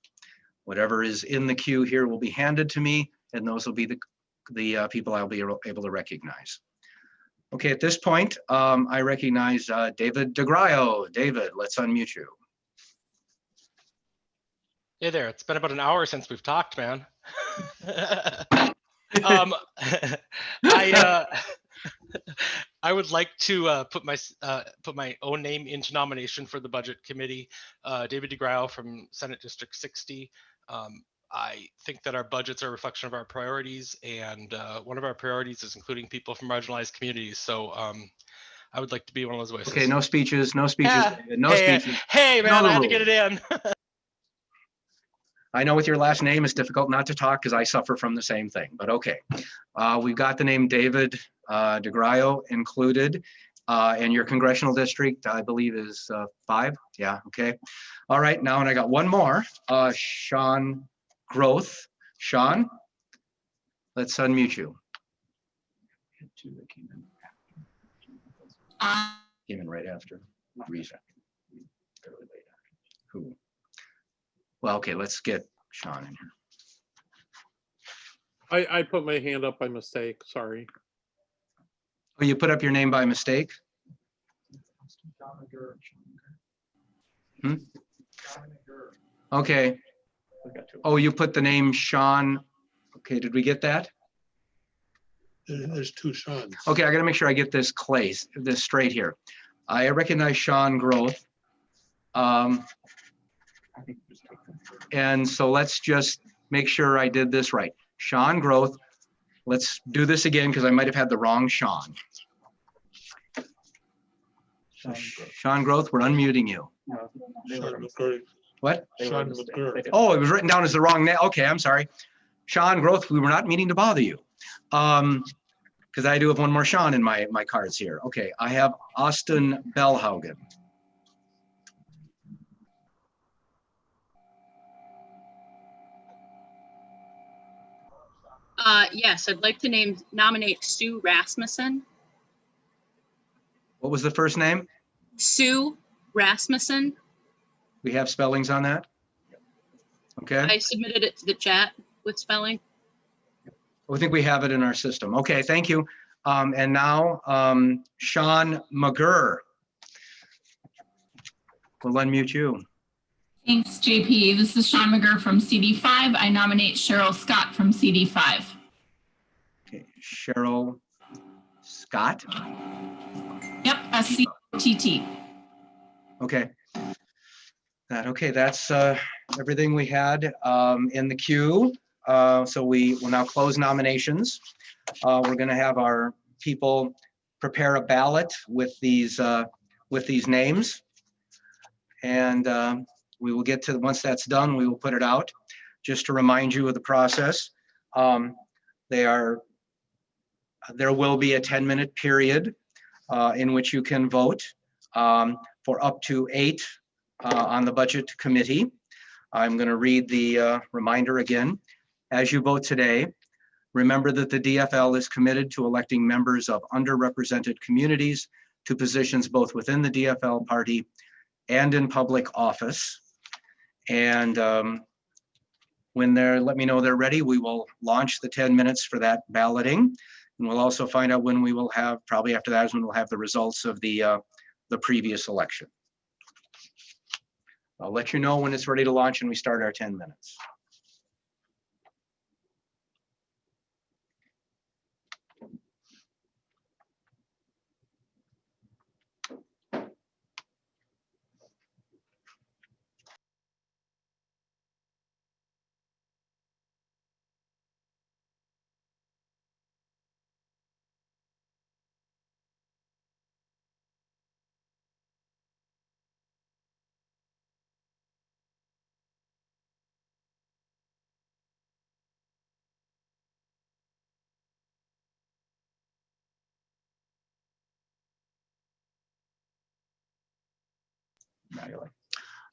Whatever is in the queue here will be handed to me, and those will be the people I'll be able to recognize. Okay, at this point, I recognize David DeGraio. David, let's unmute you. Hey there, it's been about an hour since we've talked, man. I would like to put my own name into nomination for the Budget Committee. David DeGraio from Senate District 60. I think that our budgets are a reflection of our priorities, and one of our priorities is including people from marginalized communities. So I would like to be one of those voices. Okay, no speeches, no speeches, David, no hey, speeches. Hey, man, I had to get it in. I know with your last name, it's difficult not to talk because I suffer from the same thing, but okay. We've got the name David DeGraio included, and your congressional district, I believe, is 5. Yeah, okay. All right, now, and I got one more, Sean Groth. Sean, let's unmute you. Came in right after. Reason. Who? Well, okay, let's get Sean in here. I put my hand up by mistake, sorry. Oh, you put up your name by mistake? Hmm? Okay. Oh, you put the name Sean. Okay, did we get that? There's two Seans. Okay, I gotta make sure I get this straight here. I recognize Sean Groth. And so let's just make sure I did this right. Sean Groth. Let's do this again because I might have had the wrong Sean. Sean Groth, we're unmuting you. Sean McGurk. What? Sean McGurk. Oh, it was written down as the wrong name. Okay, I'm sorry. Sean Groth, we were not meaning to bother you. Because I do have one more Sean in my cards here. Okay, I have Austin Bellhaugen. Yes, I'd like to nominate Sue Rasmussen. What was the first name? Sue Rasmussen. We have spellings on that? Okay. I submitted it to the chat with spelling. I think we have it in our system. Okay, thank you. And now Sean McGurr. We'll unmute you. Thanks, JP. This is Sean McGurr from CD5. I nominate Cheryl Scott from CD5. Okay, Cheryl Scott. Yep, SCTT. Okay. Okay, that's everything we had in the queue. So we will now close nominations. We're going to have our people prepare a ballot with these names. And we will get to, once that's done, we will put it out. Just to remind you of the process, there will be a 10-minute period in which you can vote for up to 8 on the budget committee. I'm going to read the reminder again. As you vote today, remember that the DFL is committed to electing members of underrepresented communities to positions both within the DFL party and in public office. And when let me know they're ready, we will launch the 10 minutes for that balloting. And we'll also find out when we will have, probably after that is when we'll have the results of the previous election. I'll let you know when it's ready to launch and we start our 10 minutes.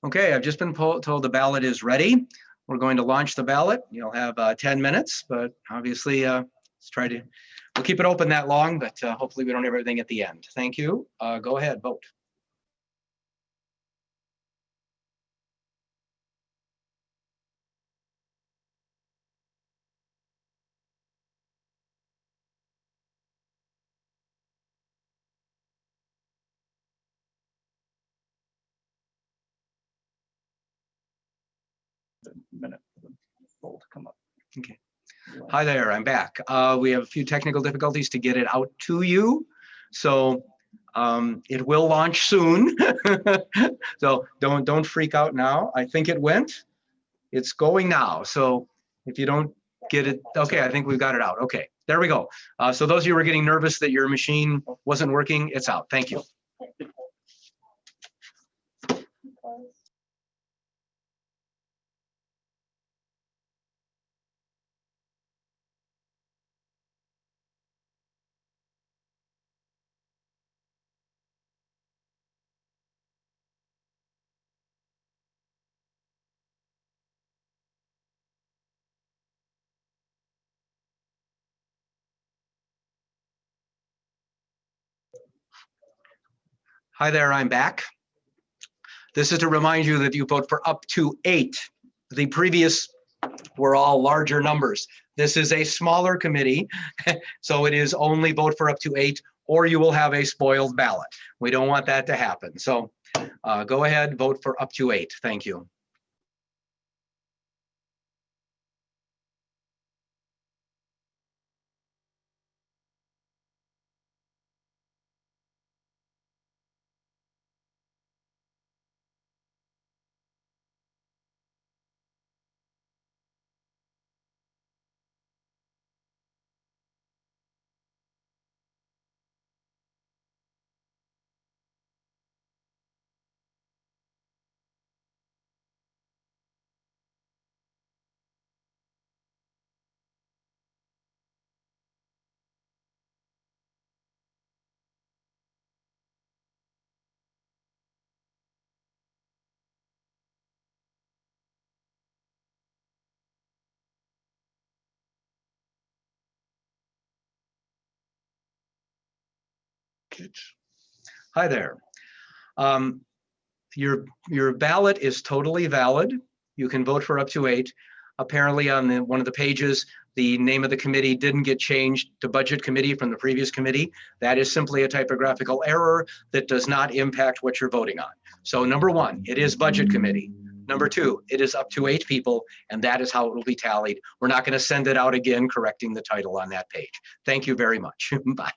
Okay, I've just been told the ballot is ready. We're going to launch the ballot. You'll have 10 minutes, but obviously we'll keep it open that long, but hopefully we don't have everything at the end. Thank you. Go ahead, vote. Minute for the poll to come up. Okay. Hi there, I'm back. We have a few technical difficulties to get it out to you. So it will launch soon. So don't freak out now. I think it went. It's going now. So if you don't get it, okay, I think we've got it out. Okay, there we go. So those of you who were getting nervous that your machine wasn't working, it's out. Thank you. Hi there, I'm back. This is to remind you that you vote for up to 8. The previous were all larger numbers. This is a smaller committee, so it is only vote for up to 8, or you will have a spoiled ballot. We don't want that to happen. So go ahead, vote for up to 8. Thank you. Kitch. Hi there. Your ballot is totally valid. You can vote for up to 8. Apparently on one of the pages, the name of the committee didn't get changed to Budget Committee from the previous committee. That is simply a typographical error that does not impact what you're voting on. So number 1, it is Budget Committee. Number 2, it is up to 8 people, and that is how it will be tallied. We're not going to send it out again correcting the title on that page. Thank you very much. Bye.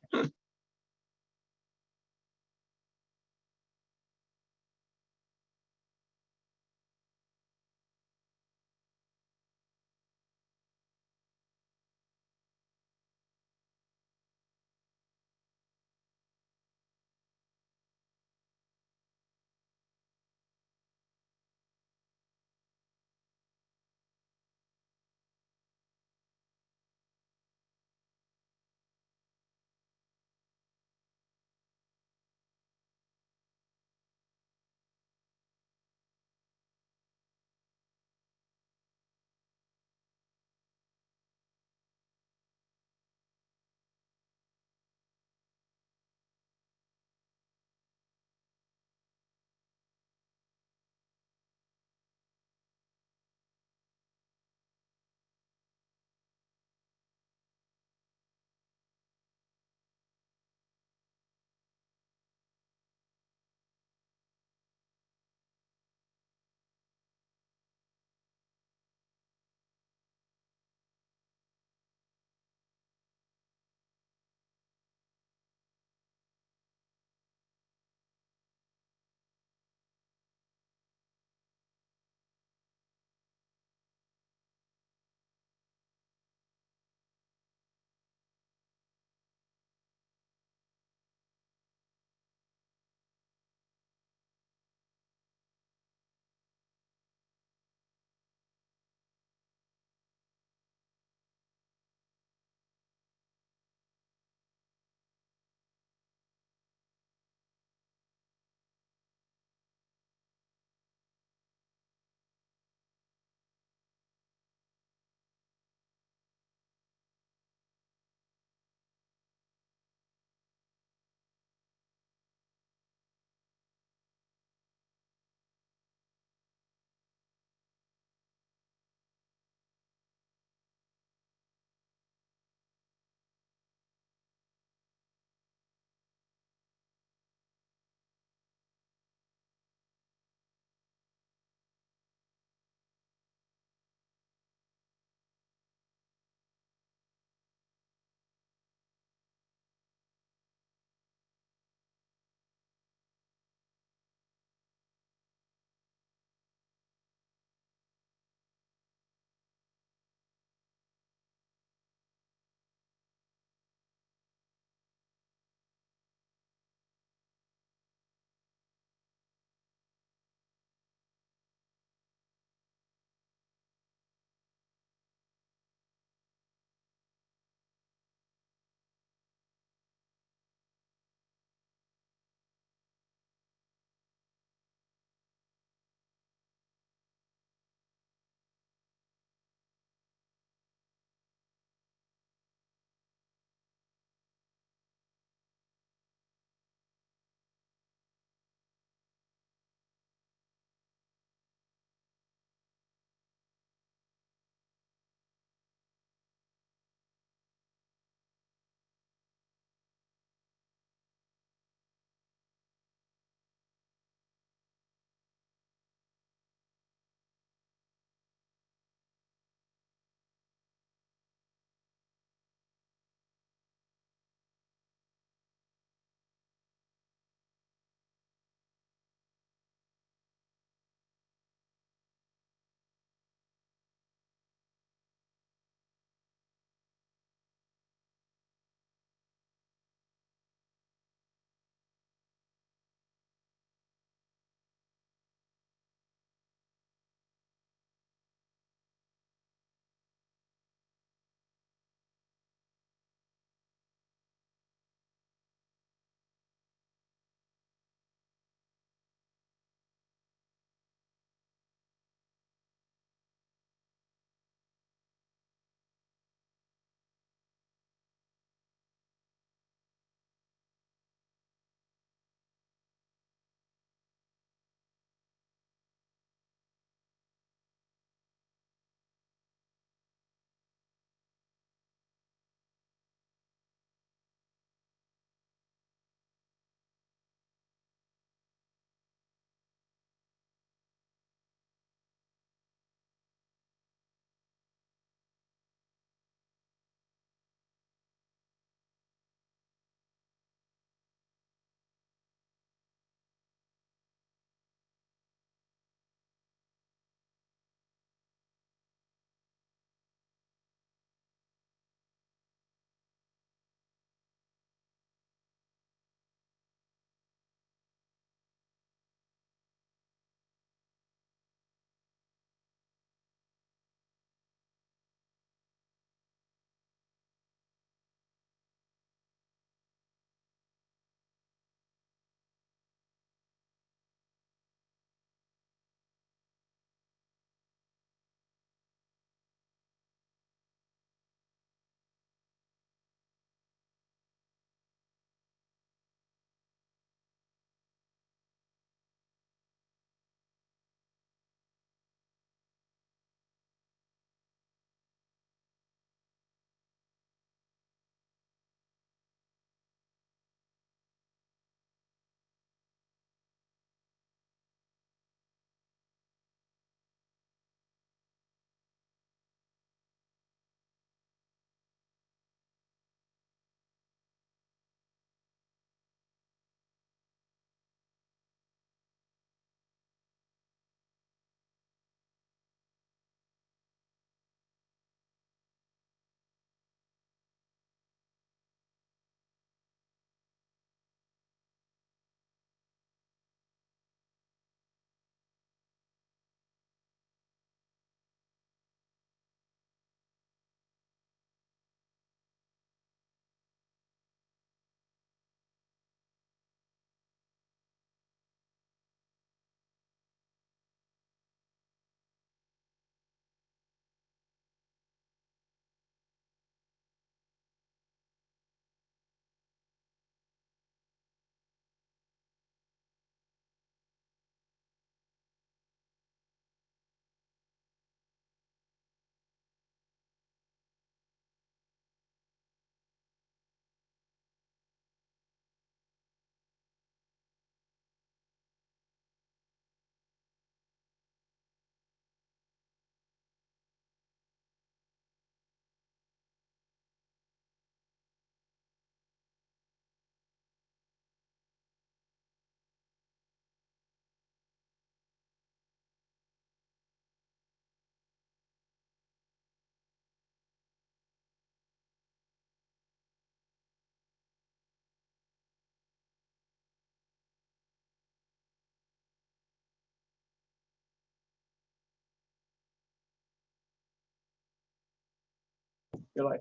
Good luck.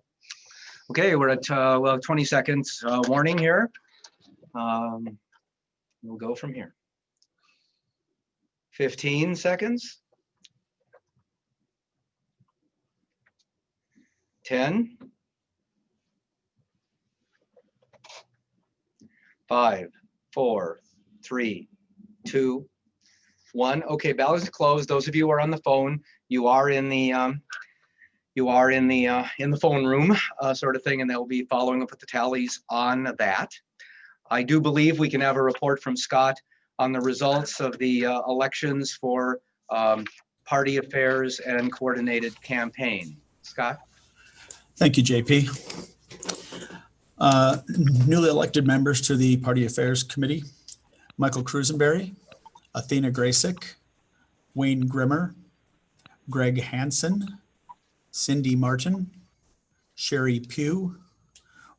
Okay, we're at, well, 20 seconds warning here. We'll go from here. 15 seconds. 10. 5, 4, 3, 2, 1. Okay, ballot is closed. Those of you who are on the phone, you are in the phone room sort of thing, and they'll be following up with the tallies on that. I do believe we can have a report from Scott on the results of the elections for party affairs and coordinated campaign. Scott? Thank you, JP. Newly elected members to the Party Affairs Committee: Michael Crusenberry, Athena Graysick, Wayne Grimmer, Greg Hansen, Cindy Martin, Sherry Pugh,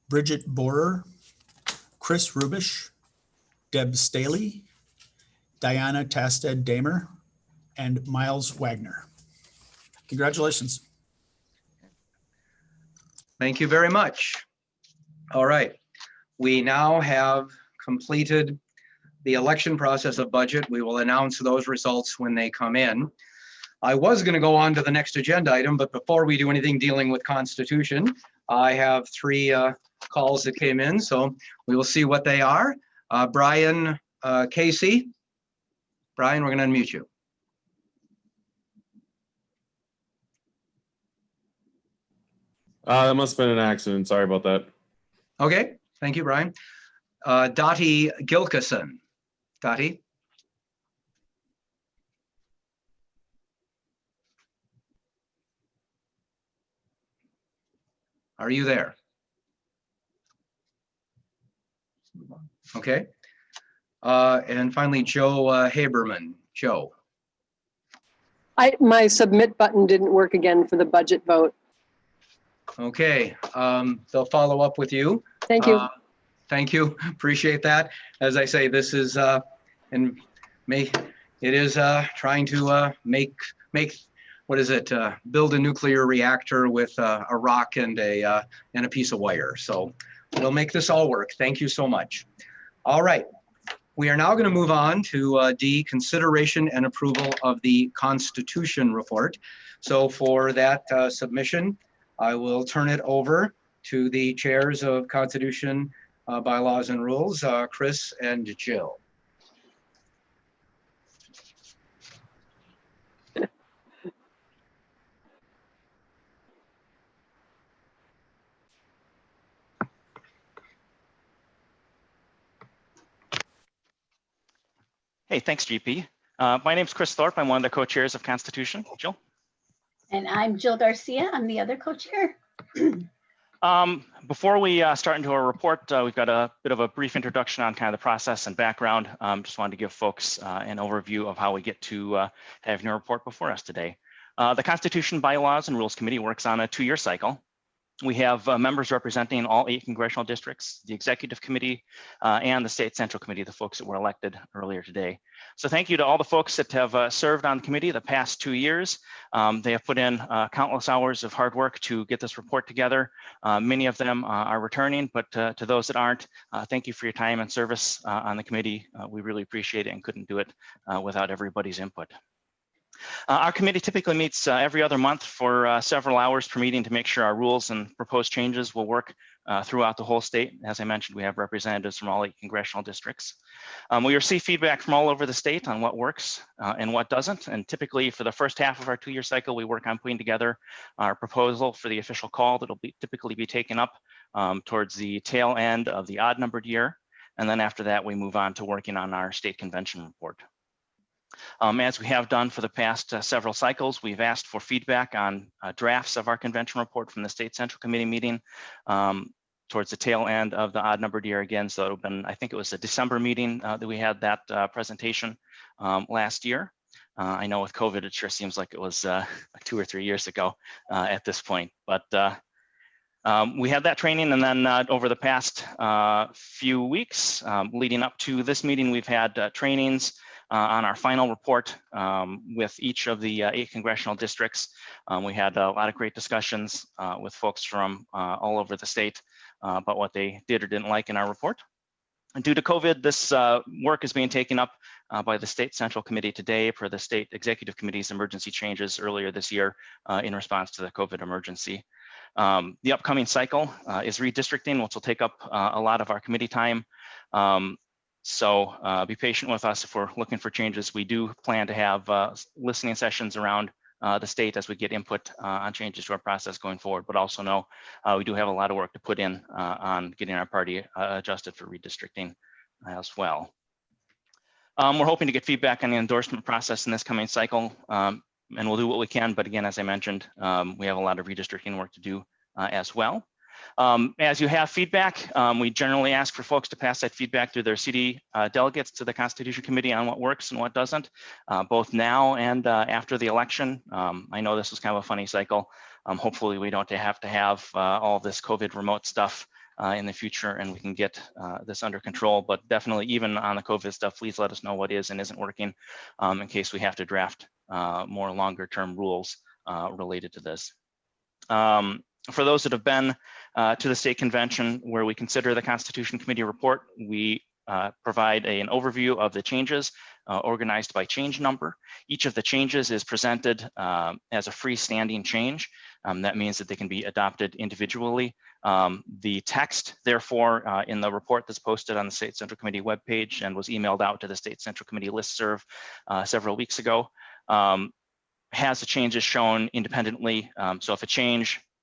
Bridget Borer, Chris Rubish, Deb Staley, Diana Tasted Damer, and Miles Wagner. Congratulations. Thank you very much. All right, we now have completed the election process of budget. We will announce those results when they come in. I was going to go on to the next agenda item, but before we do anything dealing with Constitution, I have 3 calls that came in, so we will see what they are. Brian Casey. Brian, we're going to unmute you. That must have been an accident. Sorry about that. Okay, thank you, Brian. Dottie Gilkison. Dottie? Are you there? Okay. And finally, Joe Haberman. Joe. My submit button didn't work again for the budget vote. Okay, they'll follow up with you. Thank you. Thank you, appreciate that. As I say, this is, trying to make, what is it? Build a nuclear reactor with a rock and a piece of wire. So we'll make this all work. Thank you so much. All right, we are now going to move on to D, consideration and approval of the Constitution report. So for that submission, I will turn it over to the chairs of Constitution, Bylaws and Rules, Chris and Jill. Hey, thanks, GP. My name's Chris Thorpe. I'm one of the co-chairs of Constitution. Jill? And I'm Jill Garcia. I'm the other co-chair. Before we start into our report, we've got a bit of a brief introduction on kind of the process and background. Just wanted to give folks an overview of how we get to having your report before us today. The Constitution, Bylaws, and Rules Committee works on a 2-year cycle. We have members representing all 8 congressional districts, the Executive Committee, and the State Central Committee, the folks that were elected earlier today. So thank you to all the folks that have served on the committee the past 2 years. They have put in countless hours of hard work to get this report together. Many of them are returning, but to those that aren't, thank you for your time and service on the committee. We really appreciate it and couldn't do it without everybody's input. Our committee typically meets every other month for several hours per meeting to make sure our rules and proposed changes will work throughout the whole state. As I mentioned, we have representatives from all 8 congressional districts. We receive feedback from all over the state on what works and what doesn't. And typically for the first half of our 2-year cycle, we work on putting together our proposal for the official call that'll typically be taken up towards the tail end of the odd numbered year. And then after that, we move on to working on our state convention report. As we have done for the past several cycles, we've asked for feedback on drafts of our convention report from the State Central Committee meeting towards the tail end of the odd numbered year again. So it would have been, I think it was a December meeting that we had that presentation last year. I know with COVID, it sure seems like it was 2 or 3 years ago at this point, but we had that training, and then over the past few weeks leading up to this meeting, we've had trainings On our final report with each of the 8 congressional districts, we had a lot of great discussions with folks from all over the state about what they did or didn't like in our report. And due to COVID, this work is being taken up by the State Central Committee today per the State Executive Committee's emergency changes earlier this year in response to the COVID emergency. The upcoming cycle is redistricting, which will take up a lot of our committee time. So be patient with us if we're looking for changes. We do plan to have listening sessions around the state as we get input on changes to our process going forward, but also know we do have a lot of work to put in on getting our party adjusted for redistricting as well. We're hoping to get feedback on the endorsement process in this coming cycle, and we'll do what we can. But again, as I mentioned, we have a lot of redistricting work to do as well. As you have feedback, we generally ask for folks to pass that feedback through their CD delegates to the Constitution Committee on what works and what doesn't, both now and after the election. I know this was kind of a funny cycle. Hopefully we don't have to have all this COVID remote stuff in the future, and we can get this under control. But definitely, even on the COVID stuff, please let us know what is and isn't working in case we have to draft more longer term rules related to this. For those that have been to the state convention where we consider the Constitution Committee report, we provide an overview of the changes organized by change number. Each of the changes is presented as a freestanding change. That means that they can be adopted individually. The text, therefore, in the report that's posted on the State Central Committee webpage and was emailed out to the State Central Committee listserv several weeks ago, has the changes shown independently. So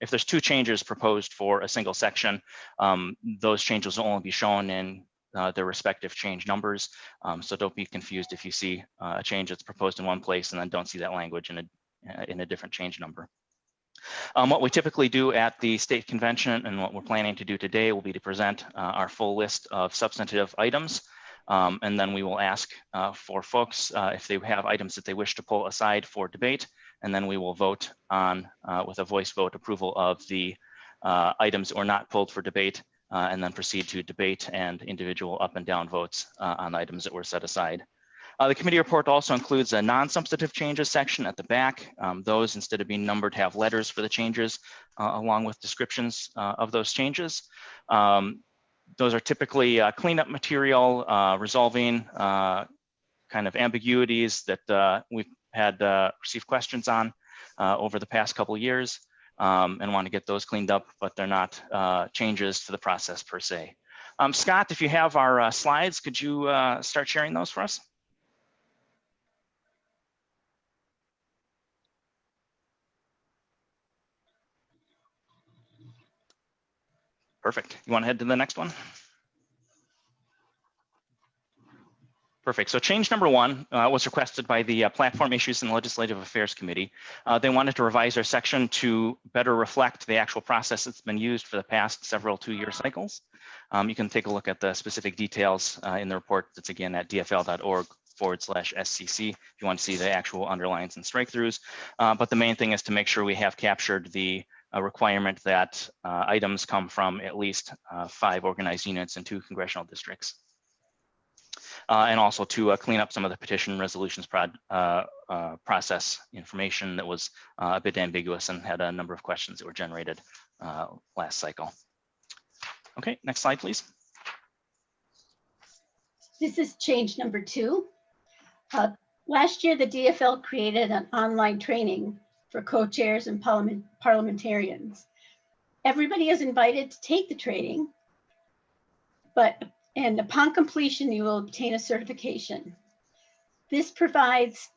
if there's 2 changes proposed for a single section, those changes will only be shown in their respective change numbers. So don't be confused if you see a change that's proposed in one place and then don't see that language in a different change number. What we typically do at the state convention and what we're planning to do today will be to present our full list of substantive items. And then we will ask for folks if they have items that they wish to pull aside for debate. And then we will vote on, with a voice vote, approval of the items that were not pulled for debate, and then proceed to debate and individual up and down votes on the items that were set aside. The committee report also includes a non-substantive changes section at the back. Those, instead of being numbered, have letters for the changes along with descriptions of those changes. Those are typically cleanup material, resolving kind of ambiguities that we've had received questions on over the past couple of years, and want to get those cleaned up, but they're not changes to the process per se. Scott, if you have our slides, could you start sharing those for us? Perfect. You want to head to the next one? Perfect. So change number 1 was requested by the Platform Issues and Legislative Affairs Committee. They wanted to revise their section to better reflect the actual process that's been used for the past several 2-year cycles. You can take a look at the specific details in the report. That's again at dfl.org/SCC if you want to see the actual underlines and strike-throughs. But the main thing is to make sure we have captured the requirement that items come from at least 5 organized units in 2 congressional districts. And also to clean up some of the petition resolutions process information that was a bit ambiguous and had a number of questions that were generated last cycle. Okay, next slide, please. This is change number 2. Last year, the DFL created an online training for co-chairs and parliamentarians. Everybody is invited to take the training, and upon completion, you will obtain a certification. This provides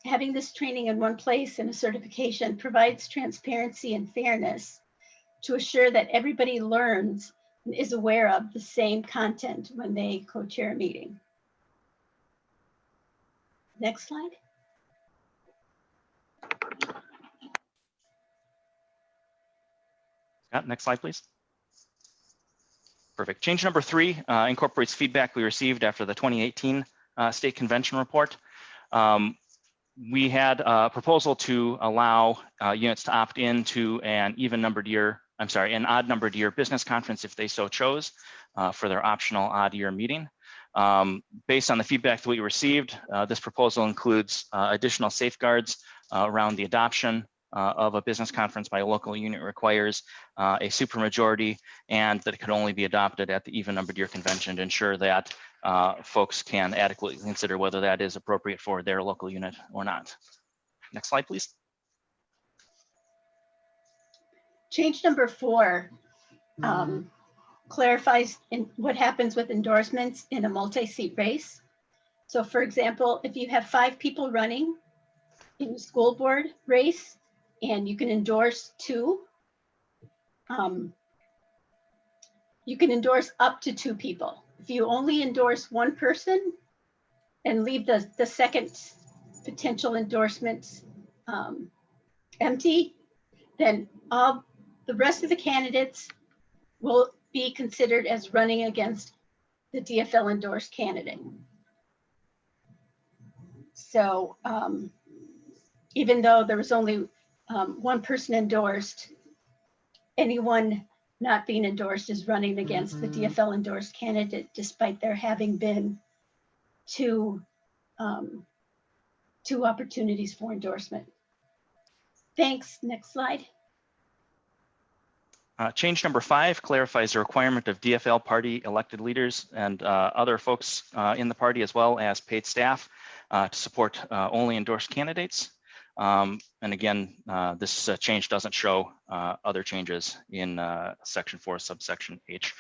having this training in one place and a certification provides transparency and fairness to assure that everybody learns and is aware of the same content when they co-chair a meeting. Next slide. Next slide, please. Perfect. Change number 3 incorporates feedback we received after the 2018 state convention report. We had a proposal to allow units to opt into an odd numbered year business conference if they so chose for their optional odd year meeting. Based on the feedback that we received, this proposal includes additional safeguards around the adoption of a business conference by a local unit requires a supermajority, and that it could only be adopted at the even-numbered year convention to ensure that folks can adequately consider whether that is appropriate for their local unit or not. Next slide, please. Change number 4 clarifies what happens with endorsements in a multi-seat race. So for example, if you have 5 people running in the school board race and you can endorse 2, you can endorse up to 2 people. If you only endorse 1 person and leave the second potential endorsements empty, then all the rest of the candidates will be considered as running against the DFL endorsed candidate. So even though there was only 1 person endorsed, anyone not being endorsed is running against the DFL endorsed candidate, despite there having been 2 opportunities for endorsement. Thanks. Next slide. Change number 5 clarifies the requirement of DFL party elected leaders and other folks in the party, as well as paid staff, to support only endorsed candidates. And again, this change doesn't show other changes in section 4, subsection H.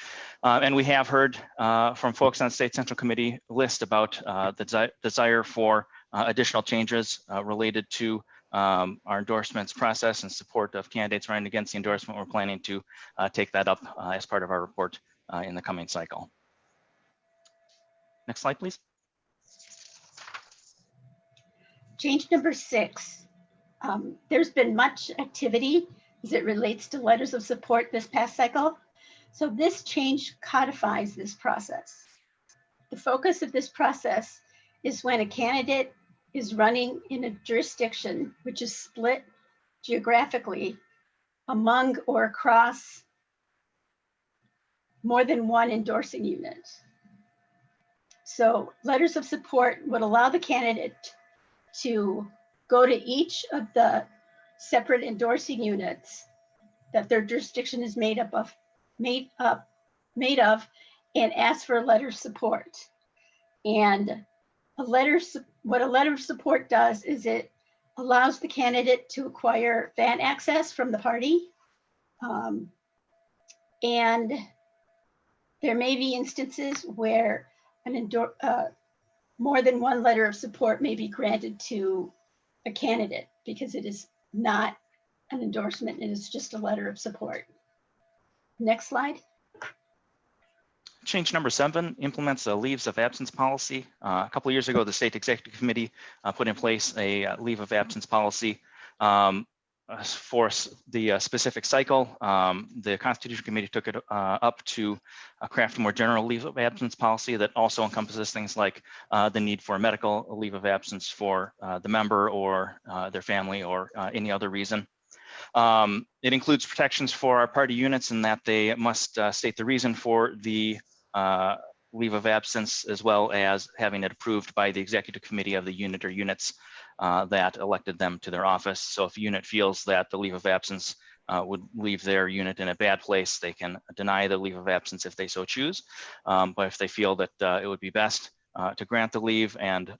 And we have heard from folks on the State Central Committee list about the desire for additional changes related to our endorsements process and support of candidates running against the endorsement. We're planning to take that up as part of our report in the coming cycle. Next slide, please. Change number 6. There's been much activity as it relates to letters of support this past cycle. So this change codifies this process. The focus of this process is when a candidate is running in a jurisdiction which is split geographically among or across more than 1 endorsing unit. So letters of support would allow the candidate to go to each of the separate endorsing units that their jurisdiction is made of and ask for a letter of support. And what a letter of support does is it allows the candidate to acquire fan access from the party. And there may be instances where more than 1 letter of support may be granted to a candidate because it is not an endorsement, it is just a letter of support. Next slide. Change number 7 implements a leaves of absence policy. A couple of years ago, the State Executive Committee put in place a leave of absence policy for the specific cycle. The Constitution Committee took it up to craft a more general leave of absence policy that also encompasses things like the need for a medical leave of absence for the member or their family or any other reason. It includes protections for our party units in that they must state the reason for the leave of absence, as well as having it approved by the executive committee of the unit or units that elected them to their office. So if a unit feels that the leave of absence would leave their unit in a bad place, they can deny the leave of absence if they so choose. But if they feel that it would be best to grant the leave and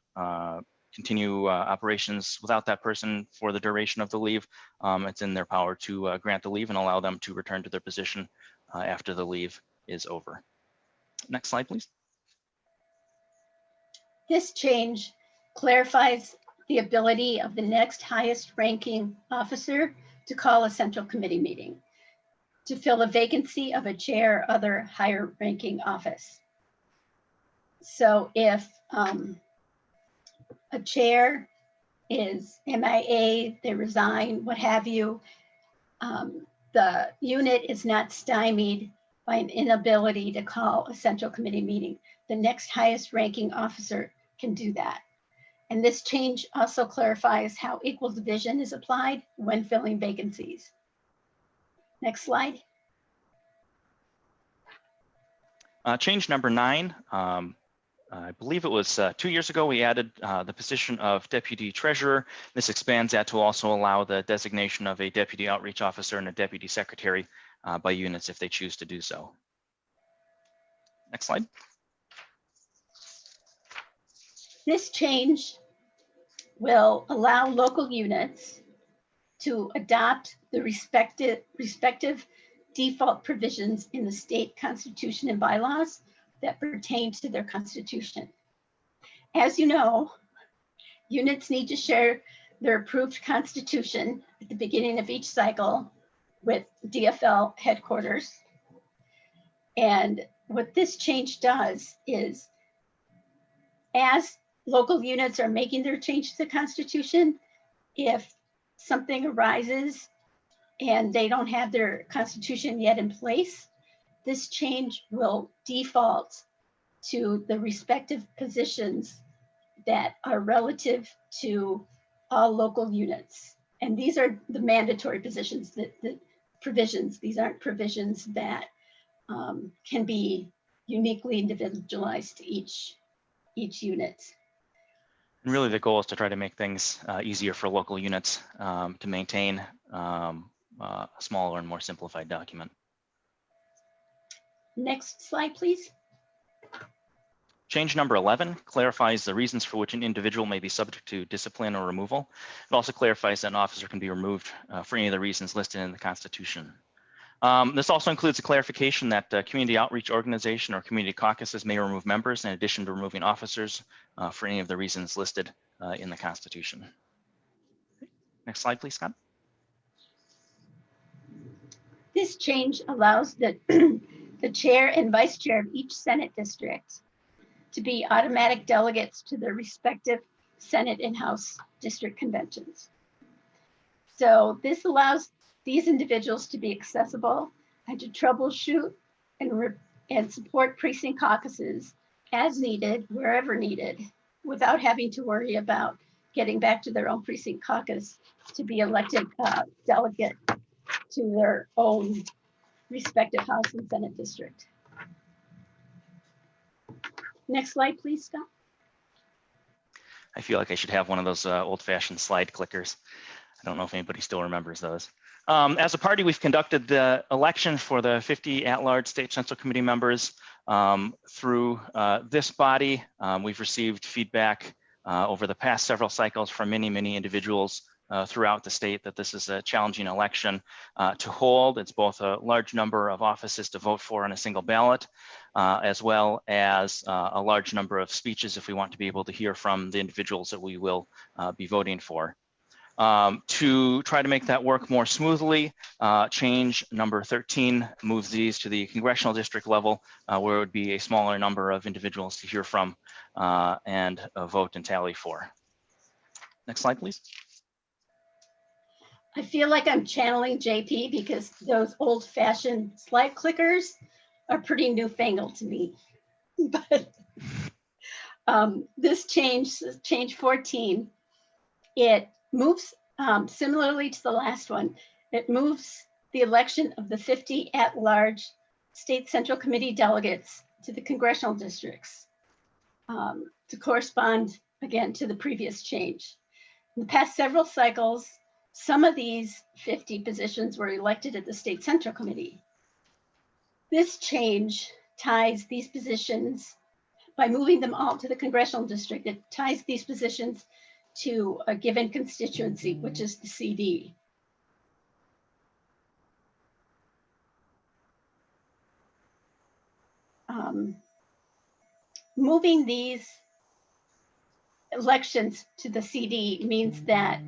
continue operations without that person for the duration of the leave, it's in their power to grant the leave and allow them to return to their position after the leave is over. Next slide, please. This change clarifies the ability of the next highest ranking officer to call a central committee meeting to fill a vacancy of a chair or other higher ranking office. So if a chair is MIA, they resign, what have you, the unit is not stymied by an inability to call a central committee meeting. The next highest ranking officer can do that. And this change also clarifies how equal division is applied when filling vacancies. Next slide. Change number 9 I believe it was 2 years ago, we added the position of deputy treasurer. This expands that to also allow the designation of a deputy outreach officer and a deputy secretary by units if they choose to do so. Next slide. This change will allow local units to adopt the respective default provisions in the state constitution and bylaws that pertain to their constitution. As you know, units need to share their approved constitution at the beginning of each cycle with DFL headquarters. And what this change does is, as local units are making their change to the constitution, if something arises and they don't have their constitution yet in place, this change will default to the respective positions that are relative to all local units. And these are the mandatory positions, the provisions. These aren't provisions that can be uniquely individualized to each unit. And really the goal is to try to make things easier for local units to maintain a smaller and more simplified document. Next slide, please. Change number 11 clarifies the reasons for which an individual may be subject to discipline or removal. It also clarifies that an officer can be removed for any of the reasons listed in the Constitution. This also includes a clarification that community outreach organization or community caucuses may remove members in addition to removing officers for any of the reasons listed in the Constitution. Next slide, please, Scott. This change allows the chair and vice chair of each Senate district to be automatic delegates to their respective Senate and House district conventions. So this allows these individuals to be accessible and to troubleshoot and support precinct caucuses as needed, wherever needed, without having to worry about getting back to their own precinct caucus to be elected delegate to their own respective House and Senate district. Next slide, please, Scott. I feel like I should have one of those old-fashioned slide clickers. I don't know if anybody still remembers those. As a party, we've conducted the election for the 50 at-large state central committee members through this body. We've received feedback over the past several cycles from many individuals throughout the state that this is a challenging election to hold. It's both a large number of offices to vote for on a single ballot, as well as a large number of speeches if we want to be able to hear from the individuals that we will be voting for. To try to make that work more smoothly, change number 13 moves these to the congressional district level, where it would be a smaller number of individuals to hear from and vote and tally for. Next slide, please. I feel like I'm channeling JP because those old-fashioned slide clickers are pretty newfangled to me. But this change 14, it moves similarly to the last one. It moves the election of the 50 at-large state central committee delegates to the congressional districts to correspond again to the previous change. In the past several cycles, some of these 50 positions were elected at the state central committee. This change ties these positions, by moving them all to the congressional district, it ties these positions to a given constituency, which is the CD. Moving these elections to the CD means that,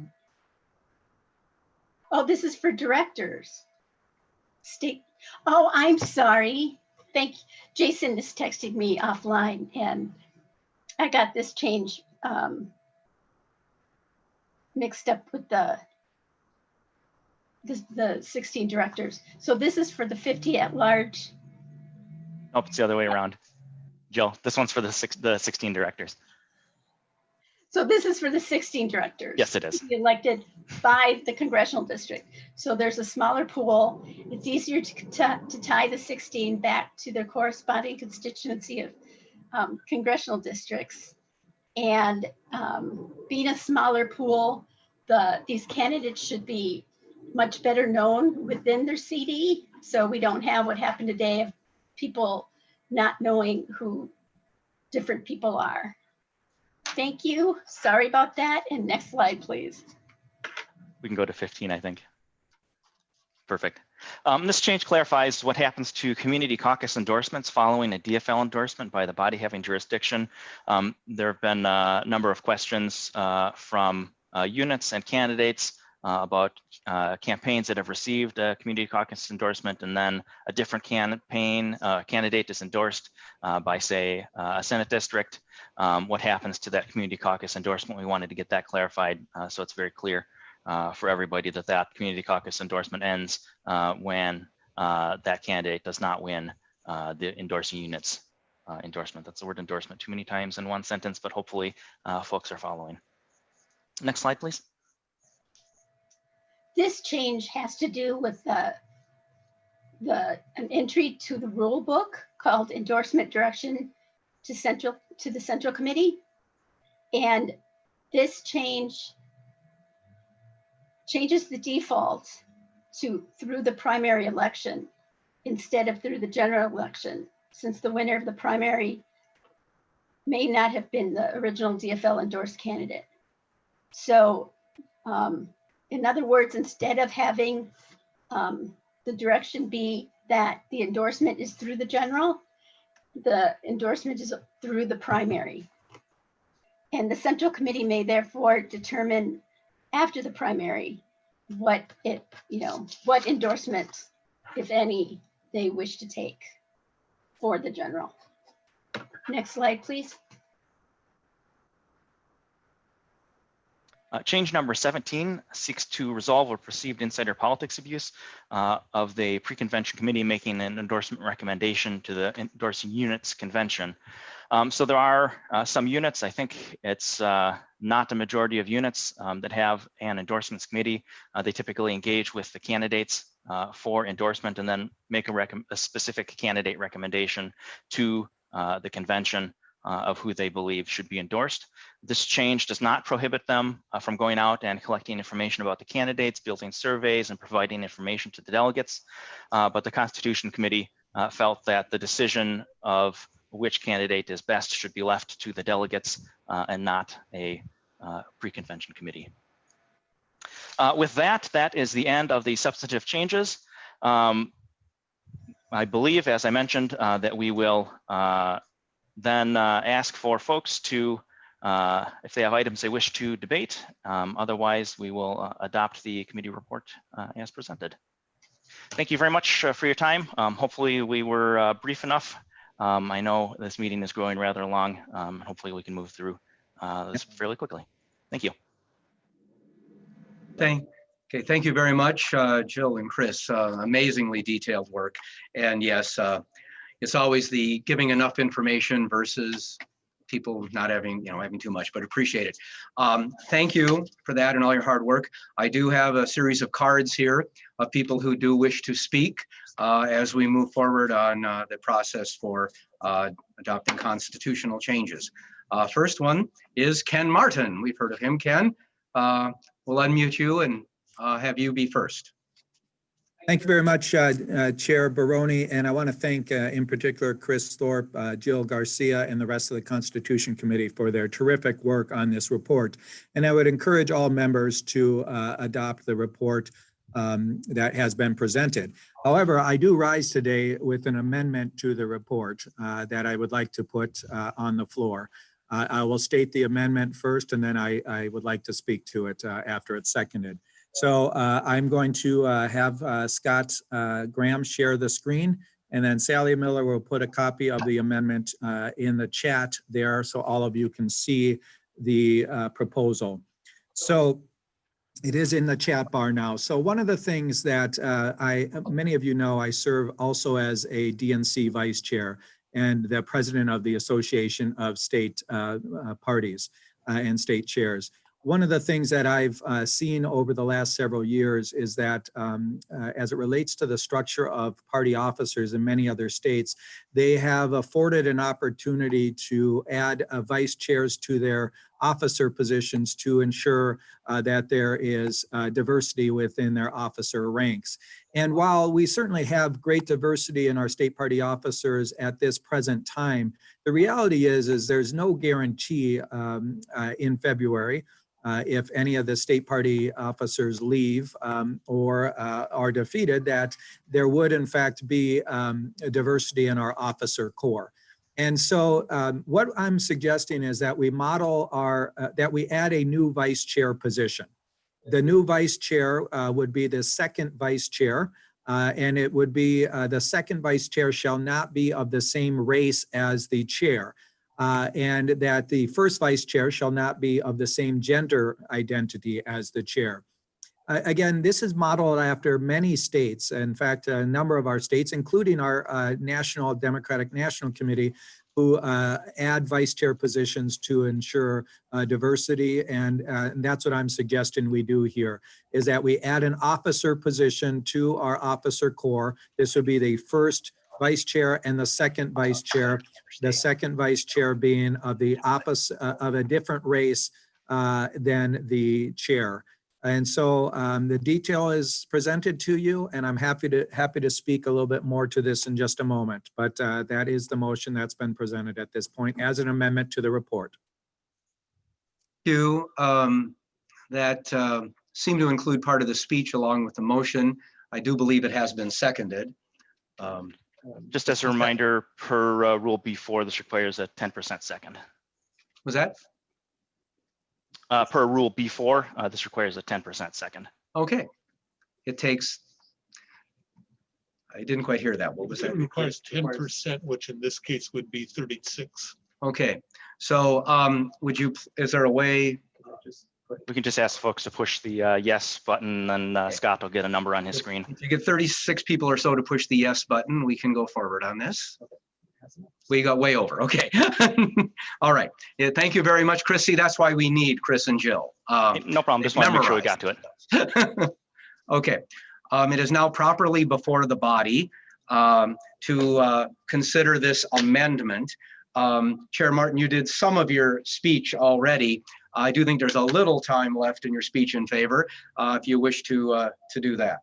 oh, this is for directors. State, oh, I'm sorry. Thank you. Jason is texting me offline and I got this change mixed up with the 16 directors. So this is for the 50 at large. Oh, it's the other way around. Jill, this one's for the 16 directors. So this is for the 16 directors. Yes, it is. Elected by the congressional district. So there's a smaller pool. It's easier to tie the 16 back to their corresponding constituency congressional districts. And being a smaller pool, these candidates should be much better known within their CD. So we don't have what happened today of people not knowing who different people are. Thank you. Sorry about that. And next slide, please. We can go to 15, I think. Perfect. This change clarifies what happens to community caucus endorsements following a DFL endorsement by the body having jurisdiction. There have been a number of questions from units and candidates about campaigns that have received a community caucus endorsement, and then a different candidate is endorsed by, say, a Senate district. What happens to that community caucus endorsement? We wanted to get that clarified so it's very clear for everybody that that community caucus endorsement ends when that candidate does not win the endorsing unit's endorsement. That's the word endorsement too many times in one sentence, but hopefully folks are following. Next slide, please. This change has to do with an entry to the rule book called endorsement direction to the Central Committee. And this changes the default to through the primary election instead of through the general election, since the winner of the primary may not have been the original DFL endorsed candidate. So in other words, instead of having the direction be that the endorsement is through the general, the endorsement is through the primary. And the Central Committee may therefore determine after the primary what endorsements, if any, they wish to take for the general. Next slide, please. Change number 17 seeks to resolve a perceived insider politics abuse of the pre-convention committee making an endorsement recommendation to the endorsing units convention. So there are some units, I think it's not a majority of units that have an endorsements committee. They typically engage with the candidates for endorsement and then make a specific candidate recommendation to the convention of who they believe should be endorsed. This change does not prohibit them from going out and collecting information about the candidates, building surveys, and providing information to the delegates. But the Constitution Committee felt that the decision of which candidate is best should be left to the delegates and not a pre-convention committee. With that, that is the end of the substantive changes. I believe, as I mentioned, that we will then ask for folks to, if they have items they wish to debate. Otherwise, we will adopt the committee report as presented. Thank you very much for your time. Hopefully we were brief enough. I know this meeting is growing rather long. Hopefully we can move through this fairly quickly. Thank you. Thank you very much, Jill and Chris. Amazingly detailed work. And yes, it's always the giving enough information versus people not having, having too much, but appreciate it. Thank you for that and all your hard work. I do have a series of cards here of people who do wish to speak as we move forward on the process for adopting constitutional changes. First one is Ken Martin. We've heard of him, Ken. We'll unmute you and have you be first. Thank you very much, Chair Baroni, and I want to thank in particular Chris Thorpe, Jill Garcia, and the rest of the Constitution Committee for their terrific work on this report. And I would encourage all members to adopt the report that has been presented. However, I do rise today with an amendment to the report that I would like to put on the floor. I will state the amendment first, and then I would like to speak to it after it's seconded. So I'm going to have Scott Graham share the screen, and then Sally Miller will put a copy of the amendment in the chat there so all of you can see the proposal. So it is in the chat bar now. So one of the things that many of you know, I serve also as a DNC vice chair and the president of the Association of State Parties and State Chairs. one of the things that I've seen over the last several years is that as it relates to the structure of party officers in many other states, they have afforded an opportunity to add vice chairs to their officer positions to ensure that there is diversity within their officer ranks. And while we certainly have great diversity in our state party officers at this present time, the reality is there's no guarantee in February if any of the state party officers leave or are defeated, that there would in fact be a diversity in our officer corps. And so what I'm suggesting is that we model that we add a new vice chair position. The new vice chair would be the second vice chair, and it would be the second vice chair shall not be of the same race as the chair. And that the first vice chair shall not be of the same gender identity as the chair. Again, this is modeled after many states. In fact, a number of our states, including our National Democratic National Committee, who add vice chair positions to ensure diversity. And that's what I'm suggesting we do here, is that we add an officer position to our officer corps. This would be the first vice chair and the second vice chair, the second vice chair being of the opposite of a different race than the chair. And so the detail is presented to you, and I'm happy to speak a little bit more to this in just a moment. But that is the motion that's been presented at this point as an amendment to the report. That seemed to include part of the speech along with the motion. I do believe it has been seconded. Just as a reminder, per Rule B4, this requires a 10% second. Was that? Per Rule B4, this requires a 10% second. Okay. It takes, I didn't quite hear that. What was that? It requires 10%, which in this case would be 36. Okay. So is there a way? We can just ask folks to push the yes button, and Scott will get a number on his screen. If you get 36 people or so to push the yes button, we can go forward on this. We got way over. Okay. All right. Yeah, thank you very much, Chrissy. That's why we need Chris and Jill. No problem. Just want to make sure we got to it. Okay. It is now properly before the body to consider this amendment. Chair Martin, you did some of your speech already. I do think there's a little time left in your speech in favor, if you wish to do that.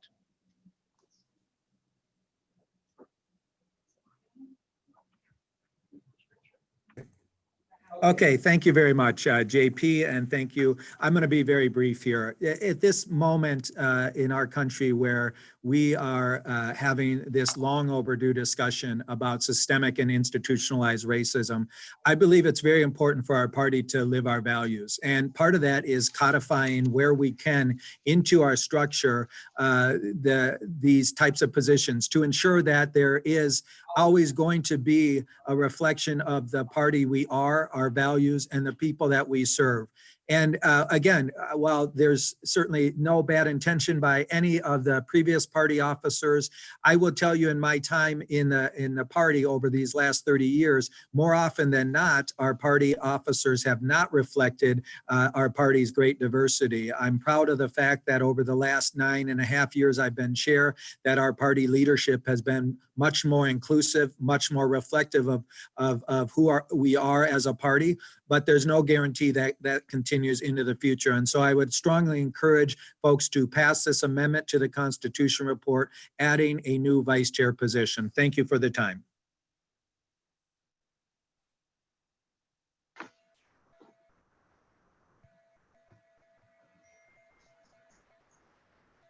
Okay, thank you very much, JP, and thank you. I'm going to be very brief here. At this moment in our country where we are having this long overdue discussion about systemic and institutionalized racism, I believe it's very important for our party to live our values. And part of that is codifying where we can into our structure these types of positions to ensure that there is always going to be a reflection of the party we are, our values, and the people that we serve. And again, while there's certainly no bad intention by any of the previous party officers, I will tell you in my time in the party over these last 30 years, more often than not, our party officers have not reflected our party's great diversity. I'm proud of the fact that over the last 9.5 years I've been chair, that our party leadership has been much more inclusive, much more reflective of who we are as a party, but there's no guarantee that that continues into the future. And so I would strongly encourage folks to pass this amendment to the Constitution report, adding a new vice chair position. Thank you for the time.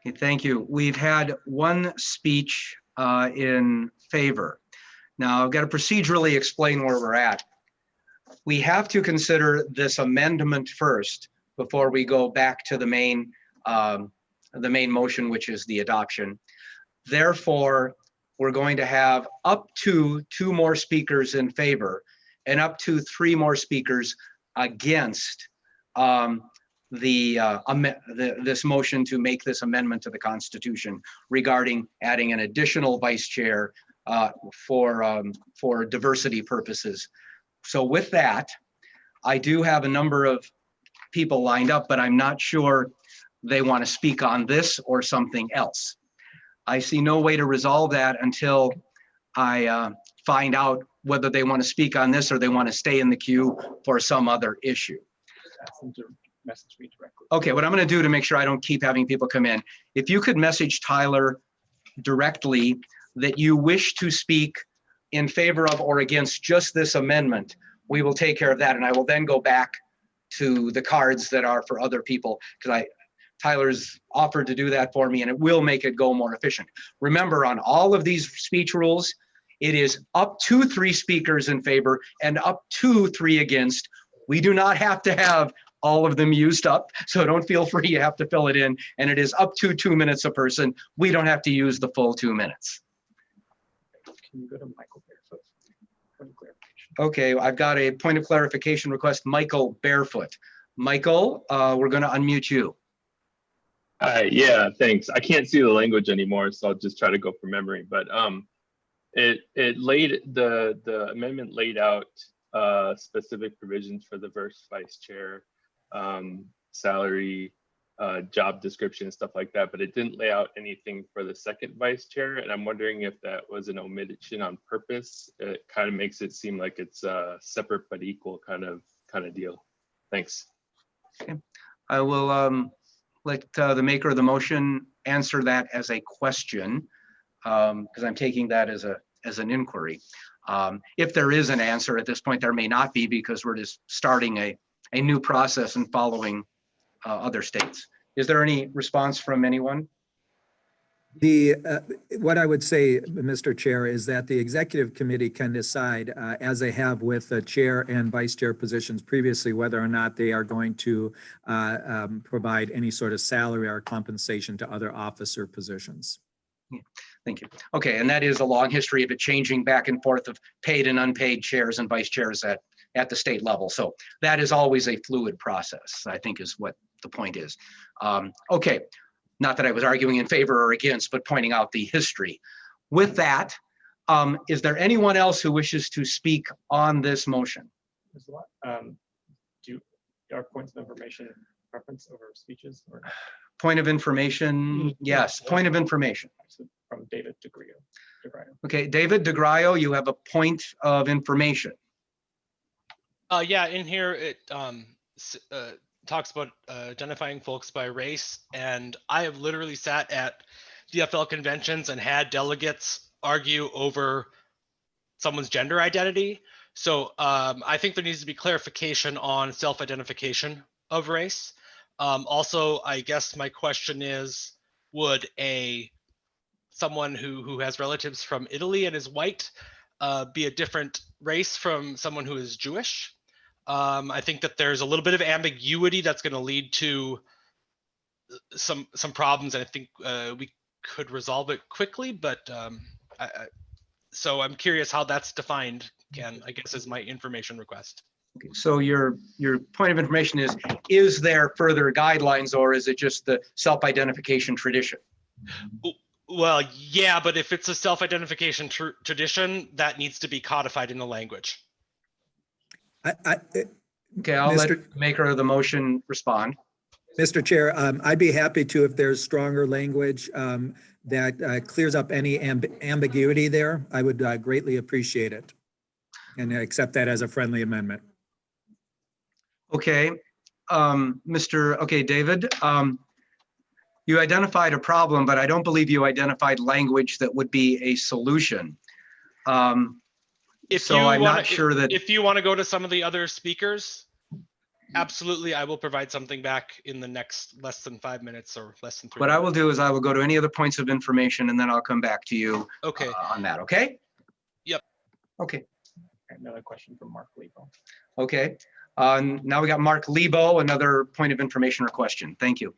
Okay, thank you. We've had one speech in favor. Now I've got to procedurally explain where we're at. We have to consider this amendment first before we go back to the main motion, which is the adoption. Therefore, we're going to have up to 2 more speakers in favor and up to 3 more speakers against this motion to make this amendment to the Constitution regarding adding an additional vice chair for diversity purposes. So with that, I do have a number of people lined up, but I'm not sure they want to speak on this or something else. I see no way to resolve that until I find out whether they want to speak on this or they want to stay in the queue for some other issue. Ask them to message me directly. Okay, what I'm going to do to make sure I don't keep having people come in, if you could message Tyler directly that you wish to speak in favor of or against just this amendment, we will take care of that. And I will then go back to the cards that are for other people, because Tyler's offered to do that for me, and it will make it go more efficient. Remember, on all of these speech rules, it is up to 3 speakers in favor and up to 3 against. We do not have to have all of them used up, so don't feel free, you have to fill it in. And it is up to 2 minutes a person. We don't have to use the full 2 minutes. Can you go to Michael Barefoot? Point of clarification. Okay, I've got a point of clarification request, Michael Barefoot. Michael, we're going to unmute you. Hi, yeah, thanks. I can't see the language anymore, so I'll just try to go from memory. But the amendment laid out specific provisions for the first vice chair, salary, job description, stuff like that, but it didn't lay out anything for the second vice chair. And I'm wondering if that was an omission on purpose. It kind of makes it seem like it's a separate but equal kind of deal. Thanks. Okay. I will let the maker of the motion answer that as a question, because I'm taking that as an inquiry. If there is an answer at this point, there may not be, because we're just starting a new process and following other states. Is there any response from anyone? What I would say, Mr. Chair, is that the executive committee can decide, as they have with the chair and vice chair positions previously, whether or not they are going to provide any sort of salary or compensation to other officer positions. Yeah, thank you. Okay, and that is a long history of it changing back and forth of paid and unpaid chairs and vice chairs at the state level. So that is always a fluid process, I think, is what the point is. Okay. Not that I was arguing in favor or against, but pointing out the history. With that, is there anyone else who wishes to speak on this motion? There's a lot. Do our points of information preference over speeches? Or? Point of information, yes, point of information. From David DeGraio. Okay, David DeGraio, you have a point of information. Yeah, in here it talks about identifying folks by race, and I have literally sat at DFL conventions and had delegates argue over someone's gender identity. So I think there needs to be clarification on self-identification of race. Also, I guess my question is, would someone who has relatives from Italy and is white be a different race from someone who is Jewish? I think that there's a little bit of ambiguity that's going to lead to some problems, and I think we could resolve it quickly. But so I'm curious how that's defined. Ken, I guess, is my information request. Okay, so your point of information is there further guidelines, or is it just the self-identification tradition? Well, yeah, but if it's a self-identification tradition, that needs to be codified in the language. Okay, I'll let the maker of the motion respond. Mr. Chair, I'd be happy to, if there's stronger language that clears up any ambiguity there. I would greatly appreciate it and accept that as a friendly amendment. Okay, David, you identified a problem, but I don't believe you identified language that would be a solution. If you want to go to some of the other speakers, absolutely, I will provide something back in the next less than 5 minutes or less than 3 minutes. What I will do is I will go to any other points of information, and then I'll come back to you on that, okay? Yep. Okay. Another question from Mark Lebo. Okay. Now we got Mark Lebo, another point of information or question. Thank you.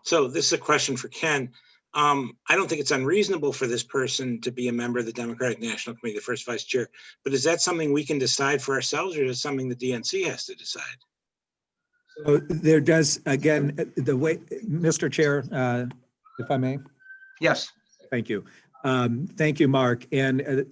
So this is a question for Ken. I don't think it's unreasonable for this person to be a member of the Democratic National Committee, the first vice chair, but is that something we can decide for ourselves, or is it something the DNC has to decide? So there does, again, the way, Mr. Chair, if I may. Yes. Thank you. Thank you, Mark. And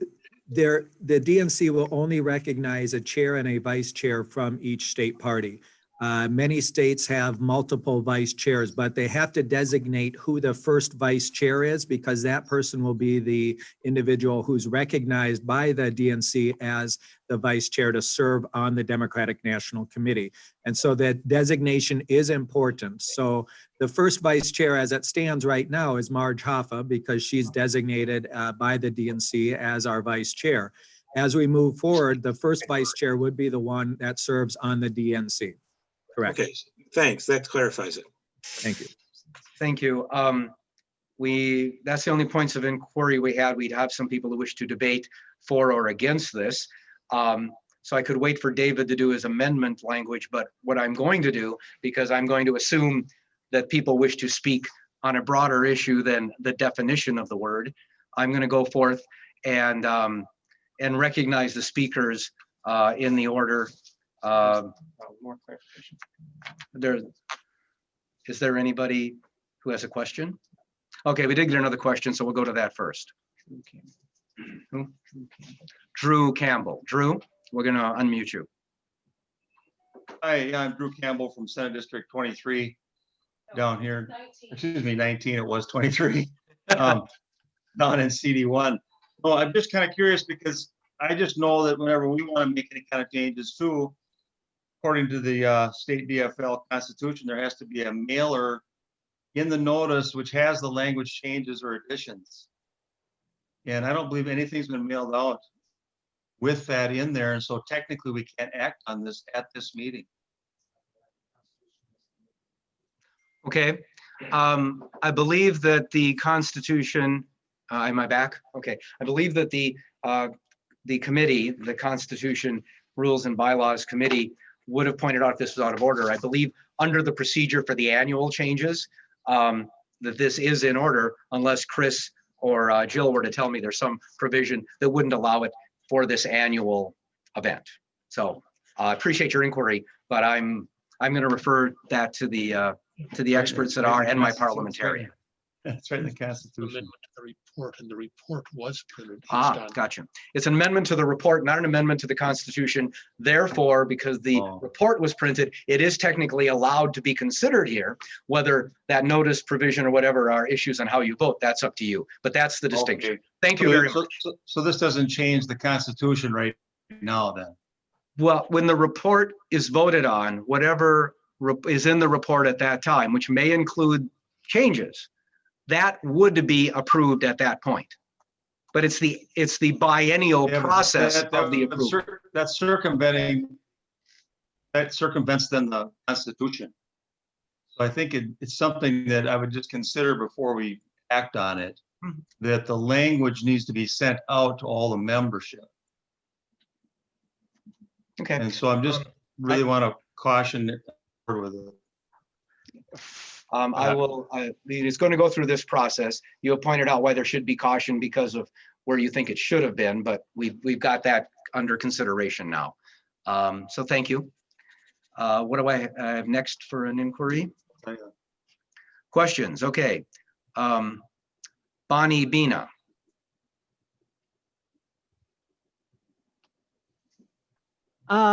the DNC will only recognize a chair and a vice chair from each state party. Many states have multiple vice chairs, but they have to designate who the first vice chair is, because that person will be the individual who's recognized by the DNC as the vice chair to serve on the Democratic National Committee. And so that designation is important. So the first vice chair as it stands right now is Marge Hoffa, because she's designated by the DNC as our vice chair. As we move forward, the first vice chair would be the one that serves on the DNC. Correct. Okay, thanks. That clarifies it. Thank you. Thank you. That's the only points of inquiry we had. We'd have some people who wish to debate for or against this. So I could wait for David to do his amendment language, but what I'm going to do, because I'm going to assume that people wish to speak on a broader issue than the definition of the word, I'm going to go forth and recognize the speakers in the order. More clarification. Is there anybody who has a question? Okay, we did get another question, so we'll go to that first. Drew Campbell. Drew, we're going to unmute you. Hi, I'm Drew Campbell from Senate District 23 down here. 19. Excuse me, 19. It was 23 down in CD1. Well, I'm just kind of curious because I just know that whenever we want to make any kind of changes too, according to the state DFL Constitution, there has to be a mailer in the notice which has the language changes or additions. And I don't believe anything's been mailed out with that in there. And so technically we can't act on this at this meeting. Okay. I believe that the Constitution, am I back? Okay. I believe that the committee, the Constitution Rules and Bylaws Committee, would have pointed out if this was out of order. I believe under the procedure for the annual changes, that this is in order unless Chris or Jill were to tell me there's some provision that wouldn't allow it for this annual event. So I appreciate your inquiry, but I'm going to refer that to the experts that are and my parliamentarian. That's right in the Constitution. Amendment to the report, and the report was printed. It's done. Gotcha. It's an amendment to the report, not an amendment to the Constitution. Therefore, because the report was printed, it is technically allowed to be considered here. Whether that notice provision or whatever are issues on how you vote, that's up to you. But that's the distinction. Okay. Thank you very much. So this doesn't change the Constitution right now then? Well, when the report is voted on, whatever is in the report at that time, which may include changes, that would be approved at that point. But it's the biennial process of the approval. That circumvents then the Constitution. So I think it's something that I would just consider before we act on it, that the language needs to be sent out to all the membership. Okay. And so I'm just really want to caution it with it. It's going to go through this process. You have pointed out why there should be caution because of where you think it should have been, but we've got that under consideration now. So thank you. What do I have next for an inquiry? Questions? Okay. Bonnie Bina.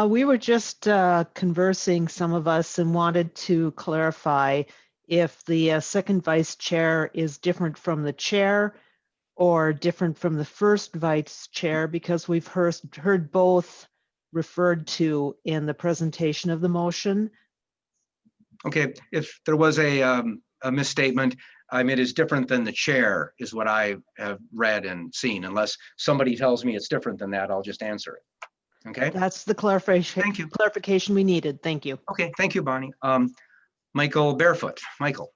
We were just conversing, some of us, and wanted to clarify if the second vice chair is different from the chair or different from the first vice chair, because we've heard both referred to in the presentation of the motion. Okay, if there was a misstatement, it is different than the chair is what I have read and seen. Unless somebody tells me it's different than that, I'll just answer it. Okay. That's the clarification. Thank you. Clarification we needed. Thank you. Okay, thank you, Bonnie. Michael Barefoot. Michael.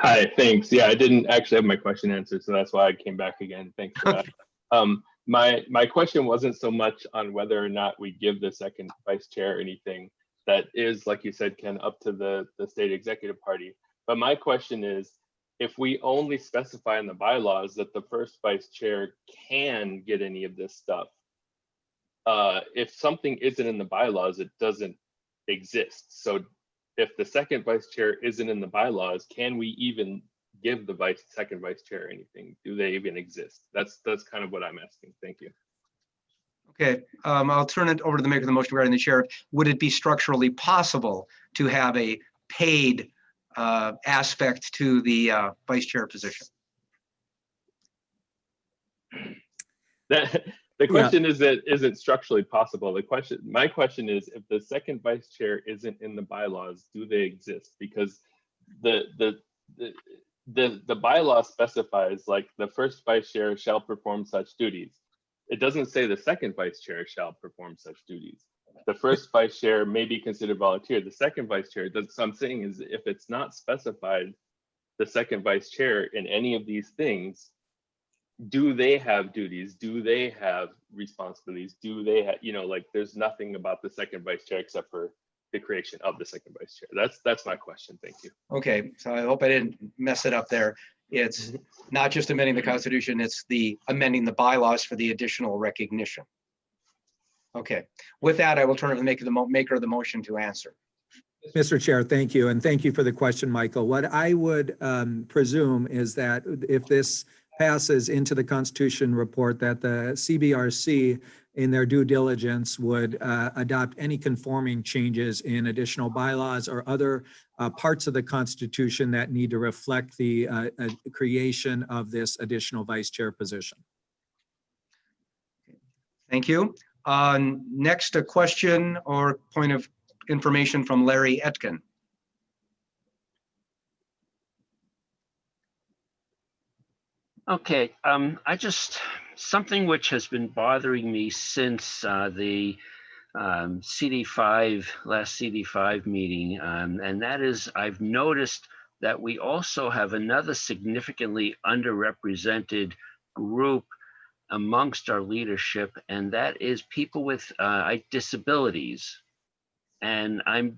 Hi, thanks. Yeah, I didn't actually have my question answered, so that's why I came back again. Thanks for that. My question wasn't so much on whether or not we give the second vice chair anything. That is, like you said, Ken, up to the state executive party. But my question is, if we only specify in the bylaws that the first vice chair can get any of this stuff, if something isn't in the bylaws, it doesn't exist. So if the second vice chair isn't in the bylaws, can we even give the second vice chair anything? Do they even exist? That's kind of what I'm asking. Thank you. Okay, I'll turn it over to the maker of the motion regarding the chair. Would it be structurally possible to have a paid aspect to the vice chair position? The question is that isn't structurally possible. My question is, if the second vice chair isn't in the bylaws, do they exist? Because the bylaw specifies like the first vice chair shall perform such duties. It doesn't say the second vice chair shall perform such duties. The first vice chair may be considered volunteer. The second vice chair, so I'm saying is if it's not specified, the second vice chair in any of these things, do they have duties? Do they have responsibilities? Do they have, like there's nothing about the second vice chair except for the creation of the second vice chair. That's my question. Thank you. Okay, so I hope I didn't mess it up there. It's not just amending the Constitution, it's the amending the bylaws for the additional recognition. Okay, with that, I will turn it to the maker of the motion to answer. Mr. Chair, thank you. And thank you for the question, Michael. What I would presume is that if this passes into the Constitution report, that the CBRC in their due diligence would adopt any conforming changes in additional bylaws or other parts of the Constitution that need to reflect the creation of this additional vice chair position. Thank you. Next, a question or point of information from Larry Etkin. Okay, something which has been bothering me since the last CD5 meeting, and that is I've noticed that we also have another significantly underrepresented group amongst our leadership, and that is people with disabilities. And I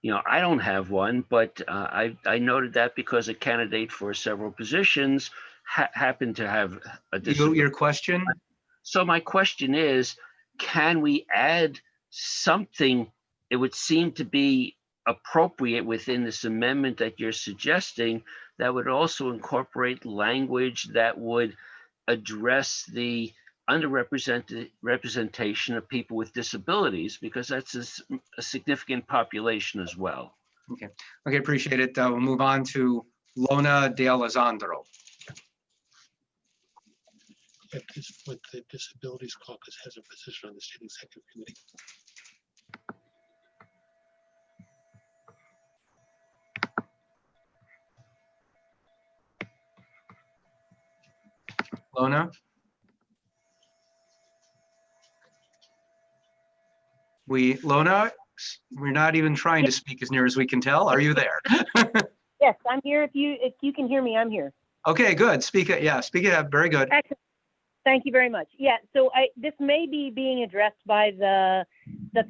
don't have one, but I noted that because a candidate for several positions happened to have a disability. Your question? So my question is, can we add something? It would seem to be appropriate within this amendment that you're suggesting that would also incorporate language that would address the underrepresented representation of people with disabilities, because that's a significant population as well. Okay, appreciate it. We'll move on to Lona D'Alessandro. At this point, the Disabilities Caucus has a position on the state executive committee. Lona? Lona, we're not even trying to speak as near as we can tell. Are you there? Yes, I'm here. If you can hear me, I'm here. Okay, good. Speak it. Yeah, speak it up. Very good. Excellent. Thank you very much. Yeah, so this may be being addressed by the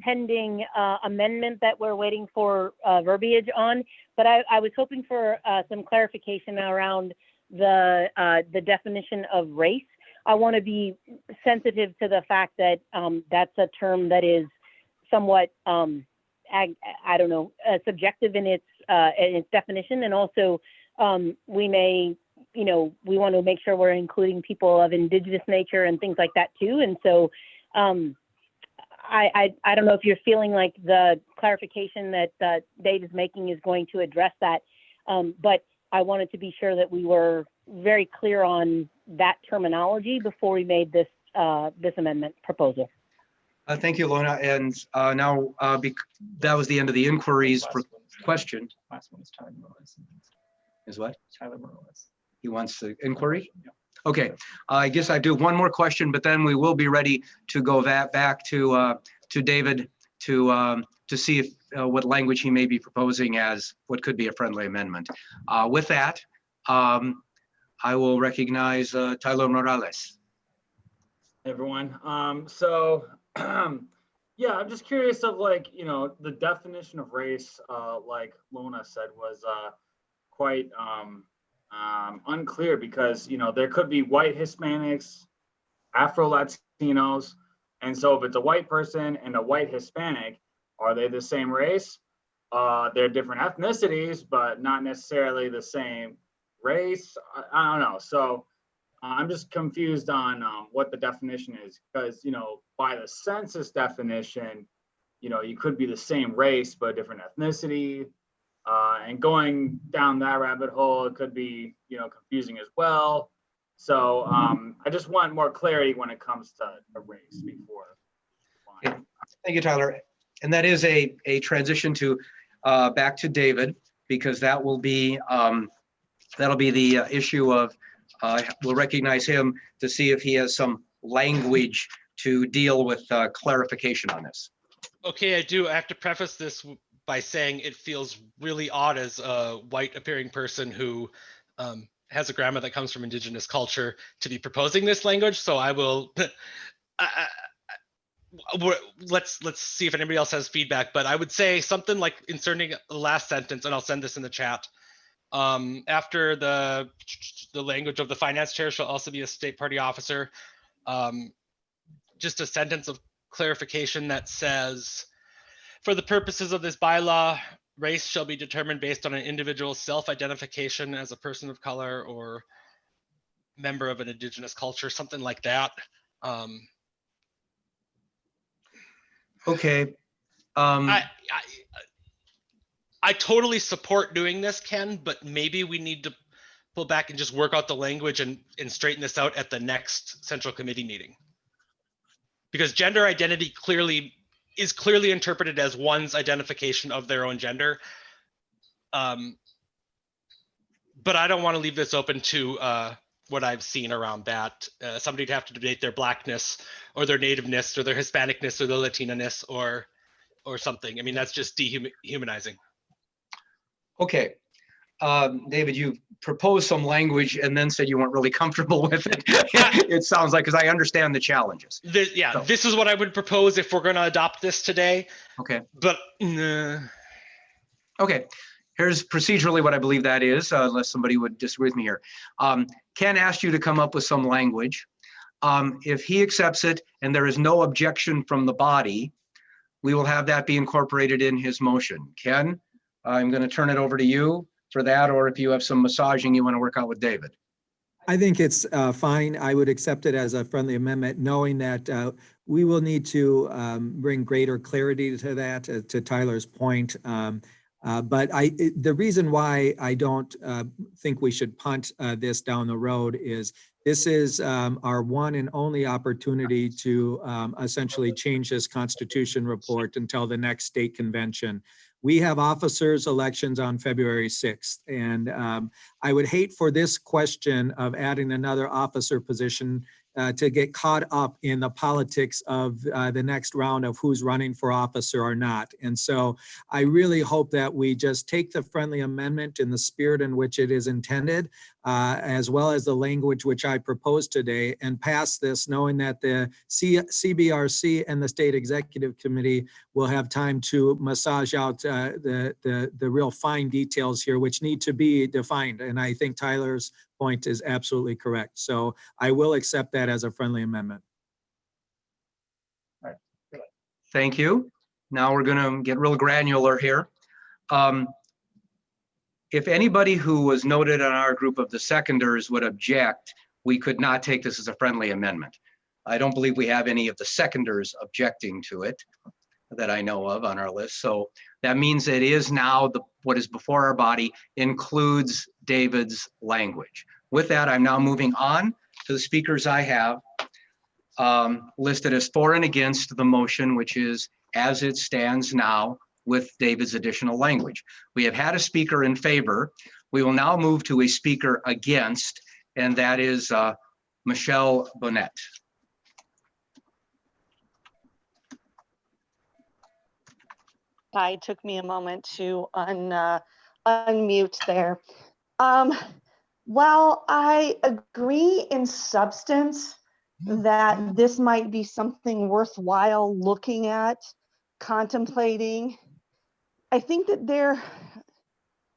pending amendment that we're waiting for verbiage on, but I was hoping for some clarification around the definition of race. I want to be sensitive to the fact that that's a term that is somewhat I don't know, subjective in its definition, and also we may, we want to make sure we're including people of indigenous nature and things like that too. And so I don't know if you're feeling like the clarification that Dave is making is going to address that, but I wanted to be sure that we were very clear on that terminology before we made this this amendment proposal. Thank you, Lona. And now that was the end of the inquiries for question. Last one is Tyler Morales. Is what? Tyler Morales. He wants the inquiry? Okay, I guess I do one more question, but then we will be ready to go back to David to see if what language he may be proposing as what could be a friendly amendment. With that, I will recognize Tyler Morales. Hey everyone. Yeah, I'm just curious of the definition of race, like Lona said, was quite unclear because, there could be white Hispanics, Afro-Latinos. And so if it's a white person and a white Hispanic, are they the same race? They're different ethnicities, but not necessarily the same race. I don't know. So I'm just confused on what the definition is, because, you know, by the census definition, you know, you could be the same race, but a different ethnicity. And going down that rabbit hole, it could be, you know, confusing as well. So I just want more clarity when it comes to race before. Thank you, Tyler. And that is a transition to back to David, because that will be that'll be the issue of we'll recognize him to see if he has some language to deal with clarification on this. Okay, I do. I have to preface this by saying it feels really odd as a white appearing person who has a grandma that comes from indigenous culture to be proposing this language. So I will, let's see if anybody else has feedback, but I would say something like inserting the last sentence, and I'll send this in the chat. After the language of the finance chair shall also be a state party officer. Just a sentence of clarification that says, for the purposes of this bylaw, race shall be determined based on an individual's self-identification as a person of color or member of an indigenous culture, something like that. Okay. I totally support doing this, Ken, but maybe we need to pull back and just work out the language and straighten this out at the next central committee meeting. Because gender identity is clearly interpreted as one's identification of their own gender. But I don't want to leave this open to what I've seen around that. Somebody'd have to debate their blackness or their nativeness or their Hispanicness or their Latinaness or something. I mean, that's just dehumanizing. Okay. David, you proposed some language and then said you weren't really comfortable with it. It sounds like, because I understand the challenges. This is what I would propose if we're going to adopt this today. Okay. But okay. Here's procedurally what I believe that is, unless somebody would disagree with me here. Ken asked you to come up with some language. If he accepts it and there is no objection from the body, we will have that be incorporated in his motion. Ken, I'm going to turn it over to you for that, or if you have some massaging you want to work out with David. I think it's fine. I would accept it as a friendly amendment, knowing that we will need to bring greater clarity to that, to Tyler's point. But the reason why I don't think we should punt this down the road is this is our one and only opportunity to essentially change this constitution report until the next state convention. We have officers elections on February 6th, and I would hate for this question of adding another officer position to get caught up in the politics of the next round of who's running for office or not. And so I really hope that we just take the friendly amendment in the spirit in which it is intended, as well as the language which I proposed today, and pass this knowing that the CBRC and the State Executive Committee will have time to massage out the real fine details here, which need to be defined. And I think Tyler's point is absolutely correct. So I will accept that as a friendly amendment. All right. Thank you. Now we're going to get real granular here. If anybody who was noted on our group of the seconders would object, we could not take this as a friendly amendment. I don't believe we have any of the seconders objecting to it that I know of on our list. So that means it is now what is before our body includes David's language. With that, I'm now moving on to the speakers I have listed as for and against the motion, which is as it stands now with David's additional language. We have had a speaker in favor. We will now move to a speaker against, and that is Michelle Bonnet. It took me a moment to unmute there. While I agree in substance that this might be something worthwhile looking at, contemplating, I think that there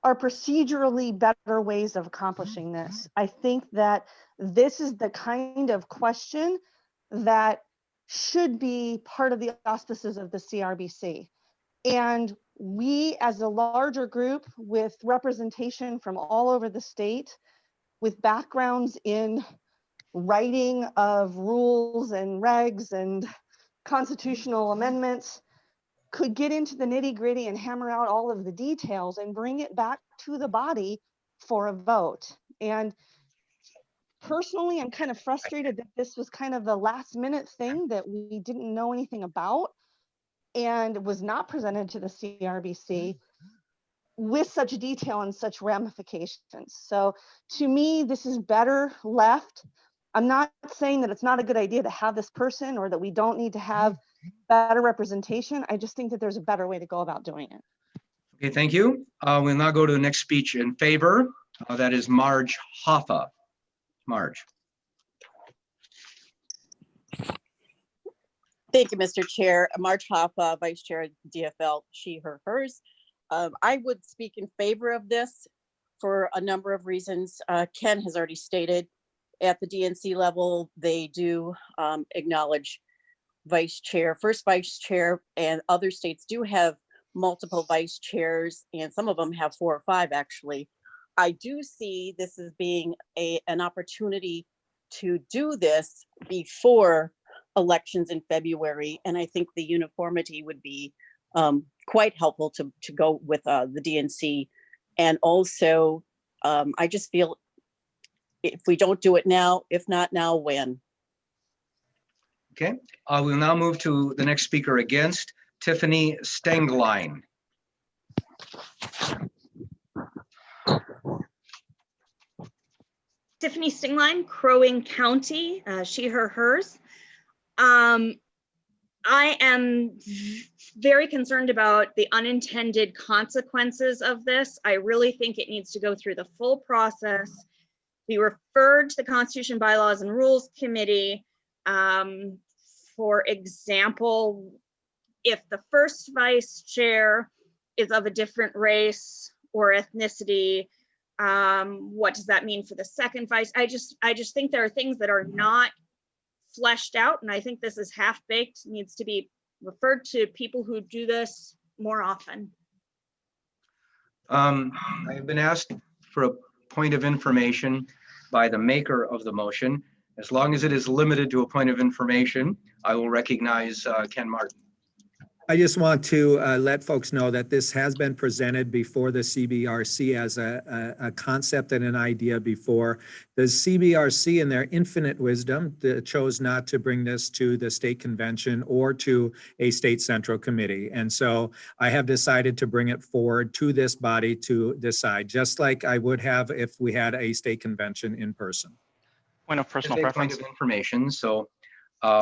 are procedurally better ways of accomplishing this. I think that this is the kind of question that should be part of the auspices of the CRBC. And we, as a larger group with representation from all over the state, with backgrounds in writing of rules and regs and constitutional amendments could get into the nitty gritty and hammer out all of the details and bring it back to the body for a vote. And personally, I'm kind of frustrated that this was kind of a last minute thing that we didn't know anything about and was not presented to the CRBC with such detail and such ramifications. So to me, this is better left. I'm not saying that it's not a good idea to have this person or that we don't need to have better representation. I just think that there's a better way to go about doing it. Okay, thank you. We'll now go to the next speech in favor. That is Marge Hoffa. Marge. Thank you, Mr. Chair. Marge Hoffa, Vice Chair DFL, she, her, hers. I would speak in favor of this for a number of reasons. Ken has already stated at the DNC level, they do acknowledge vice chair, first vice chair, and other states do have multiple vice chairs, and some of them have 4 or 5 actually. I do see this as being an opportunity to do this before elections in February, and I think the uniformity would be quite helpful to go with the DNC. And also, I just feel if we don't do it now, if not now, when? Okay, we'll now move to the next speaker against, Tiffany Stenglein. Tiffany Stenglein, Crow Wing County, she, her, hers. I am very concerned about the unintended consequences of this. I really think it needs to go through the full process, be referred to the Constitution, Bylaws, and Rules Committee. For example, if the first vice chair is of a different race or ethnicity, what does that mean for the second vice? I just think there are things that are not fleshed out, and I think this is half-baked, needs to be referred to people who do this more often. I have been asked for a point of information by the maker of the motion. As long as it is limited to a point of information, I will recognize Ken Martin. I just want to let folks know that this has been presented before the CBRC as a concept and an idea before. The CBRC, in their infinite wisdom, chose not to bring this to the state convention or to a state central committee. And so I have decided to bring it forward to this body to decide, just like I would have if we had a state convention in person. Point of personal Point preference. of information. So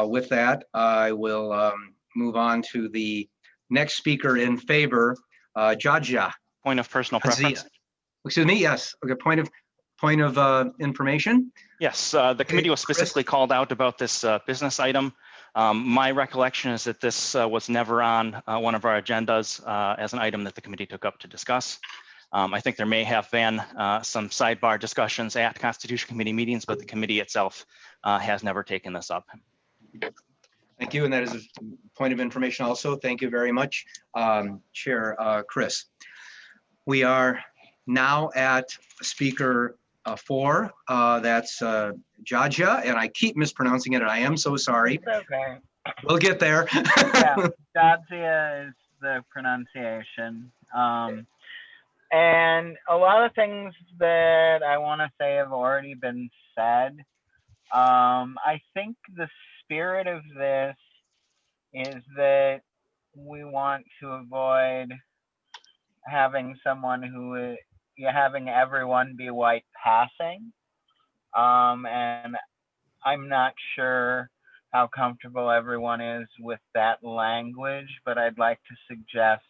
with that, I will move on to the next speaker in favor, Jaja. Point of personal preference. Excuse me, yes. Okay, point of information. Yes, the committee was specifically called out about this business item. My recollection is that this was never on one of our agendas as an item that the committee took up to discuss. I think there may have been some sidebar discussions at Constitution Committee meetings, but the committee itself has never taken this up. Thank you, and that is a point of information also. Thank you very much, Chair Chris. We are now at speaker 4, that's Jaja, and I keep mispronouncing it, and I am so sorry. It's okay. We'll get there. Yeah, Jaja is the pronunciation. And a lot of things that I want to say have already been said. I think the spirit of this is that we want to avoid having someone who having everyone be white passing. And I'm not sure how comfortable everyone is with that language, but I'd like to suggest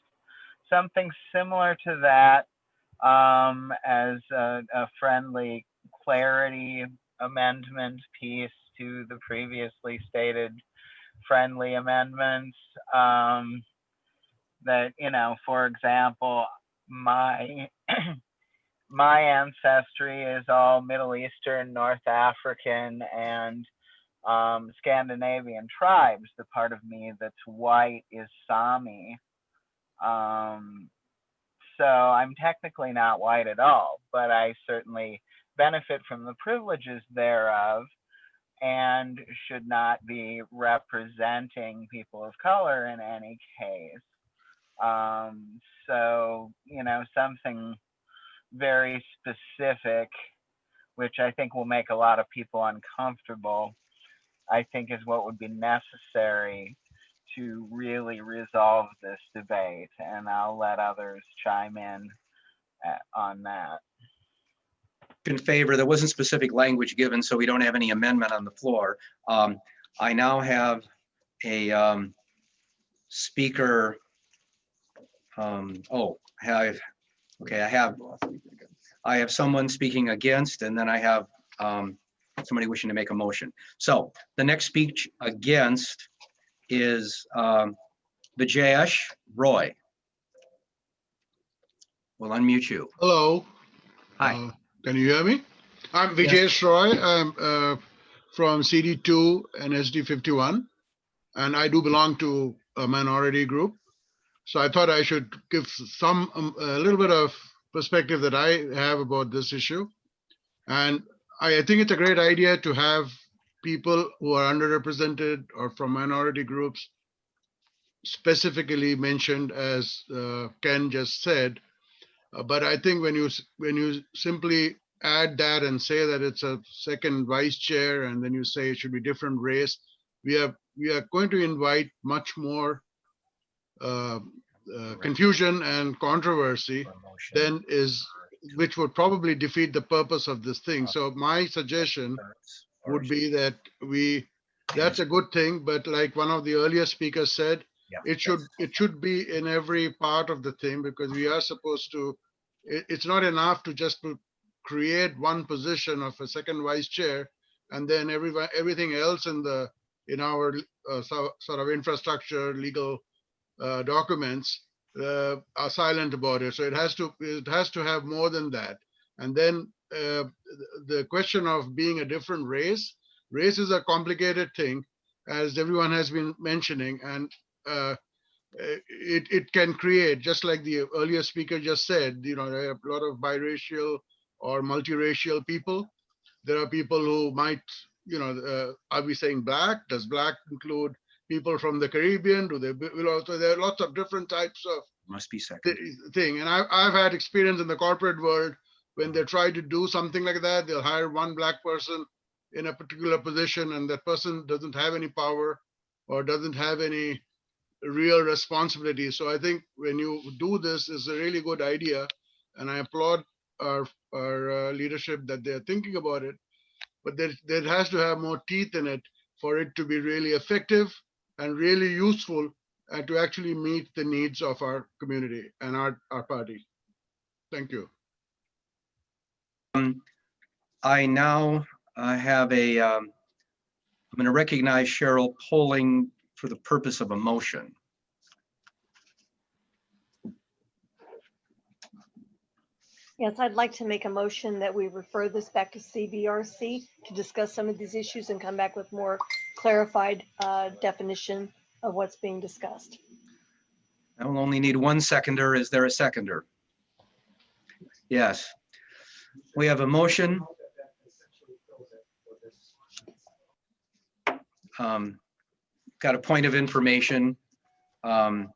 something similar to that as a friendly clarity amendment piece to the previously stated friendly amendments. That, you know, for example, my my ancestry is all Middle Eastern, North African, and Scandinavian tribes. The part of me that's white is Sami. So I'm technically not white at all, but I certainly benefit from the privileges thereof. and should not be representing people of color in any case. So, you know, something very specific, which I think will make a lot of people uncomfortable, I think is what would be necessary to really resolve this debate. And I'll let others chime in on that. In favor, there wasn't specific language given, so we don't have any amendment on the floor. I now have a speaker. I have someone speaking against, and then I have somebody wishing to make a motion. So the next speech against is Vijayesh Roy. We'll unmute you. Hello. Hi. Can you hear me? I'm Vijayesh Roy. I'm from CD2 and SD51, and I do belong to a minority group. So I thought I should give a little bit of perspective that I have about this issue. And I think it's a great idea to have people who are underrepresented or from minority groups specifically mentioned, as Ken just said. But I think when you simply add that and say that it's a second vice chair, and then you say it should be different race, we are going to invite much more confusion and controversy than which would probably defeat the purpose of this thing. So my suggestion would be that that's a good thing, but like one of the earlier speakers said, it should be in every part of the thing, because we are supposed to, it's not enough to just create one position of a second vice chair and then everything else in our sort of infrastructure, legal documents are silent about it. So it has to have more than that. And then the question of being a different race is a complicated thing, as everyone has been mentioning, and it can create, just like the earlier speaker just said, you know, there are a lot of biracial or multiracial people. There are people who might, you know, are we saying black? Does black include people from the Caribbean? Do they, you know, so there are lots of different types of must be second thing. And I've had experience in the corporate world when they try to do something like that. They'll hire one black person in a particular position, and that person doesn't have any power or doesn't have any real responsibility. So I think when you do this, it's a really good idea, and I applaud our leadership that they're thinking about it. But there has to have more teeth in it for it to be really effective and really useful, and to actually meet the needs of our community and our party. Thank you. I now have I'm going to recognize Cheryl Poling for the purpose of a motion. Yes, I'd like to make a motion that we refer this back to CBRC to discuss some of these issues and come back with more clarified definition of what's being discussed. I will only need one seconder. Is there a seconder? Yes. We have a motion. Got a point of information that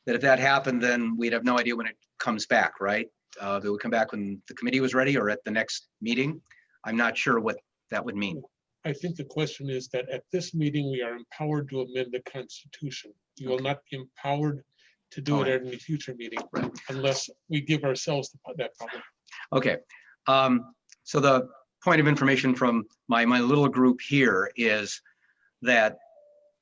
if that happened, then we'd have no idea when it comes back, right? It would come back when the committee was ready or at the next meeting. I'm not sure what that would mean. I think the question is that at this meeting, we are empowered to amend the Constitution. You will not be empowered to do it at any future meeting unless we give ourselves that power. Okay. So the point of information from my little group here is that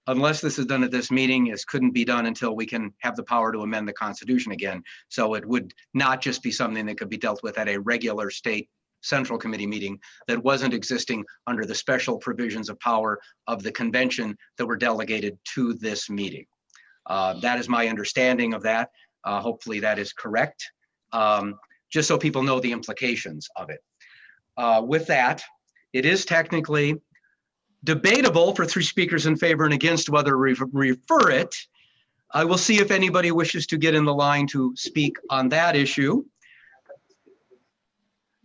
unless this is done at this meeting, it couldn't be done until we can have the power to amend the Constitution again. So it would not just be something that could be dealt with at a regular state Central Committee meeting that wasn't existing under the special provisions of power of the convention that were delegated to this meeting. That is my understanding of that. Hopefully that is correct, just so people know the implications of it. With that, it is technically debatable for 3 speakers in favor and against whether we refer it. I will see if anybody wishes to get in the line to speak on that issue.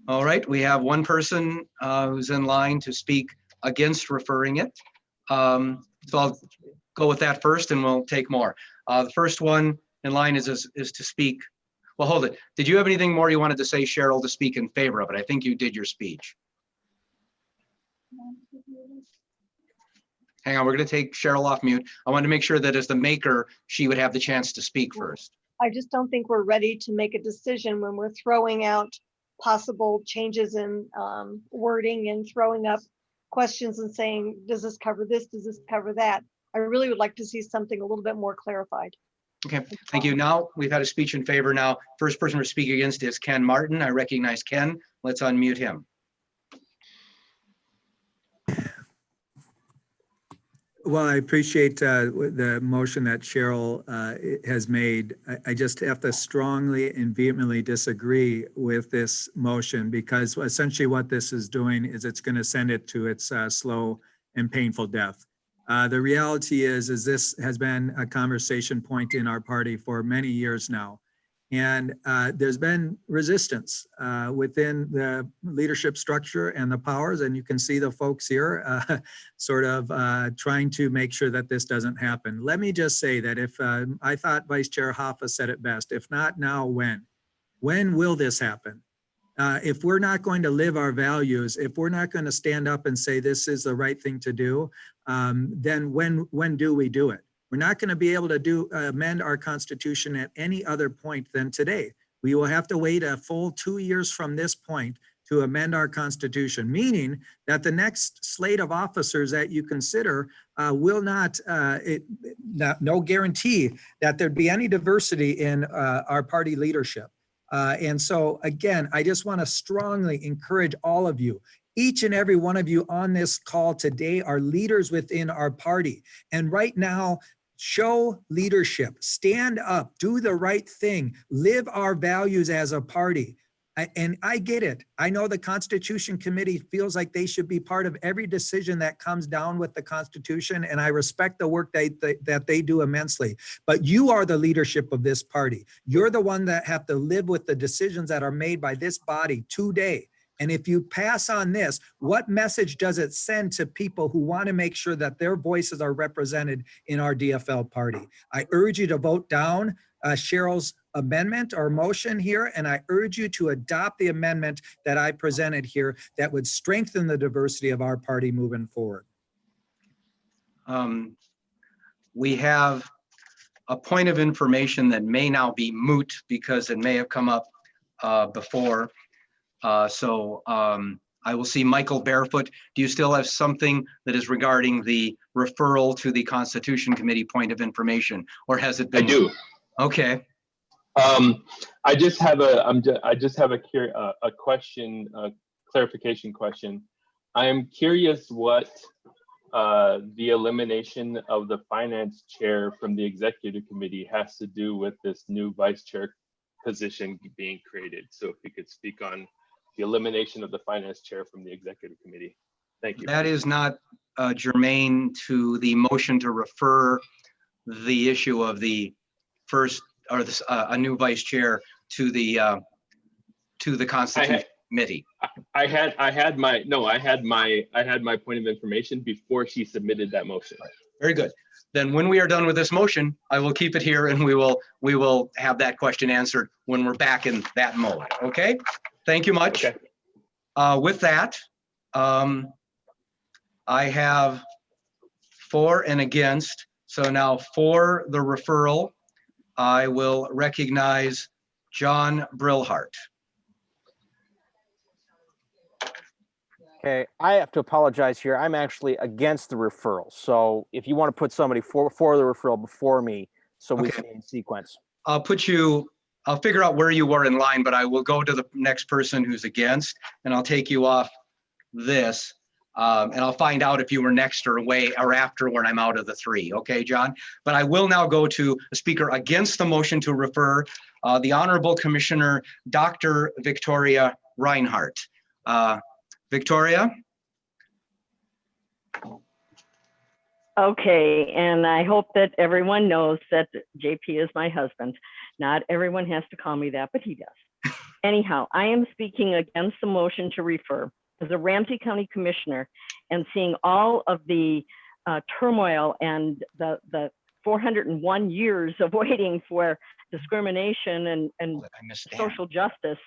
All right, we have one person who's in line to speak against referring it. So I'll go with that first and we'll take more. The first one in line is to speak. Well, hold it. Did you have anything more you wanted to say, Cheryl, to speak in favor of it? I think you did your speech. Hang on, we're going to take Cheryl off mute. I wanted to make sure that as the maker, she would have the chance to speak first. I just don't think we're ready to make a decision when we're throwing out possible changes in wording and throwing up questions and saying, does this cover this? Does this cover that? I really would like to see something a little bit more clarified. Okay, thank you. Now we've had a speech in favor. Now, first person to speak against is Ken Martin. I recognize Ken. Let's unmute him. Well, I appreciate the motion that Cheryl has made. I just have to strongly and vehemently disagree with this motion, because essentially what this is doing is it's going to send it to its slow and painful death. The reality is this has been a conversation point in our party for many years now. And there's been resistance within the leadership structure and the powers. And you can see the folks here sort of trying to make sure that this doesn't happen. Let me just say that if I thought Vice Chair Hoffa said it best, if not now, when? When will this happen? If we're not going to live our values, if we're not going to stand up and say this is the right thing to do, then when do we do it? We're not going to be able to amend our Constitution at any other point than today. We will have to wait a full 2 years from this point to amend our Constitution, meaning that the next slate of officers that you consider will no guarantee that there'd be any diversity in our party leadership. And so again, I just want to strongly encourage all of you. Each and every one of you on this call today are leaders within our party. And right now, show leadership, stand up, do the right thing, live our values as a party. And I get it. I know the Constitution Committee feels like they should be part of every decision that comes down with the Constitution, and I respect the work that they do immensely. But you are the leadership of this party. You're the one that have to live with the decisions that are made by this body today. And if you pass on this, what message does it send to people who want to make sure that their voices are represented in our DFL party? I urge you to vote down Cheryl's amendment or motion here, and I urge you to adopt the amendment that I presented here that would strengthen the diversity of our party moving forward. We have a point of information that may now be moot because it may have come up before. So I will see Michael Barefoot. Do you still have something that is regarding the referral to the Constitution Committee point of information, or has it been? I do. Okay. I just have a question, a clarification question. I am curious what the elimination of the finance chair from the executive committee has to do with this new vice chair position being created. So if you could speak on the elimination of the finance chair from the executive committee. Thank you. That is not germane to the motion to refer the issue of the first or a new vice chair to the Constitution Committee. I had my point of information before she submitted that motion. Very good. Then when we are done with this motion, I will keep it here and we will have that question answered when we're back in that mode. Okay? Thank you much. Okay. With that, I have for and against. So now for the referral, I will recognize John Brillhart. Okay, I have to apologize here. I'm actually against the referral. So if you want to put somebody for the referral before me, so we stay in sequence. I'll figure out where you were in line, but I will go to the next person who's against, and I'll take you off this. And I'll find out if you were next or away or after when I'm out of the three. Okay, John? But I will now go to a speaker against the motion to refer, the Honorable Commissioner, Dr. Victoria Reinhardt. Victoria? Okay, and I hope that everyone knows that JP is my husband. Not everyone has to call me that, but he does. Anyhow, I am speaking against the motion to refer. As a Ramsey County Commissioner and seeing all of the turmoil and the 401 years of waiting for discrimination and social justice,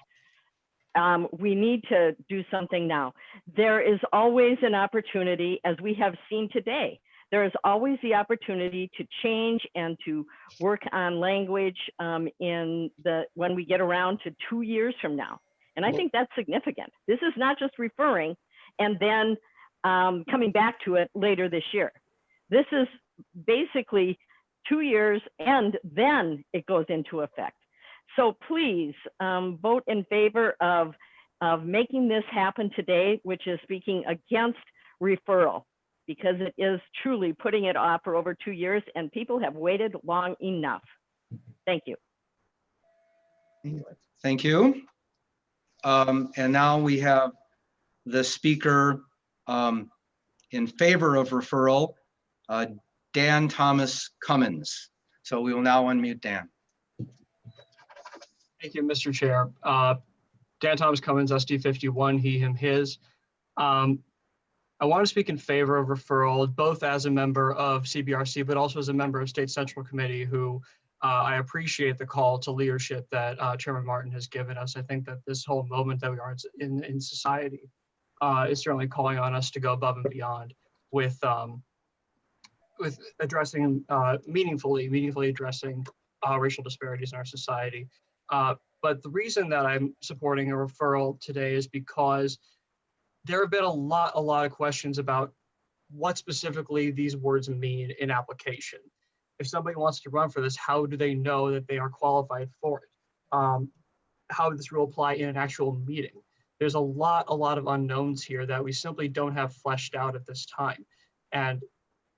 we need to do something now. There is always an opportunity, as we have seen today, there is always the opportunity to change and to work on language when we get around to 2 years from now. And I think that's significant. This is not just referring and then coming back to it later this year. This is basically 2 years and then it goes into effect. So please vote in favor of making this happen today, which is speaking against referral, because it is truly putting it off for over 2 years and people have waited long enough. Thank you. Thank you. And now we have the speaker in favor of referral, Dan Thomas Cummins. So we will now unmute Dan. Thank you, Mr. Chair. Dan Thomas Cummins, SD 51, he, him, his. I want to speak in favor of referral, both as a member of CBRC, but also as a member of State Central Committee, who I appreciate the call to leadership that Chairman Martin has given us. I think that this whole moment that we are in society is certainly calling on us to go above and beyond with addressing meaningfully addressing racial disparities in our society. But the reason that I'm supporting a referral today is because there have been a lot of questions about what specifically these words mean in application. If somebody wants to run for this, how do they know that they are qualified for it? How does this rule apply in an actual meeting? There's a lot of unknowns here that we simply don't have fleshed out at this time. And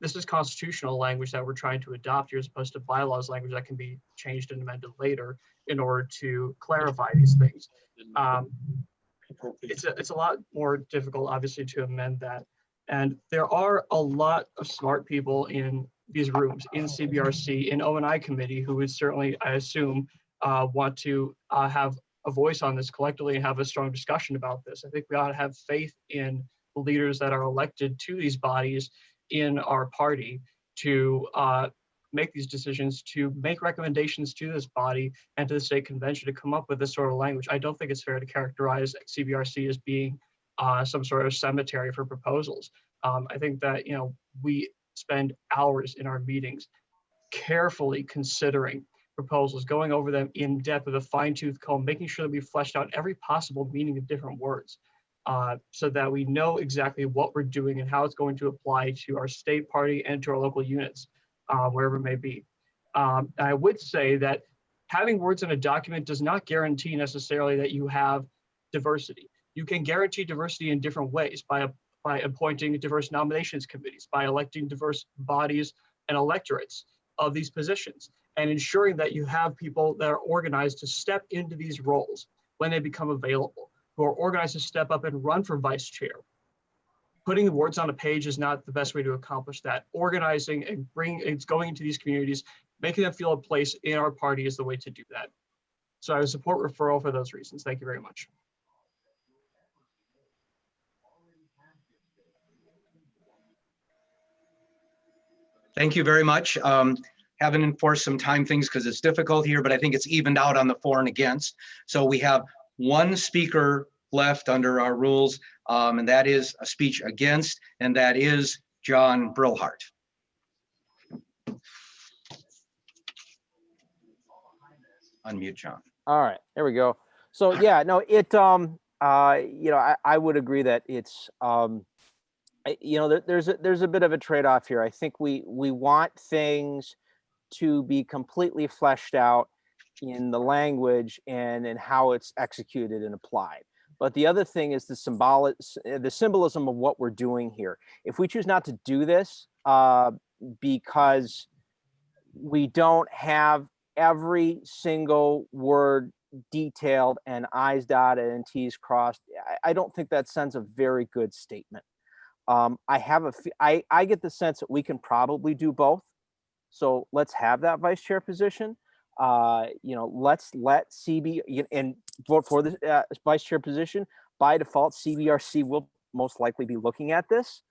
this is constitutional language that we're trying to adopt here, as opposed to bylaws language that can be changed and amended later in order to clarify these things. It's a lot more difficult, obviously, to amend that. And there are a lot of smart people in these rooms, in CBRC, in O&I committee, who would certainly, I assume, want to have a voice on this collectively and have a strong discussion about this. I think we ought to have faith in the leaders that are elected to these bodies in our party to make these decisions, to make recommendations to this body and to the state convention to come up with this sort of language. I don't think it's fair to characterize CBRC as being some sort of cemetery for proposals. I think that, we spend hours in our meetings carefully considering proposals, going over them in depth with a fine-tooth comb, making sure that we fleshed out every possible meaning of different words, so that we know exactly what we're doing and how it's going to apply to our state party and to our local units, wherever it may be. I would say that having words in a document does not guarantee necessarily that you have diversity. You can guarantee diversity in different ways by appointing diverse nominations committees, by electing diverse bodies and electorates of these positions, and ensuring that you have people that are organized to step into these roles when they become available, who are organized to step up and run for vice chair. Putting the words on a page is not the best way to accomplish that. Organizing and going into these communities, making them feel a place in our party is the way to do that. So I would support referral for those reasons. Thank you very much. Thank you very much. Haven't enforced some time things because it's difficult here, but I think it's evened out on the for and against. So we have one speaker left under our rules, and that is a speech against, and that is John Brillhart. Unmute John. All right, there we go. So yeah, no, I would agree that it's, there's a bit of a trade-off here. I think we want things to be completely fleshed out in the language and in how it's executed and applied. But the other thing is the symbolism of what we're doing here. If we choose not to do this because we don't have every single word detailed and I's dotted and T's crossed, I don't think that sends a very good statement. I get the sense that we can probably do both. So let's have that vice chair position. Let's let CB and vote for the vice chair position. By default, CBRC will most likely be looking at this.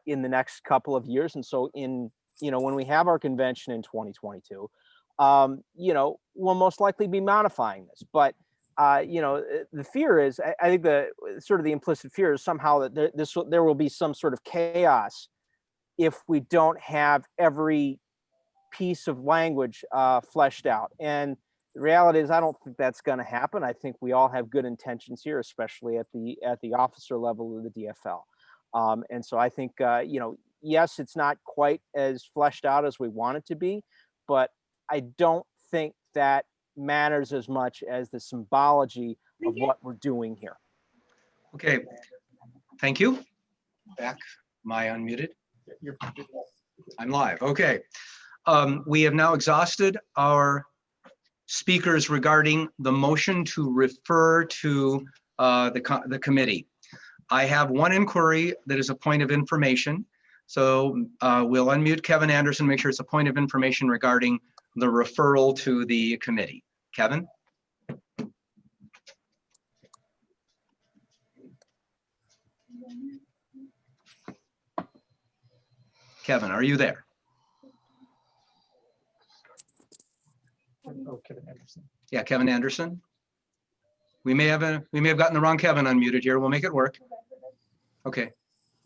in the next couple of years. And so when we have our convention in 2022, we'll most likely be modifying this. But, the fear is, I think the sort of the implicit fear is somehow that there will be some sort of chaos if we don't have every piece of language fleshed out. And the reality is, I don't think that's going to happen. I think we all have good intentions here, especially at the officer level of the DFL. And so I think, yes, it's not quite as fleshed out as we want it to be, but I don't think that matters as much as the symbology of what we're doing here. Okay, thank you. Back, am I unmuted? I'm live, okay. We have now exhausted our speakers regarding the motion to refer to the committee. I have one inquiry that is a point of information. So we'll unmute Kevin Anderson, make sure it's a point of information regarding the referral to the committee. Kevin? Kevin, are you there? Oh, Kevin Anderson. Yeah, Kevin Anderson. We may have gotten the wrong Kevin unmuted here. We'll make it work. Okay,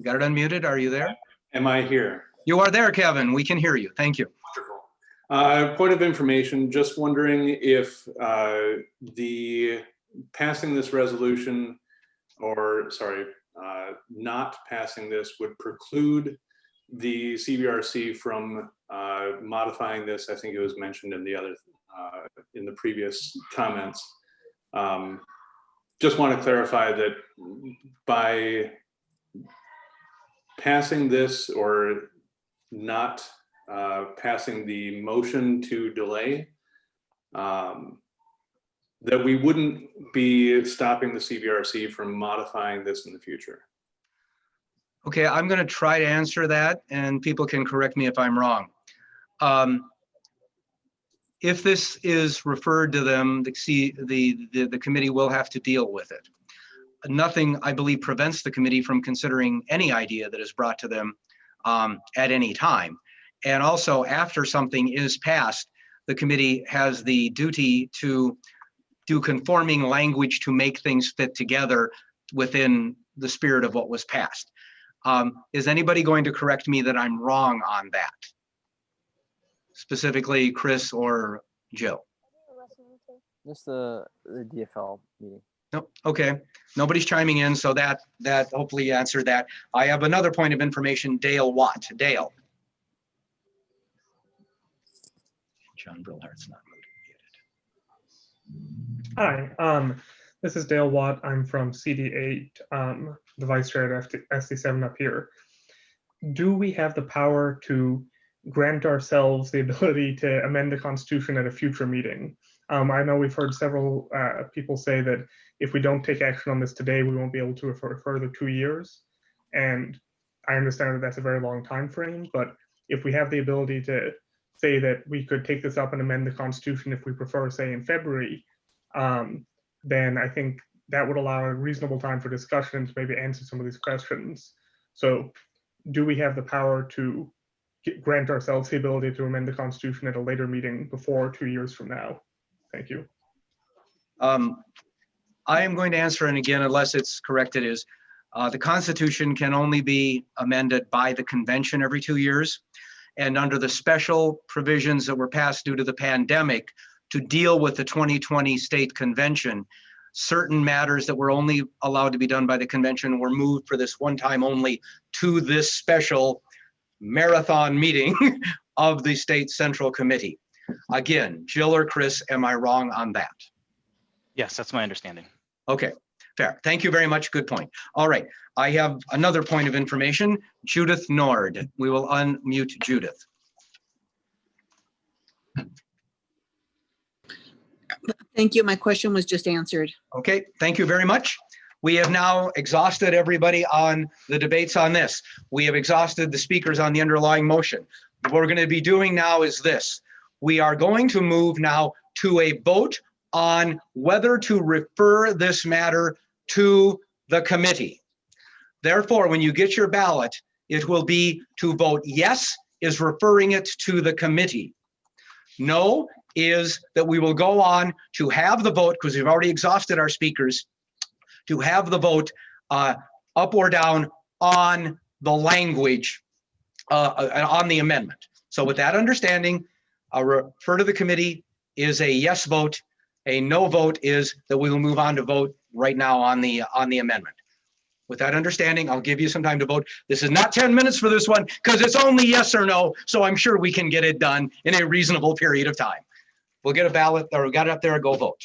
got it unmuted. Are you there? Am I here? You are there, Kevin. We can hear you. Thank you. Wonderful. Point of information, just wondering if the passing this resolution, or sorry, not passing this would preclude the CBRC from modifying this. I think it was mentioned in the other, in the previous comments. Just want to clarify that by passing this or not passing the motion to delay, that we wouldn't be stopping the CBRC from modifying this in the future. Okay, I'm going to try to answer that, and people can correct me if I'm wrong. If this is referred to them, the committee will have to deal with it. Nothing, I believe, prevents the committee from considering any idea that is brought to them at any time. And also, after something is passed, the committee has the duty to do conforming language to make things fit together within the spirit of what was passed. Is anybody going to correct me that I'm wrong on that? Specifically, Chris or Jill? Just the DFL meeting. Nope. Okay. Nobody's chiming in, so that hopefully answered that. I have another point of information. Dale Watt. Dale. John Brillhart's not muted. Hi, this is Dale Watt. I'm from CD8, the vice chair at SD7 up here. Do we have the power to grant ourselves the ability to amend the Constitution at a future meeting? I know we've heard several people say that if we don't take action on this today, we won't be able to for a further 2 years. And I understand that that's a very long time frame, but if we have the ability to say that we could take this up and amend the Constitution if we prefer, say, in February, then I think that would allow a reasonable time for discussion to maybe answer some of these questions. So do we have the power to grant ourselves the ability to amend the Constitution at a later meeting before 2 years from now? Thank you. I am going to answer, and again, unless it's corrected, is the Constitution can only be amended by the convention every 2 years. And under the special provisions that were passed due to the pandemic to deal with the 2020 state convention, certain matters that were only allowed to be done by the convention were moved for this one time only to this special marathon meeting of the state central committee. Again, Jill or Chris, am I wrong on that? Yes, that's my understanding. Okay, fair. Thank you very much. Good point. All right, I have another point of information. Judith Nord. We will unmute Judith. Thank you. My question was just answered. Okay, thank you very much. We have now exhausted everybody on the debates on this. We have exhausted the speakers on the underlying motion. What we're going to be doing now is this. We are going to move now to a vote on whether to refer this matter to the committee. Therefore, when you get your ballot, it will be to vote yes is referring it to the committee. No is that we will go on to have the vote, because we've already exhausted our speakers, to have the vote up or down on the language, on the amendment. So with that understanding, I'll refer to the committee is a yes vote. A no vote is that we will move on to vote right now on the amendment. With that understanding, I'll give you some time to vote. This is not 10 minutes for this one because it's only yes or no. So I'm sure we can get it done in a reasonable period of time. We'll get a ballot, or we got it up there, go vote.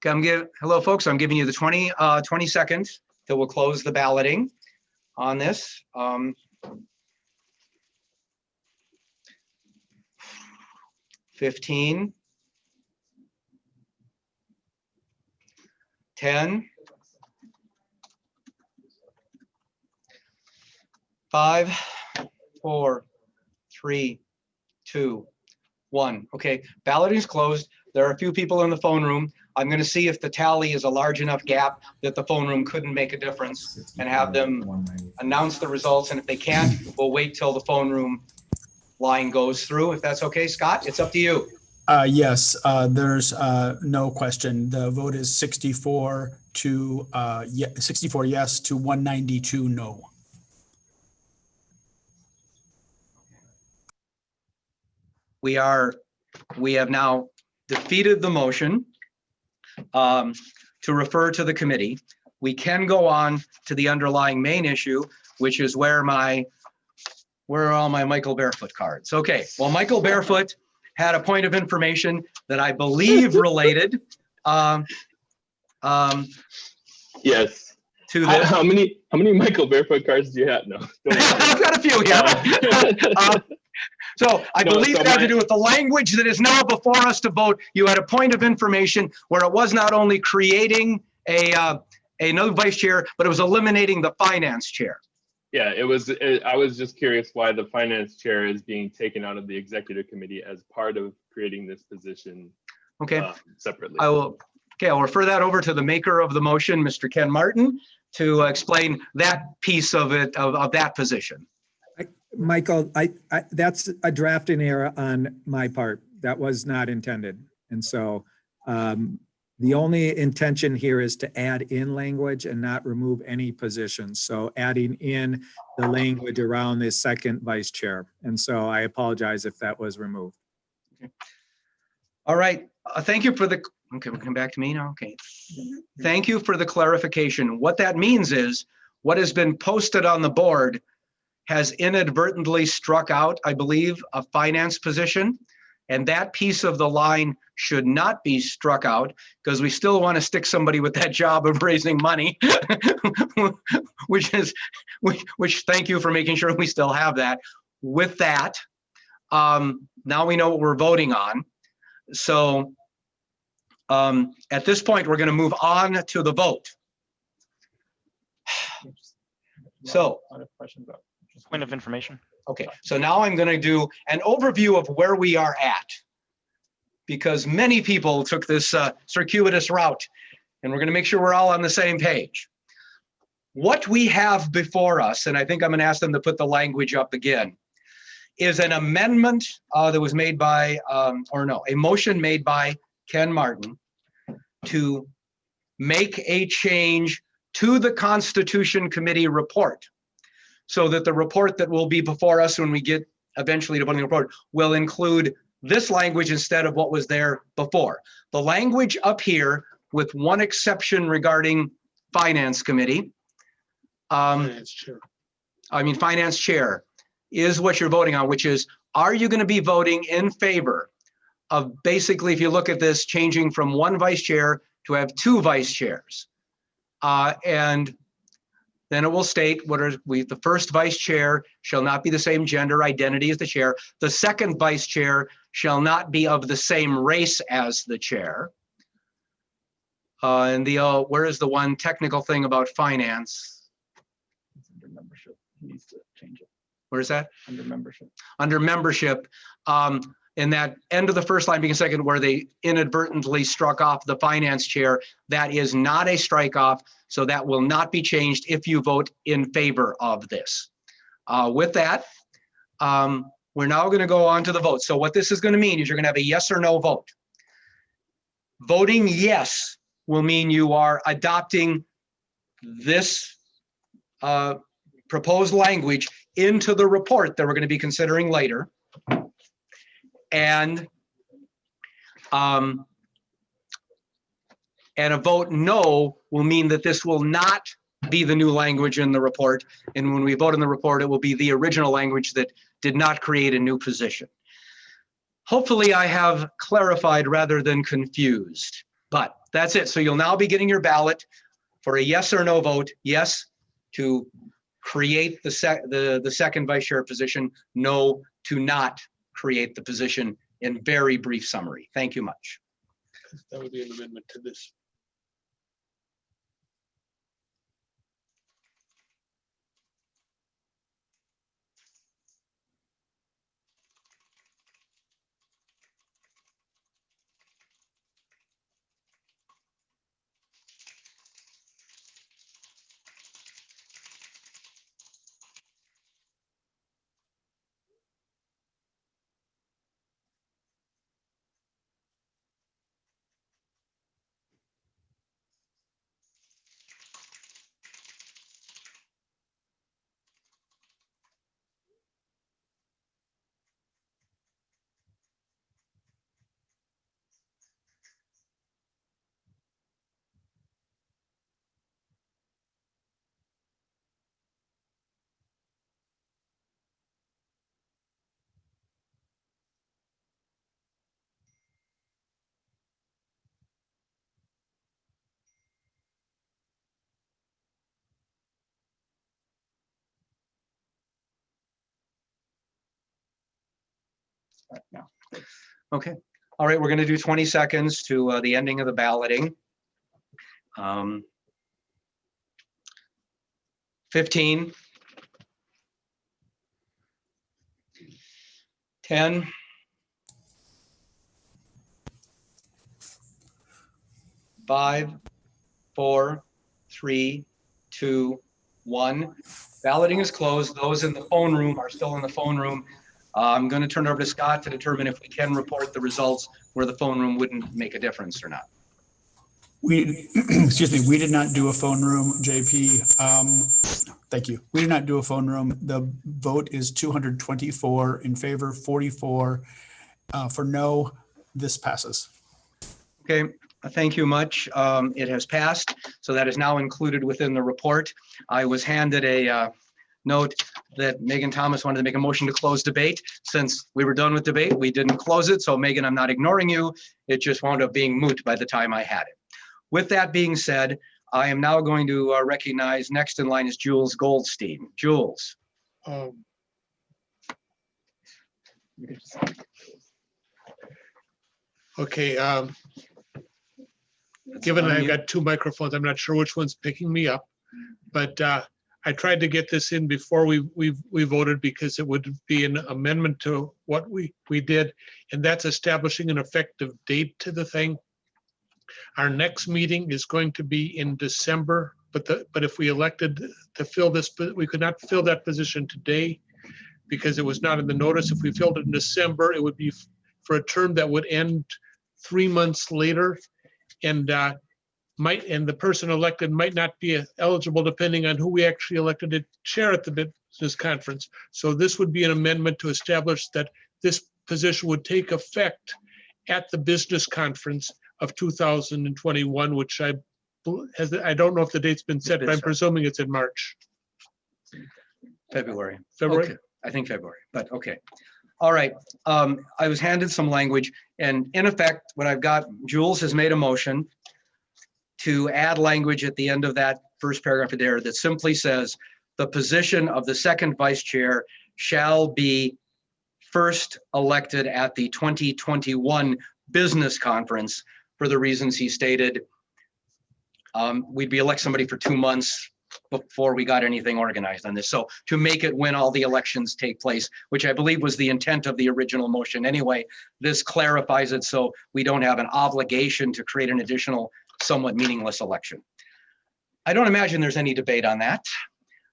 Okay, hello folks, I'm giving you the 20 seconds till we'll close the balloting on this. 15, 10, 5, 4, 3, 2, 1. Okay, balloting is closed. There are a few people in the phone room. I'm going to see if the tally is a large enough gap that the phone room couldn't make a difference and have them announce the results. And if they can't, we'll wait till the phone room line goes through. If that's okay, Scott, it's up to you. Yes, there's no question. The vote is 64 yes to 192 no. We have now defeated the motion to refer to the committee. We can go on to the underlying main issue, which is where are all my Michael Barefoot cards? Okay, well, Michael Barefoot had a point of information that I believe related yes. To this. How many Michael Barefoot cards do you have? No. I've got a few here. So I believe it had to do with the language that is now before us to vote. You had a point of information where it was not only creating another vice chair, but it was eliminating the finance chair. Yeah, I was just curious why the finance chair is being taken out of the executive committee as part of creating this position. Okay. Separately. I'll refer that over to the maker of the motion, Mr. Ken Martin, to explain that piece of it, of that position. Michael, that's a drafting error on my part. That was not intended. And so the only intention here is to add in language and not remove any positions. So adding in the language around the second vice chair. And so I apologize if that was removed. Okay. All right. Thank you for the, okay, we'll come back to me now. Okay. Thank you for the clarification. What that means is what has been posted on the board has inadvertently struck out, I believe, a finance position. And that piece of the line should not be struck out because we still want to stick somebody with that job of raising money, which thank you for making sure we still have that. With that, now we know what we're voting on. So at this point, we're going to move on to the vote. So, Point of information. okay, so now I'm going to do an overview of where we are at, because many people took this circuitous route, and we're going to make sure we're all on the same page. What we have before us, and I think I'm going to ask them to put the language up again, is an amendment that was made by, a motion made by Ken Martin to make a change to the Constitution Committee report, so that the report that will be before us when we get eventually to putting the report will include this language instead of what was there before. The language up here, with one exception regarding Finance Committee, Finance chair. Finance Chair, is what you're voting on, which is, are you going to be voting in favor of, basically, if you look at this, changing from one vice chair to have two vice chairs? And then it will state the first vice chair shall not be the same gender identity as the chair. The second vice chair shall not be of the same race as the chair. And where is the one technical thing about finance? Under membership, he needs to change it. Where is that? Under membership. Under membership, in that end of the first line being second, where they inadvertently struck off the finance chair, that is not a strike off, so that will not be changed if you vote in favor of this. With that, we're now going to go on to the vote. So what this is going to mean is you're going to have a yes or no vote. Voting yes will mean you are adopting this proposed language into the report that we're going to be considering later. And a vote no will mean that this will not be the new language in the report. And when we vote in the report, it will be the original language that did not create a new position. Hopefully I have clarified rather than confused, but that's it. So you'll now be getting your ballot for a yes or no vote. Yes to create the second vice chair position, no to not create the position, in very brief summary. Thank you much. That would be an amendment to this. Now. Okay. All right, we're going to do 20 seconds to the ending of the balloting. 15, 10, 5, 4, 3, 2, 1. Balloting is closed. Those in the phone room are still in the phone room. I'm going to turn it over to Scott to determine if we can report the results where the phone room wouldn't make a difference or not. We, excuse me, we did not do a phone room, JP. Thank you. We did not do a phone room. The vote is 224 in favor, 44 for no. This passes. Okay, thank you much. It has passed, so that is now included within the report. I was handed a note that Megan Thomas wanted to make a motion to close debate. Since we were done with debate, we didn't close it. So Megan, I'm not ignoring you. It just wound up being moot by the time I had it. With that being said, I am now going to recognize next in line is Jules Goldstein. Jules. Okay. Given I've got two microphones, I'm not sure which one's picking me up, but I tried to get this in before we voted because it would be an amendment to what we did, and that's establishing an effective date to the thing. Our next meeting is going to be in December, but if we elected to fill this, we could not fill that position today because it was not in the notice. If we filled it in December, it would be for a term that would end 3 months later, and the person elected might not be eligible depending on who we actually elected to chair at the business conference. So this would be an amendment to establish that this position would take effect at the business conference of 2021, which I don't know if the date's been set, but I'm presuming it's in March. February. February? Okay, I think February, but okay. All right, I was handed some language, and in effect, what I've got, Jules has made a motion to add language at the end of that first paragraph there that simply says, the position of the second vice chair shall be first elected at the 2021 business conference for the reasons he stated. We'd be elect somebody for 2 months before we got anything organized on this. So to make it when all the elections take place, which I believe was the intent of the original motion anyway, this clarifies it so we don't have an obligation to create an additional somewhat meaningless election. I don't imagine there's any debate on that.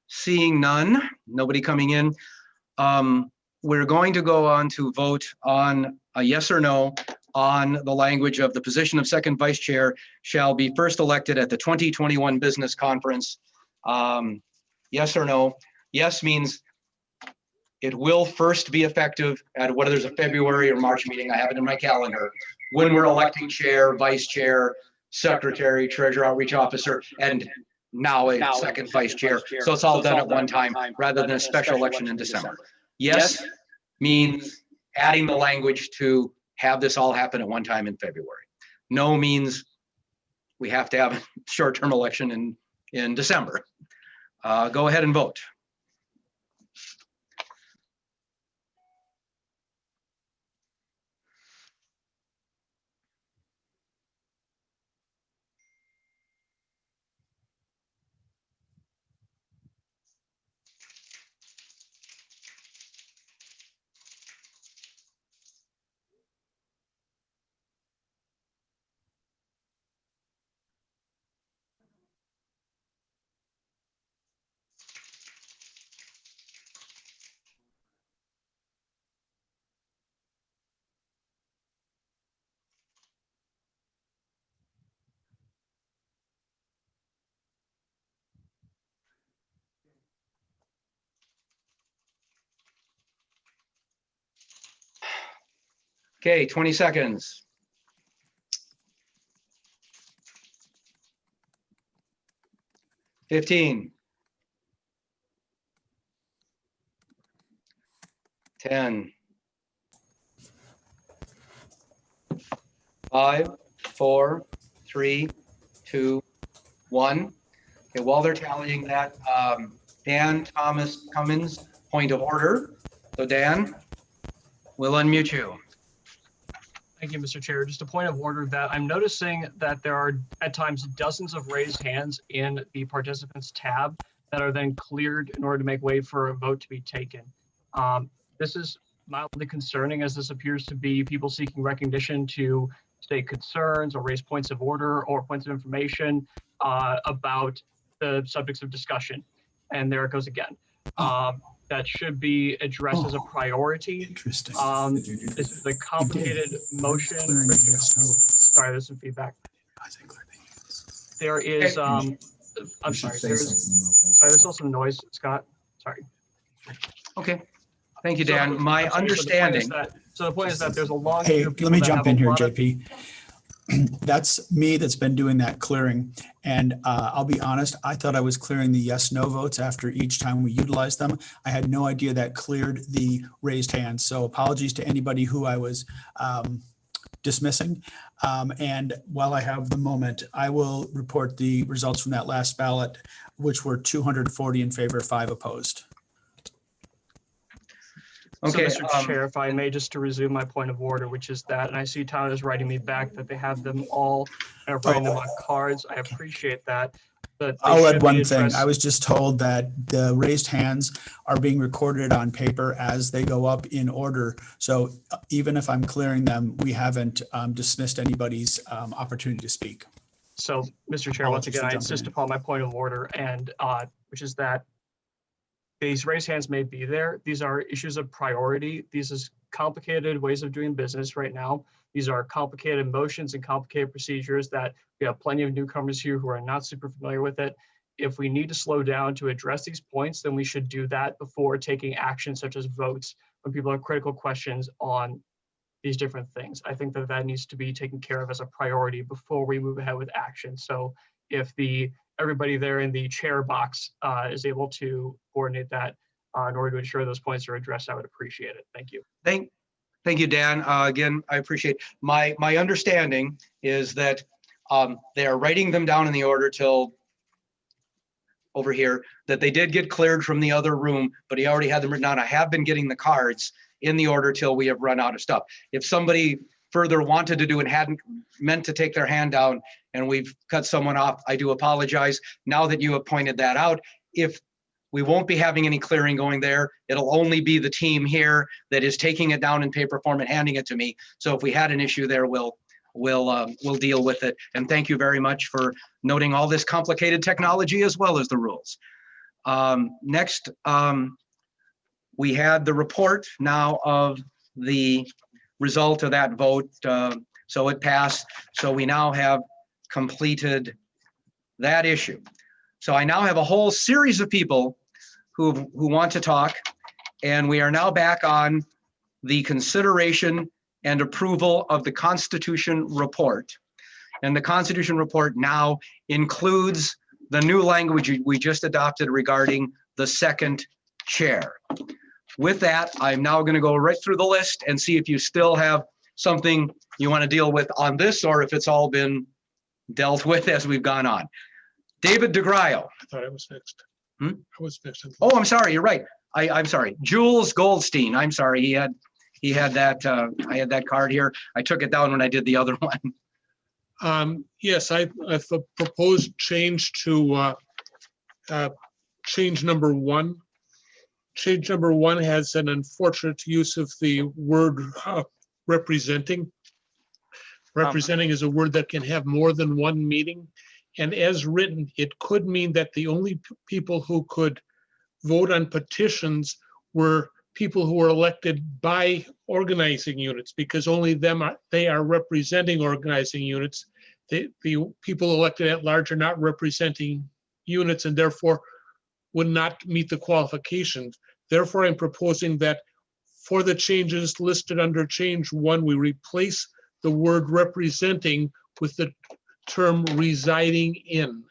Seeing none, nobody coming in, we're going to go on to vote on a yes or no on the language of the position of second vice chair shall be first elected at the 2021 business conference. Yes or no? Yes means it will first be effective at whether there's a February or March meeting. I have it in my calendar. When we're electing chair, vice chair, secretary, treasurer outreach officer, and now a second vice chair. So it's all done at one time rather than a special election in December. Yes means adding the language to have this all happen at one time in February. No means we have to have a short-term election in December. Go ahead and vote. Okay, 20 seconds. $15, 10, 5, 4, 3, 2, 1. Okay, while they're tallying that, Dan Thomas Cummins, point of order. So Dan, we'll unmute you. Thank you, Mr. Chair. Just a point of order that I'm noticing that there are at times dozens of raised hands in the participants tab that are then cleared in order to make way for a vote to be taken. This is mildly concerning as this appears to be people seeking recognition to state concerns or raise points of order or points of information about the subjects of discussion. And there it goes again. That should be addressed as a priority. Interesting. This is a complicated motion. Sorry, there's some feedback. There is, I'm sorry, there's also noise, Scott. Sorry. Okay. Thank you, Dan. My understanding. So the point is that there's a long. Hey, let me jump in here, JP. That's me that's been doing that clearing. And I'll be honest, I thought I was clearing the yes, no votes after each time we utilized them. I had no idea that cleared the raised hands. So apologies to anybody who I was dismissing. And while I have the moment, I will report the results from that last ballot, which were 240 in favor, 5 opposed. Okay, Okay, so Mr. Chair, if I may, just to resume my point of order, which is that, and I see Town is writing me back that they have them all, writing them on cards. I appreciate that. that they I'll should add be one thing. addressed. I was just told that the raised hands are being recorded on paper as they go up in order. So even if I'm clearing them, we haven't dismissed anybody's opportunity to speak. So, Mr. Chair, once Apologies again, for I jumping insist in. upon my point of order, and which is that these raised hands may be there. These are issues of priority. These is complicated ways of doing business right now. These are complicated motions and complicated procedures that we have plenty of newcomers here who are not super familiar with it. If we need to slow down to address these points, then we should do that before taking action such as votes when people have critical questions on these different things. I think that that needs to be taken care of as a priority before we move ahead with action. So if everybody there in the chair box is able to coordinate that in order to ensure those points are addressed, I would appreciate it. Thank you. Thank you, Dan. Again, I appreciate, my understanding is that they are writing them down in the order till over here, that they did get cleared from the other room, but he already had them written down. I have been getting the cards in the order till we have run out of stuff. If somebody further wanted to do and hadn't meant to take their hand down and we've cut someone off, I do apologize. Now that you have pointed that out, if we won't be having any clearing going there, it'll only be the team here that is taking it down in paper form and handing it to me. So if we had an issue there, we'll deal with it. And thank you very much for noting all this complicated technology as well as the rules. Next, we had the report now of the result of that vote. So it passed. So we now have completed that issue. So I now have a whole series of people who want to talk, and we are now back on the consideration and approval of the Constitution report. And the Constitution report now includes the new language we just adopted regarding the second chair. With that, I'm now going to go right through the list and see if you still have something you want to deal with on this, or if it's all been dealt with as we've gone on. David DeGraio. I thought I was next. Hmm? I was next. Oh, I'm sorry. You're right. I'm sorry. Jules Goldstein. I'm sorry. He had that. I had that card here. I took it down when I did the other one. Yes, I've proposed change to change number 1. Change number 1 has an unfortunate use of the word representing. Representing is a word that can have more than one meaning. And as written, it could mean that the only people who could vote on petitions were people who were elected by organizing units, because only they are representing organizing units. The people elected at large are not representing units and therefore would not meet the qualifications. Therefore, I'm proposing that for the changes listed under change 1, we replace the word representing with the term residing in,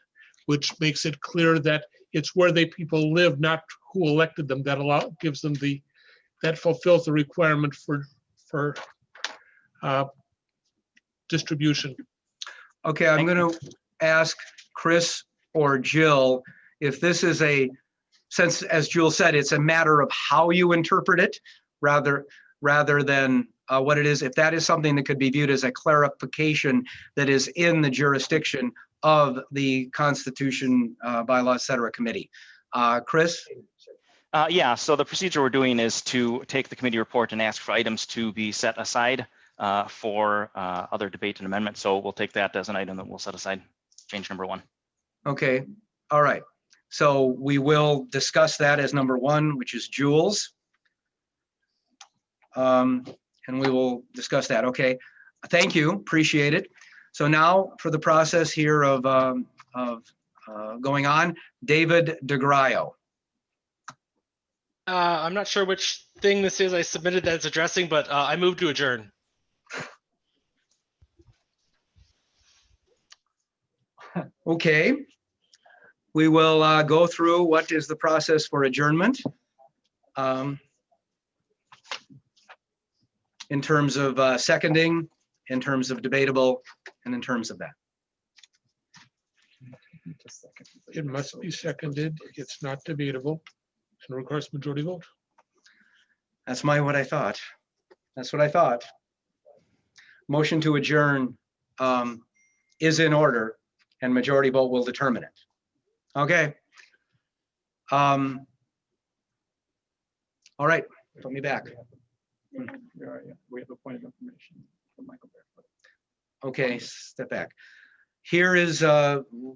which makes it clear that it's where they people live, not who elected them, that gives them that fulfills the requirement for distribution. Okay, I'm going to ask Chris or Jill if this is since as Jules said, it's a matter of how you interpret it rather than what it is, if that is something that could be viewed as a clarification that is in the jurisdiction of the Constitution, Bylaws, et cetera committee. Chris? Yeah, so the procedure we're doing is to take the committee report and ask for items to be set aside for other debate and amendment. So we'll take that as an item that we'll set aside, change number 1. Okay, all right. So we will discuss that as number 1, which is Jules. And we will discuss that. Okay, thank you, appreciate it. So now for the process here of going on, David DeGraio. I'm not sure which thing this is I submitted that's addressing, but I move to adjourn. Okay, we will go through what is the process for adjournment. In terms of seconding, in terms of debatable, and in terms of that. It must be seconded. It's not debatable and requires majority vote. That's what I thought. That's what I thought. Motion to adjourn is in order and majority vote will determine it. Okay. All right, put me back. We have a point of information from Michael Barefoot. Okay, step back. Here is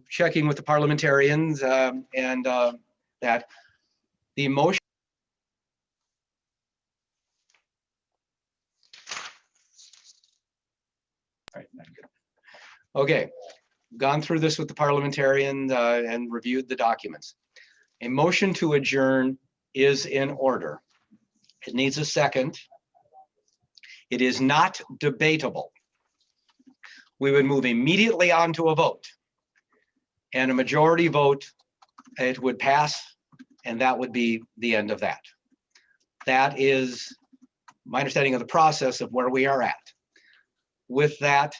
checking with the parliamentarians and that the motion. Okay, gone through this with the parliamentarians and reviewed the documents. A motion to adjourn is in order. It needs a second. It is not debatable. We would move immediately on to a vote. And a majority vote, it would pass, and that would be the end of that. That is my understanding of the process of where we are at. With that,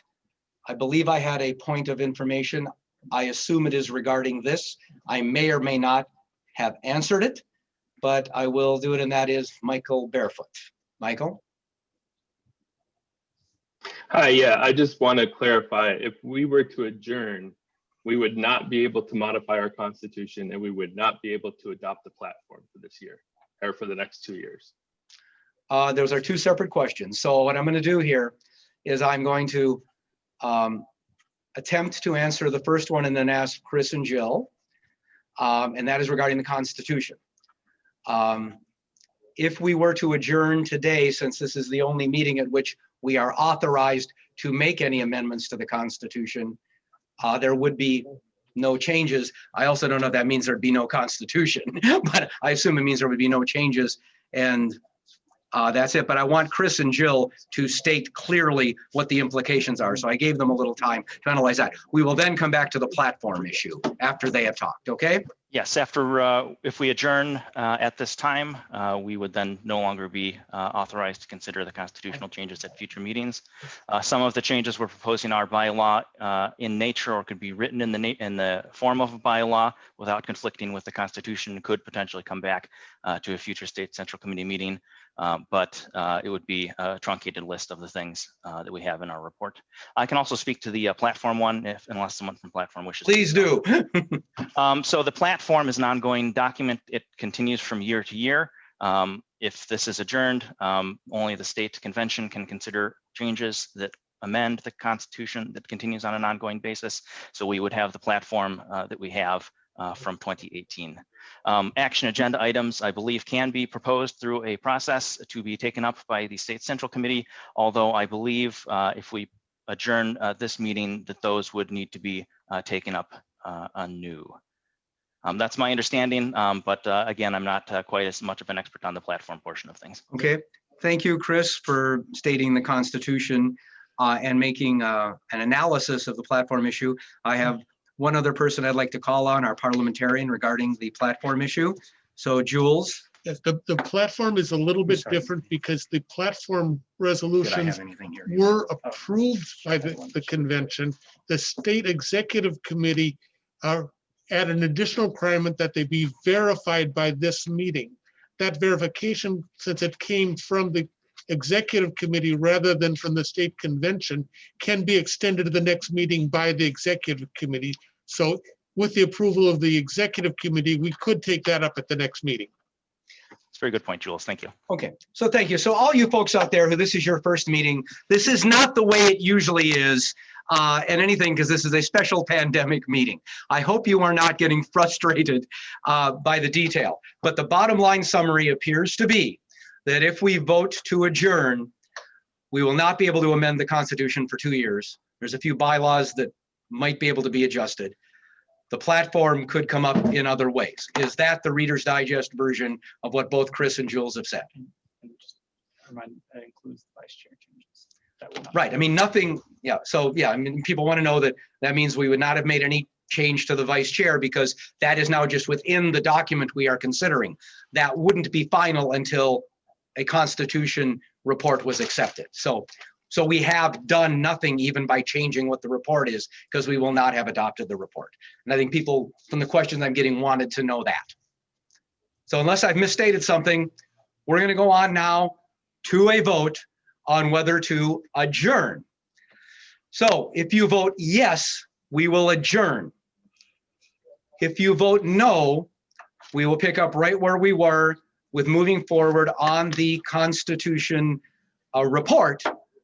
I believe I had a point of information. I assume it is regarding this. I may or may not have answered it, but I will do it, and that is Michael Barefoot. Michael? Hi, yeah, I just want to clarify, if we were to adjourn, we would not be able to modify our constitution and we would not be able to adopt the platform for this year or for the next 2 years. Those are two separate questions. So what I'm going to do here is I'm going to attempt to answer the first one and then ask Chris and Jill. And that is regarding the Constitution. If we were to adjourn today, since this is the only meeting at which we are authorized to make any amendments to the Constitution, there would be no changes. I also don't know if that means there'd be no Constitution, but I assume it means there would be no changes. And that's it. But I want Chris and Jill to state clearly what the implications are. So I gave them a little time to analyze that. We will then come back to the platform issue after they have talked, okay? Yes, after, if we adjourn at this time, we would then no longer be authorized to consider the constitutional changes at future meetings. Some of the changes we're proposing are bylaw in nature or could be written in the form of a bylaw without conflicting with the Constitution, could potentially come back to a future state central committee meeting. But it would be a truncated list of the things that we have in our report. I can also speak to the platform one, unless someone from platform wishes. Please do. So the platform is an ongoing document. It continues from year to year. If this is adjourned, only the state convention can consider changes that amend the Constitution that continues on an ongoing basis. So we would have the platform that we have from 2018. Action agenda items, I believe, can be proposed through a process to be taken up by the State Central Committee, although I believe if we adjourn this meeting, that those would need to be taken up anew. That's my understanding, but again, I'm not quite as much of an expert on the platform portion of things. Okay, thank you, Chris, for stating the Constitution and making an analysis of the platform issue. I have one other person I'd like to call on, our parliamentarian, regarding the platform issue. So Jules. Yes, the platform is a little bit different because the platform resolutions were approved by the convention. The state executive committee add an additional requirement that they be verified by this meeting. That verification, since it came from the executive committee rather than from the state convention, can be extended to the next meeting by the executive committee. So with the approval of the executive committee, we could take that up at the next meeting. It's a very good point, Jules. Thank you. Okay, so thank you. So all you folks out there who this is your first meeting, this is not the way it usually is. And anything, because this is a special pandemic meeting. I hope you are not getting frustrated by the detail, but the bottom line summary appears to be that if we vote to adjourn, we will not be able to amend the Constitution for 2 years. There's a few bylaws that might be able to be adjusted. The platform could come up in other ways. Is that the Reader's Digest version of what both Chris and Jules have said? And just remind, that includes the vice chair changes. Right. I mean, nothing. Yeah. So, yeah, I mean, people want to know that that means we would not have made any change to the vice chair because that is now just within the document we are considering. That wouldn't be final until a Constitution report was accepted. So we have done nothing even by changing what the report is because we will not have adopted the report. And I think people from the questions I'm getting wanted to know that. So unless I've misstated something, we're going to go on now to a vote on whether to adjourn. So if you vote yes, we will adjourn. If you vote no, we will pick up right where we were with moving forward on the Constitution report,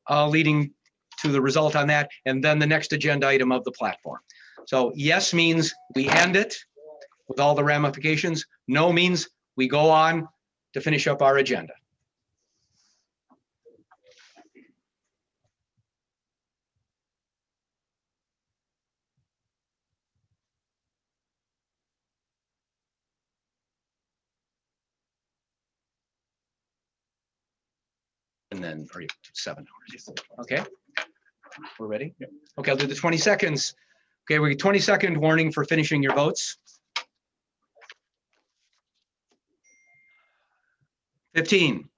leading to the result on that, and then the next agenda item of the platform. So yes means we end it with all the ramifications. No means we go on to finish up our agenda. And then, are you 7 hours? Okay, we're ready? Okay, I'll do the 20 seconds. Okay, we 20-second warning for finishing your votes. 15.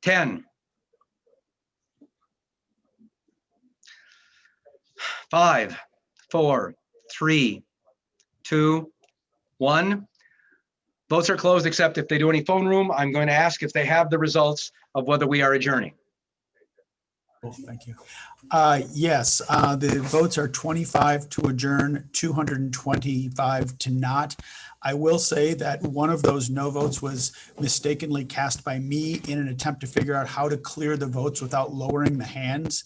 10. 5, 4, 3, 2, 1. Votes are closed except if they do any phone room. I'm going to ask if they have the results of whether we are adjourning. Oh, thank you. Yes, the votes are 25 to adjourn, 225 to not. I will say that one of those no votes was mistakenly cast by me in an attempt to figure out how to clear the votes without lowering the hands.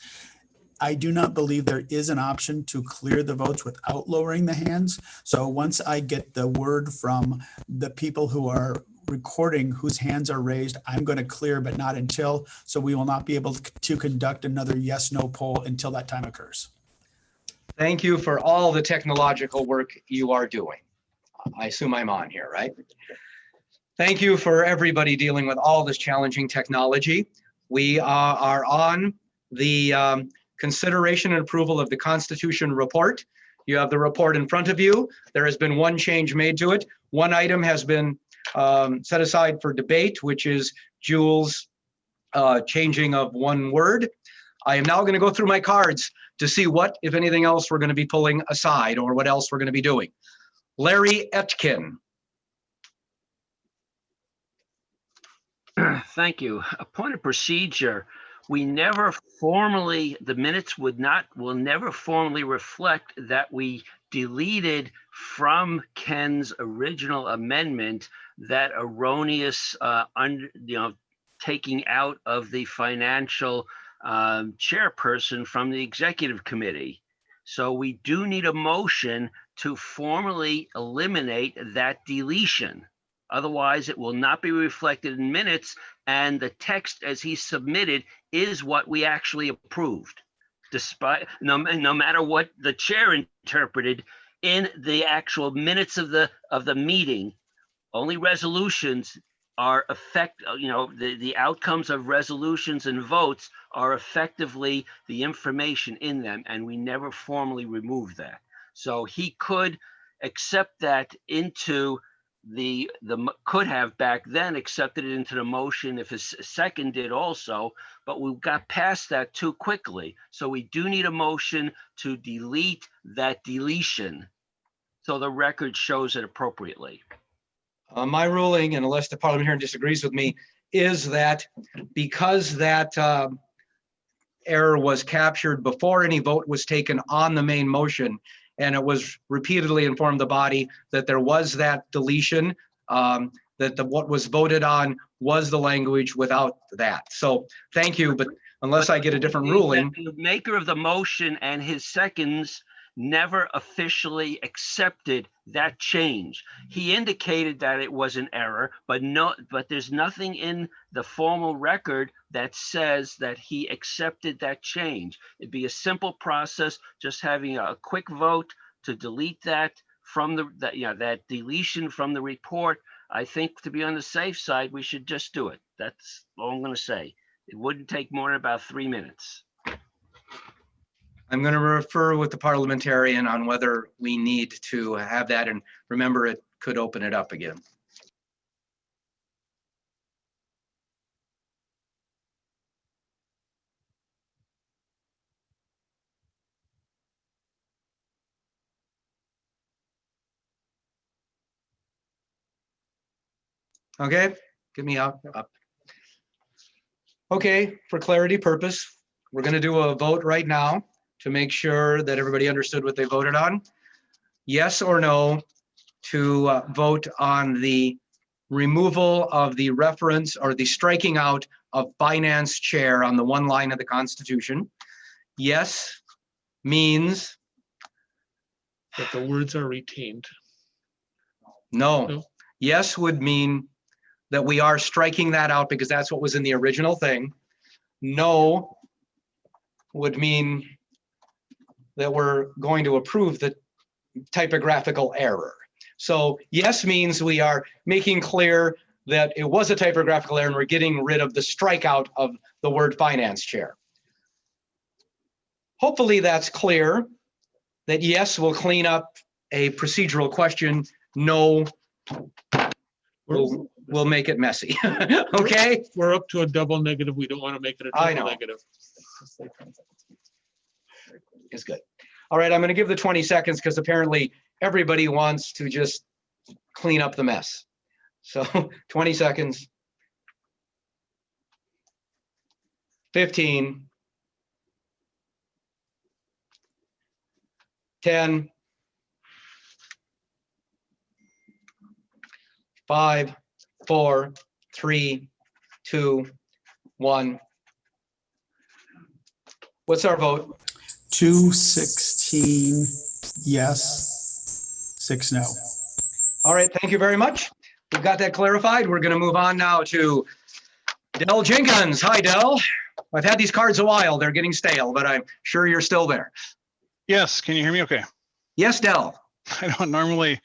I do not believe there is an option to clear the votes without lowering the hands. So once I get the word from the people who are recording whose hands are raised, I'm going to clear, but not until. So we will not be able to conduct another yes/no poll until that time occurs. Thank you for all the technological work you are doing. I assume I'm on here, right? Thank you for everybody dealing with all this challenging technology. We are on the consideration and approval of the Constitution report. You have the report in front of you. There has been one change made to it. One item has been set aside for debate, which is Jules' changing of one word. I am now going to go through my cards to see what, if anything else, we're going to be pulling aside or what else we're going to be doing. Larry Etkin. Thank you. A point of procedure. We never formally, the minutes will never formally reflect that we deleted from Ken's original amendment that erroneous, taking out of the financial chairperson from the executive committee. So we do need a motion to formally eliminate that deletion. Otherwise, it will not be reflected in minutes, and the text as he submitted is what we actually approved, despite no matter what the chair interpreted in the actual minutes of the meeting. Only resolutions are the outcomes of resolutions and votes are effectively the information in them, and we never formally removed that. So he could accept that into could have back then accepted it into the motion if his second did also, but we got past that too quickly. So we do need a motion to delete that deletion so the record shows it appropriately. My ruling, and unless the parliamentarian disagrees with me, is that because that error was captured before any vote was taken on the main motion, and it was repeatedly informed the body that there was that deletion, that what was voted on was the language without that. So thank you, but unless I get a different ruling. The maker of the motion and his seconds never officially accepted that change. He indicated that it was an error, but there's nothing in the formal record that says that he accepted that change. It'd be a simple process, just having a quick vote to delete that from that deletion from the report. I think to be on the safe side, we should just do it. That's all I'm going to say. It wouldn't take more than about 3 minutes. I'm going to refer with the parliamentarian on whether we need to have that, and remember, it could open it up again. Okay, get me up. Okay, for clarity purpose, we're going to do a vote right now to make sure that everybody understood what they voted on. Yes or no to vote on the removal of the reference or the striking out of finance chair on the one line of the Constitution. Yes means That the words are retained. no. No. Yes would mean that we are striking that out because that's what was in the original thing. No would mean that we're going to approve the typographical error. So yes means we are making clear that it was a typographical error and we're getting rid of the strikeout of the word finance chair. Hopefully that's clear, that yes will clean up a procedural question, no will make it messy. Okay? We're up to a double negative. We don't want to make it a I triple know. negative. Is good. All right, I'm going to give the 20 seconds because apparently everybody wants to just clean up the mess. So 20 seconds. 15. 10. 5, 4, 3, 2, 1. What's our vote? 216 yes, 6 no. All right, thank you very much. We've got that clarified. We're going to move on now to Dell Jenkins. Hi, Dell. I've had these cards a while. They're getting stale, but I'm sure you're still there. Yes, can you hear me okay? Yes, Dell. I don't normally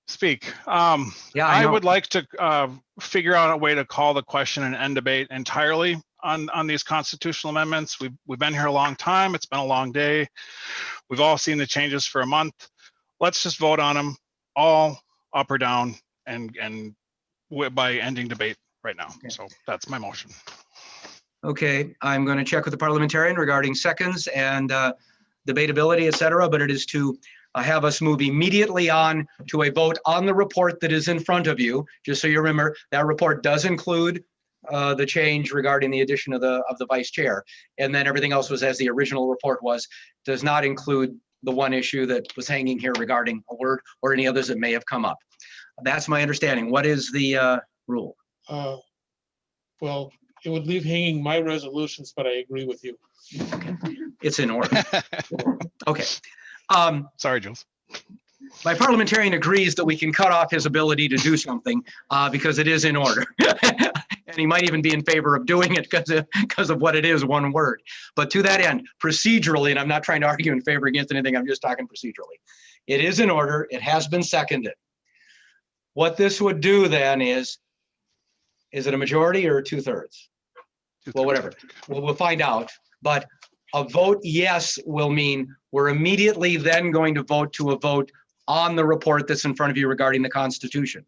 speak. Yeah, I know. would like to figure out a way to call the question and end debate entirely on these constitutional amendments. We've been here a long time. It's been a long day. We've all seen the changes for a month. Let's just vote on them all up or down and by ending debate right now. Okay. So that's my motion. Okay, I'm going to check with the parliamentarian regarding seconds and debatability, et cetera, but it is to have us move immediately on to a vote on the report that is in front of you. Just so you remember, that report does include the change regarding the addition of the vice chair. And then everything else was as the original report was, does not include the one issue that was hanging here regarding a word or any others that may have come up. That's my understanding. What is the rule? Well, it would leave hanging my resolutions, but I agree with you. It's in order. Okay. Sorry, Jules. My parliamentarian agrees that we can cut off his ability to do something because it is in order. And he might even be in favor of doing it because of what it is, one word. But to that end, procedurally, and I'm not trying to argue in favor against anything, I'm just talking procedurally. It is in order. It has been seconded. What this would do then is it a majority or 2/3? Well, whatever. Well, we'll find out. But a vote yes will mean we're immediately then going to vote to a vote on the report that's in front of you regarding the Constitution.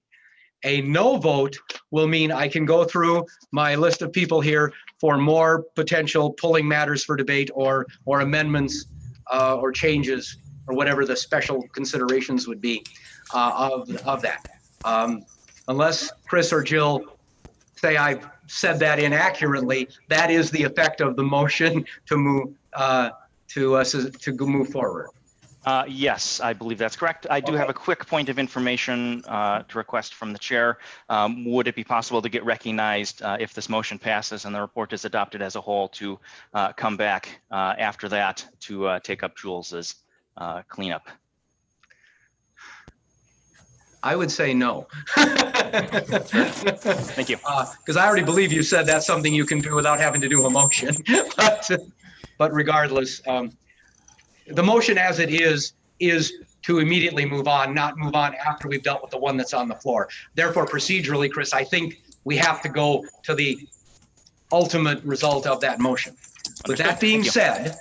A no vote will mean I can go through my list of people here for more potential pulling matters for debate or amendments or changes or whatever the special considerations would be of that. Unless Chris or Jill say I've said that inaccurately, that is the effect of the motion to move move forward. Yes, I believe that's correct. I do have a quick point of information to request from the chair. Would it be possible to get recognized if this motion passes and the report is adopted as a whole to come back after that to take up Jules's cleanup? I would say no. Thank you. Because I already believe you said that's something you can do without having to do a motion. But regardless, the motion as it is to immediately move on, not move on after we've dealt with the one that's on the floor. Therefore, procedurally, Chris, I think we have to go to the ultimate result of that motion. With that being said,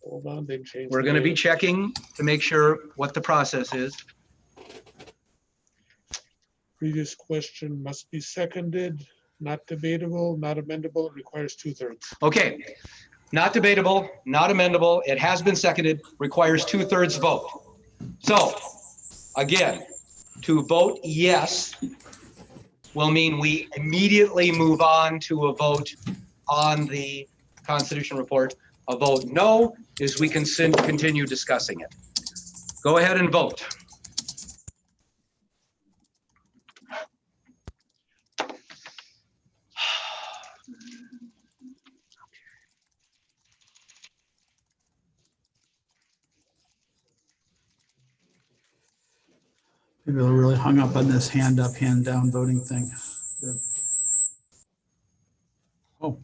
Hold on, they changed we're the going to be date. checking to make sure what the process is. Previous question must be seconded, not debatable, not amendable, it requires 2/3. Okay, not debatable, not amendable. It has been seconded, requires 2/3 vote. So again, to vote yes will mean we immediately move on to a vote on the Constitution report. A vote no is we can continue discussing it. Go ahead and vote. People are really hung up on this hand up, hand down voting thing. Oh,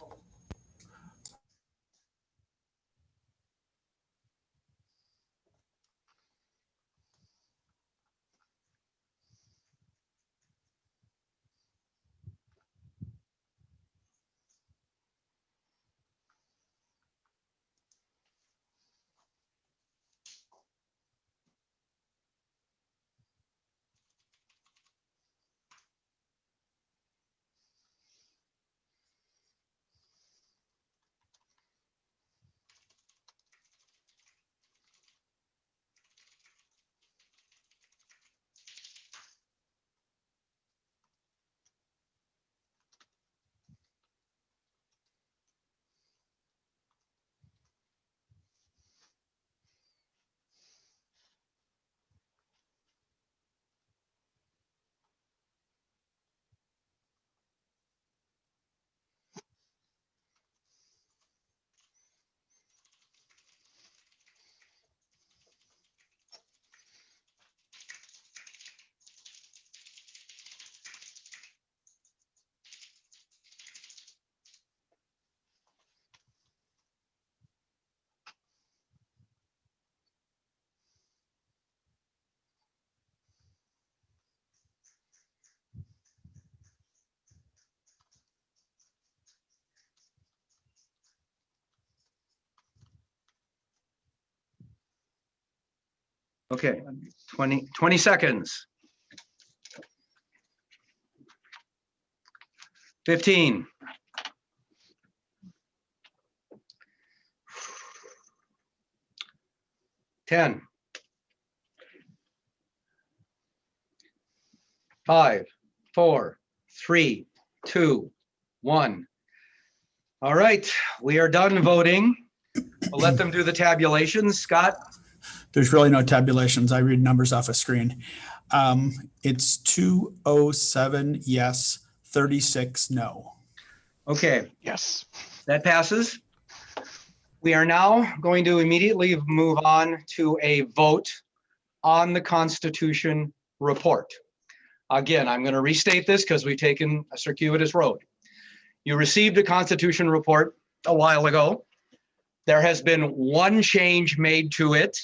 Okay, 20 seconds. 15. 10. 5, 4, 3, 2, 1. All right, we are done voting. We'll let them do the tabulations. Scott? there's really no tabulations. I read numbers off a screen. It's 207 yes, 36 no. Okay, Yes. that passes. We are now going to immediately move on to a vote on the Constitution report. Again, I'm going to restate this because we've taken a circuitous road. You received a Constitution report a while ago. There has been one change made to it,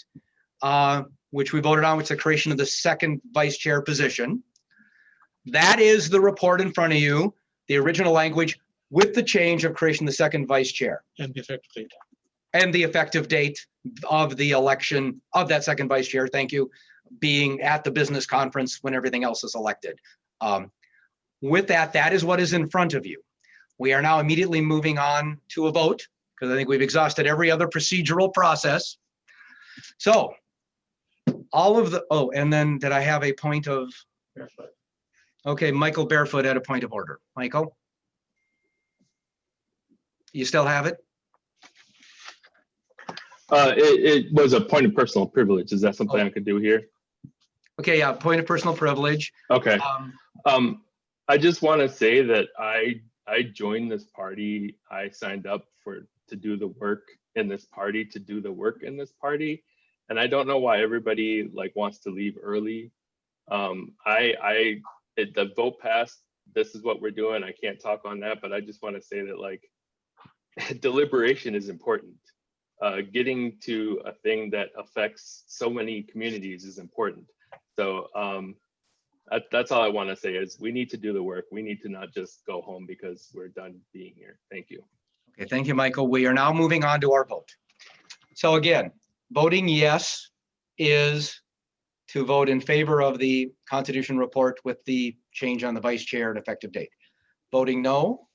which we voted on, which is the creation of the second vice chair position. That is the report in front of you, the original language with the change of creation of the second vice chair. And the effective date. And the effective date of the election of that second vice chair, thank you, being at the business conference when everything else is elected. With that, that is what is in front of you. We are now immediately moving on to a vote because I think we've exhausted every other procedural process. So all of the, oh, and then did I have a point of? Okay, Michael Barefoot had a point of order. Michael? You still have it? It was a point of personal privilege. Is that something I could do here? Okay, yeah, point of personal privilege. Okay. I just want to say that I joined this party. I signed up to do the work in this party, to do the work in this party. And I don't know why everybody wants to leave early. The vote passed. This is what we're doing. I can't talk on that, but I just want to say that deliberation is important. Getting to a thing that affects so many communities is important. So that's all I want to say is we need to do the work. We need to not just go home because we're done being here. Thank you. Okay, thank you, Michael. We are now moving on to our vote. So again, voting yes is to vote in favor of the Constitution report with the change on the vice chair and effective date. Voting no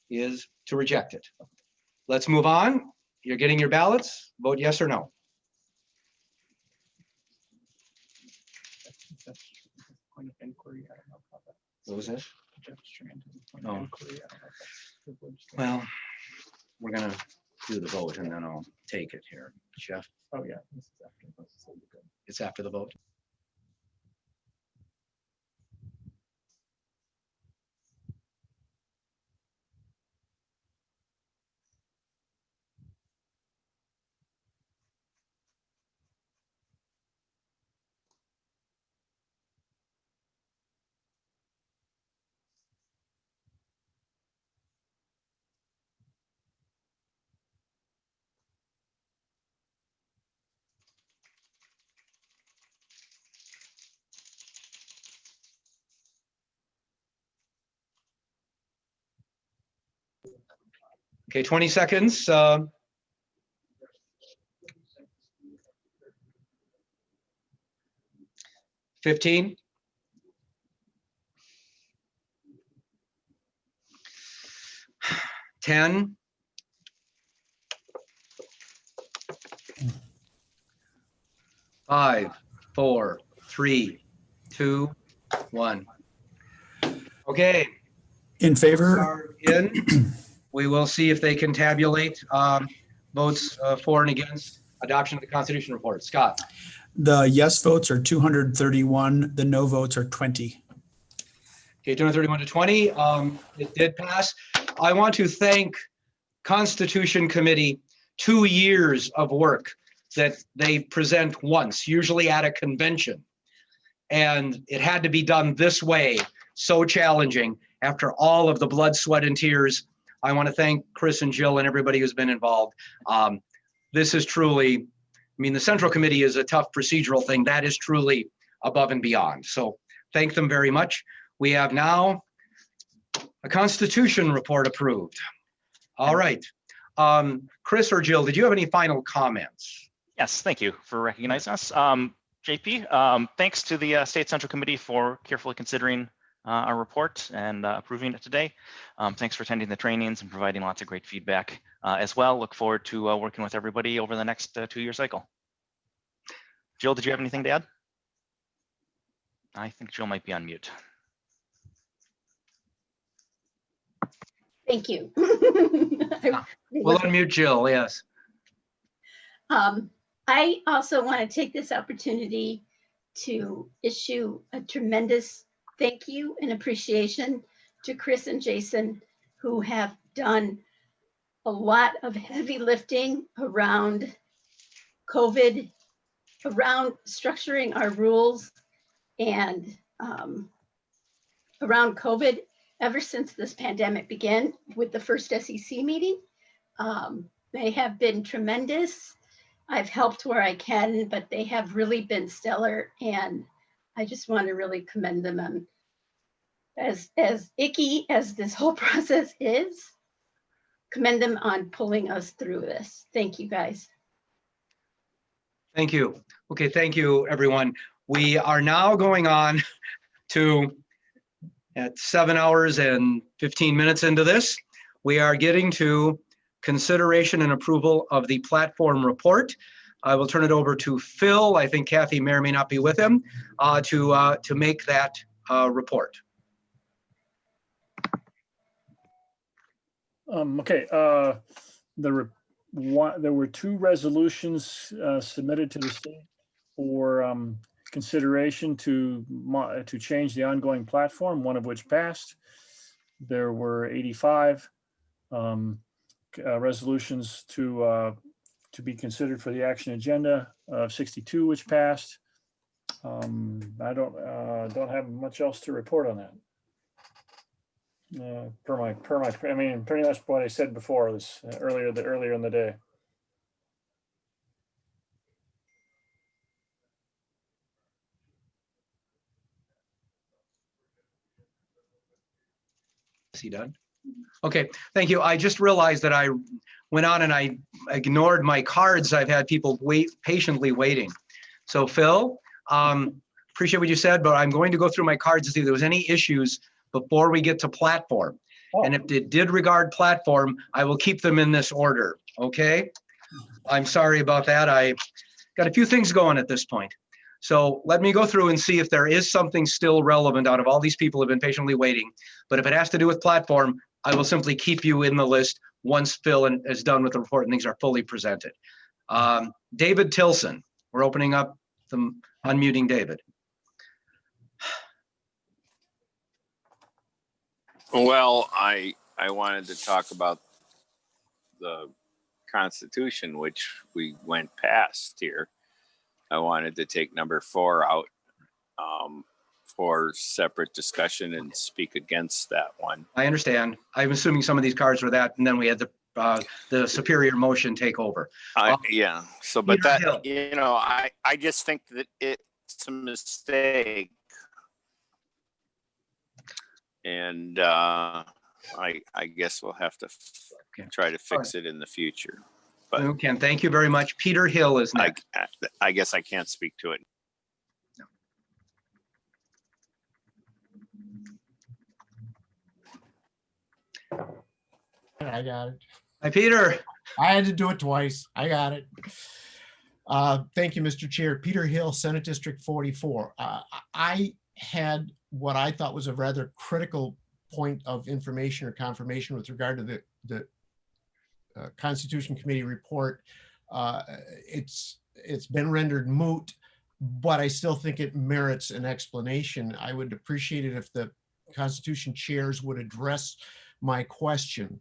is to reject it. Let's move on. You're getting your ballots. Vote yes or no. What was this? Oh. Well, we're gonna do the vote and then I'll take it here. Jeff, Oh, yeah. This is after the vote, so we're good. it's after the vote. Okay, 20 seconds. 15. 10. 5, 4, 3, 2, 1. Okay. In favor? Are in. We will see if they can tabulate votes for and against adoption of the Constitution report. Scott. The yes votes are 231, the no votes are 20. Okay, 231 to 20. It did pass. I want to thank Constitution Committee, 2 years of work that they present once, usually at a convention. And it had to be done this way, so challenging after all of the blood, sweat, and tears. I want to thank Chris and Jill and everybody who's been involved. This is truly, I mean, the Central Committee is a tough procedural thing. That is truly above and beyond. So thank them very much. We have now a Constitution report approved. All right. Chris or Jill, did you have any final comments? Yes, thank you for recognizing us. JP, thanks to the State Central Committee for carefully considering our report and approving it today. Thanks for attending the trainings and providing lots of great feedback as well. Look forward to working with everybody over the next 2-year cycle. Jill, did you have anything to add? I think Jill might be on mute. Thank you. We'll unmute Jill, yes. I also want to take this opportunity to issue a tremendous thank you and appreciation to Chris and Jason, who have done a lot of heavy lifting around COVID, around structuring our rules and around COVID ever since this pandemic began with the first SEC meeting. They have been tremendous. I've helped where I can, but they have really been stellar, and I just want to really commend them on, as icky as this whole process is, commend them on pulling us through this. Thank you, guys. Thank you. Okay, thank you, everyone. We are now going on to, at 7 hours and 15 minutes into this, we are getting to consideration and approval of the platform report. I will turn it over to Phil. I think Kathy may or may not be with him to make that report. Okay, there were 2 resolutions submitted to the state for consideration to change the ongoing platform, one of which passed. There were 85 resolutions to be considered for the action agenda of 62, which passed. I don't have much else to report on that. I mean, pretty much what I said before this earlier in the day. Is he done? Okay, thank you. I just realized that I went on and I ignored my cards. I've had people patiently waiting. So Phil, appreciate what you said, but I'm going to go through my cards to see if there was any issues before we get to platform. And if it did regard platform, I will keep them in this order, okay? I'm sorry about that. I got a few things going at this point. So let me go through and see if there is something still relevant out of all these people who have been patiently waiting. But if it has to do with platform, I will simply keep you in the list once Phil is done with the report and things are fully presented. David Tilson, we're opening up unmuting David. Well, I wanted to talk about the Constitution, which we went past here. I wanted to take number 4 out for separate discussion and speak against that one. I understand. I'm assuming some of these cards were that, and then we had the superior motion take over. Yeah. So, but Peter that, Hill. you know, I just think that it's a mistake. And I guess we'll have to try to fix it in the future. But Okay, thank you very much. Peter Hill is next. I guess I can't speak to it. I got it. Hi, Peter. I had to do it twice. I got it. Thank you, Mr. Chair. Peter Hill, Senate District 44. I had what I thought was a rather critical point of information or confirmation with regard to the Constitution Committee report. It's been rendered moot, but I still think it merits an explanation. I would appreciate it if the Constitution chairs would address my question.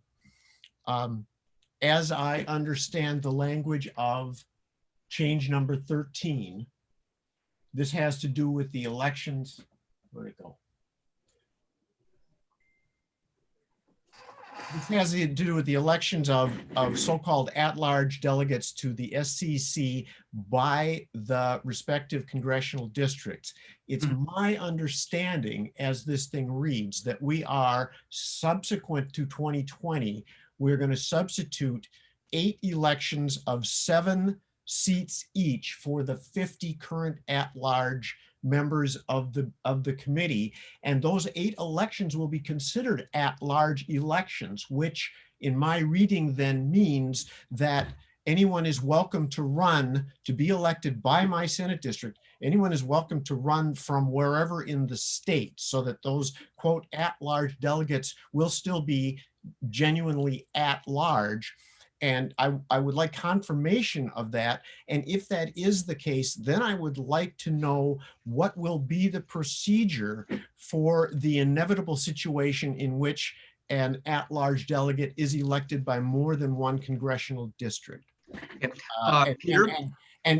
As I understand the language of change number 13, this has to do with the elections. Where'd it go? This has to do with the elections of so-called at-large delegates to the SCC by the respective congressional districts. It's my understanding, as this thing reads, that we are, subsequent to 2020, we're going to substitute 8 elections of 7 seats each for the 50 current at-large members of the committee, and those 8 elections will be considered at-large elections, which in my reading then means that anyone is welcome to run to be elected by my Senate district. Anyone is welcome to run from wherever in the state, so that those quote at-large delegates will still be genuinely at large. And I would like confirmation of that. And if that is the case, then I would like to know what will be the procedure for the inevitable situation in which an at-large delegate is elected by more than one congressional district. And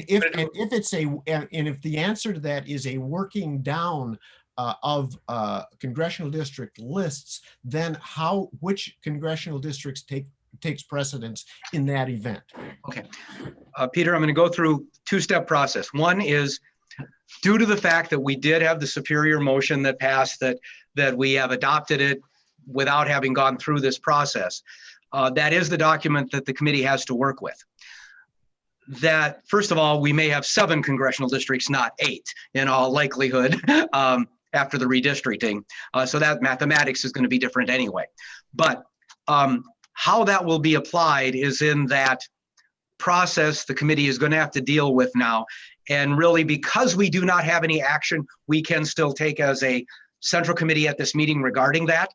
if the answer to that is a working down of congressional district lists, then which congressional districts takes precedence in that event? Okay, Peter, I'm going to go through two-step process. One is, due to the fact that we did have the superior motion that passed, that we have adopted it without having gone through this process, that is the document that the committee has to work with. That, first of all, we may have 7 congressional districts, not 8, in all likelihood, after the redistricting. So that mathematics is going to be different anyway. But how that will be applied is in that process the committee is going to have to deal with now. And really, because we do not have any action we can still take as a central committee at this meeting regarding that,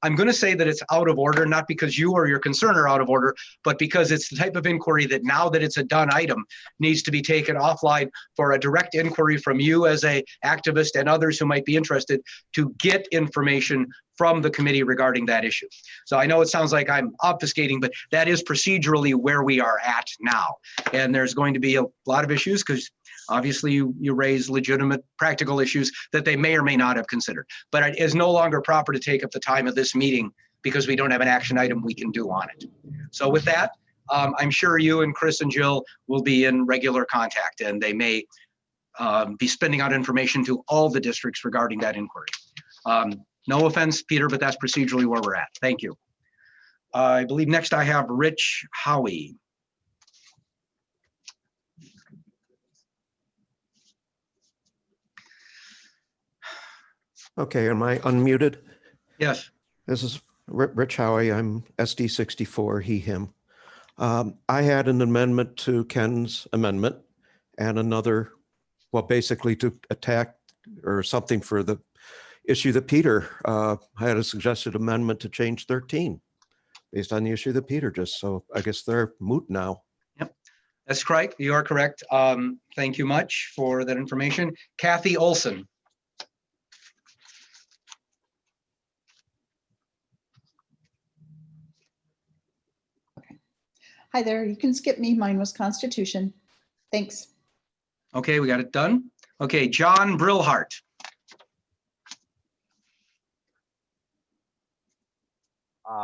I'm going to say that it's out of order, not because you or your concern are out of order, but because it's the type of inquiry that, now that it's a done item, needs to be taken offline for a direct inquiry from you as an activist and others who might be interested to get information from the committee regarding that issue. So I know it sounds like I'm obfuscating, but that is procedurally where we are at now. And there's going to be a lot of issues, because obviously you raise legitimate practical issues that they may or may not have considered. But it is no longer proper to take up the time of this meeting because we don't have an action item we can do on it. So with that, I'm sure you and Chris and Jill will be in regular contact, and they may be spending out information to all the districts regarding that inquiry. No offense, Peter, but that's procedurally where we're at. Thank you. I believe next I have Rich Howie. Okay, am I unmuted? Yes. This is Rich Howie. I'm SD 64, he, him. I had an amendment to Ken's amendment and another, well, basically to attack or something for the issue that Peter had a suggested amendment to change 13. based on the issue that Peter just, so I guess they're moot now. That's correct. You are correct. Thank you much for that information. Kathy Olson. Hi there. You can skip me. Mine was Constitution. Thanks. Okay, we got it done. Okay, John Brillhart.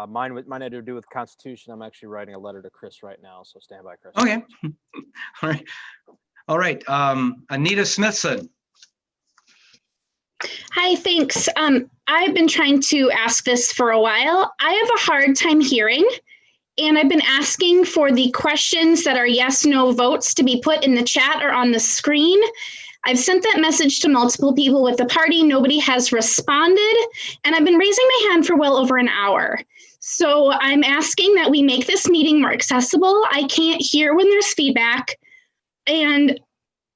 Mine had to do with Constitution. I'm actually writing a letter to Chris right now, so stand by, Chris. Okay. All right. All right. Anita Smithson. Hi, thanks. I've been trying to ask this for a while. I have a hard time hearing, and I've been asking for the questions that are yes, no votes to be put in the chat or on the screen. I've sent that message to multiple people with the party. Nobody has responded, and I've been raising my hand for well over an hour. So I'm asking that we make this meeting more accessible. I can't hear when there's feedback, and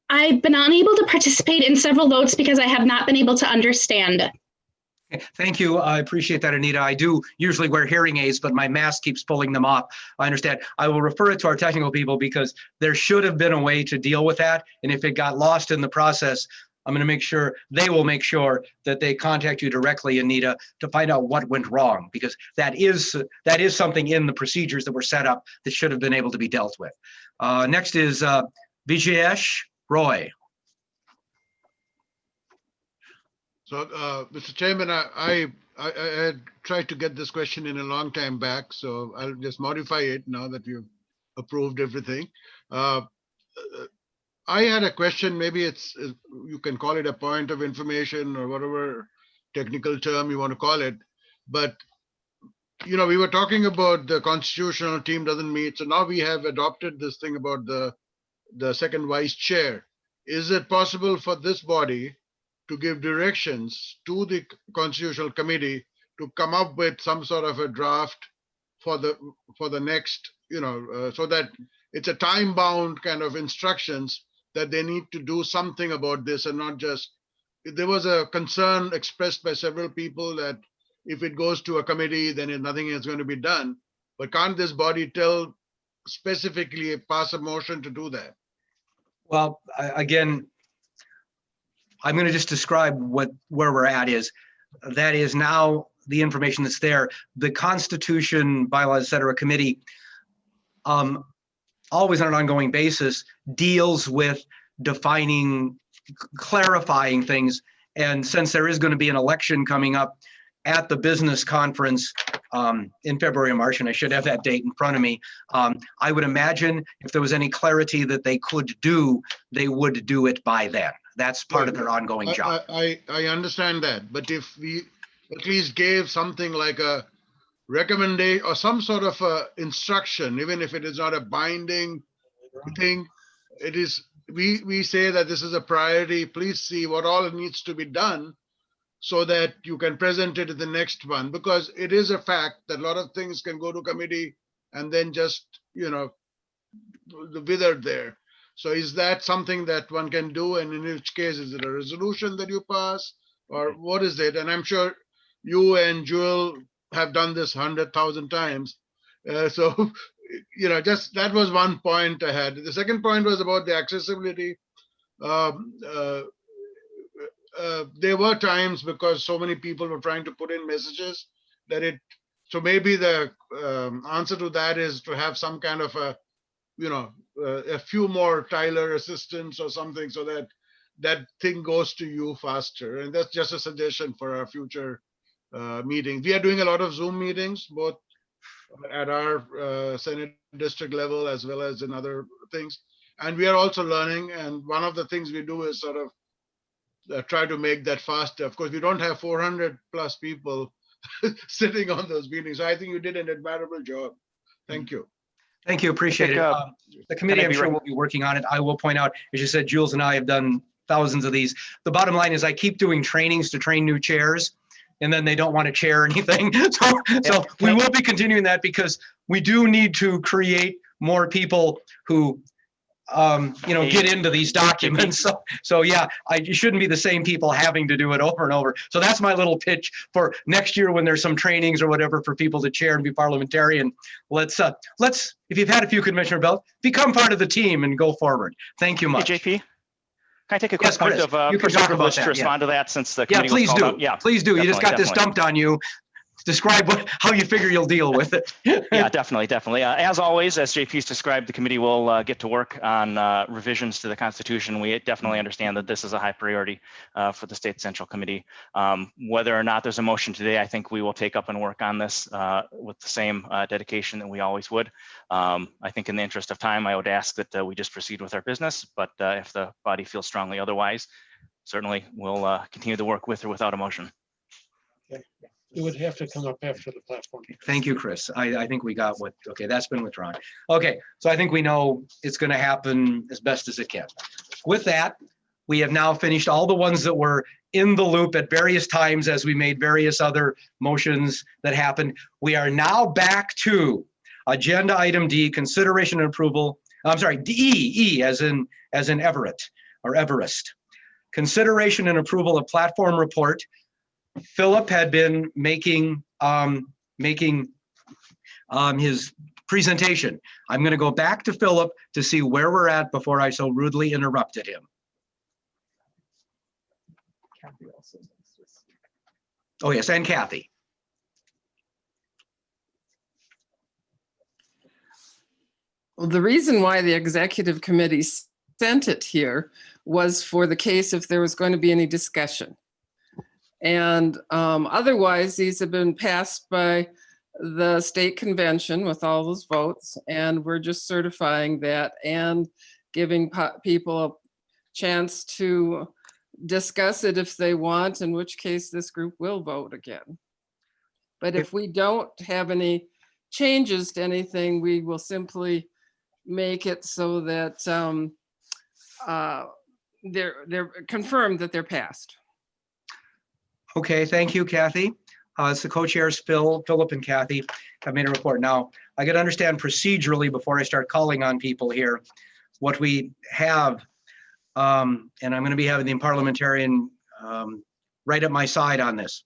I've been unable to participate in several votes because I have not been able to understand. Thank you. I appreciate that, Anita. I do usually wear hearing aids, but my mask keeps pulling them off. I understand. I will refer it to our technical people because there should have been a way to deal with that. And if it got lost in the process, I'm going to make sure they will make sure that they contact you directly, Anita, to find out what went wrong, because that is something in the procedures that were set up that should have been able to be dealt with. Next is Vijayesh Roy. So, Mr. Chairman, I had tried to get this question in a long time back, so I'll just modify it now that you've approved everything. I had a question, maybe it's, you can call it a point of information or whatever technical term you want to call it, but you know, we were talking about the constitutional team doesn't meet, so now we have adopted this thing about the second vice chair. Is it possible for this body to give directions to the constitutional committee to come up with some sort of a draft for the next, you know, so that it's a time-bound kind of instructions that they need to do something about this and not just, there was a concern expressed by several people that if it goes to a committee, then nothing is going to be done. But can't this body tell specifically, pass a motion to do that? Well, again, I'm going to just describe where we're at is. That is now the information that's there. The Constitution, Bylaws, et cetera, committee, always on an ongoing basis, deals with defining, clarifying things. And since there is going to be an election coming up at the business conference in February or March, and I should have that date in front of me, I would imagine if there was any clarity that they could do, they would do it by then. That's part of their ongoing job. I understand that, but if we at least gave something like a recommendation or some sort of a instruction, even if it is not a binding thing, it is, we say that this is a priority, please see what all needs to be done so that you can present it to the next one, because it is a fact that a lot of things can go to committee and then just, you know, withered there. So is that something that one can do? And in which case, is it a resolution that you pass or what is it? And I'm sure you and Jewel have done this 100,000 times. So, you know, just that was one point I had. The second point was about the accessibility. There were times because so many people were trying to put in messages that so maybe the answer to that is to have some kind of a, you know, a few more Tyler assistants or something so that that thing goes to you faster. And that's just a suggestion for our future meetings. We are doing a lot of Zoom meetings, both at our Senate district level as well as in other things. And we are also learning. And one of the things we do is sort of try to make that faster. Of course, we don't have 400 plus people sitting on those meetings. So I think you did an admirable job. Thank you. Thank you, appreciate it. The committee, I'm sure, will be working on it. I will point out, as you said, Jules and I have done thousands of these. The bottom line is I keep doing trainings to train new chairs, and then they don't want to chair anything. So we will be continuing that because we do need to create more people who get into these documents. So yeah, you shouldn't be the same people having to do it over and over. So that's my little pitch for next year when there's some trainings or whatever for people to chair and be parliamentarian. Let's, if you've had a few, Commissioner Bell, become part of the team and go forward. Thank you much. Hey, JP, can I take a quick point Chris, of you can personal talk about privilege that, to respond to that since the Yeah, committee was please called do. out? Yeah, Please do. You just got this definitely. dumped on you. Describe how you figure you'll deal with it. Yeah, definitely. As always, as JP's described, the committee will get to work on revisions to the Constitution. We definitely understand that this is a high priority for the State Central Committee. Whether or not there's a motion today, I think we will take up and work on this with the same dedication that we always would. I think in the interest of time, I would ask that we just proceed with our business, but if the body feels strongly otherwise, certainly we'll continue to work with or without a motion. It would have to come up after the platform. Thank you, Chris. I think we got what, okay, that's been withdrawn. Okay, so I think we know it's going to happen as best as it can. With that, we have now finished all the ones that were in the loop at various times as we made various other motions that happened. We are now back to agenda item D, consideration and approval. I'm sorry, E as in Everett or Everest. Consideration and approval of platform report. Philip had been making his presentation. I'm going to go back to Philip to see where we're at before I so rudely interrupted him. Oh yes, and Kathy. Well, the reason why the executive committee sent it here was for the case if there was going to be any discussion. And otherwise, these have been passed by the state convention with all those votes, and we're just certifying that and giving people a chance to discuss it if they want, in which case this group will vote again. But if we don't have any changes to anything, we will simply make it so that they're confirmed that they're passed. Okay, thank you, Kathy. It's the co-chairs, Philip and Kathy have made a report. Now, I got to understand procedurally before I start calling on people here, what we have, and I'm going to be having the parliamentarian right at my side on this.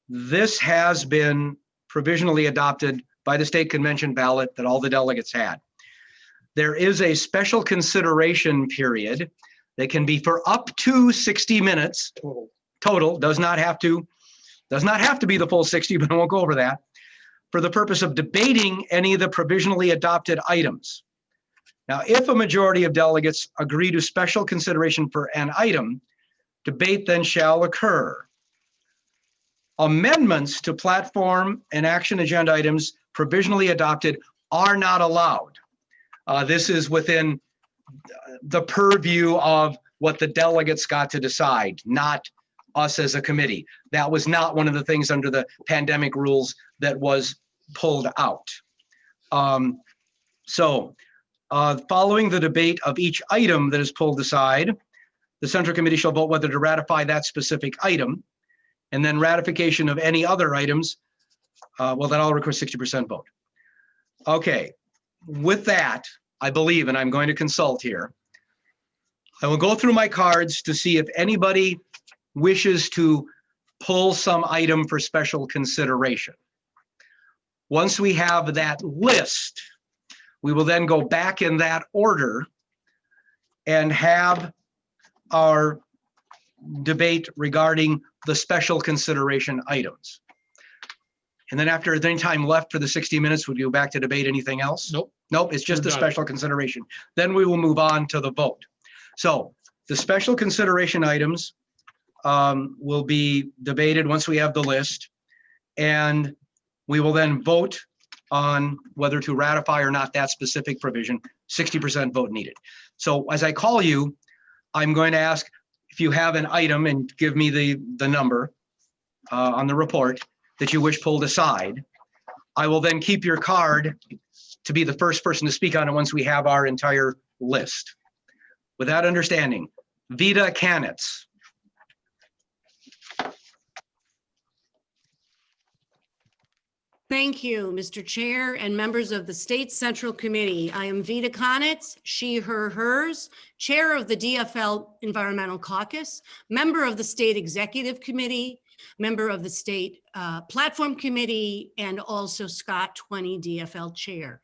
This has been provisionally adopted by the state convention ballot that all the delegates had. There is a special consideration period that can be for up to 60 minutes. Total, does not have to be the full 60, but I won't go over that, for the purpose of debating any of the provisionally adopted items. Now, if a majority of delegates agree to special consideration for an item, debate then shall occur. Amendments to platform and action agenda items provisionally adopted are not allowed. This is within the purview of what the delegates got to decide, not us as a committee. That was not one of the things under the pandemic rules that was pulled out. Following the debate of each item that is pulled aside, the Central Committee shall vote whether to ratify that specific item, and then ratification of any other items, well, that all requires 60% vote. Okay, with that, I believe, and I'm going to consult here, I will go through my cards to see if anybody wishes to pull some item for special consideration. Once we have that list, we will then go back in that order and have our debate regarding the special consideration items. And then after any time left for the 60 minutes, would you go back to debate anything else? Nope. Nope, it's just We're the done. special consideration. Then we will move on to the vote. So the special consideration items will be debated once we have the list, and we will then vote on whether to ratify or not that specific provision, 60% vote needed. So as I call you, I'm going to ask if you have an item and give me the number on the report that you wish pulled aside. I will then keep your card to be the first person to speak on it once we have our entire list. With that understanding, Vida Canitz. Thank you, Mr. Chair and members of the State Central Committee. I am Vita Konitz, she, her, hers, Chair of the DFL Environmental Caucus, member of the State Executive Committee, member of the State Platform Committee, and also Scott 20 DFL Chair.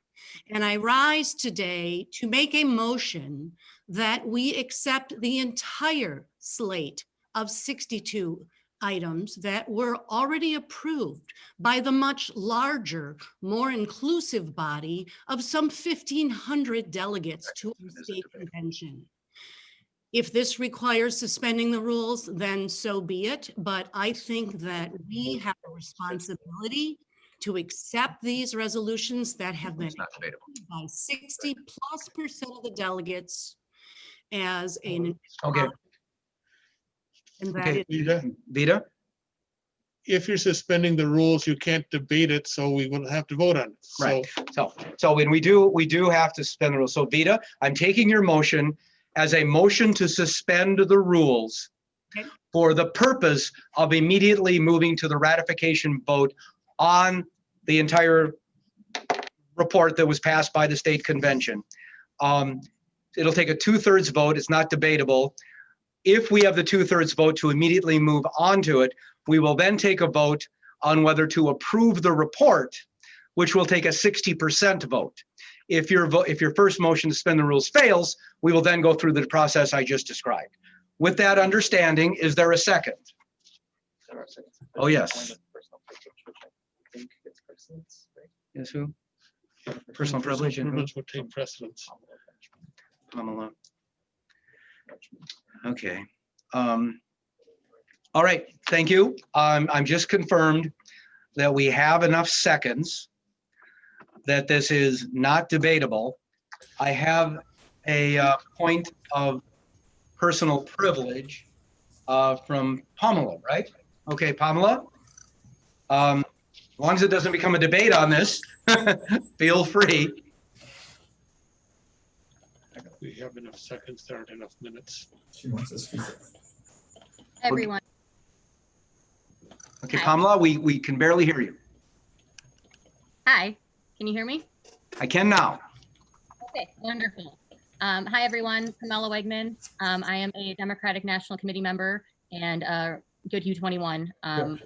And I rise today to make a motion that we accept the entire slate of 62 items that were already approved by the much larger, more inclusive body of some 1,500 delegates to our state convention. If this requires suspending the rules, then so be it. But I think that we have a responsibility to accept these resolutions that have been approved by 60+% of the delegates as an. Okay. And that Okay, is. Vita? If you're suspending the rules, you can't debate it, so we will have to vote on it. So- Right. So when we do have to suspend the rules. So Vita, I'm taking your motion as a motion to suspend the rules Okay. for the purpose of immediately moving to the ratification vote on the entire report that was passed by the state convention. It'll take a 2/3 vote. It's not debatable. If we have the 2/3 vote to immediately move on to it, we will then take a vote on whether to approve the report, which will take a 60% vote. If your first motion to suspend the rules fails, we will then go through the process I just described. With that understanding, is there a second? Oh, yes. Yes, who? Personal privilege and who? Privilege would take precedence. Pamela. Okay. All right, thank you. I'm just confirmed that we have enough seconds that this is not debatable. I have a point of personal privilege from Pamela, right? Okay, Pamela. As long as it doesn't become a debate on this, feel free. We have enough seconds, there aren't enough minutes. She wants to speak. Everyone. Okay, Hi. Pamela, we can barely hear you. Hi, can you hear me? I can now. Okay, wonderful. Hi, everyone. Pamela Wegman. I am a Democratic National Committee member and Good U21. I'm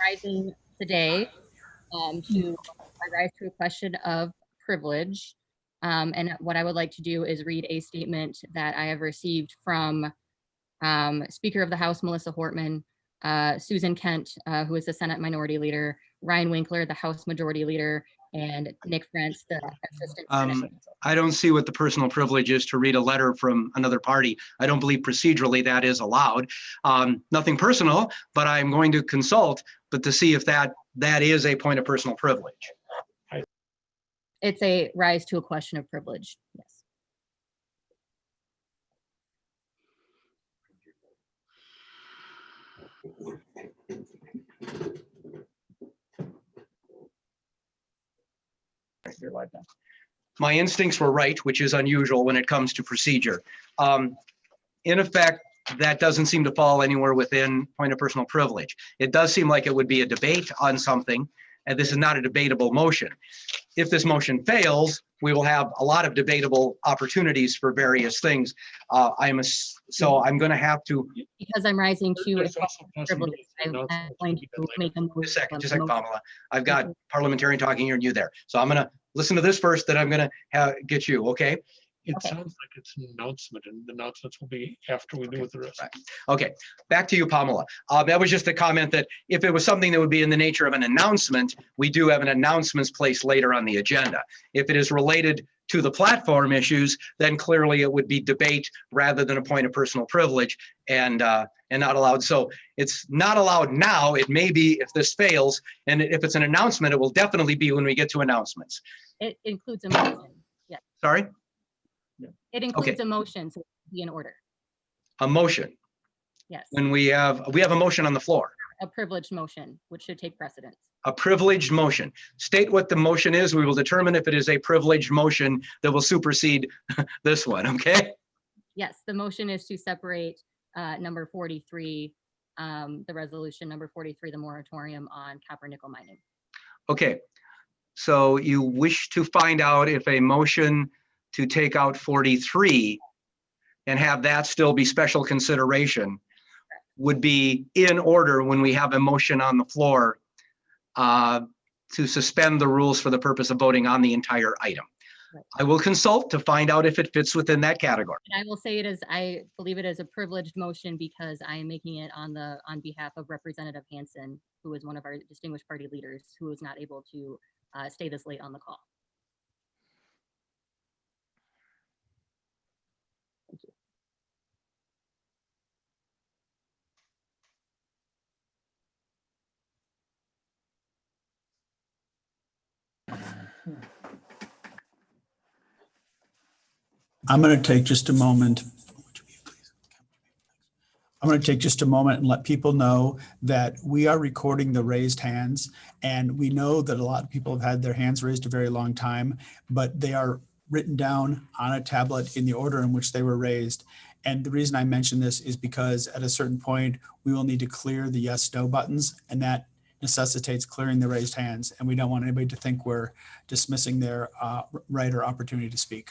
rising today to rise to a question of privilege. And what I would like to do is read a statement that I have received from Speaker of the House, Melissa Hortman, Susan Kent, who is the Senate Minority Leader, Ryan Winkler, the House Majority Leader, and Nick France, the Assistant Senate. I don't see what the personal privilege is to read a letter from another party. I don't believe procedurally that is allowed. Nothing personal, but I'm going to consult, but to see if that is a point of personal privilege. It's a rise to a question of privilege, yes. My instincts were right, which is unusual when it comes to procedure. In effect, that doesn't seem to fall anywhere within point of personal privilege. It does seem like it would be a debate on something, and this is not a debatable motion. If this motion fails, we will have a lot of debatable opportunities for various things. So I'm going to have to. Because I'm rising to a question of privilege, I'm going to make a motion. Just a second, Pamela. I've got parliamentarian talking here and you there. So I'm going to listen to this first, then I'm going to get you, okay? It sounds like it's an announcement, and the announcements will be after we do with the rest. Right. Okay, back to you, Pamela. That was just a comment that if it was something that would be in the nature of an announcement, we do have an announcements place later on the agenda. If it is related to the platform issues, then clearly it would be debate rather than a point of personal privilege and not allowed. So it's not allowed now. It may be if this fails, and if it's an announcement, it will definitely be when we get to announcements. It includes a motion, yes. Sorry? It includes a motion, so it will be in order, A motion. yes. When we have a motion on the floor. A privileged motion, which should take precedence. A privileged motion. State what the motion is. We will determine if it is a privileged motion that will supersede this one, okay? Yes, the motion is to separate number 43 the resolution number 43, the moratorium on copper nickel mining. Okay, so you wish to find out if a motion to take out 43 and have that still be special consideration would be in order when we have a motion on the floor to suspend the rules for the purpose of voting on the entire item. Right. I will consult to find out if it fits within that category. And I will say it is, I believe it is a privileged motion because I am making it on behalf of Representative Hansen, who is one of our distinguished party leaders, who was not able to stay this late on the call. Thank you. I'm going to take just a moment. I'm going to take just a moment and let people know that we are recording the raised hands. And we know that a lot of people have had their hands raised a very long time, but they are written down on a tablet in the order in which they were raised. And the reason I mention this is because at a certain point, we will need to clear the yes, no buttons, and that necessitates clearing the raised hands. And we don't want anybody to think we're dismissing their right or opportunity to speak.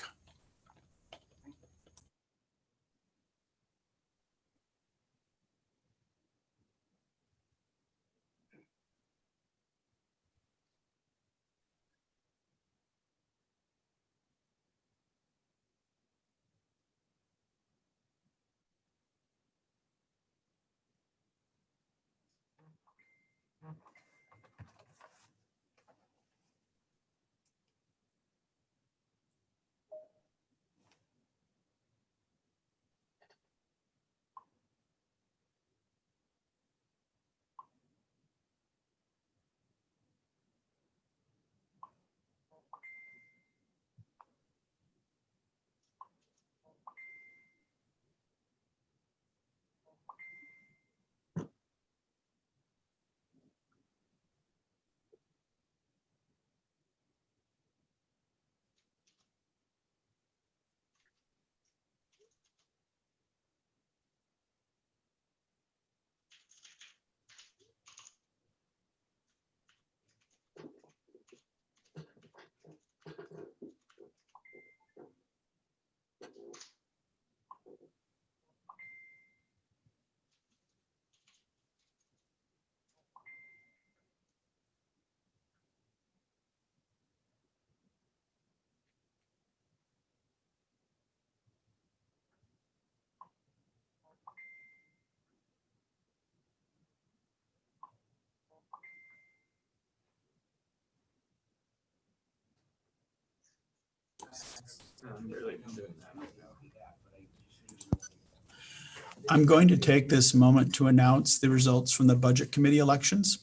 I'm going to take this moment to announce the results from the Budget Committee elections.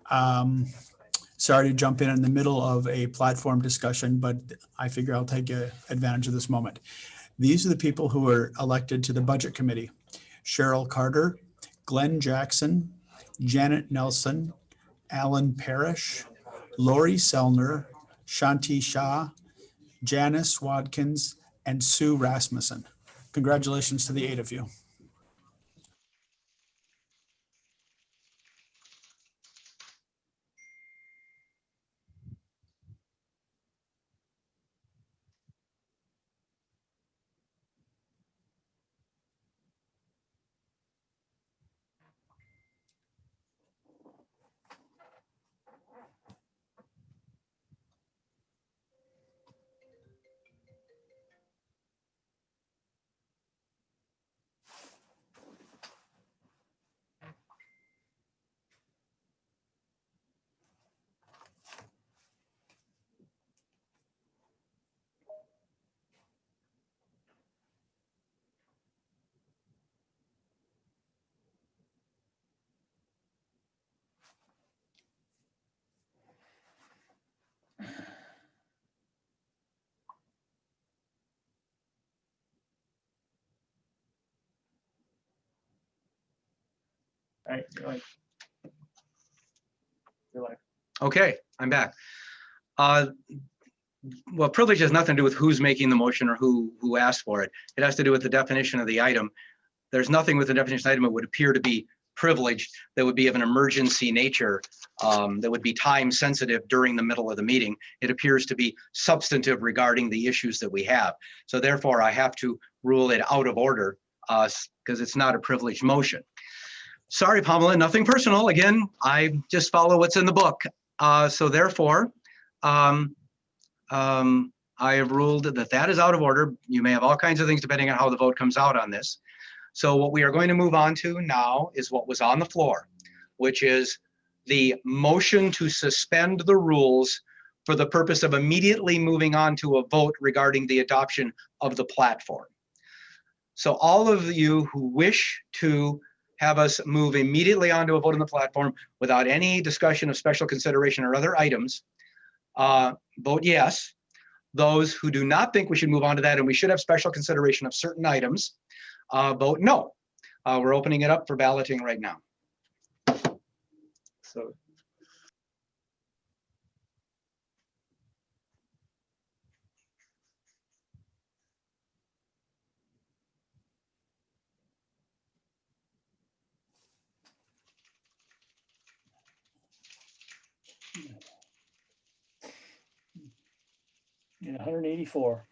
Sorry to jump in the middle of a platform discussion, but I figure I'll take advantage of this moment. These are the people who were elected to the Budget Committee: Cheryl Carter, Glenn Jackson, Janet Nelson, Alan Parrish, Lori Selner, Shanti Shah, Janice Wadkins, and Sue Rasmussen. Congratulations to the 8 of you. All right, you're live. Okay, I'm back. Well, privilege has nothing to do with who's making the motion or who asked for it. It has to do with the definition of the item. There's nothing with the definition of the item that would appear to be privilege that would be of an emergency nature, that would be time sensitive during the middle of the meeting. It appears to be substantive regarding the issues that we have. So therefore, I have to rule it out of order because it's not a privileged motion. Sorry, Pamela, nothing personal. Again, I just follow what's in the book. So therefore, I have ruled that that is out of order. You may have all kinds of things depending on how the vote comes out on this. So what we are going to move on to now is what was on the floor, which is the motion to suspend the rules for the purpose of immediately moving on to a vote regarding the adoption of the platform. So all of you who wish to have us move immediately on to a vote on the platform without any discussion of special consideration or other items, vote yes. Those who do not think we should move on to that and we should have special consideration of certain items, vote no. We're opening it up for balloting right now. So Yeah, 184.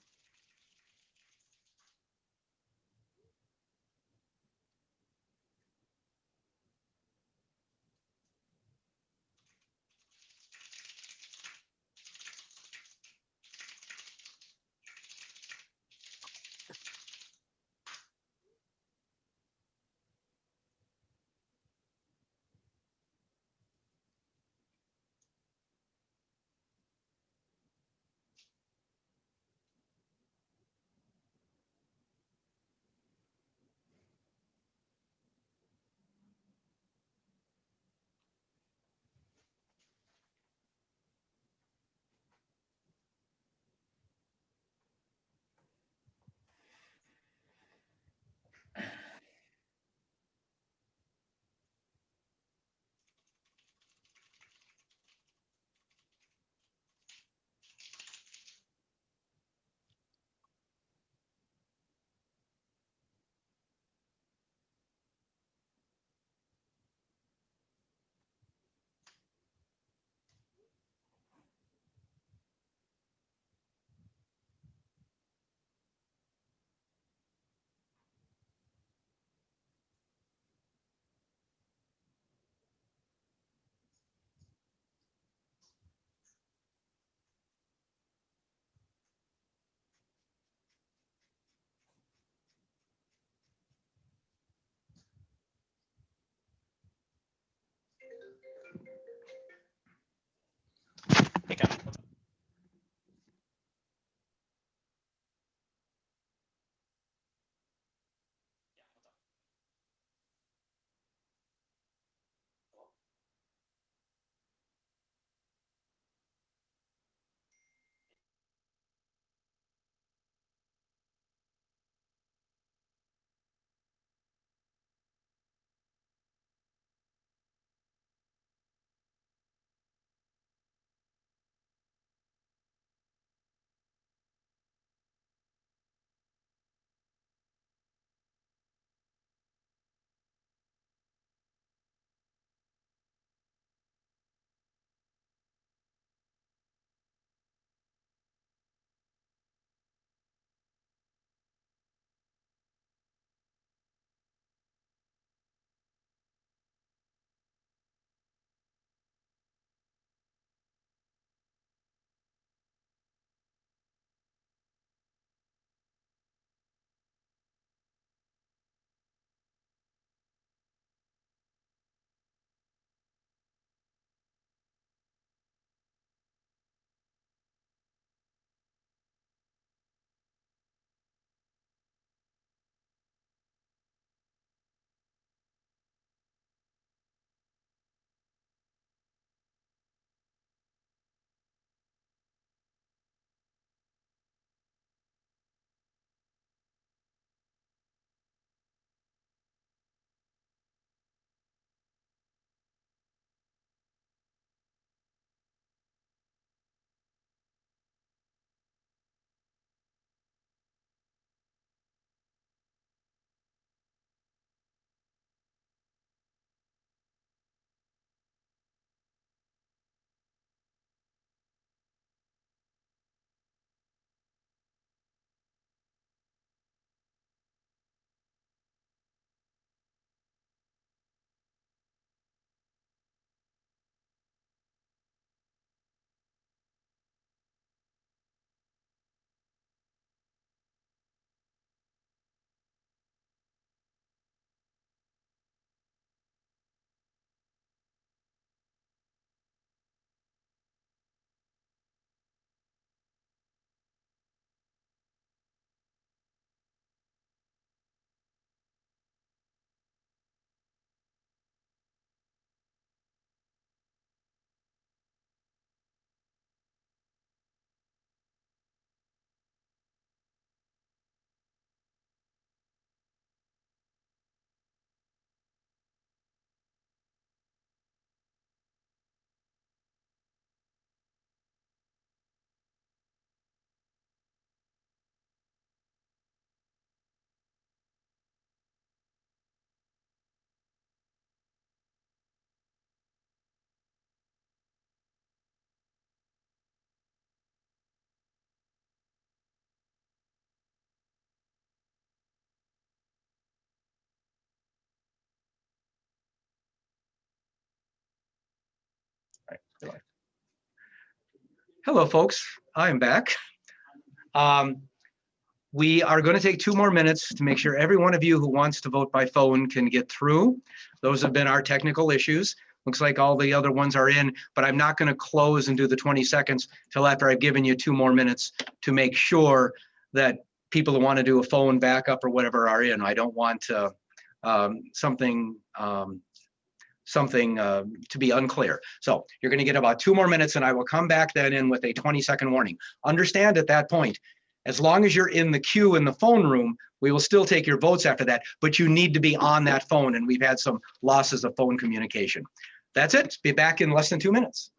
Hey, Kevin. right, goodbye. Hello, folks. I am back. We are going to take 2 more minutes to make sure every one of you who wants to vote by phone can get through. Those have been our technical issues. Looks like all the other ones are in, but I'm not going to close and do the 20 seconds till after I've given you 2 more minutes to make sure that people who want to do a phone backup or whatever are in. I don't want something to be unclear. So you're going to get about 2 more minutes, and I will come back then in with a 20-second warning. Understand at that point, as long as you're in the queue in the phone room, we will still take your votes after that, but you need to be on that phone, and we've had some losses of phone communication. That's it. Be back in less than 2 minutes.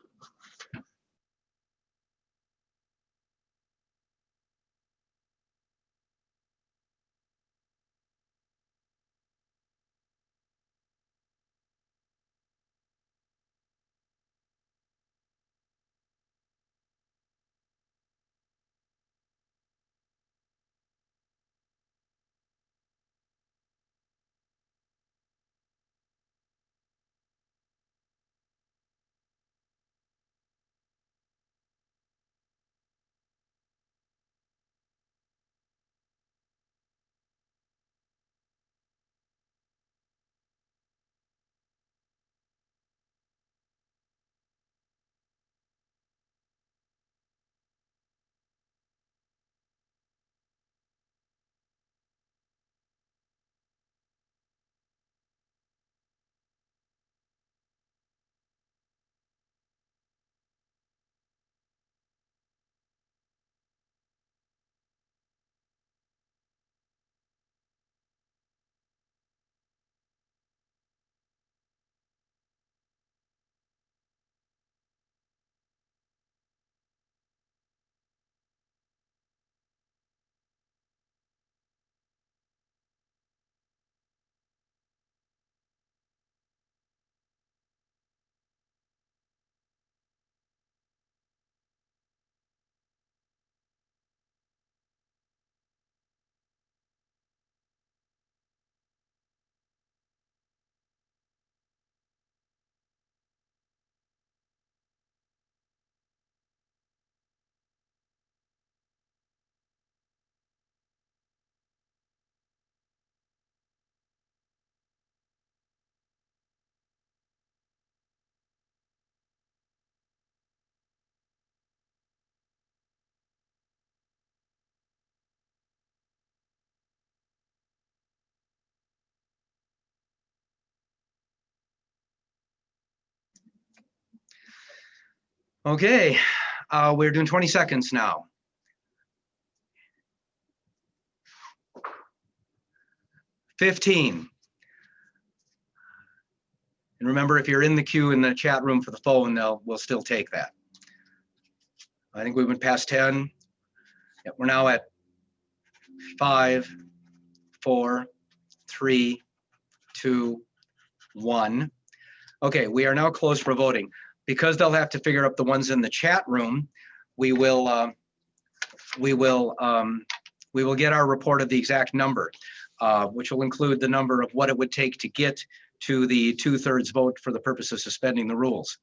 Okay, we're doing 20 seconds now. 15. And remember, if you're in the queue in the chat room for the phone, we'll still take that. I think we went past 10. Yeah, we're now at 5, 4, 3, 2, 1. Okay, we are now closed for voting. Because they'll have to figure out the ones in the chat room, we will get our report of the exact number, which will include the number of what it would take to get to the 2/3 vote for the purpose of suspending the rules.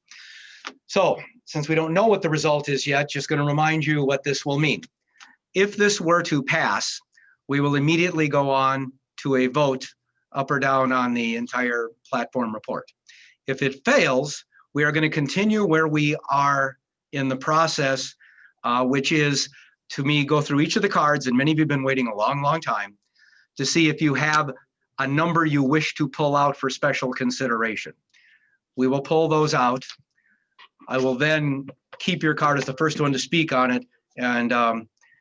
So since we don't know what the result is yet, just going to remind you what this will mean. If this were to pass, we will immediately go on to a vote up or down on the entire platform report. If it fails, we are going to continue where we are in the process, which is to me go through each of the cards, and many of you have been waiting a long, long time to see if you have a number you wish to pull out for special consideration. We will pull those out. I will then keep your card as the first one to speak on it. And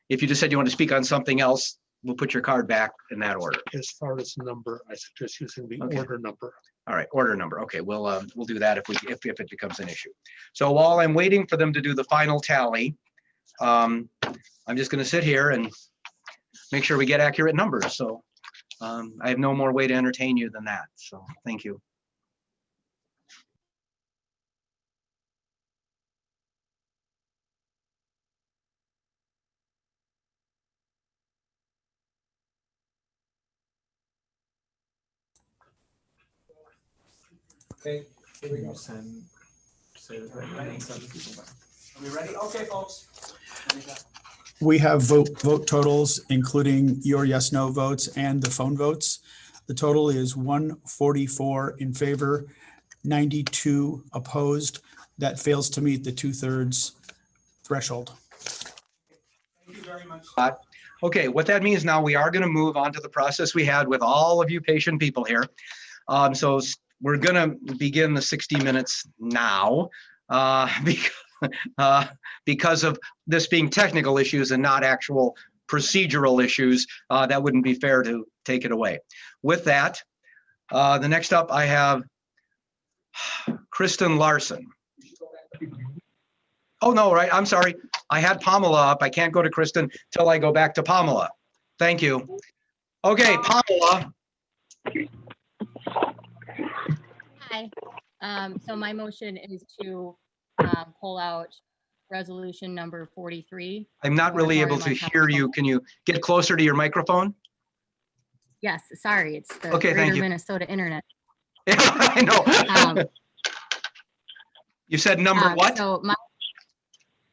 if you just said you want to speak on something else, we'll put your card back in that order. As far as number, I suggest using the Okay. order number. All right, order number. Okay, we'll do that if it becomes an issue. So while I'm waiting for them to do the final tally, I'm just going to sit here and make sure we get accurate numbers. So I have no more way to entertain you than that. So thank you. Okay, here we go. Send we ready? Okay, folks. We have vote totals, including your yes, no votes and the phone votes. The total is 144 in favor, 92 opposed. That fails to meet the 2/3 threshold. Thank you very much, Scott. Okay, what that means now, we are going to move on to the process we had with all of you patient people here. We're going to begin the 60 minutes now because of this being technical issues and not actual procedural issues. That wouldn't be fair to take it away. With that, the next up I have Kristen Larson. Oh, no, right. I'm sorry. I had Pamela up. I can't go to Kristen till I go back to Pamela. Thank you. Okay, Pamela. Hi. So my motion is to pull out resolution number 43. I'm not really able to hear you. Can you get closer to your microphone? Yes, sorry, it's the Okay, thank Greater you. Minnesota Internet. I know. You said number what? So my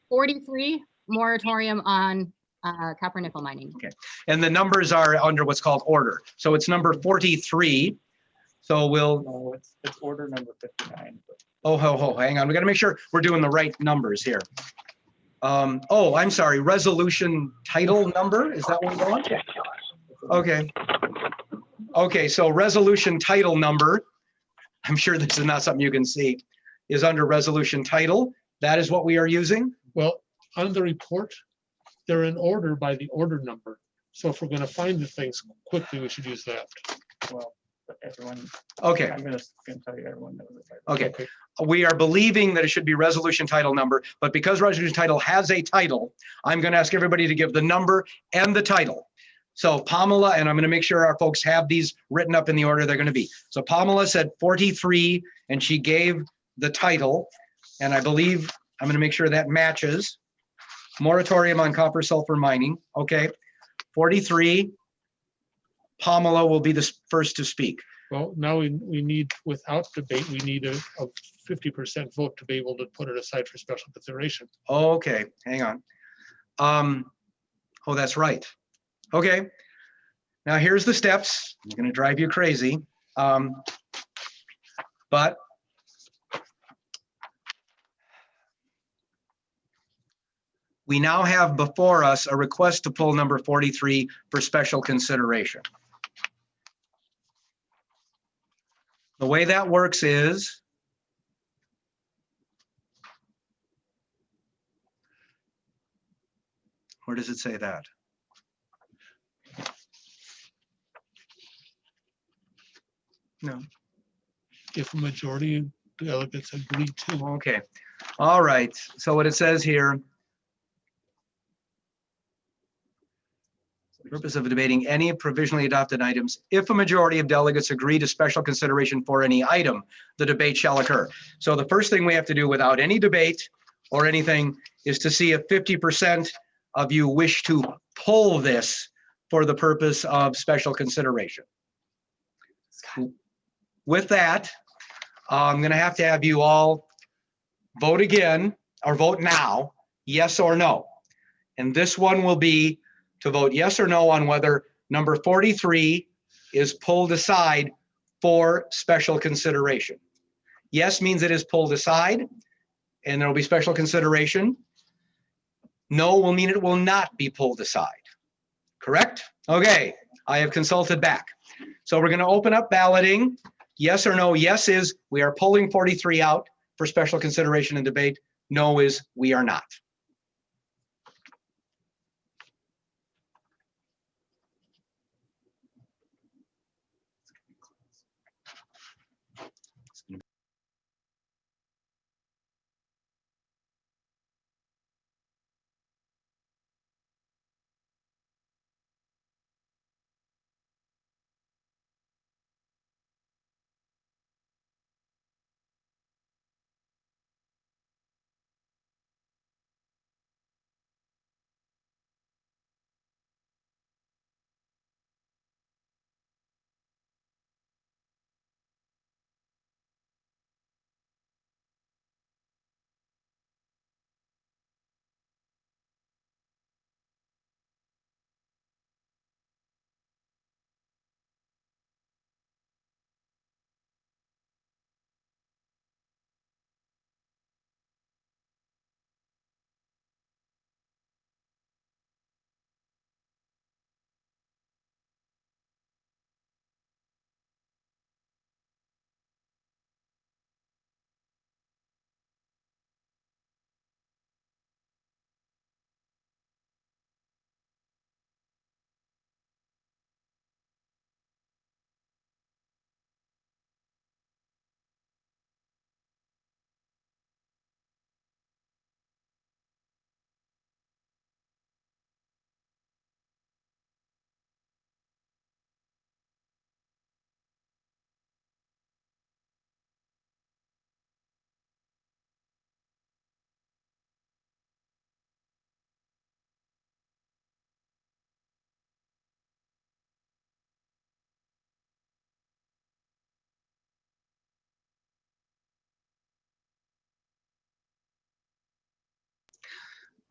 43, moratorium on copper nickel mining. Okay, and the numbers are under what's called order. So it's number 43. So we'll. No, it's order number 59. Oh, hang on. We got to make sure we're doing the right numbers here. Oh, I'm sorry. Resolution title number. Is that what we want? Okay. Okay. So resolution title number. I'm sure this is not something you can see. Is under resolution title. That is what we are using. Well, on the report, they're in order by the order number. So if we're going to find the things quickly, we should use that. Well, but everyone. Okay. I'm gonna tell you everyone knows it. Okay. We are believing that it should be resolution title number, but because resolution title has a title, I'm going to ask everybody to give the number and the title. So Pamela, and I'm going to make sure our folks have these written up in the order they're going to be. So Pamela said 43, and she gave the title, and I believe I'm going to make sure that matches. Moratorium on copper sulfur mining. Okay. 43. Pamela will be the first to speak. Well, now we need, without debate, we need a 50% vote to be able to put it aside for special consideration. Okay, hang on. Oh, that's right. Okay. Now here's the steps. I'm going to drive you crazy. But we now have before us a request to pull number 43 for special consideration. The way that works is where does it say that? No. If a majority of delegates agree to. Okay. All right. So what it says here, the purpose of debating any provisionally adopted items, if a majority of delegates agree to special consideration for any item, the debate shall occur. So the first thing we have to do without any debate or anything is to see if 50% of you wish to pull this for the purpose of special consideration. With that, I'm going to have you all vote again or vote now, yes or no. And this one will be to vote yes or no on whether number 43 is pulled aside for special consideration. Yes means it is pulled aside and there will be special consideration. No will mean it will not be pulled aside. Correct? Okay, I have consulted back. So we're going to open up balloting. Yes or no. Yes is we are pulling 43 out for special consideration and debate. No is we are not.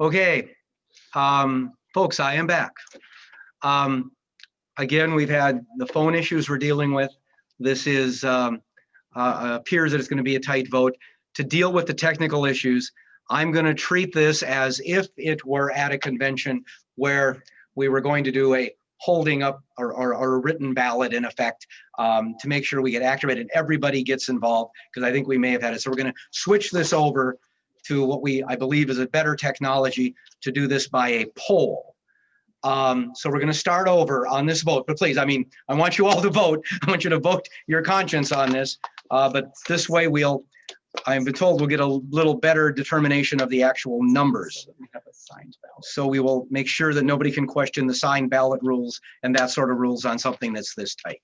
Okay, folks, I am back. Again, we've had the phone issues we're dealing with. This is, appears that it's going to be a tight vote. To deal with the technical issues, I'm going to treat this as if it were at a convention where we were going to do a holding up or a written ballot in effect, to make sure we get activated and everybody gets involved, because I think we may have had it. So we're going to switch this over to what I believe is a better technology to do this by a poll. So we're going to start over on this vote, but please, I mean, I want you all to vote. I want you to vote your conscience on this. But this way I've been told we'll get a little better determination of the actual numbers. We have a signed ballot. So we will make sure that nobody can question the signed ballot rules and that sort of rules on something that's this tight.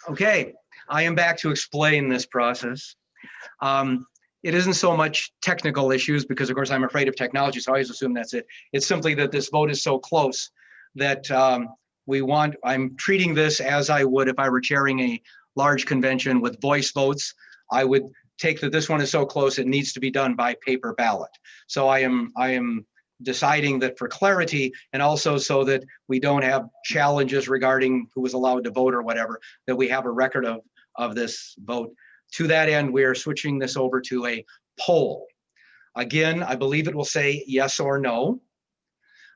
Okay, I am back to explain this process. It isn't so much technical issues because of course I'm afraid of technology, so I always assume that's it. It's simply that this vote is so close that I'm treating this as I would if I were chairing a large convention with voice votes. I would take that this one is so close it needs to be done by paper ballot. So I am deciding that for clarity and also so that we don't have challenges regarding who was allowed to vote or whatever, that we have a record of this vote. To that end, we are switching this over to a poll. Again, I believe it will say yes or no.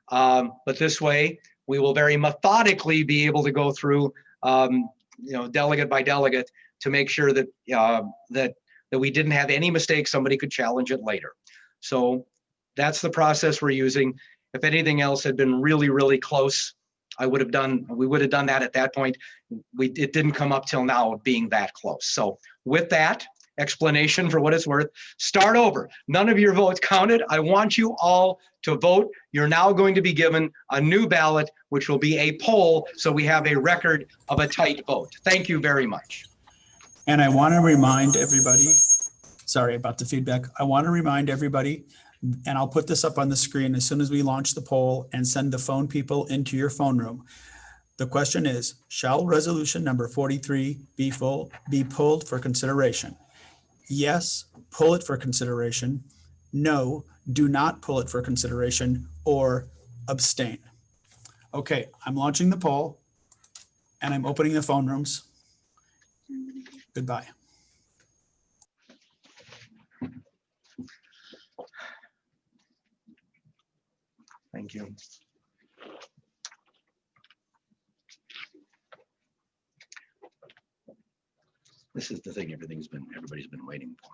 But this way, we will very methodically be able to go through, delegate by delegate to make sure that that we didn't have any mistakes. Somebody could challenge it later. So that's the process we're using. If anything else had been really, really close, we would have done that at that point. It didn't come up till now of being that close. So with that explanation for what it's worth, start over. None of your votes counted. I want you all to vote. You're now going to be given a new ballot, which will be a poll, so we have a record of a tight vote. Thank you very much. And I want to remind everybody, sorry about the feedback. I want to remind everybody, and I'll put this up on the screen as soon as we launch the poll and send the phone people into your phone room. The question is, shall resolution number 43 be pulled for consideration? Yes, pull it for consideration. No, do not pull it for consideration, or abstain. Okay, I'm launching the poll and I'm opening the phone rooms. Goodbye. Thank you. This is the thing everybody's been waiting for.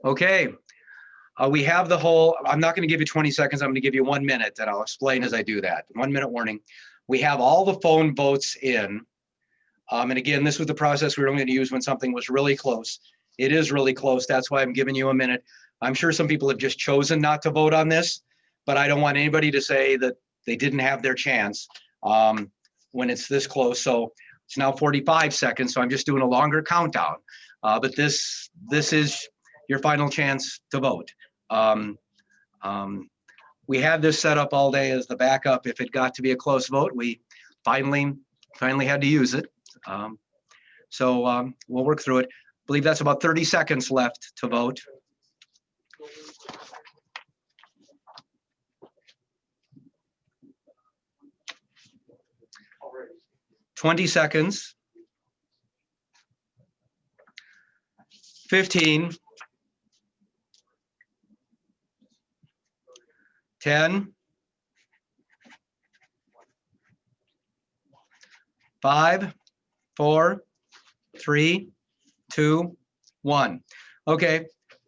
Okay. We have the whole, I'm not going to give you 20 seconds. I'm going to give you 1 minute and I'll explain as I do that. 1 minute warning. We have all the phone votes in. And again, this was the process we were only going to use when something was really close. It is really close. That's why I'm giving you a minute. I'm sure some people have just chosen not to vote on this, but I don't want anybody to say that they didn't have their chance when it's this close. So it's now 45 seconds. So I'm just doing a longer countdown. But this is your final chance to vote. We had this set up all day as the backup. If it got to be a close vote, we finally had to use it. We'll work through it. I believe that's about 30 seconds left to vote. $20 seconds. 15. 10. 5, 4, 3, 2, 1. Okay,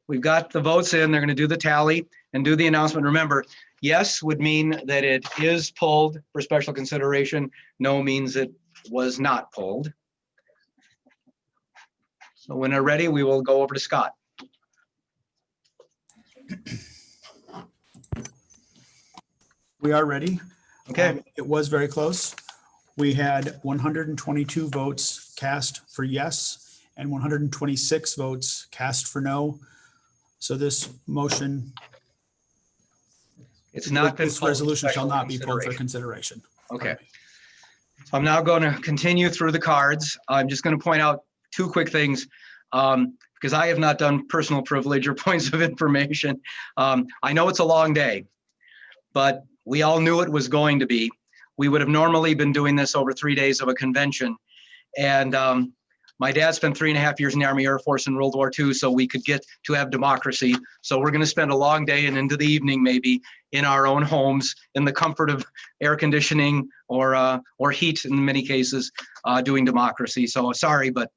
we've got the votes in. They're going to do the tally and do the announcement. Remember, yes would mean that it is pulled for special consideration. No means it was not pulled. So when they're ready, we will go over to Scott. We are ready. Okay. It was very close. We had 122 votes cast for yes and 126 votes cast for no. So this motion, It's not been this pulled for resolution shall special not be pulled for consideration. Okay. So I'm now going to continue through the cards. I'm just going to point out 2 quick things because I have not done personal privilege or points of information. I know it's a long day, but we all knew it was going to be. We would have normally been doing this over 3 days of a convention. And my dad spent 3.5 years in the Army Air Force in World War II, so we could get to have democracy. So we're going to spend a long day and into the evening, maybe in our own homes, in the comfort of air conditioning or heat in many cases, doing democracy. So sorry, but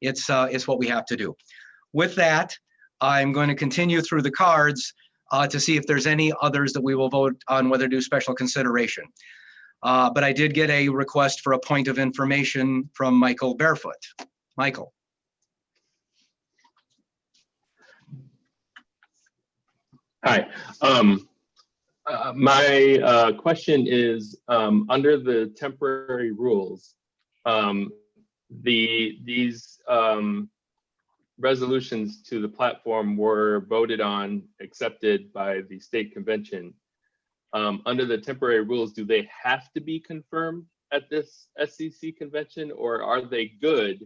it's what we have to do. With that, I'm going to continue through the cards to see if there's any others that we will vote on whether to do special consideration. But I did get a request for a point of information from Michael Barefoot. Michael. Hi. My question is, under the temporary rules, these resolutions to the platform were voted on, accepted by the state convention. Under the temporary rules, do they have to be confirmed at this SCC convention, or are they good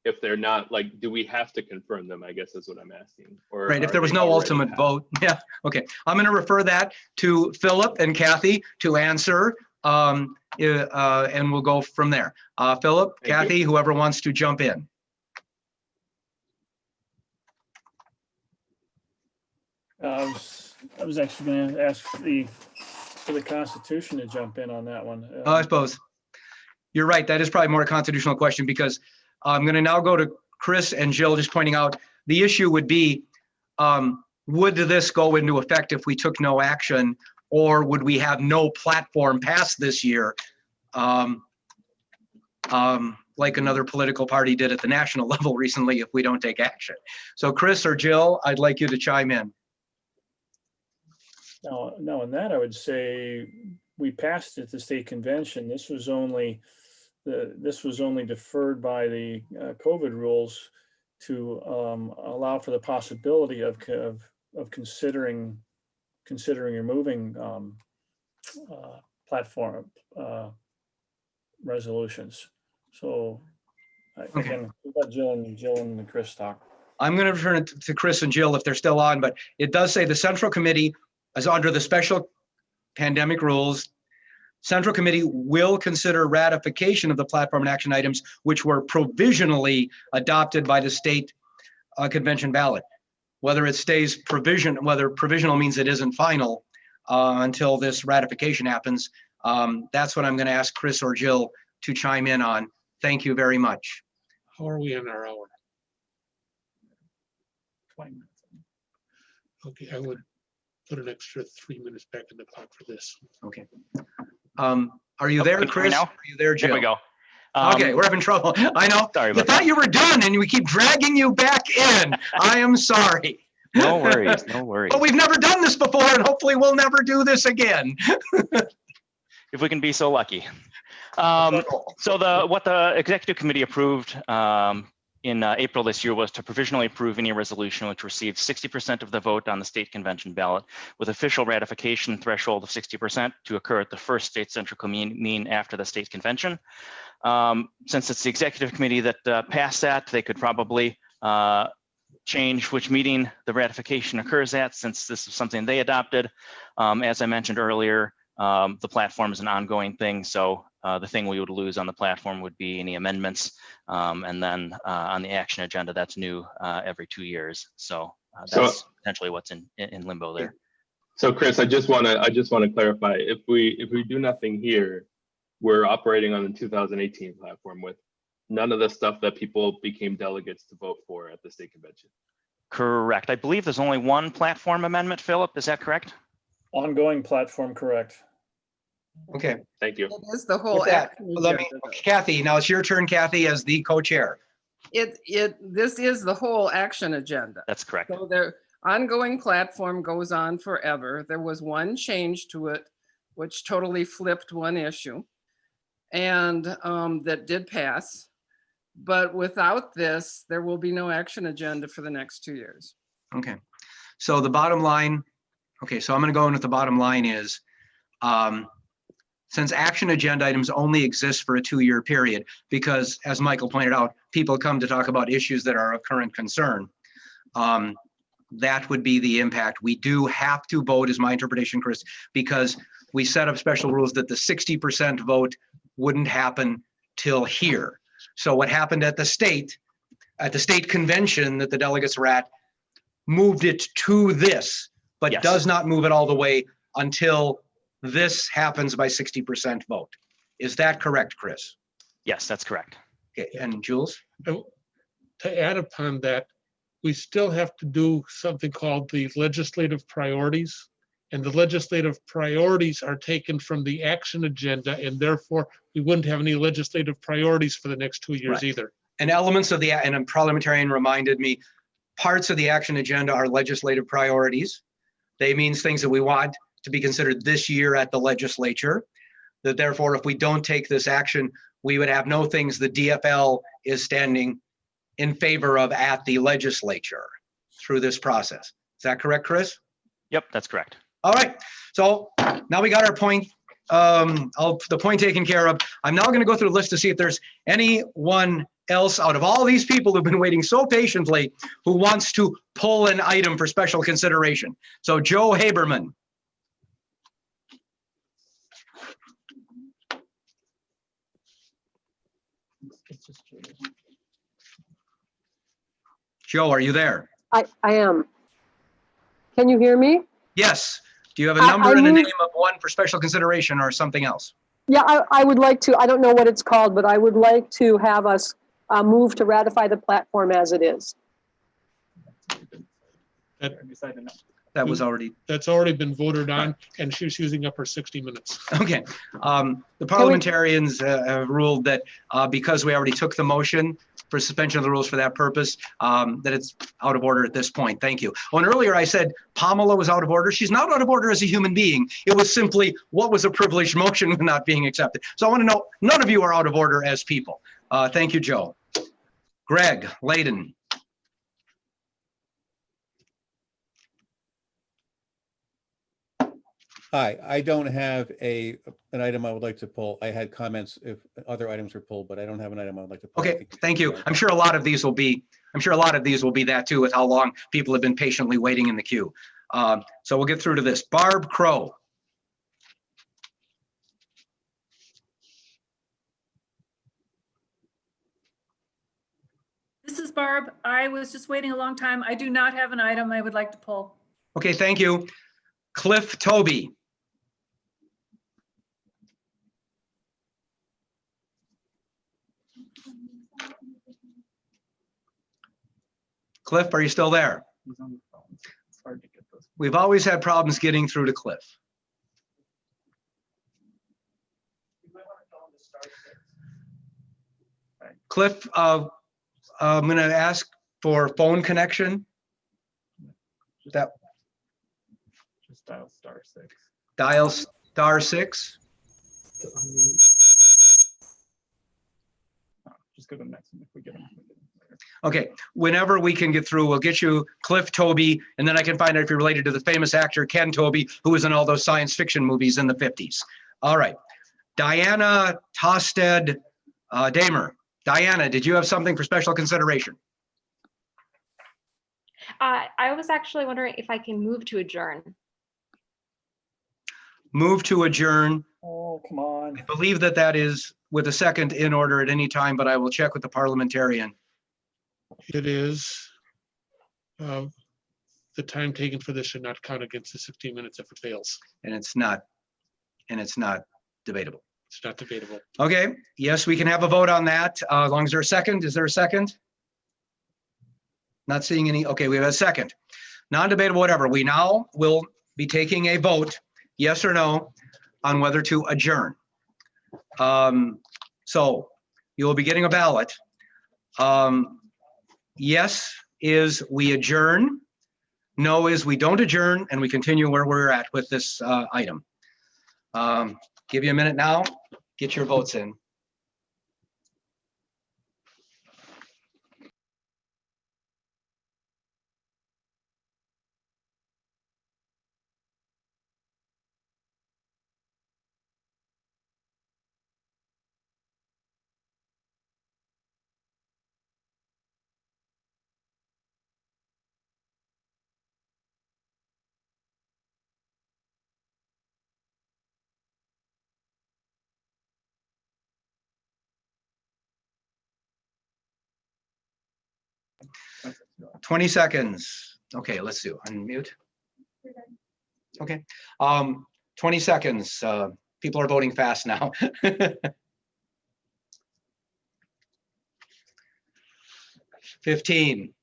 if they're not? Like, do we have to confirm them, I guess is what I'm asking. Or right, if there was no ultimate vote. Yeah, okay. I'm going to refer that to Philip and Kathy to answer, and we'll go from there. Philip, Kathy, whoever wants to jump in. I was actually going to ask for the Constitution to jump in on that one. I suppose. You're right. That is probably more a constitutional question because I'm going to now go to Chris and Jill just pointing out the issue would be, would this go into effect if we took no action, or would we have no platform passed this year? Like another political party did at the national level recently if we don't take action. So Chris or Jill, I'd like you to chime in. No, in that I would say we passed it at the state convention. This was only deferred by the COVID rules to allow for the possibility of considering removing platform resolutions. So again, we've got Jill and Chris talk. I'm going to return it to Chris and Jill if they're still on, but it does say the Central Committee is under the special pandemic rules. Central Committee will consider ratification of the platform and action items which were provisionally adopted by the state convention ballot. Whether it stays whether provisional means it isn't final until this ratification happens. That's what I'm going to ask Chris or Jill to chime in on. Thank you very much. How are we in our hour? 20 minutes. Okay, I would put an extra 3 minutes back in the clock for this. Okay. Are you there, can you hear me Chris? now? Are you there, Jill? There we go. Okay, we're having trouble. I know. Sorry You about thought that. you were done and we keep dragging you back in. I am sorry. No worries, no worries. But we've never done this before and hopefully we'll never do this again. If we can be so lucky. So what the executive committee approved in April this year was to provisionally approve any resolution which received 60% of the vote on the state convention ballot, with official ratification threshold of 60% to occur at the first state central meeting after the state convention. Since it's the executive committee that passed that, they could probably change which meeting the ratification occurs at, since this is something they adopted. As I mentioned earlier, the platform is an ongoing thing, so the thing we would lose on the platform would be any amendments, and then on the action agenda, that's new every 2 years. So that's potentially what's in limbo there. So Chris, I just want to clarify, if we do nothing here, we're operating on the 2018 platform with none of the stuff that people became delegates to vote for at the state convention. Correct. I believe there's only one platform amendment, Philip, is that correct? Ongoing platform, correct. Okay. Thank you. It is the whole. With that, action let me, agenda. Kathy, now it's your turn, Kathy, as the co-chair. This is the whole action agenda. That's correct. So the ongoing platform goes on forever. There was one change to it, which totally flipped one issue, and that did pass. But without this, there will be no action agenda for the next 2 years. Okay. So the bottom line, okay, so I'm going to go in with the bottom line is, since action agenda items only exist for a 2-year period, because as Michael pointed out, people come to talk about issues that are of current concern. That would be the impact. We do have to vote, is my interpretation, Chris, because we set up special rules that the 60% vote wouldn't happen till here. So what happened at the state convention that the delegates were at, moved it to this, but Yes. does not move it all the way until this happens by 60% vote. Is that correct, Chris? Yes, that's correct. Okay, and Jules? To add upon that, we still have to do something called the legislative priorities. And the legislative priorities are taken from the action agenda, and therefore we wouldn't have any legislative priorities for the next 2 years Right. either. And elements of and a parliamentarian reminded me, parts of the action agenda are legislative priorities. They means things that we want to be considered this year at the legislature. That therefore, if we don't take this action, we would have no things the DFL is standing in favor of at the legislature through this process. Is that correct, Chris? Yep, that's correct. All right, so now we got our point, the point taken care of. I'm now going to go through the list to see if there's anyone else out of all these people who've been waiting so patiently who wants to pull an item for special consideration. So Joe Haberman. Joe, are you there? I am. Can you hear me? Yes. Do you have a I number and a move- name of one for special consideration or something else? Yeah, I would like to, I don't know what it's called, but I would like to have us move to ratify the platform as it is. That was already. That's already been voted on, and she's using up her 60 minutes. Okay. The parliamentarians have ruled that because we already took the motion for suspension of the rules for that purpose, that it's out of order at this point. Thank you. When earlier I said Pamela was out of order, she's not out of order as a human being. It was simply what was a privileged motion not being accepted. So I want to know, none of you are out of order as people. Thank you, Joe. Greg Layden. Hi, I don't have an item I would like to pull. I had comments if other items were pulled, but I don't have an item I would like to pull. Okay, thank you. I'm sure a lot of these will be that too, with how long people have been patiently waiting in the queue. So we'll get through to this. Barb Crow. This is Barb. I was just waiting a long time. I do not have an item I would like to pull. Okay, thank you. Cliff Toby. Cliff, are you still there? He's on the phone. It's hard to get those. We've always had problems getting through to Cliff. Cliff, I'm going to ask for phone connection. That Just dial *6. dial *6. Just go to the next one if we get him. Okay, whenever we can get through, we'll get you Cliff Toby, and then I can find out if you're related to the famous actor Ken Toby, who was in all those science fiction movies in the 50s. All right, Diana Tosted Damer. Diana, did you have something for special consideration? I was actually wondering if I can move to adjourn. Move to adjourn. Oh, come on. I believe that that is with a second in order at any time, but I will check with the parliamentarian. It is. The time taken for this should not count against the 16 minutes if it fails. And it's not debatable. It's not debatable. Okay, yes, we can have a vote on that, as long as there's a second. Is there a second? Not seeing any. Okay, we have a second. Non-debatable, whatever. We now will be taking a vote, yes or no, on whether to adjourn. So you will be getting a ballot. Yes is we adjourn. No is we don't adjourn, and we continue where we're at with this item. Give you a minute now. Get your votes in. That's 20 seconds. Okay, let's do unmute. Okay, 20 seconds. People are voting fast now. 15.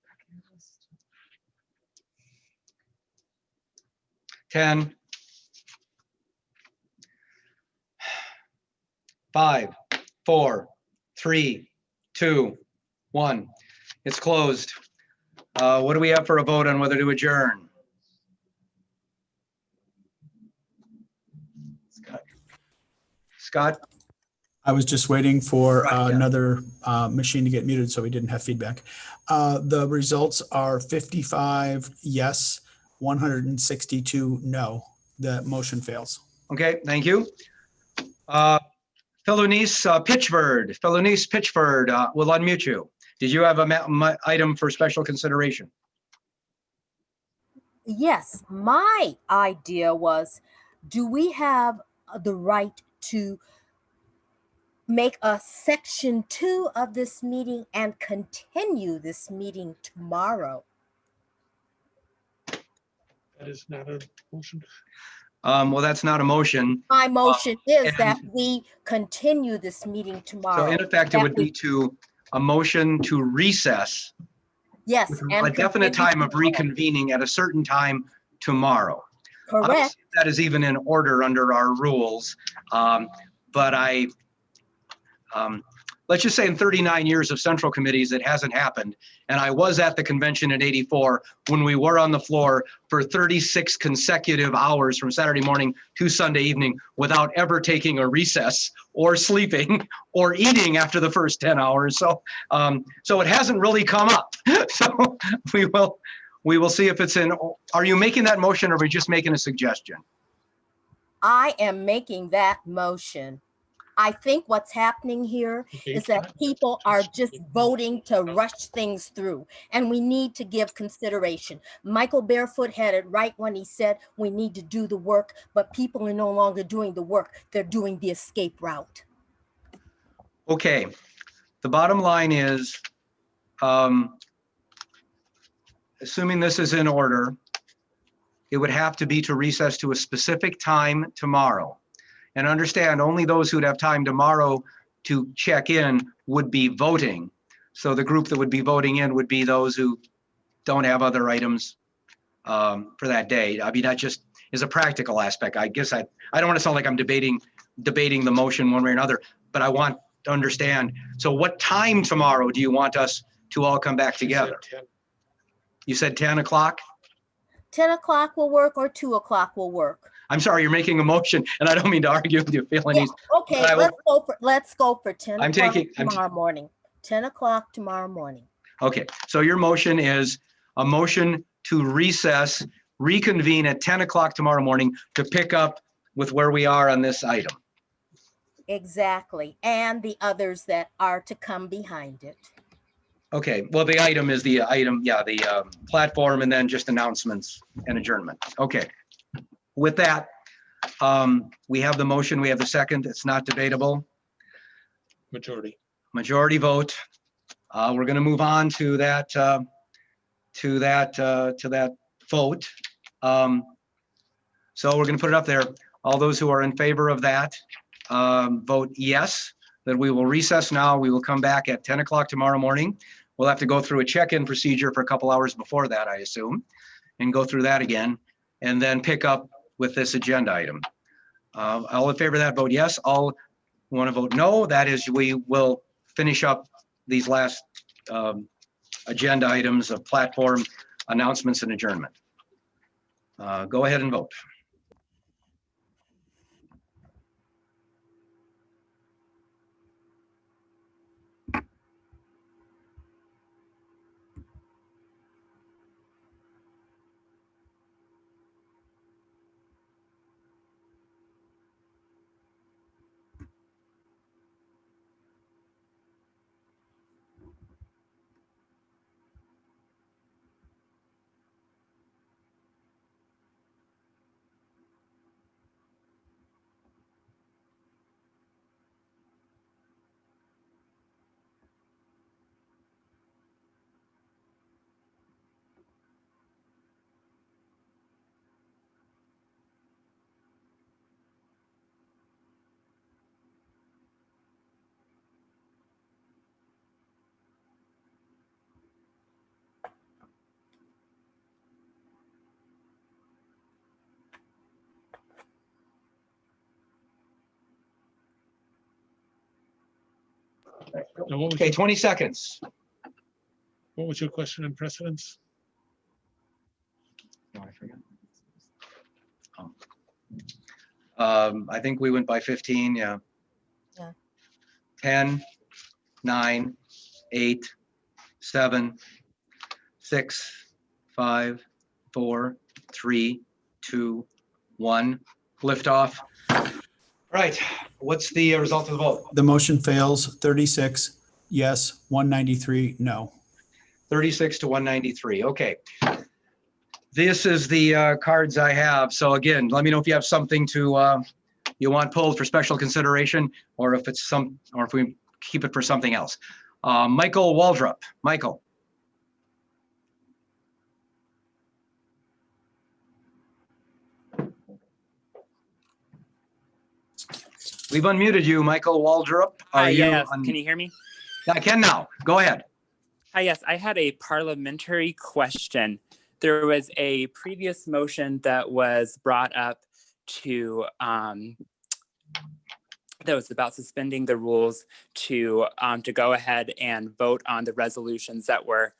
10. 5, 4, 3, 2, 1. It's closed. What do we have for a vote on whether to adjourn? Scott? I was just waiting for another machine to get muted so we didn't have feedback. The results are 55 yes, 162 no. The motion fails. Okay, thank you. Philonice Pitchford. Philonice Pitchford, we'll unmute you. Did you have a item for special consideration? Yes, my idea was, do we have the right to make a section 2 of this meeting and continue this meeting tomorrow? That is not a motion. Well, that's not a motion. My motion is and- that we continue this meeting tomorrow. So in effect, it That would be a motion to recess. Yes. With and a definite continue time of tomorrow. reconvening at a certain time tomorrow. I don't Correct. see if that is even in order under our rules. But let's just say in 39 years of central committees, it hasn't happened. And I was at the convention in '84 when we were on the floor for 36 consecutive hours from Saturday morning to Sunday evening without ever taking a recess or sleeping or eating after the first 10 hours. So, so it hasn't really come up. So we will see if it's in. Are you making that motion or are we just making a suggestion? I am making that motion. I think what's happening here is that people are just voting to rush things through, and we need to give consideration. Michael Barefoot had it right when he said we need to do the work, but people are no longer doing the work. They're doing the escape route. Okay, the bottom line is, assuming this is in order, it would have to be to recess to a specific time tomorrow. And understand, only those who'd have time tomorrow to check in would be voting. So the group that would be voting in would be those who don't have other items for that day. I mean, that just is a practical aspect. I guess I don't want to sound like I'm debating the motion one way or another, but I want to understand. So what time tomorrow do you want us to all come back together? You said 10 o'clock? 10 o'clock will work or 2 o'clock will work. I'm sorry, you're making a motion and I don't mean to argue with your feelings. Okay, but I will- let's go for 10 I'm o'clock taking- I'm- tomorrow morning. 10 o'clock tomorrow morning. Okay, so your motion is a motion to recess, reconvene at 10 o'clock tomorrow morning to pick up with where we are on this item. Exactly. And the others that are to come behind it. Okay, well, the item is the item, yeah, the platform and then just announcements and adjournment. Okay. With that, we have the motion, we have the second, it's not debatable. Majority vote. We're going to move on to that vote. So we're going to put it up there. All those who are in favor of that, vote yes, that we will recess now. We will come back at 10 o'clock tomorrow morning. We'll have to go through a check-in procedure for a couple hours before that, I assume, and go through that again, and then pick up with this agenda item. All in favor of that, vote yes. All want to vote no. That is, we will finish up these last agenda items of platform announcements and adjournment. Go ahead and vote. Okay, 20 seconds. What was your question in precedence? No, I forgot. I think we went by 15, yeah. Yeah. 10, 9, 8, 7, 6, 5, 4, 3, 2, 1. Lift off. All right, what's the result of the vote? The motion fails, 36 yes, 193 no. 36 to 193, okay. This is the cards I have. So again, let me know if you have something to, you want pulled for special consideration, or if it's or if we keep it for something else. Michael Waldrop, Michael. We've unmuted you, Michael Waldrop. Hi, yes. Can you hear me? I can now. Go ahead. Hi, yes. I had a parliamentary question. There was a previous motion that was brought up to that was about suspending the rules to go ahead and vote on the resolutions that were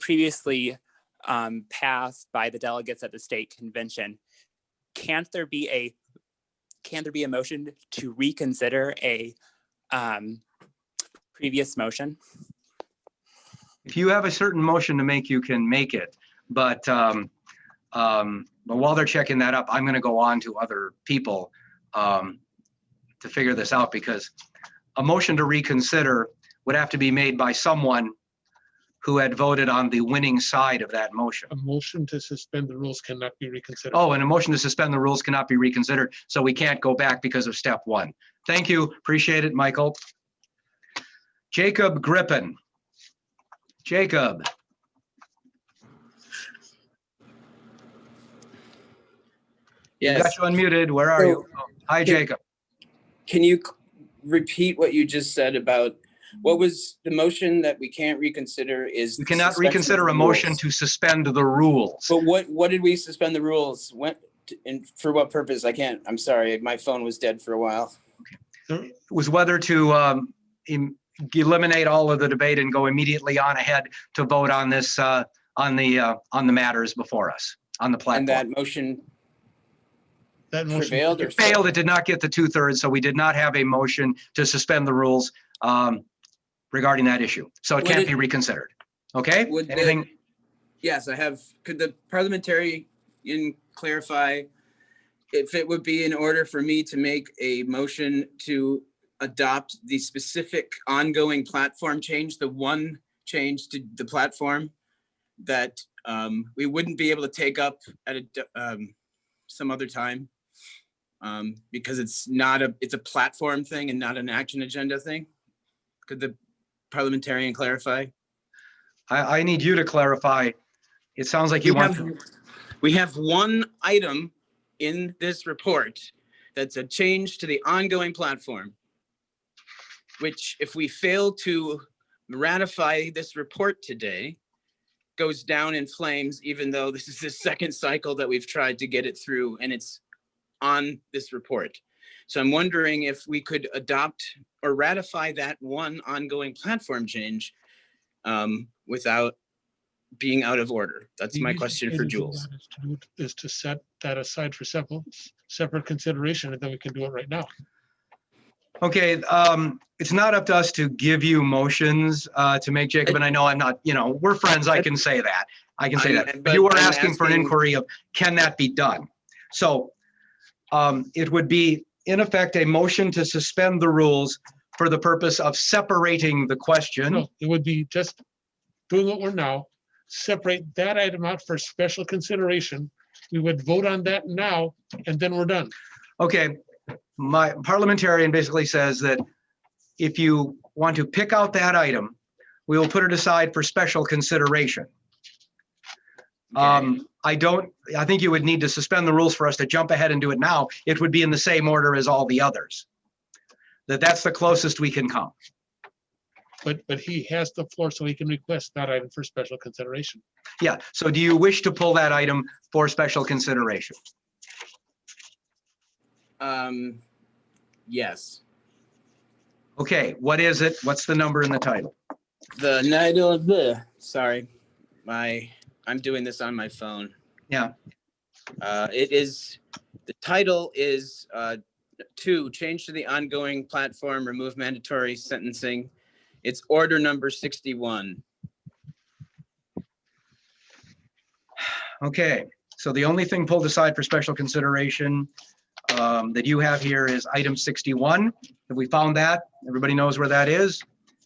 previously passed by the delegates at the state convention. Can't there be a motion to reconsider a previous motion? If you have a certain motion to make, you can make it. But while they're checking that up, I'm going to go on to other people to figure this out, because a motion to reconsider would have to be made by someone who had voted on the winning side of that motion. A motion to suspend the rules cannot be reconsidered. Oh, and a motion to suspend the rules cannot be reconsidered, so we can't go back because of step one. Thank you. Appreciate it, Michael. Jacob Griffin. Jacob. Yes. We got you unmuted. Where are you? Oh, hi, Jacob. Can you repeat what you just said about What was the motion that we can't reconsider is? You the cannot suspension of reconsider the a motion rules. to suspend the rules. But what did we suspend the rules? When, and for what purpose? I'm sorry, my phone was dead for a while. Was whether to eliminate all of the debate and go immediately on ahead to vote on this, on the matters before us, on the platform. And that motion prevailed or It failed. It did not get the 2/3, so we did not have a motion to suspend the rules regarding that issue. So it Would can't it- be reconsidered. Okay? Would the- Anything? Yes, I have. Could the parliamentarian clarify if it would be in order for me to make a motion to adopt the specific ongoing platform change, the one change to the platform that we wouldn't be able to take up at some other time because it's a platform thing and not an action agenda thing? Could the parliamentarian clarify? I need you to clarify. It sounds like you want. We have one item in this report that's a change to the ongoing platform, which if we fail to ratify this report today, goes down in flames, even though this is the second cycle that we've tried to get it through and it's on this report. So I'm wondering if we could adopt or ratify that one ongoing platform change without being out of order. That's my question for Jules. Is to set that aside for separate consideration, and then we can do it right now. Okay, it's not up to us to give you motions to make, Jacob, and I know I'm not, we're friends, I can say that. I can say that. But you were asking for an inquiry of, can that be done? So it would be, in effect, a motion to suspend the rules for the purpose of separating the question. No, it would be just doing what we're now, separate that item out for special consideration. We would vote on that now, and then we're done. Okay, my parliamentarian basically says that if you want to pick out that item, we will put it aside for special consideration. I think you would need to suspend the rules for us to jump ahead and do it now. It would be in the same order as all the others. That's the closest we can come. But he has the floor, so he can request that item for special consideration. Yeah, so do you wish to pull that item for special consideration? Yes. Okay, what is it? What's the number in the title? The title, sorry, I'm doing this on my phone. Yeah. The title is 2, change to the ongoing platform, remove mandatory sentencing. It's order number 61. Okay, so the only thing pulled aside for special consideration that you have here is item 61. Have we found that? Everybody knows where that is?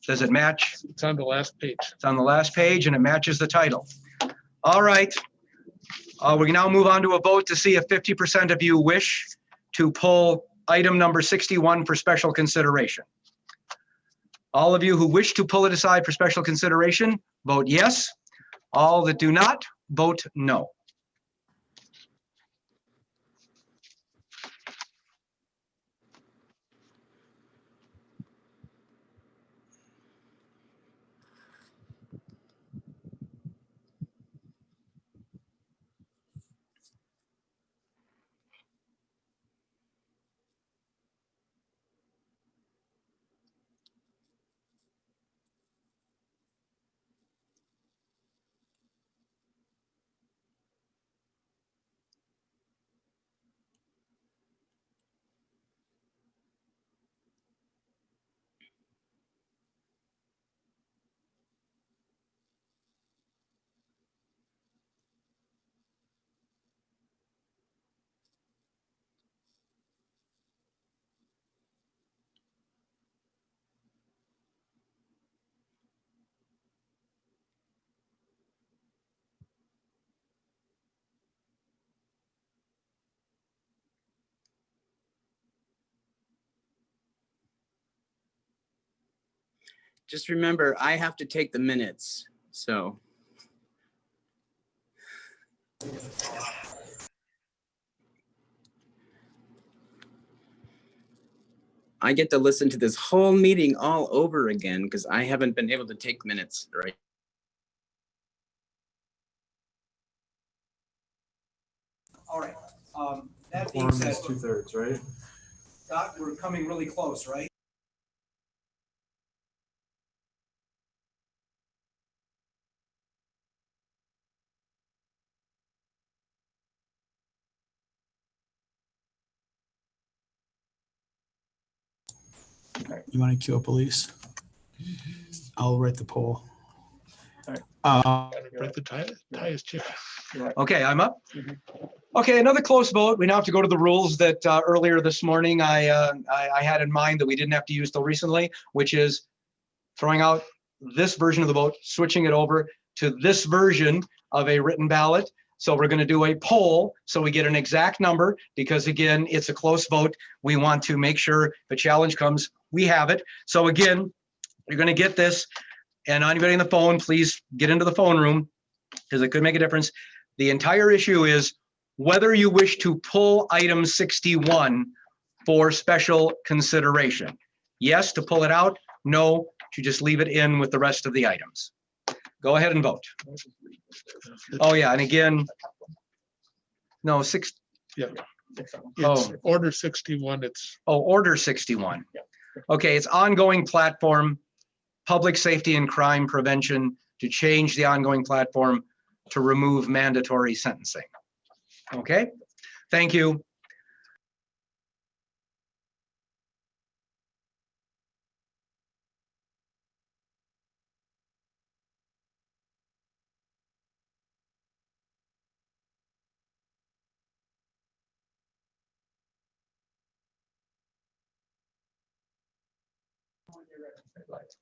Does it match? It's on the last page. It's on the last page and it matches the title. All right. We can now move on to a vote to see if 50% of you wish to pull item number 61 for special consideration. All of you who wish to pull it aside for special consideration, vote yes. All that do not, vote no. Just remember, I have to take the minutes, so. I get to listen to this whole meeting all over again because I haven't been able to take minutes, right? All right. That being said, 2/3, right? Doc, we're coming really close, right? You want to queue up Elise? I'll write the poll. Break the tie is chipping. Okay, I'm up. Okay, another close vote. We now have to go to the rules that earlier this morning I had in mind that we didn't have to use till recently, which is throwing out this version of the vote, switching it over to this version of a written ballot. So we're going to do a poll so we get an exact number because again, it's a close vote. We want to make sure if a challenge comes, we have it. So again, you're going to get this. And anybody on the phone, please get into the phone room because it could make a difference. The entire issue is whether you wish to pull item 61 for special consideration. Yes, to pull it out. No, to just leave it in with the rest of the items. Go ahead and vote. Oh, yeah, and again, no, Yeah. Oh. It's order 61, it's. Oh, order 61. Okay, it's ongoing platform, public safety and crime prevention, to change the ongoing platform to remove mandatory sentencing. Okay, thank you.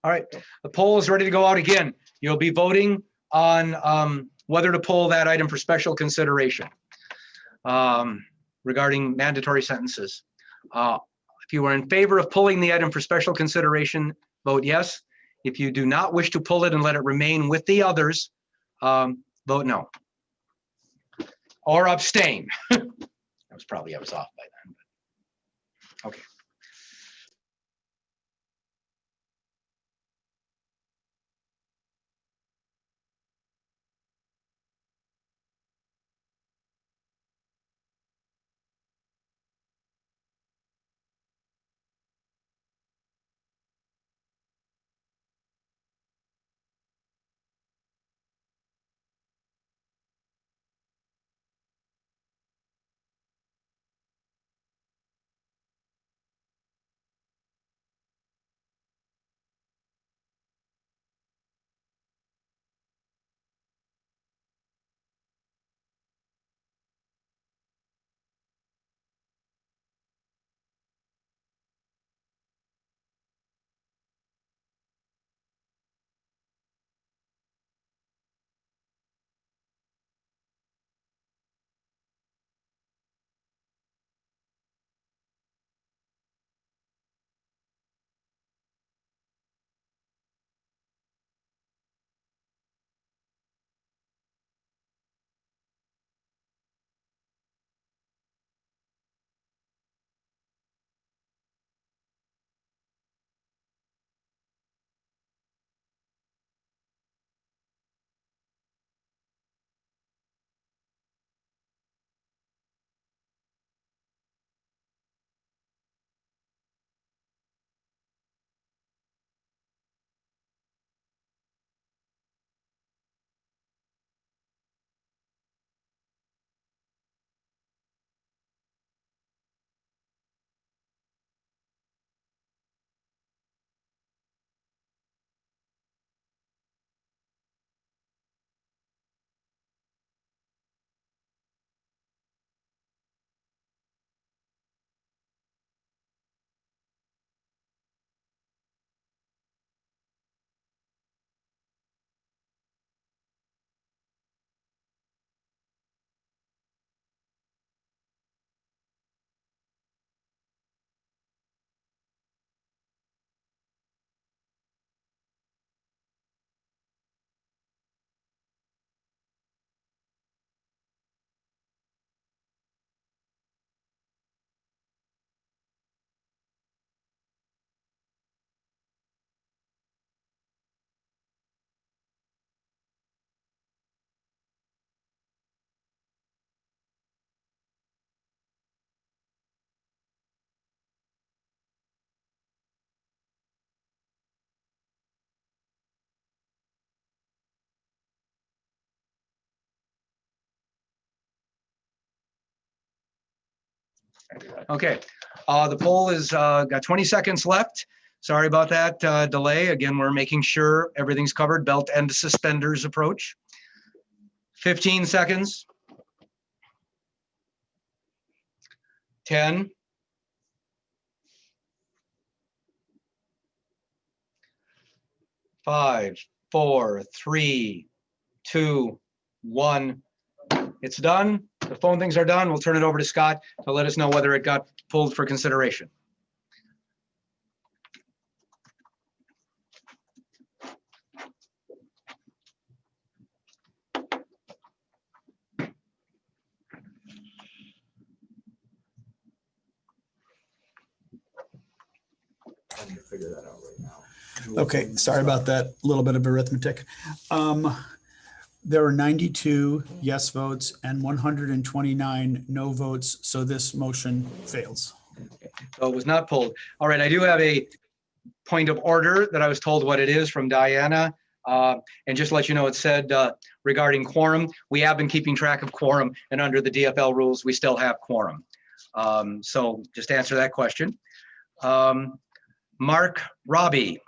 All right, the poll is ready to go out again. You'll be voting on whether to pull that item for special consideration regarding mandatory sentences. If you are in favor of pulling the item for special consideration, vote yes. If you do not wish to pull it and let it remain with the others, vote no. Or abstain. I was off by then. Okay. Okay, the poll is got 20 seconds left. Sorry about that delay. Again, we're making sure everything's covered, belt and suspenders approach. 15 seconds. 10. 5, 4, 3, 2, 1. It's done. The phone things are done. We'll turn it over to Scott to let us know whether it got pulled for consideration. Figure that out right now. Okay, sorry about that little bit of arithmetic. There were 92 yes votes and 129 no votes, so this motion fails. So it was not pulled. All right, I do have a point of order that I was told what it is from Diana. And just to let you know, it said regarding quorum, we have been keeping track of quorum, and under the DFL rules, we still have quorum. So just to answer that question. Mark Robbie.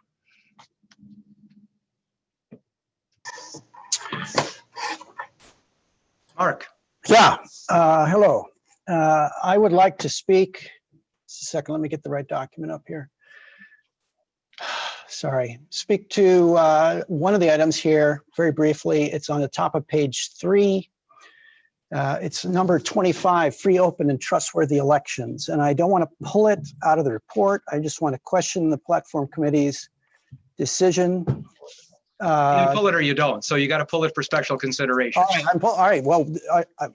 Mark. Yeah, hello. I would like to speak. Just a second, let me get the right document up here. Sorry. Speak to one of the items here very briefly. It's on the top of page 3. It's number 25, free, open, and trustworthy elections. And I don't want to pull it out of the report. I just want to question the platform committee's decision. You can pull it or you don't. So you got to pull it for special consideration. All right. Well,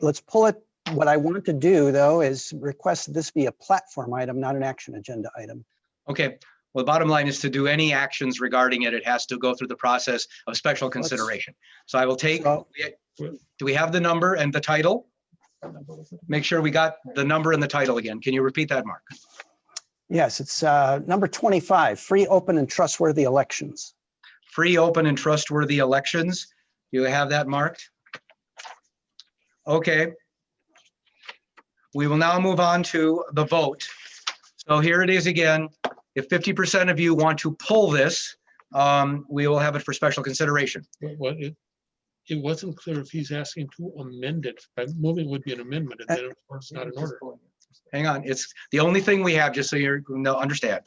let's pull it. What I want to do, though, is request that this be a platform item, not an action agenda item. Okay. Well, the bottom line is to do any actions regarding it, it has to go through the process of special consideration. So I will take, do we have the number and the title? Make sure we got the number and the title again. Can you repeat that, Mark? Yes, it's number 25, free, open, and trustworthy elections. Free, open, and trustworthy elections. You have that marked? Okay. We will now move on to the vote. So here it is again. If 50% of you want to pull this, we will have it for special consideration. Well, it wasn't clear if he's asking to amend it. By moving would be an amendment, and then of course not an order. Hang on, it's the only thing we have, just so you understand,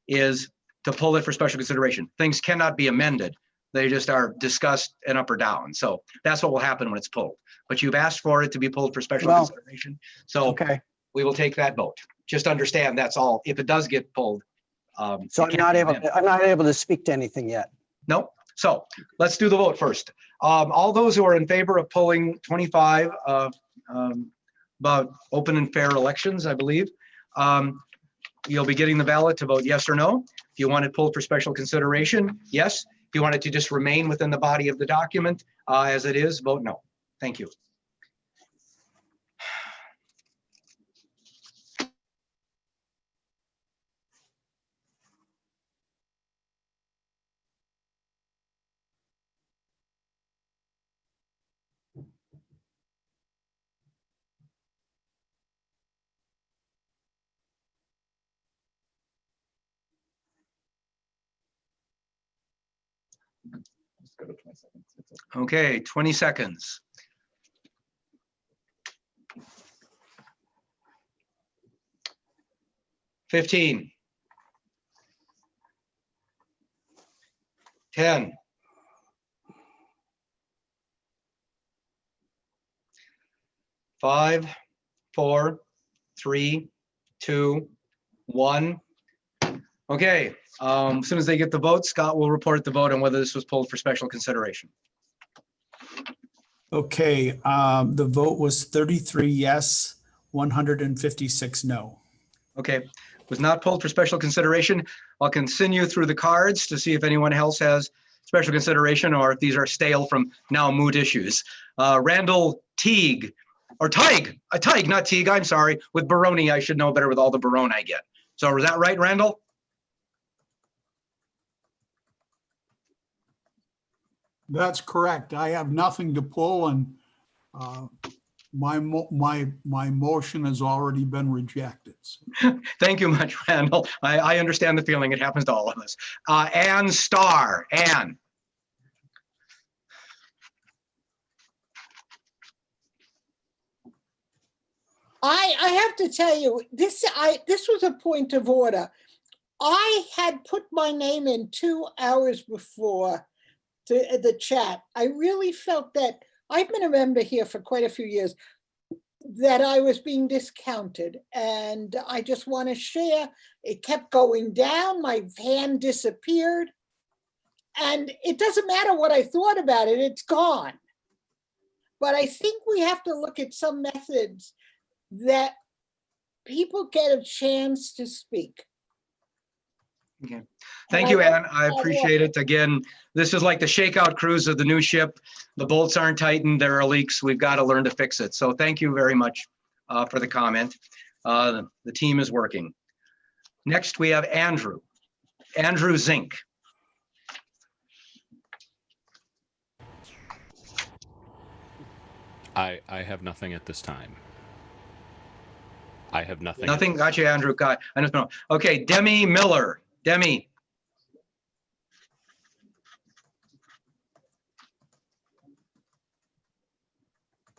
is to pull it for special consideration. Things cannot be amended. They just are discussed and up or down. So that's what will happen when it's pulled. But you've asked for it to be pulled for special consideration. So we will take that vote. Just understand that's all. If it does get pulled. So I'm not able to speak to anything yet. No. So let's do the vote first. All those who are in favor of pulling 25 about open and fair elections, I believe, you'll be getting the ballot to vote yes or no. If you want it pulled for special consideration, yes. If you want it to just remain within the body of the document as it is, vote no. Thank you. Just go to 20 seconds. Okay, 20 seconds. $15, 10, 5, 4, 3, 2, 1. Okay, as soon as they get the vote, Scott will report the vote on whether this was pulled for special consideration. Okay, the vote was 33 yes, 156 no. Okay, was not pulled for special consideration. I'll continue through the cards to see if anyone else has special consideration or if these are stale from now moot issues. Randall Teague, or Teig, not Teague, I'm sorry, with Baroni. I should know better with all the Barone I get. So is that right, Randall? That's correct. I have nothing to pull, and my motion has already been rejected. Thank you much, Randall. I understand the feeling. It happens to all of us. Ann Starr. Ann. I have to tell you, this was a point of order. I had put my name in 2 hours before the chat. I really felt that, I've been a member here for quite a few years, that I was being discounted. And I just want to share, it kept going down, my hand disappeared. And it doesn't matter what I thought about it, it's gone. But I think we have to look at some methods that people get a chance to speak. Okay. Thank you, Ann. I appreciate it. Again, this is like the shakeout cruise of the new ship. The bolts aren't tightened. There are leaks. We've got to learn to fix it. So thank you very much for the comment. The team is working. Next, we have Andrew. Andrew Zink. I have nothing at this time. I have nothing. Nothing. Got you, Andrew. Got. I don't know. Okay, Demi Miller. Demi.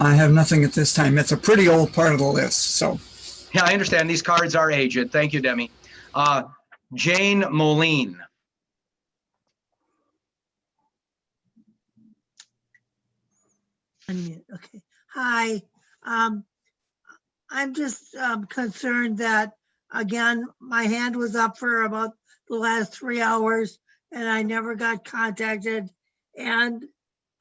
I have nothing at this time. It's a pretty old part of the list, so. Yeah, I understand. These cards are aged. Thank you, Demi. Jane Moline. Okay. Hi. I'm just concerned that, again, my hand was up for about the last 3 hours and I never got contacted. And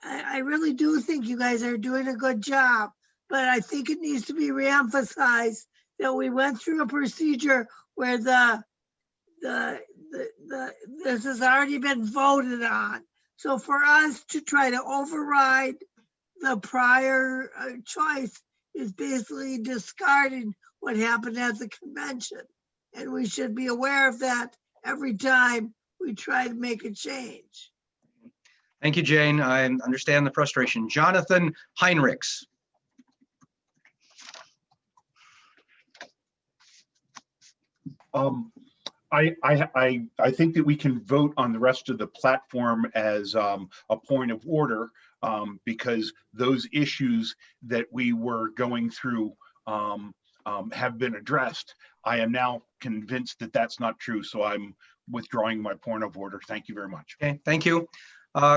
I really do think you guys are doing a good job, but I think it needs to be reemphasized that we went through a procedure where this has already been voted on. So for us to try to override the prior choice is basically discarding what happened at the convention. And we should be aware of that every time we try to make a change. Thank you, Jane. I understand the frustration. Jonathan Heinrichs. I think that we can vote on the rest of the platform as a point of order because those issues that we were going through have been addressed. I am now convinced that that's not true, so I'm withdrawing my point of order. Thank you very much. Okay, thank you.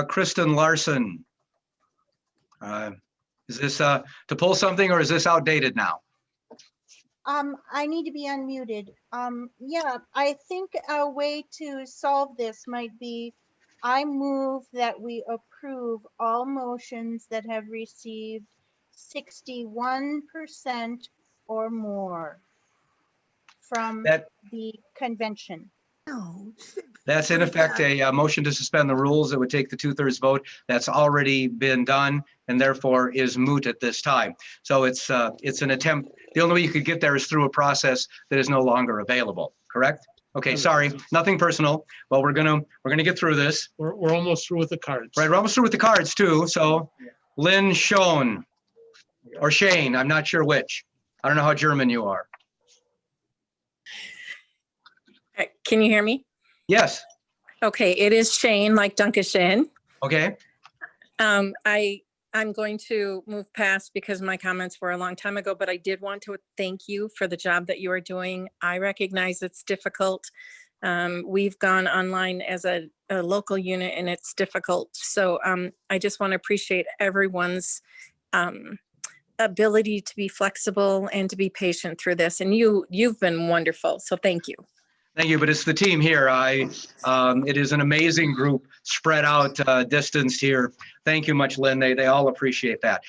Kristen Larson. Is this to pull something or is this outdated now? I need to be unmuted. Yeah, I think a way to solve this might be, I move that we approve all motions that have received 61% or more from the convention. No. That's in effect a motion to suspend the rules that would take the 2/3 vote. That's already been done and therefore is moot at this time. So it's an attempt. The only way you could get there is through a process that is no longer available, correct? Okay, sorry, nothing personal. Well, we're gonna get through this. We're almost through with the cards. Right, we're almost through with the cards too. So Lynn Schoen or Shane, I'm not sure which. I don't know how German you are. Can you hear me? Yes. Okay, it is Shane, like Dankeschön. Okay. I'm going to move past because my comments were a long time ago, but I did want to thank you for the job that you are doing. I recognize it's difficult. We've gone online as a local unit and it's difficult. So I just want to appreciate everyone's ability to be flexible and to be patient through this. And you've been wonderful. So thank you. Thank you, but it's the team here. It is an amazing group spread out, distanced here. Thank you much, Lynn. They all appreciate that.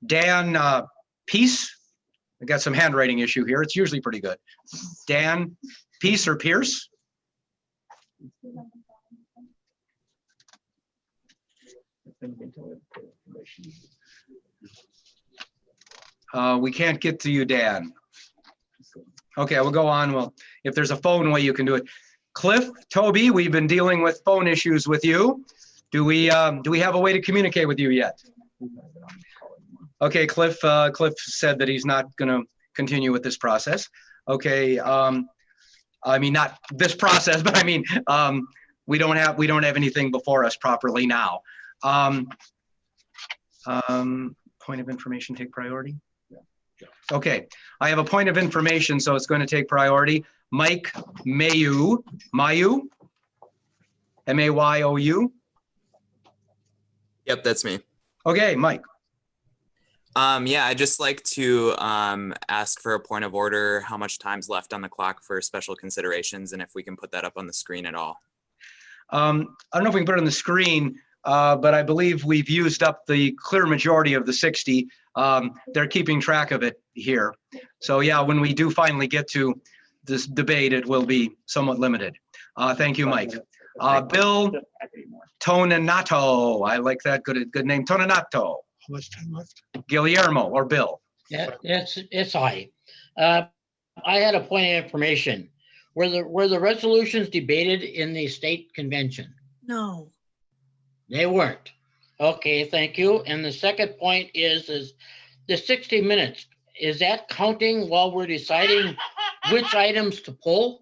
Dan Peace, I got some handwriting issue here. It's usually pretty good. Dan Peace or Pierce? We can't get to you, Dan. Okay, we'll go on. Well, if there's a phone way you can do it. Cliff, Toby, we've been dealing with phone issues with you. Do we have a way to communicate with you yet? Okay, Cliff said that he's not going to continue with this process. Okay, I mean, not this process, but I mean, we don't have anything before us properly now. Point of information take priority? Okay, I have a point of information, so it's going to take priority. Mike Mayu, M-A-Y-O-U. Yep, that's me. Okay, Mike. Yeah, I'd just like to ask for a point of order, how much time's left on the clock for special considerations, and if we can put that up on the screen at all. I don't know if we can put it on the screen, but I believe we've used up the clear majority of the 60. They're keeping track of it here. So yeah, when we do finally get to this debate, it will be somewhat limited. Thank you, Mike. Bill Toninato. I like that. Good name. Toninato. How much time left? Guillermo or Bill. Yeah, it's I. I had a point of information. Were the resolutions debated in the state convention? No. They weren't. Okay, thank you. And the second point is the 60 minutes. Is that counting while we're deciding which items to pull?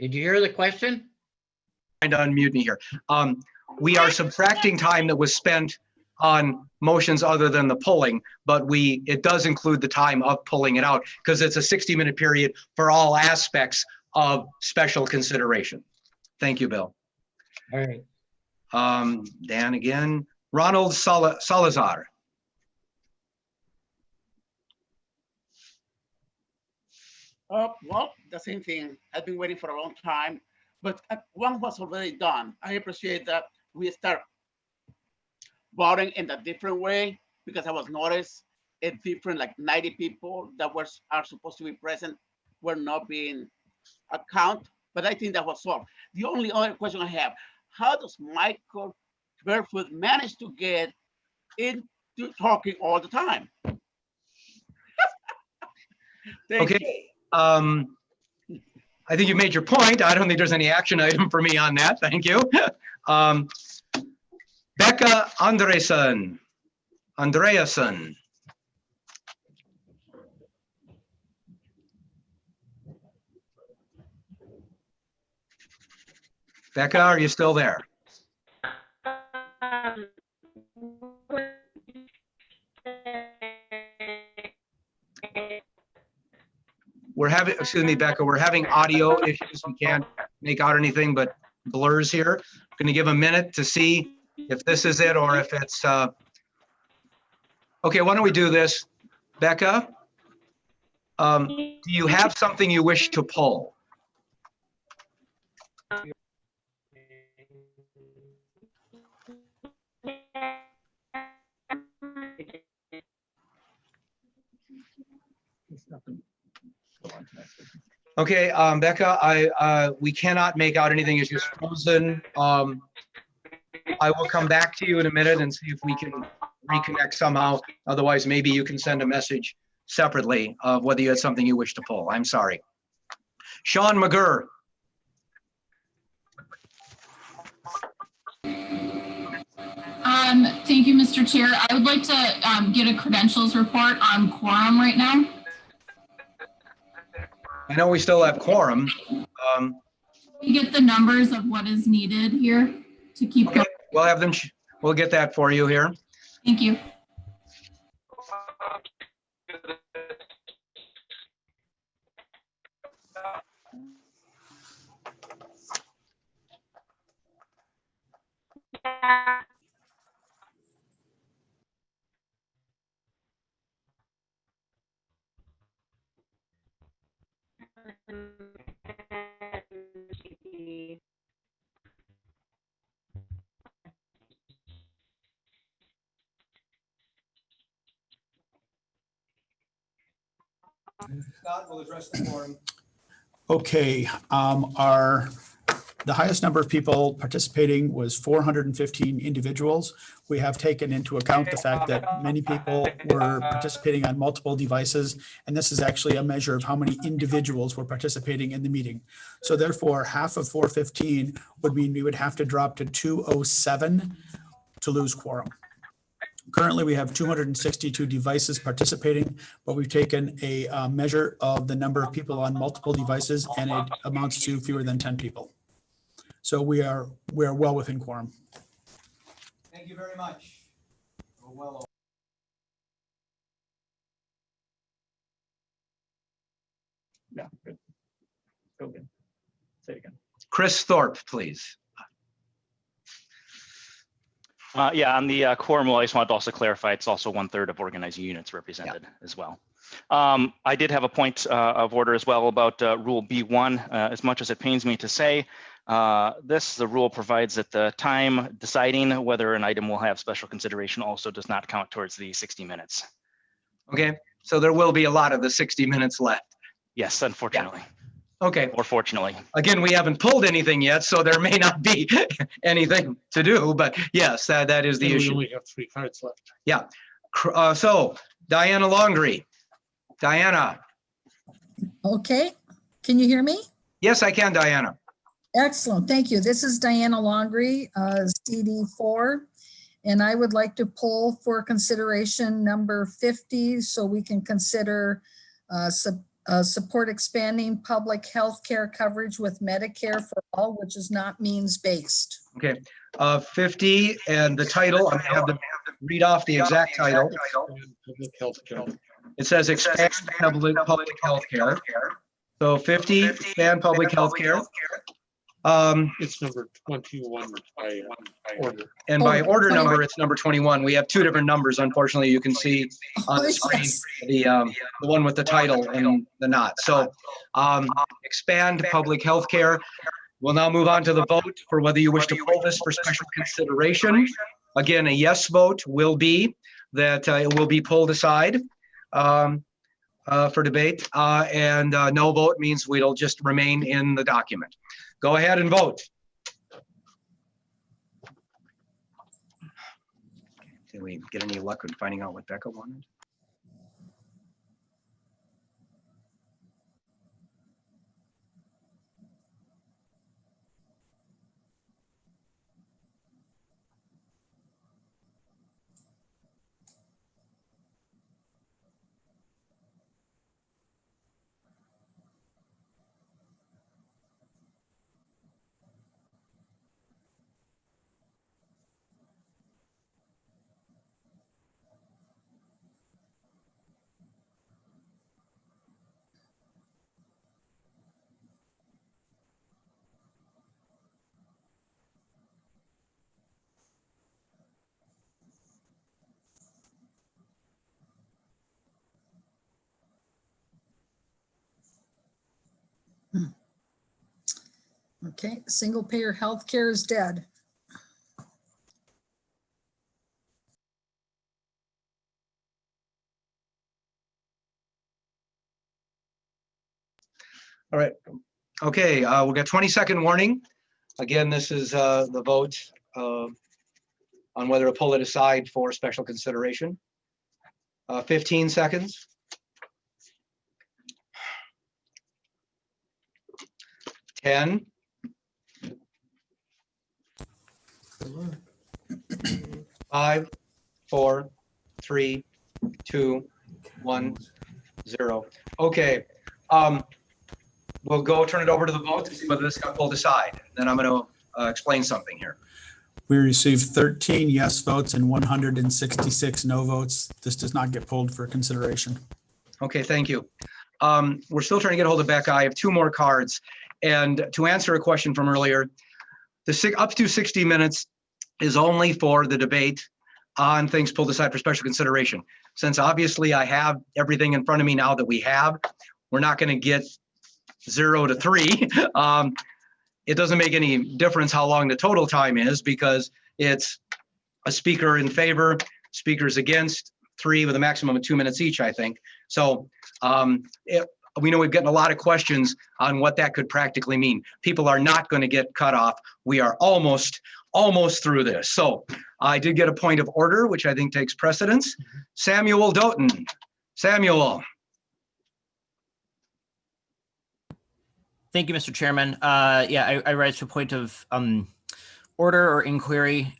Did you hear the question? Trying to unmute me here. We are subtracting time that was spent on motions other than the pulling, but it does include the time of pulling it out because it's a 60-minute period for all aspects of special consideration. Thank you, Bill. All right. Dan again. Ronald Salazar. Well, the same thing. I've been waiting for a long time, but one was already done. I appreciate that we start voting in a different way because I was noticed a different, like 90 people that are supposed to be present were not being accounted, but I think that was solved. The only other question I have, how does Michael Barefoot manage to get into talking all the time? Okay. I think you made your point. I don't think there's any action item for me on that. Thank you. Becca Andreasen. Becca, are you still there? Excuse me, Becca, we're having audio issues. We can't make out anything but blurs here. I'm going to give a minute to see if this is it or if it's, okay, why don't we do this? Becca, do you have something you wish to pull? Okay, Becca, we cannot make out anything. It's just frozen. I will come back to you in a minute and see if we can reconnect somehow. Otherwise, maybe you can send a message separately of whether you had something you wish to pull. I'm sorry. Sean McGurr. Thank you, Mr. Chair. I would like to get a credentials report on quorum right now. I know we still have quorum. We get the numbers of what is needed here to keep going. We'll have them. We'll get that for you here. Thank you. Scott will address the quorum. Okay, The highest number of people participating was 415 individuals. We have taken into account the fact that many people were participating on multiple devices, and this is actually a measure of how many individuals were participating in the meeting. So therefore, half of 415 would mean we would have to drop to 207 to lose quorum. Currently, we have 262 devices participating, but we've taken a measure of the number of people on multiple devices, and it amounts to fewer than 10 people. So we are well within quorum. Thank you very much. Well. Yeah, good. Go good. Say it again. Chris Thorpe, please. Yeah, on the quorum rule, I just wanted to also clarify, it's also 1/3 of organizing units represented as well. I did have a point of order as well about Rule B1. As much as it pains me to say, the rule provides that the time deciding whether an item will have special consideration also does not count towards the 60 minutes. Okay, so there will be a lot of the 60 minutes left. Yes, unfortunately. Okay. Or fortunately. Again, we haven't pulled anything yet, so there may not be anything to do, but yes, that is the And we issue. only have 3 cards left. Yeah. So Diana Longery. Diana. Okay, can you hear me? Yes, I can, Diana. Excellent, thank you. This is Diana Longery, CD4, and I would like to pull for consideration number 50 so we can consider support expanding public health care coverage with Medicare for all, which is not means-based. Okay, 50 and the title, I'm gonna have to read off the exact title. Public health care. It says expand public health care. So 50, expand public health care. It's number 21 by order. And by order number, it's number 21. We have 2 different numbers, unfortunately. You can see on the screen the one with the title and the not. So expand public health care. We'll now move on to the vote for whether you wish to pull this for special consideration. Again, a yes vote will be that it will be pulled aside for debate, and no vote means it'll just remain in the document. Go ahead and vote. Did we get any luck in finding out what Becca wanted? Okay, single payer healthcare is dead. All right. Okay, we'll get 20-second warning. Again, this is the vote on whether to pull it aside for special consideration. 15 seconds. 10. 5, 4, 3, 2, 1, 0. Okay. We'll go turn it over to the vote to see whether this got pulled aside. Then I'm going to explain something here. We received 13 yes votes and 166 no votes. This does not get pulled for consideration. Okay, thank you. We're still trying to get a hold of Becca. I have 2 more cards. And to answer a question from earlier, the up to 60 minutes is only for the debate on things pulled aside for special consideration. Since obviously I have everything in front of me now that we have, we're not going to get 0 to 3. It doesn't make any difference how long the total time is because it's a speaker in favor, speakers against, 3 with a maximum of 2 minutes each, I think. So we know we've gotten a lot of questions on what that could practically mean. People are not going to get cut off. We are almost through this. So I did get a point of order, which I think takes precedence. Samuel Doughton. Samuel. Thank you, Mr. Chairman. Yeah, I rise to a point of order or inquiry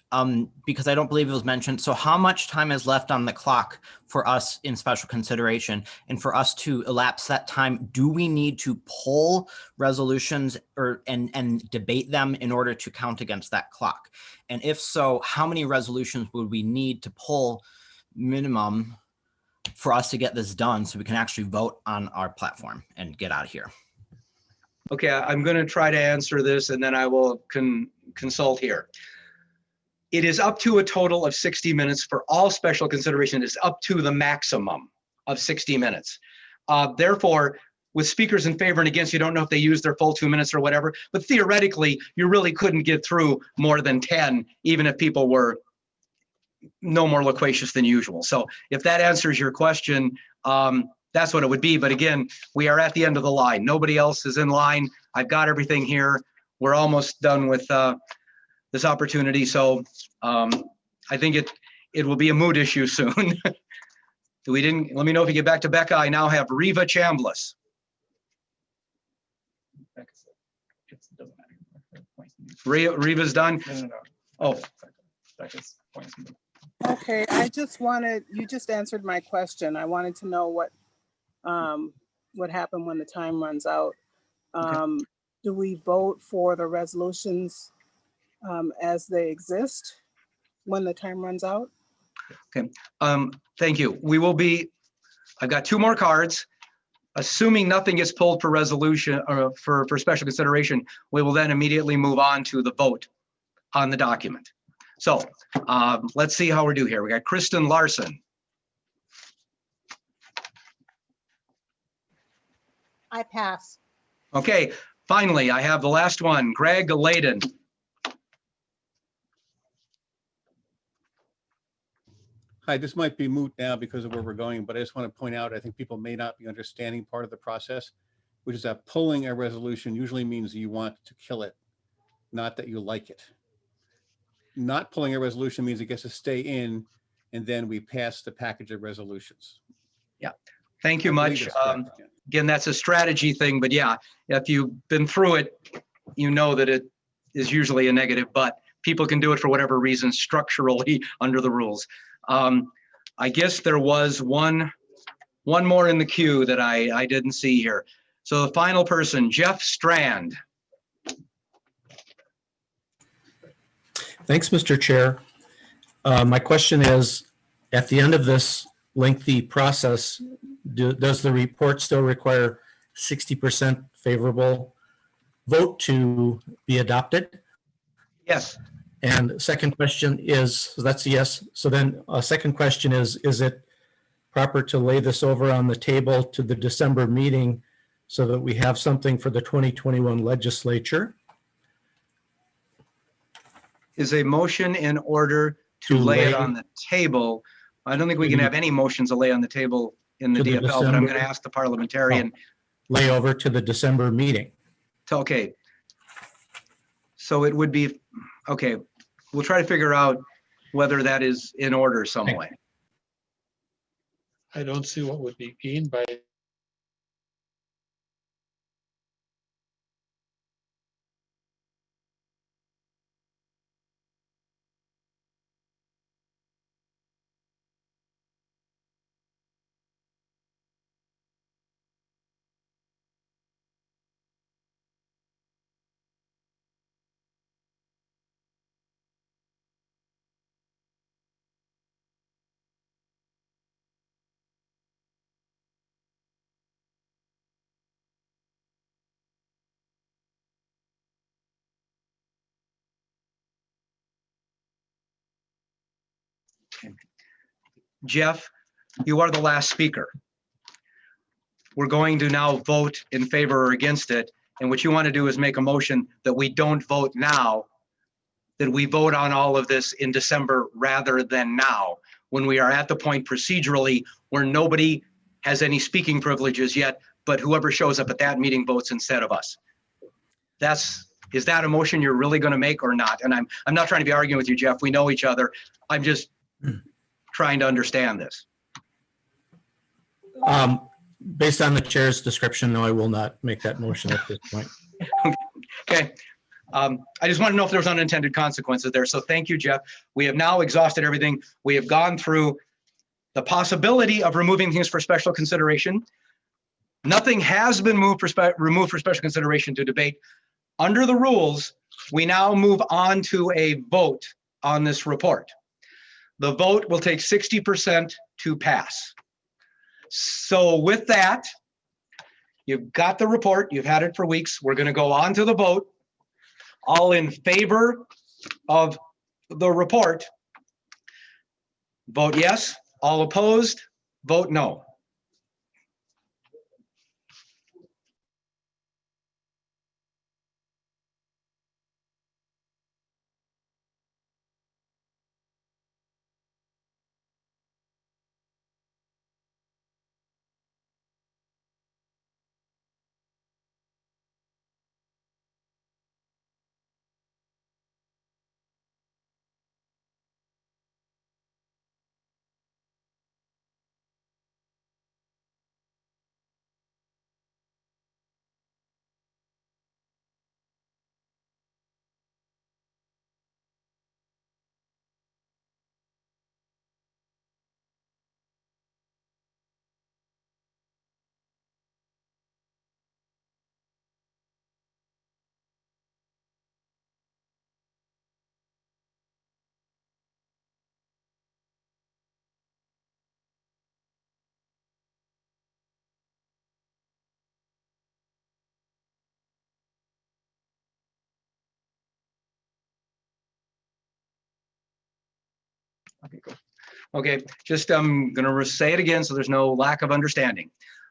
because I don't believe it was mentioned. So how much time is left on the clock for us in special consideration? And for us to elapse that time, do we need to pull resolutions and debate them in order to count against that clock? And if so, how many resolutions would we need to pull minimum for us to get this done so we can actually vote on our platform and get out of here? Okay, I'm going to try to answer this and then I will consult here. It is up to a total of 60 minutes for all special consideration. It's up to the maximum of 60 minutes. Therefore, with speakers in favor and against, you don't know if they use their full 2 minutes or whatever, but theoretically, you really couldn't get through more than 10, even if people were no more loquacious than usual. So if that answers your question, that's what it would be. But again, we are at the end of the line. Nobody else is in line. I've got everything here. We're almost done with this opportunity. So I think it will be a moot issue soon. Let me know if you get back to Becca. I now have Reva Chambliss. Reva's done? No. Oh. Okay, you just answered my question. I wanted to know what happened when the time runs out. Do we vote for the resolutions as they exist when the time runs out? Okay, thank you. I've got 2 more cards. Assuming nothing gets pulled for resolution or for special consideration, we will then immediately move on to the vote on the document. So let's see how we do here. We got Kristen Larson. I pass. Okay, finally, I have the last one, Greg Layden. Hi, this might be moot now because of where we're going, but I just want to point out, I think people may not be understanding part of the process, which is that pulling a resolution usually means you want to kill it, not that you like it. Not pulling a resolution means it gets to stay in, and then we pass the package of resolutions. Yeah, thank you much. Again, that's a strategy thing, but yeah, if you've been through it, you know that it is usually a negative, but people can do it for whatever reason structurally under the rules. I guess there was one more in the queue that I didn't see here. So the final person, Jeff Strand. Thanks, Mr. Chair. My question is, at the end of this lengthy process, does the report still require 60% favorable vote to be adopted? Yes. And second question is, so that's a yes. So then a second question is it proper to lay this over on the table to the December meeting so that we have something for the 2021 legislature? Is a motion in order to lay it on the table? I don't think we can have any motions to lay on the table in the DFL, but I'm going to ask the parliamentarian. Lay over to the December meeting. Okay. So it would be, okay, we'll try to figure out whether that is in order some way. I don't see what would be gained by Jeff, you are the last speaker. We're going to now vote in favor or against it. And what you want to do is make a motion that we don't vote now, that we vote on all of this in December rather than now, when we are at the point procedurally where nobody has any speaking privileges yet, but whoever shows up at that meeting votes instead of us. Is that a motion you're really going to make or not? And I'm not trying to be arguing with you, Jeff. We know each other. I'm just trying to understand this. Based on the chair's description, no, I will not make that motion at this point. Okay. I just want to know if there's unintended consequences there. So thank you, Jeff. We have now exhausted everything. We have gone through the possibility of removing things for special consideration. Nothing has been removed for special consideration to debate. Under the rules, we now move on to a vote on this report. The vote will take 60% to pass. So with that, you've got the report, you've had it for weeks. We're going to go on to the vote. All in favor of the report, vote yes. All opposed, vote no. Okay, cool. Okay, just I'm going to say it again so there's no lack of understanding.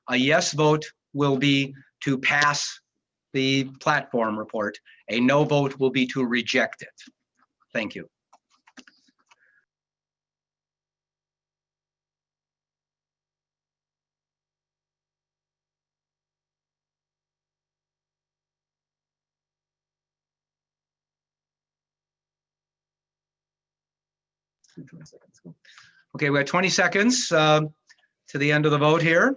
A yes vote will be to pass the platform report. A no vote will be to reject it. Thank you. Okay, we have 20 seconds to the end of the vote here.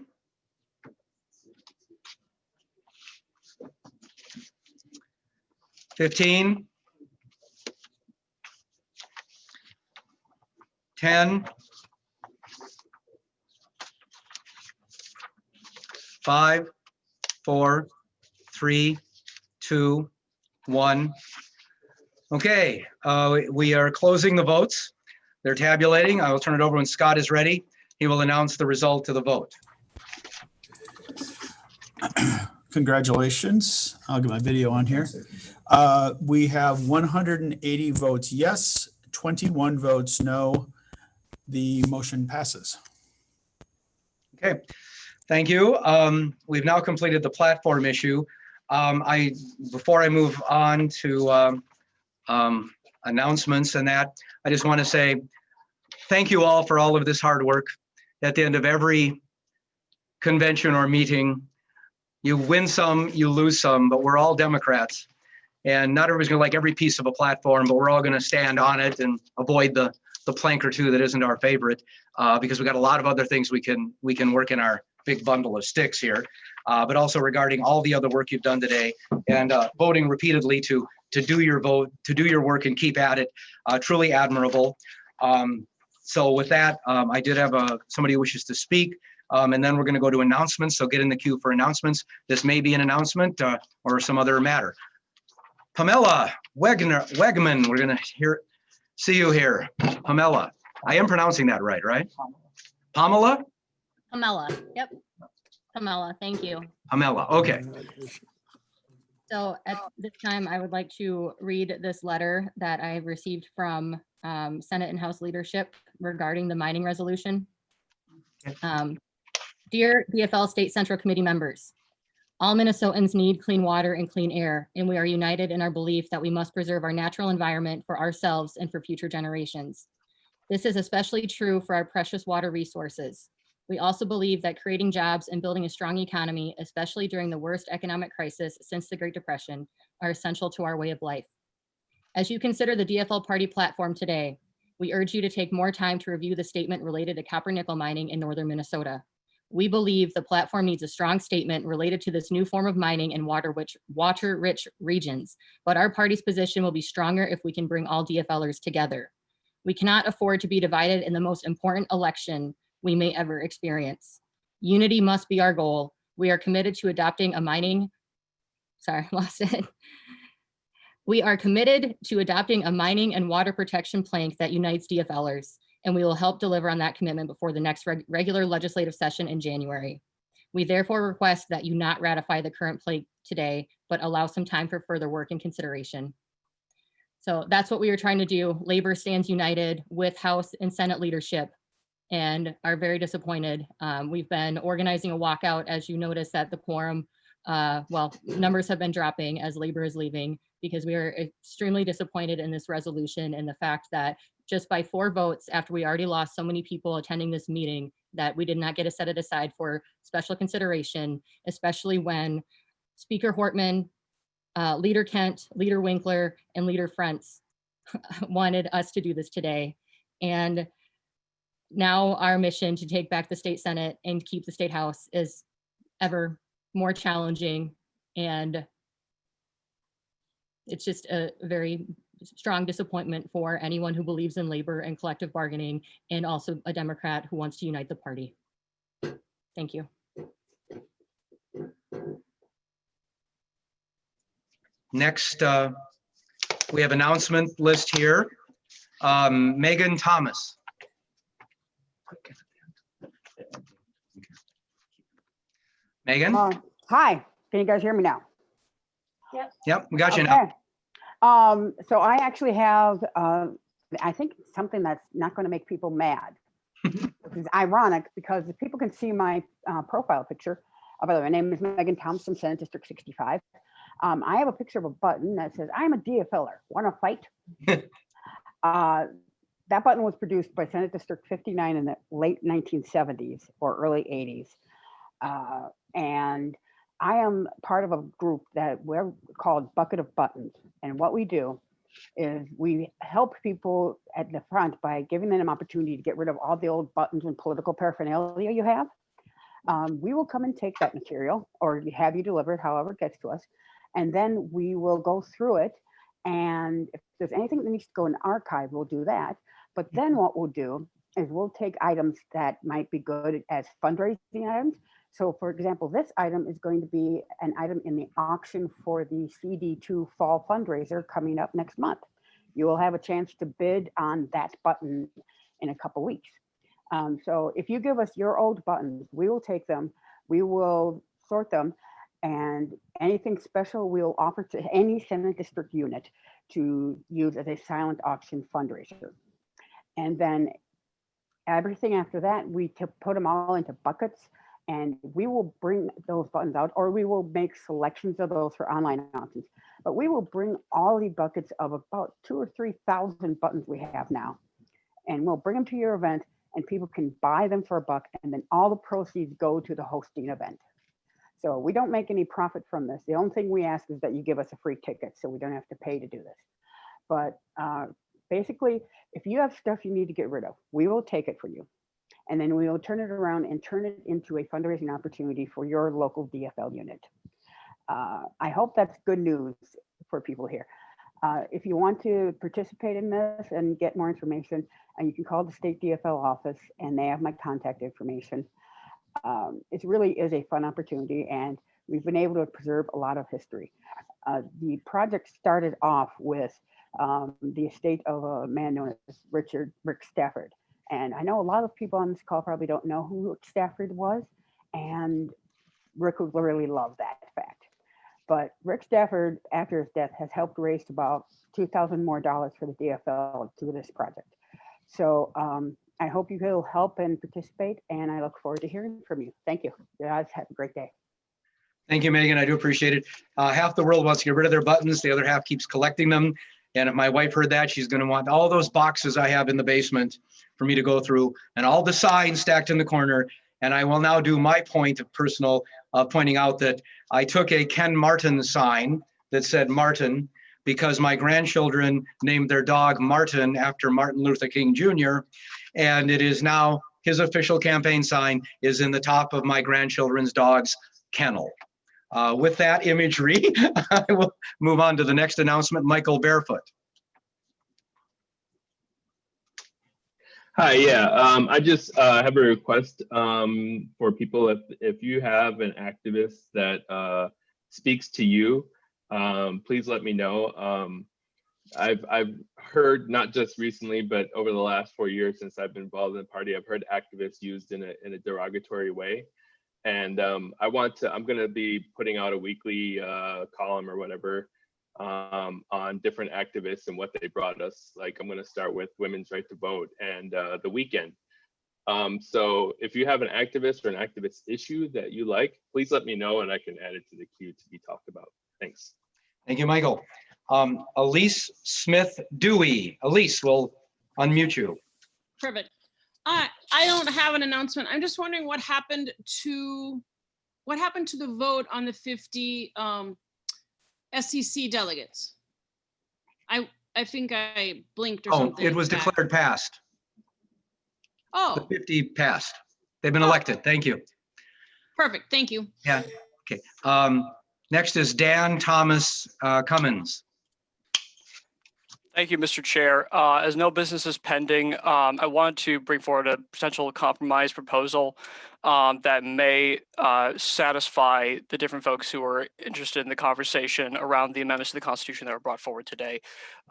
$15, 10, 5, 4, 3, 2, 1. Okay, we are closing the votes. They're tabulating. I will turn it over when Scott is ready. He will announce the result of the vote. Congratulations. I'll get my video on here. We have 180 votes yes, 21 votes no. The motion passes. Okay, thank you. We've now completed the platform issue. Before I move on to announcements and that, I just want to say thank you all for all of this hard work. At the end of every convention or meeting, you win some, you lose some, but we're all Democrats. And not everybody's gonna like every piece of a platform, but we're all gonna stand on it and avoid the plank or two that isn't our favorite, because we got a lot of other things we can work in our big bundle of sticks here. But also regarding all the other work you've done today and voting repeatedly to do your vote, to do your work and keep at it, truly admirable. So with that, I did have somebody who wishes to speak, and then we're going to go to announcements. So get in the queue for announcements. This may be an announcement or some other matter. Pamela Wegman, we're going to see you here. Pamela, I am pronouncing that right? Pamela? Pamela, yep. Pamela, thank you. Pamela, okay. So at this time, I would like to read this letter that I received from Senate and House leadership regarding the mining resolution. Dear DFL State Central Committee members, all Minnesotans need clean water and clean air, and we are united in our belief that we must preserve our natural environment for ourselves and for future generations. This is especially true for our precious water resources. We also believe that creating jobs and building a strong economy, especially during the worst economic crisis since the Great Depression, are essential to our way of life. As you consider the DFL party platform today, we urge you to take more time to review the statement related to copper nickel mining in northern Minnesota. We believe the platform needs a strong statement related to this new form of mining in water-rich regions, but our party's position will be stronger if we can bring all DFLers together. We cannot afford to be divided in the most important election we may ever experience. Unity must be our goal. We are committed to adopting a mining, We are committed to adopting a mining and water protection plank that unites DFLers, and we will help deliver on that commitment before the next regular legislative session in January. We therefore request that you not ratify the current plank today, but allow some time for further work and consideration. So that's what we are trying to do. Labor stands united with House and Senate leadership and are very disappointed. We've been organizing a walkout, as you notice that the quorum, numbers have been dropping as labor is leaving, because we are extremely disappointed in this resolution and the fact that just by 4 votes, after we already lost so many people attending this meeting, that we did not get to set it aside for special consideration, especially when Speaker Hortman, Leader Kent, Leader Winkler, and Leader Frentz wanted us to do this today. And now our mission to take back the state Senate and keep the state House is ever more challenging, and it's just a very strong disappointment for anyone who believes in labor and collective bargaining, and also a Democrat who wants to unite the party. Thank you. Next, we have announcement list here. Megan Thomas. Megan? Hi, can you guys hear me now? Yep, we got you now. Okay. So I actually have, I think something that's not going to make people mad, which is ironic because if people can see my profile picture. By the way, my name is Megan Thompson, Senate District 65. I have a picture of a button that says, I'm a DFLer, want to fight? That button was produced by Senate District 59 in the late 1970s or early 80s. And I am part of a group that we're called Bucket of Buttons. And what we do is we help people at the front by giving them an opportunity to get rid of all the old buttons and political paraphernalia you have. We will come and take that material or have you deliver it, however it gets to us. And then we will go through it. And if there's anything that needs to go in the archive, we'll do that. But then what we'll do is we'll take items that might be good as fundraising items. So for example, this item is going to be an item in the auction for the CD2 fall fundraiser coming up next month. You will have a chance to bid on that button in a couple weeks. So if you give us your old buttons, we will take them, we will sort them, and anything special we'll offer to any Senate District unit to use as a silent auction fundraiser. And then everything after that, we put them all into buckets, and we will bring those buttons out, or we will make selections of those for online auctions. But we will bring all the buckets of about 2,000 or 3,000 buttons we have now, and we'll bring them to your event, and people can buy them for $1, and then all the proceeds go to the hosting event. So we don't make any profit from this. The only thing we ask is that you give us a free ticket so we don't have to pay to do this. But basically, if you have stuff you need to get rid of, we will take it for you. And then we will turn it around and turn it into a fundraising opportunity for your local DFL unit. I hope that's good news for people here. If you want to participate in this and get more information, you can call the state DFL office and they have my contact information. It really is a fun opportunity, and we've been able to preserve a lot of history. The project started off with the estate of a man known as Rick Stafford. And I know a lot of people on this call probably don't know who Rick Stafford was, and Rick would really love that fact. But Rick Stafford, after his death, has helped raise about $2,000 more for the DFL through this project. So I hope you will help and participate, and I look forward to hearing from you. Thank you. You guys have a great day. Thank you, Megan. I do appreciate it. Half the world wants to get rid of their buttons. The other half keeps collecting them. And if my wife heard that, she's going to want all those boxes I have in the basement for me to go through, and all the signs stacked in the corner. And I will now do my point of personal, pointing out that I took a Ken Martin sign that said Martin because my grandchildren named their dog Martin after Martin Luther King Jr. And it is now, his official campaign sign is in the top of my grandchildren's dog's kennel. With that imagery, I will move on to the next announcement. Michael Barefoot. Hi, yeah, I just have a request for people, if you have an activist that speaks to you, please let me know. I've heard, not just recently, but over the last 4 years since I've been involved in the party, I've heard activists used in a derogatory way. And I'm gonna be putting out a weekly column or whatever on different activists and what they brought us. Like, I'm gonna start with women's right to vote and the weekend. So if you have an activist or an activist issue that you like, please let me know and I can add it to the queue to be talked about. Thanks. Thank you, Michael. Elise Smith Dewey. Elise, we'll unmute you. Perfect. I don't have an announcement. I'm just wondering what happened to the vote on the 50 SEC delegates. I think I blinked or something. It was declared passed. Oh, The 50 passed. They've been elected. Thank you. perfect. Thank you. Yeah. Okay. Next is Dan Thomas Cummins. Thank you, Mr. Chair. As no business is pending, I wanted to bring forward a potential compromise proposal that may satisfy the different folks who are interested in the conversation around the amendments to the Constitution that were brought forward today.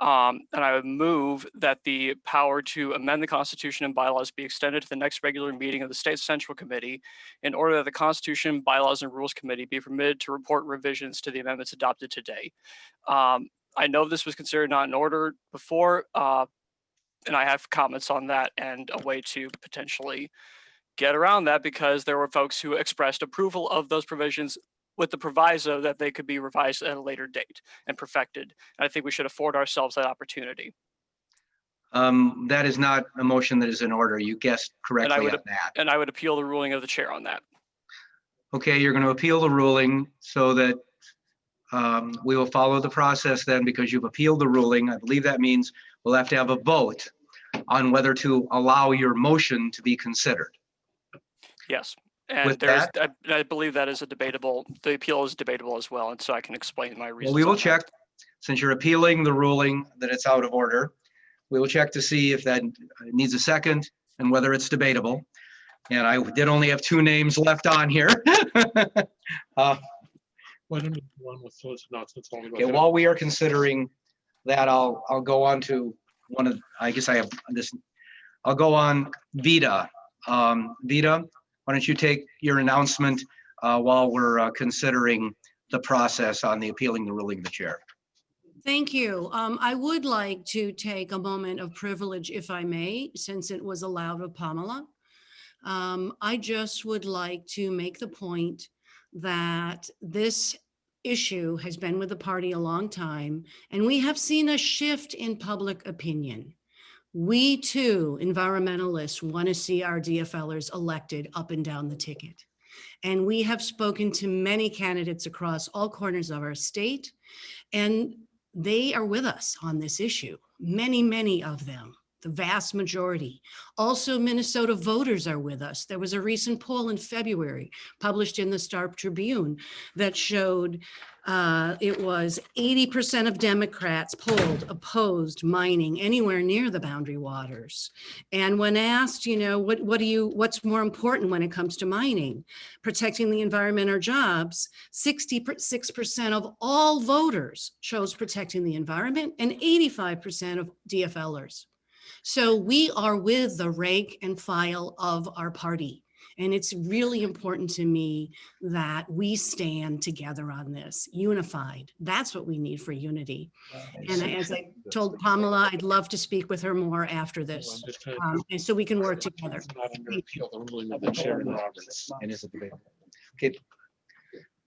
And I would move that the power to amend the Constitution and bylaws be extended to the next regular meeting of the State Central Committee in order that the Constitution, Bylaws, and Rules Committee be permitted to report revisions to the amendments adopted today. I know this was considered not in order before, and I have comments on that and a way to potentially get around that, because there were folks who expressed approval of those provisions with the proviso that they could be revised at a later date and perfected. And I think we should afford ourselves that opportunity. That is not a motion that is in order. You guessed correctly on that. And I would appeal the ruling of the chair on that. Okay, you're going to appeal the ruling so that we will follow the process then, because you've appealed the ruling. I believe that means we'll have to have a vote on whether to allow your motion to be considered. Yes, and I believe that is the appeal is debatable as well, and so I can explain my reasons. Well, we will check, since you're appealing the ruling that it's out of order. We will check to see if that needs a second and whether it's debatable. And I did only have 2 names left on here. Why don't you go on with those announcements? Okay, while we are considering that, I'll go on to one of, I guess I have this, I'll go on Vida. Vida, why don't you take your announcement while we're considering the process on the appealing the ruling of the chair. Thank you. I would like to take a moment of privilege, if I may, since it was allowed of Pamela. I just would like to make the point that this issue has been with the party a long time, and we have seen a shift in public opinion. We too, environmentalists, want to see our DFLers elected up and down the ticket. And we have spoken to many candidates across all corners of our state, and they are with us on this issue. Many, many of them. The vast majority. Also, Minnesota voters are with us. There was a recent poll in February published in the Star Tribune that showed it was 80% of Democrats polled opposed mining anywhere near the Boundary Waters. And when asked, you know, what's more important when it comes to mining, protecting the environment or jobs, 66% of all voters chose protecting the environment and 85% of DFLers. So we are with the rank and file of our party. And it's really important to me that we stand together on this, unified. That's what we need for unity. And as I told Pamela, I'd love to speak with her more after this. And so we can work together. Okay,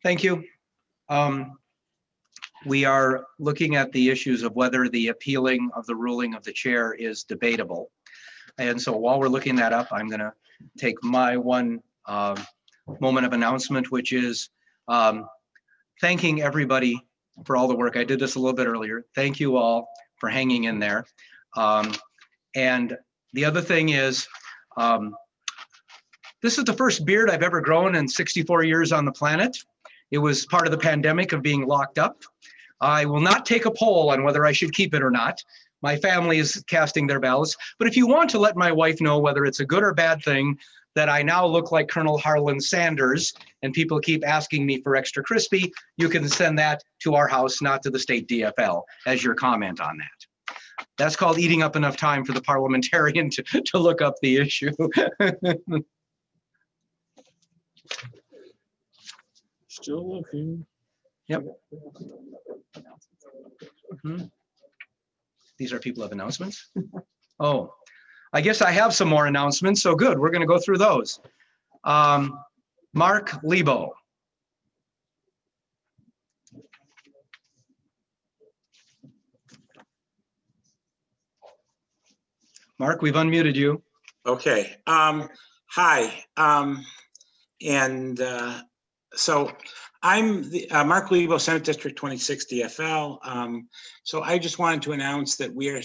thank you. We are looking at the issues of whether the appealing of the ruling of the chair is debatable. And so while we're looking that up, I'm going to take my 1 moment of announcement, which is thanking everybody for all the work. I did this a little bit earlier. Thank you all for hanging in there. And the other thing is, this is the first beard I've ever grown in 64 years on the planet. It was part of the pandemic of being locked up. I will not take a poll on whether I should keep it or not. My family is casting their ballots. But if you want to let my wife know whether it's a good or bad thing that I now look like Colonel Harlan Sanders and people keep asking me for extra crispy, you can send that to our house, not to the state DFL, as your comment on that. That's called eating up enough time for the parliamentarian to look up the issue. Still looking. Yep. Mhm. These are people of announcements. Oh, I guess I have some more announcements. So good. We're going to go through those. Mark Lebo. Mark, we've unmuted you. Okay. Hi. So I'm Mark Lebo, Senate District 26 DFL. So I just wanted to announce that we are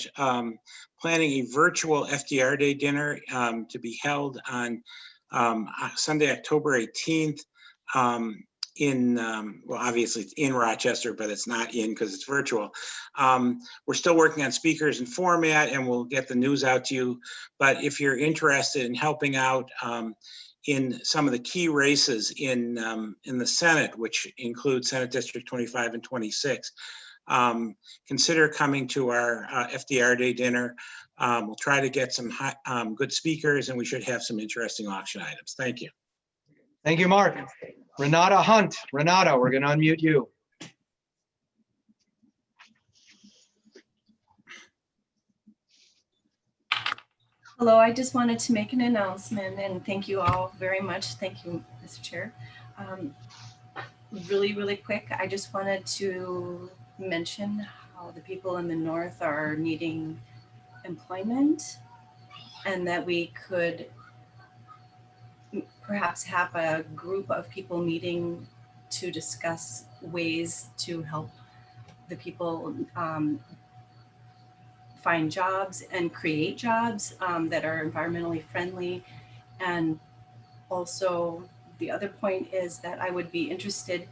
planning a virtual FDR Day dinner to be held on Sunday, October 18th well, obviously it's in Rochester, but it's not in because it's virtual. We're still working on speakers and format, and we'll get the news out to you. But if you're interested in helping out in some of the key races in the Senate, which include Senate District 25 and 26, consider coming to our FDR Day dinner. We'll try to get some good speakers, and we should have some interesting auction items. Thank you. Thank you, Mark. Renata Hunt. Renata, we're going to unmute you. Hello, I just wanted to make an announcement and thank you all very much. Thank you, Mr. Chair. Really quick, I just wanted to mention how the people in the north are needing employment and that we could perhaps have a group of people meeting to discuss ways to help the people find jobs and create jobs that are environmentally friendly. And also the other point is that I would be interested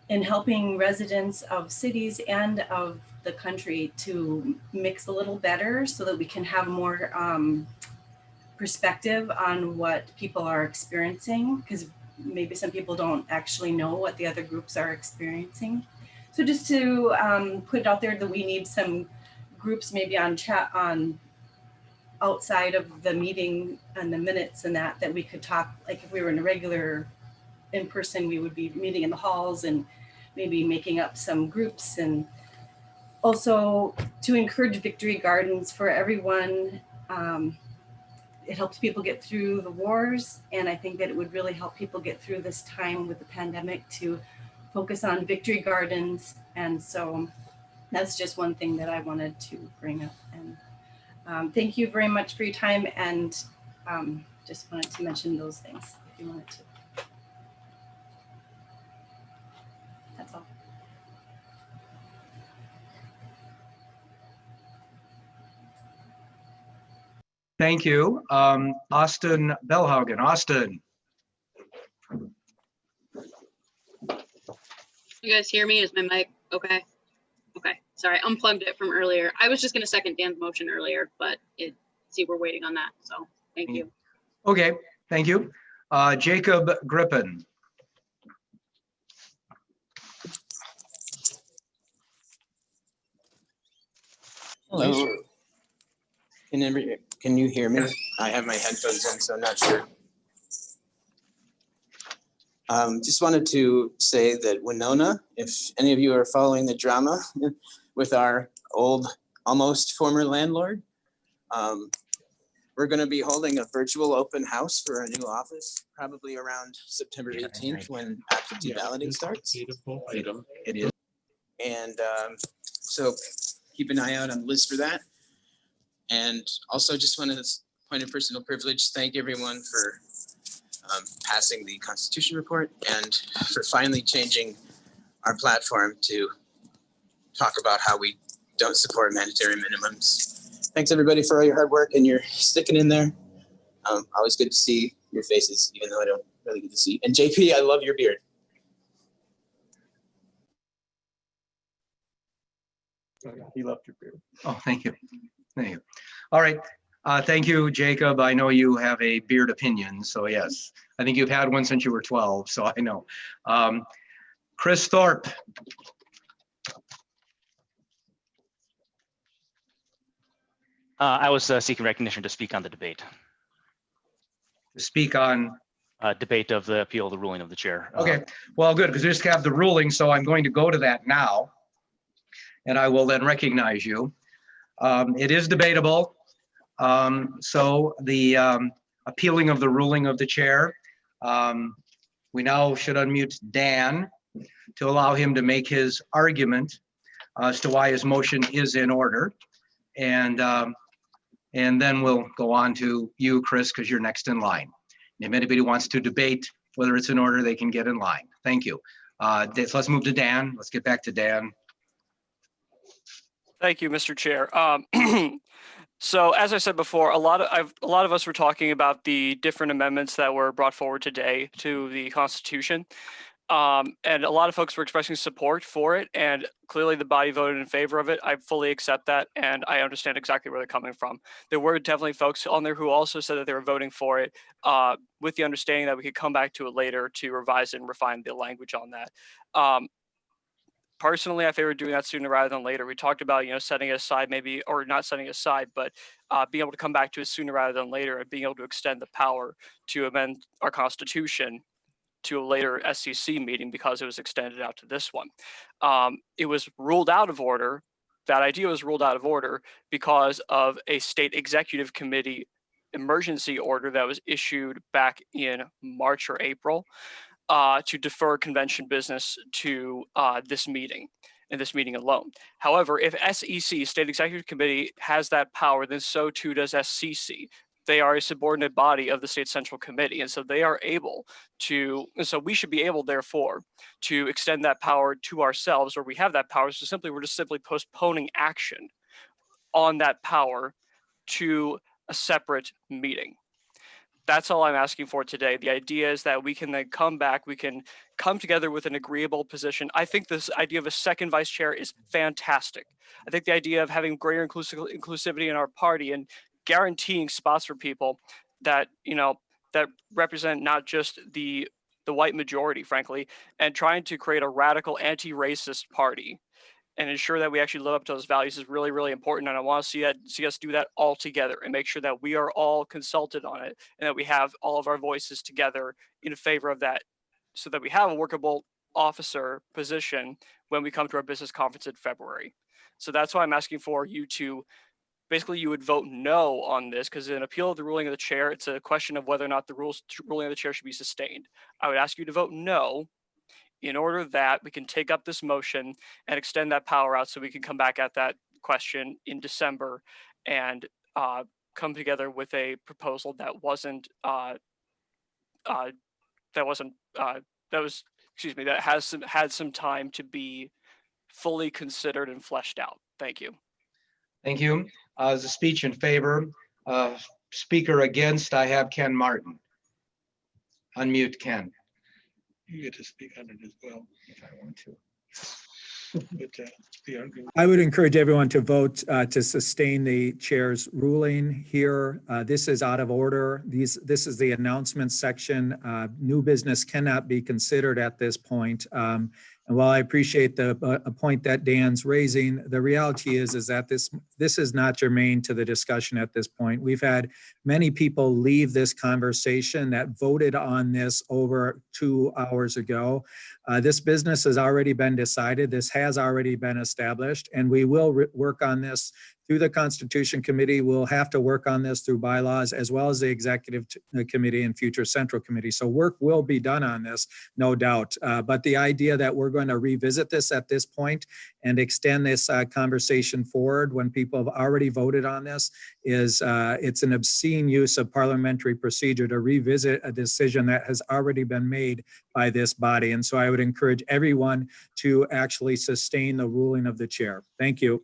in helping residents of cities and of the country to mix a little better so that we can have more perspective on what people are experiencing, because maybe some people don't actually know what the other groups are experiencing. So just to put it out there that we need some groups maybe on chat on outside of the meeting and the minutes and that we could talk, like if we were in a regular in person, we would be meeting in the halls and maybe making up some groups, and also to encourage victory gardens for everyone. It helps people get through the wars, and I think that it would really help people get through this time with the pandemic to focus on victory gardens. And so that's just one thing that I wanted to bring up. And thank you very much for your time, and just wanted to mention those things if you wanted to. That's all. Thank you. Austin Bellhagen. Austin. You guys hear me? Is my mic okay? Okay, sorry, unplugged it from earlier. I was just gonna second Dan's motion earlier, but see, we're waiting on that, so thank you. Okay, thank you. Jacob Griffin. Hello. Can you hear me? I have my headphones in, so I'm not sure. Just wanted to say that Winona, if any of you are following the drama with our old, almost former landlord, we're going to be holding a virtual open house for a new office, probably around September 18th when absentee balloting starts. Beautiful item. It is. And so keep an eye out on the list for that. And also just want to, point of personal privilege, thank everyone for passing the Constitution report and for finally changing our platform to talk about how we don't support mandatory minimums. Thanks everybody for all your hard work and you're sticking in there. Always good to see your faces, even though I don't really get to see. And JP, I love your beard. He loved your beard. Oh, thank you. Thank you. All right. Thank you, Jacob. I know you have a beard opinion, so yes. I think you've had one since you were 12, so I know. Chris Thorpe. I was seeking recognition to speak on the debate. To speak on? Debate of the appeal of the ruling of the chair. Okay, well, good, because we just have the ruling, so I'm going to go to that now. And I will then recognize you. It is debatable. So the appealing of the ruling of the chair, we now should unmute Dan to allow him to make his argument as to why his motion is in order. And then we'll go on to you, Chris, because you're next in line. If anybody wants to debate whether it's in order, they can get in line. Thank you. So let's move to Dan. Let's get back to Dan. Thank you, Mr. Chair. So as I said before, a lot of us were talking about the different amendments that were brought forward today to the Constitution. And a lot of folks were expressing support for it, and clearly the body voted in favor of it. I fully accept that, and I understand exactly where they're coming from. There were definitely folks on there who also said that they were voting for it with the understanding that we could come back to it later to revise and refine the language on that. Personally, I favor doing that sooner rather than later. We talked about, setting it aside maybe, or not setting it aside, but being able to come back to it sooner rather than later and being able to extend the power to amend our Constitution to a later SCC meeting because it was extended out to this one. It was ruled out of order. That idea was ruled out of order because of a state executive committee emergency order that was issued back in March or April to defer convention business to this meeting and this meeting alone. However, if SEC, State Executive Committee, has that power, then so too does SCC. They are a subordinate body of the State Central Committee, and so they are able to, and so we should be able, therefore, to extend that power to ourselves, or we have that power, so we're just simply postponing action on that power to a separate meeting. That's all I'm asking for today. The idea is that we can then come back, we can come together with an agreeable position. I think this idea of a second vice chair is fantastic. I think the idea of having greater inclusivity in our party and guaranteeing spots for people that, that represent not just the white majority, frankly, and trying to create a radical anti-racist party and ensure that we actually live up to those values is really, really important. And I want to see us do that all together and make sure that we are all consulted on it and that we have all of our voices together in favor of that so that we have a workable officer position when we come to our business conference in February. So that's why I'm asking for you to, basically you would vote no on this because an appeal of the ruling of the chair, it's a question of whether or not the ruling of the chair should be sustained. I would ask you to vote no in order that we can take up this motion and extend that power out so we can come back at that question in December and come together with a proposal that had some time to be fully considered and fleshed out. Thank you. Thank you. As a speech in favor, speaker against, I have Ken Martin. Unmute Ken. You get to speak on it as well if I want to. But, I would encourage everyone to vote to sustain the chair's ruling here. This is out of order. This is the announcement section. New business cannot be considered at this point. And while I appreciate the point that Dan's raising, the reality is that this is not germane to the discussion at this point. We've had many people leave this conversation that voted on this over 2 hours ago. This business has already been decided. This has already been established, and we will work on this through the Constitution Committee. We'll have to work on this through bylaws as well as the Executive Committee and future Central Committee. So work will be done on this, no doubt. But the idea that we're going to revisit this at this point and extend this conversation forward when people have already voted on this is it's an obscene use of parliamentary procedure to revisit a decision that has already been made by this body. And so I would encourage everyone to actually sustain the ruling of the chair. Thank you.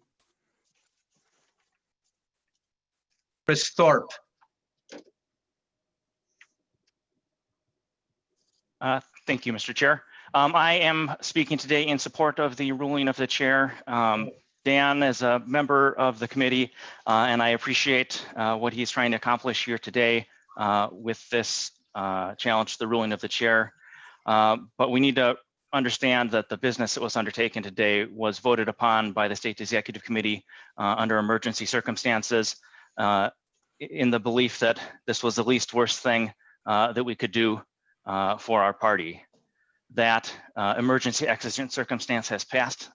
Chris Thorpe. Thank you, Mr. Chair. I am speaking today in support of the ruling of the chair. Dan is a member of the committee, and I appreciate what he's trying to accomplish here today with this challenge to the ruling of the chair. But we need to understand that the business that was undertaken today was voted upon by the State Executive Committee under emergency circumstances, in the belief that this was the least worst thing that we could do for our party. That emergency exigent circumstance has passed.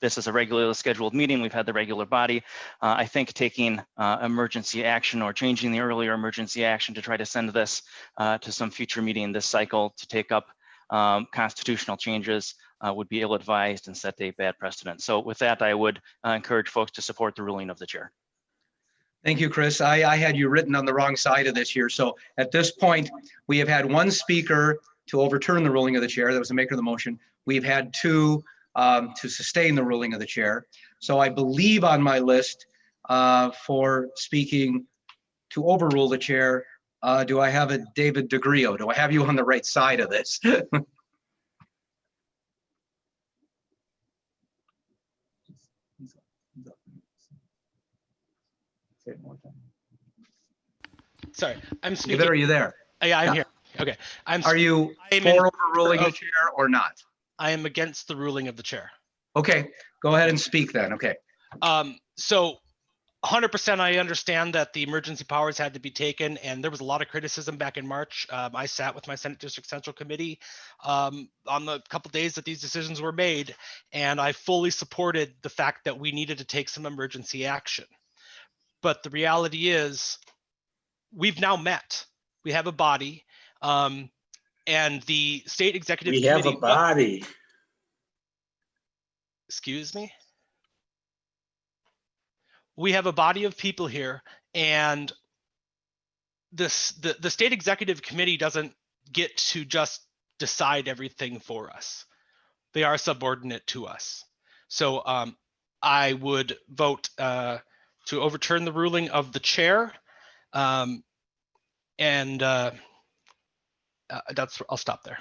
This is a regularly scheduled meeting. We've had the regular body. I think taking emergency action or changing the earlier emergency action to try to send this to some future meeting this cycle to take up constitutional changes would be ill-advised and set a bad precedent. So with that, I would encourage folks to support the ruling of the chair. Thank you, Chris. I had you written on the wrong side of this here. So at this point, we have had one speaker to overturn the ruling of the chair. That was the maker of the motion. We've had two to sustain the ruling of the chair. So I believe on my list for speaking to overrule the chair, do I have a David DeGrio? Do I have you on the right side of this? Sorry, I'm You speaking. there, are you there? Yeah, I'm Yeah. here. Okay. Are you for overruling the chair or not? I am against the ruling of the chair. Okay, go ahead and speak then. Okay. So 100% I understand that the emergency powers had to be taken, and there was a lot of criticism back in March. I sat with my Senate District Central Committee on the couple days that these decisions were made, and I fully supported the fact that we needed to take some emergency action. But the reality is, we've now met. We have a body, and the state executive We committee. have a body. Excuse me? We have a body of people here, and the state executive committee doesn't get to just decide everything for us. They are subordinate to us. So I would vote to overturn the ruling of the chair. I'll stop there.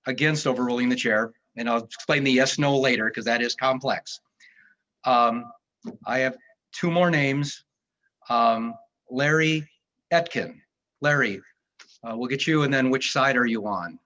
Against overruling the chair, and I'll explain the yes, no later because that is complex. I have two more names. Larry Etkin. Larry, we'll get you, and then which side are you on?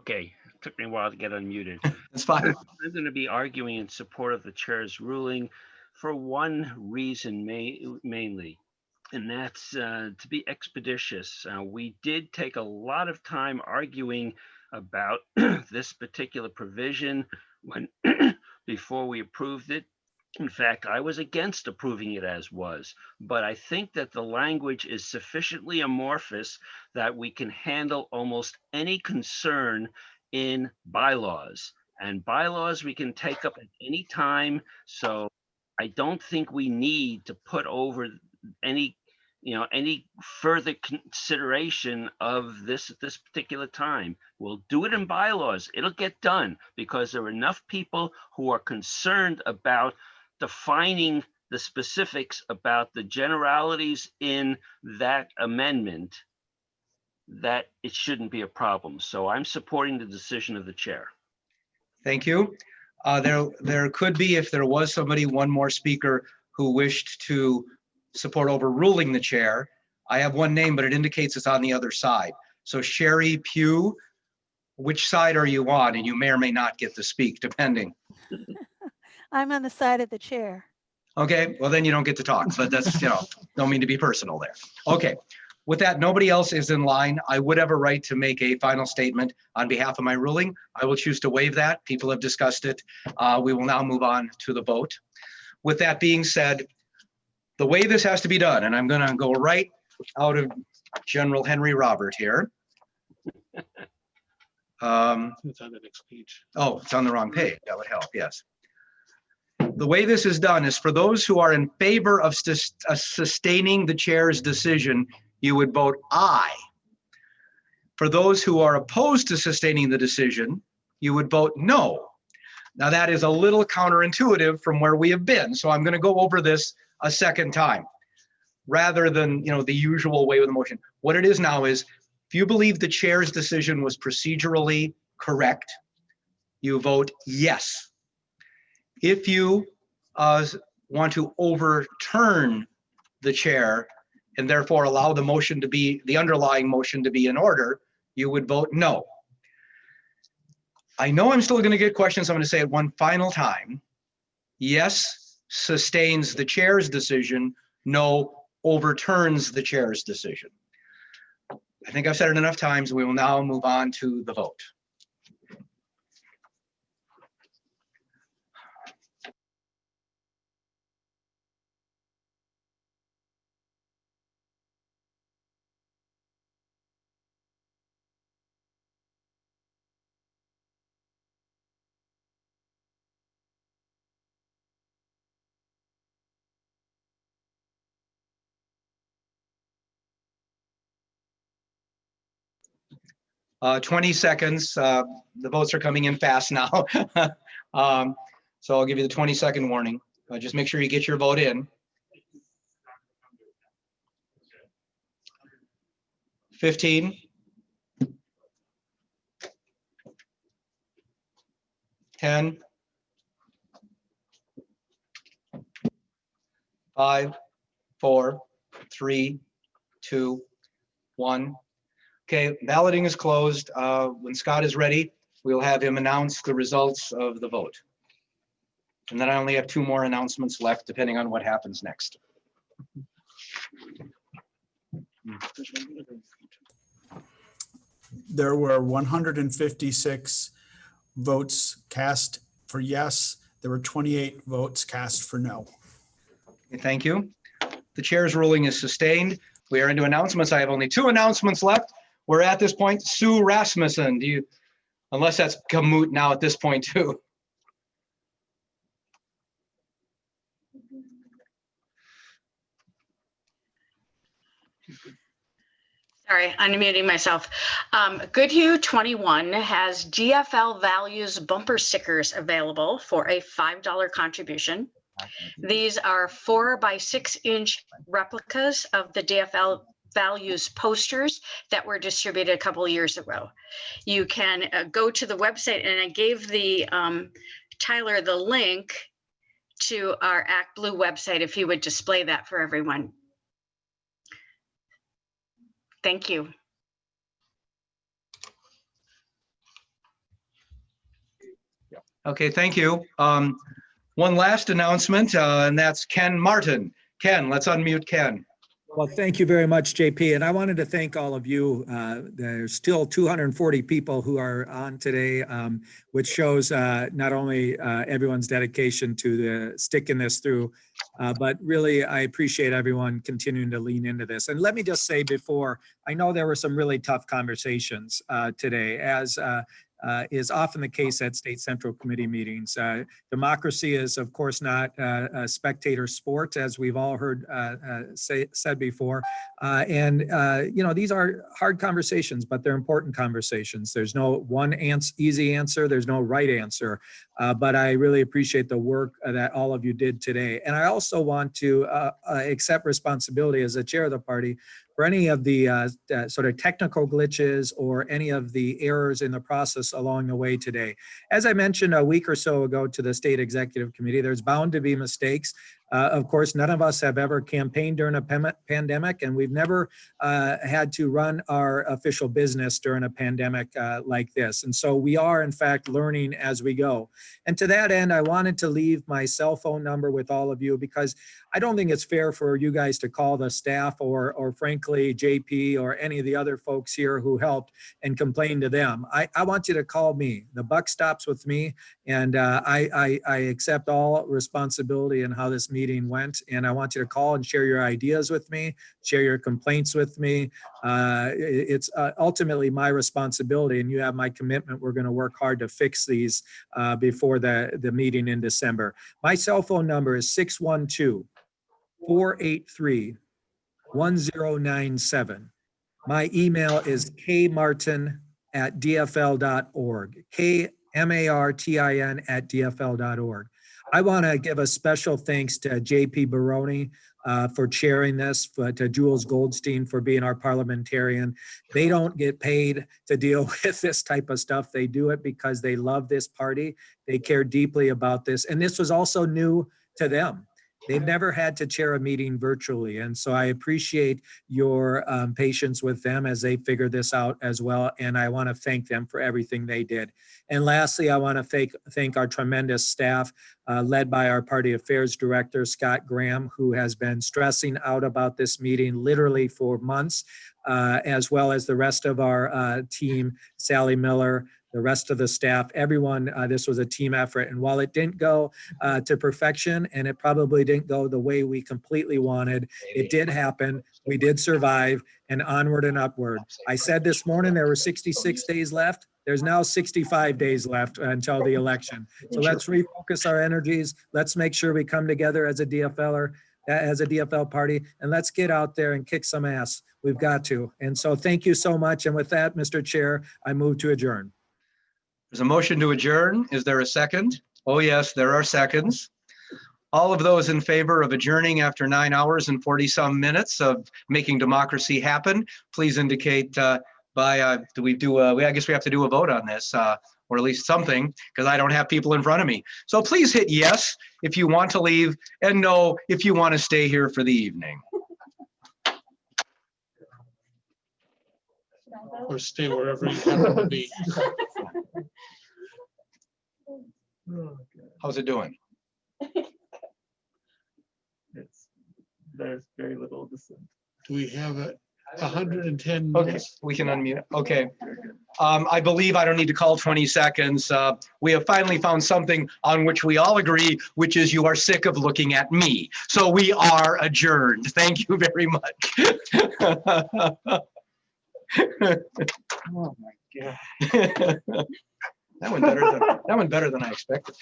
Okay, it took me a while to get unmuted. That's fine. I'm going to be arguing in support of the chair's ruling for one reason mainly, and that's to be expeditious. We did take a lot of time arguing about this particular provision when before we approved it. In fact, I was against approving it as was, but I think that the language is sufficiently amorphous that we can handle almost any concern in bylaws. And bylaws we can take up at any time. So I don't think we need to put over any further consideration of this at this particular time. We'll do it in bylaws. It'll get done because there are enough people who are concerned about defining the specifics about the generalities in that amendment that it shouldn't be a problem. So I'm supporting the decision of the chair. Thank you. There could be, if there was somebody, one more speaker who wished to support overruling the chair. I have one name, but it indicates it's on the other side. So Sherry Pugh, which side are you on? And you may or may not get to speak, depending. I'm on the side of the chair. Okay, well then you don't get to talk, but that's, don't mean to be personal there. Okay, with that, nobody else is in line. I would have a right to make a final statement on behalf of my ruling. I will choose to waive that. People have discussed it. We will now move on to the vote. With that being said, the way this has to be done, and I'm gonna go right out of General Henry Robert here. It's on the next page. Oh, it's on the wrong page. That would help, yes. The way this is done is for those who are in favor of sustaining the chair's decision, you would vote aye. For those who are opposed to sustaining the decision, you would vote no. Now that is a little counterintuitive from where we have been, so I'm going to go over this a second time rather than the usual way with the motion. What it is now is if you believe the chair's decision was procedurally correct, you vote yes. If you want to overturn the chair and therefore allow the motion to be, the underlying motion to be in order, you would vote no. I know I'm still going to get questions. I'm going to say it one final time. Yes sustains the chair's decision. No overturns the chair's decision. I think I've said it enough times. We will now move on to the vote. Uh, 20 seconds. The votes are coming in fast now. So I'll give you the 20-second warning. Just make sure you get your vote in. 15. 10. 5, 4, 3, 2, 1. Okay, balloting is closed. When Scott is ready, we'll have him announce the results of the vote. And then I only have 2 more announcements left, depending on what happens next. There were 156 votes cast for yes. There were 28 votes cast for no. Okay, thank you. The chair's ruling is sustained. We are into announcements. I have only 2 announcements left. We're at this point. Sue Rasmussen, do you, unless that's become moot now at this point too. Sorry, unmuting myself. Goodhue 21 has GFL Values bumper stickers available for a $5 contribution. These are 4 by 6 inch replicas of the GFL Values posters that were distributed a couple of years ago. You can go to the website, and I gave the Tyler the link to our Act Blue website if he would display that for everyone. Thank you. Okay, thank you. One last announcement, and that's Ken Martin. Ken, let's unmute Ken. Well, thank you very much, JP. And I wanted to thank all of you. There's still 240 people who are on today, which shows not only everyone's dedication to the sticking this through, but really I appreciate everyone continuing to lean into this. And let me just say before, I know there were some really tough conversations today, as is often the case at State Central Committee meetings. Democracy is, of course, not a spectator sport, as we've all heard said before. These are hard conversations, but they're important conversations. There's no one easy answer. There's no right answer. But I really appreciate the work that all of you did today. And I also want to accept responsibility as the chair of the party for any of the sort of technical glitches or any of the errors in the process along the way today. As I mentioned a week or so ago to the State Executive Committee, there's bound to be mistakes. Of course, none of us have ever campaigned during a pandemic, and we've never had to run our official business during a pandemic like this. And so we are, in fact, learning as we go. And to that end, I wanted to leave my cell phone number with all of you because I don't think it's fair for you guys to call the staff or frankly, JP or any of the other folks here who helped and complain to them. I want you to call me. The buck stops with me, and I accept all responsibility in how this meeting went. And I want you to call and share your ideas with me, share your complaints with me. It's ultimately my responsibility, and you have my commitment. We're going to work hard to fix these before the meeting in December. My cell phone number is 612-483-1097. My email is kmartin@dfl.org, KMARTIN@dfl.org. I want to give a special thanks to JP Baroni for chairing this, to Jules Goldstein for being our parliamentarian. They don't get paid to deal with this type of stuff. They do it because they love this party. They care deeply about this. And this was also new to them. They've never had to chair a meeting virtually. And so I appreciate your patience with them as they figure this out as well. And I want to thank them for everything they did. And lastly, I want to thank our tremendous staff led by our Party Affairs Director, Scott Graham, who has been stressing out about this meeting literally for months, as well as the rest of our team, Sally Miller, the rest of the staff, everyone. This was a team effort. And while it didn't go to perfection, and it probably didn't go the way we completely wanted, it did happen. We did survive, and onward and upward. I said this morning there were 66 days left. There's now 65 days left until the election. So let's refocus our energies. Let's make sure we come together as a DFL party, and let's get out there and kick some ass. We've got to. And so thank you so much. And with that, Mr. Chair, I move to adjourn. There's a motion to adjourn. Is there a second? Oh, yes, there are seconds. All of those in favor of adjourning after 9 hours and 40 some minutes of making democracy happen, please indicate by, I guess we have to do a vote on this, or at least something, because I don't have people in front of me. So please hit yes if you want to leave, and no if you want to stay here for the evening. Or stay wherever you happen to be. How's it doing? There's very little dissent. Do we have 110 Okay, minutes? we can unmute. Okay. I believe I don't need to call 20 seconds. We have finally found something on which we all agree, which is you are sick of looking at me. So we are adjourned. Thank you very much. Oh my God. That went better than I expected.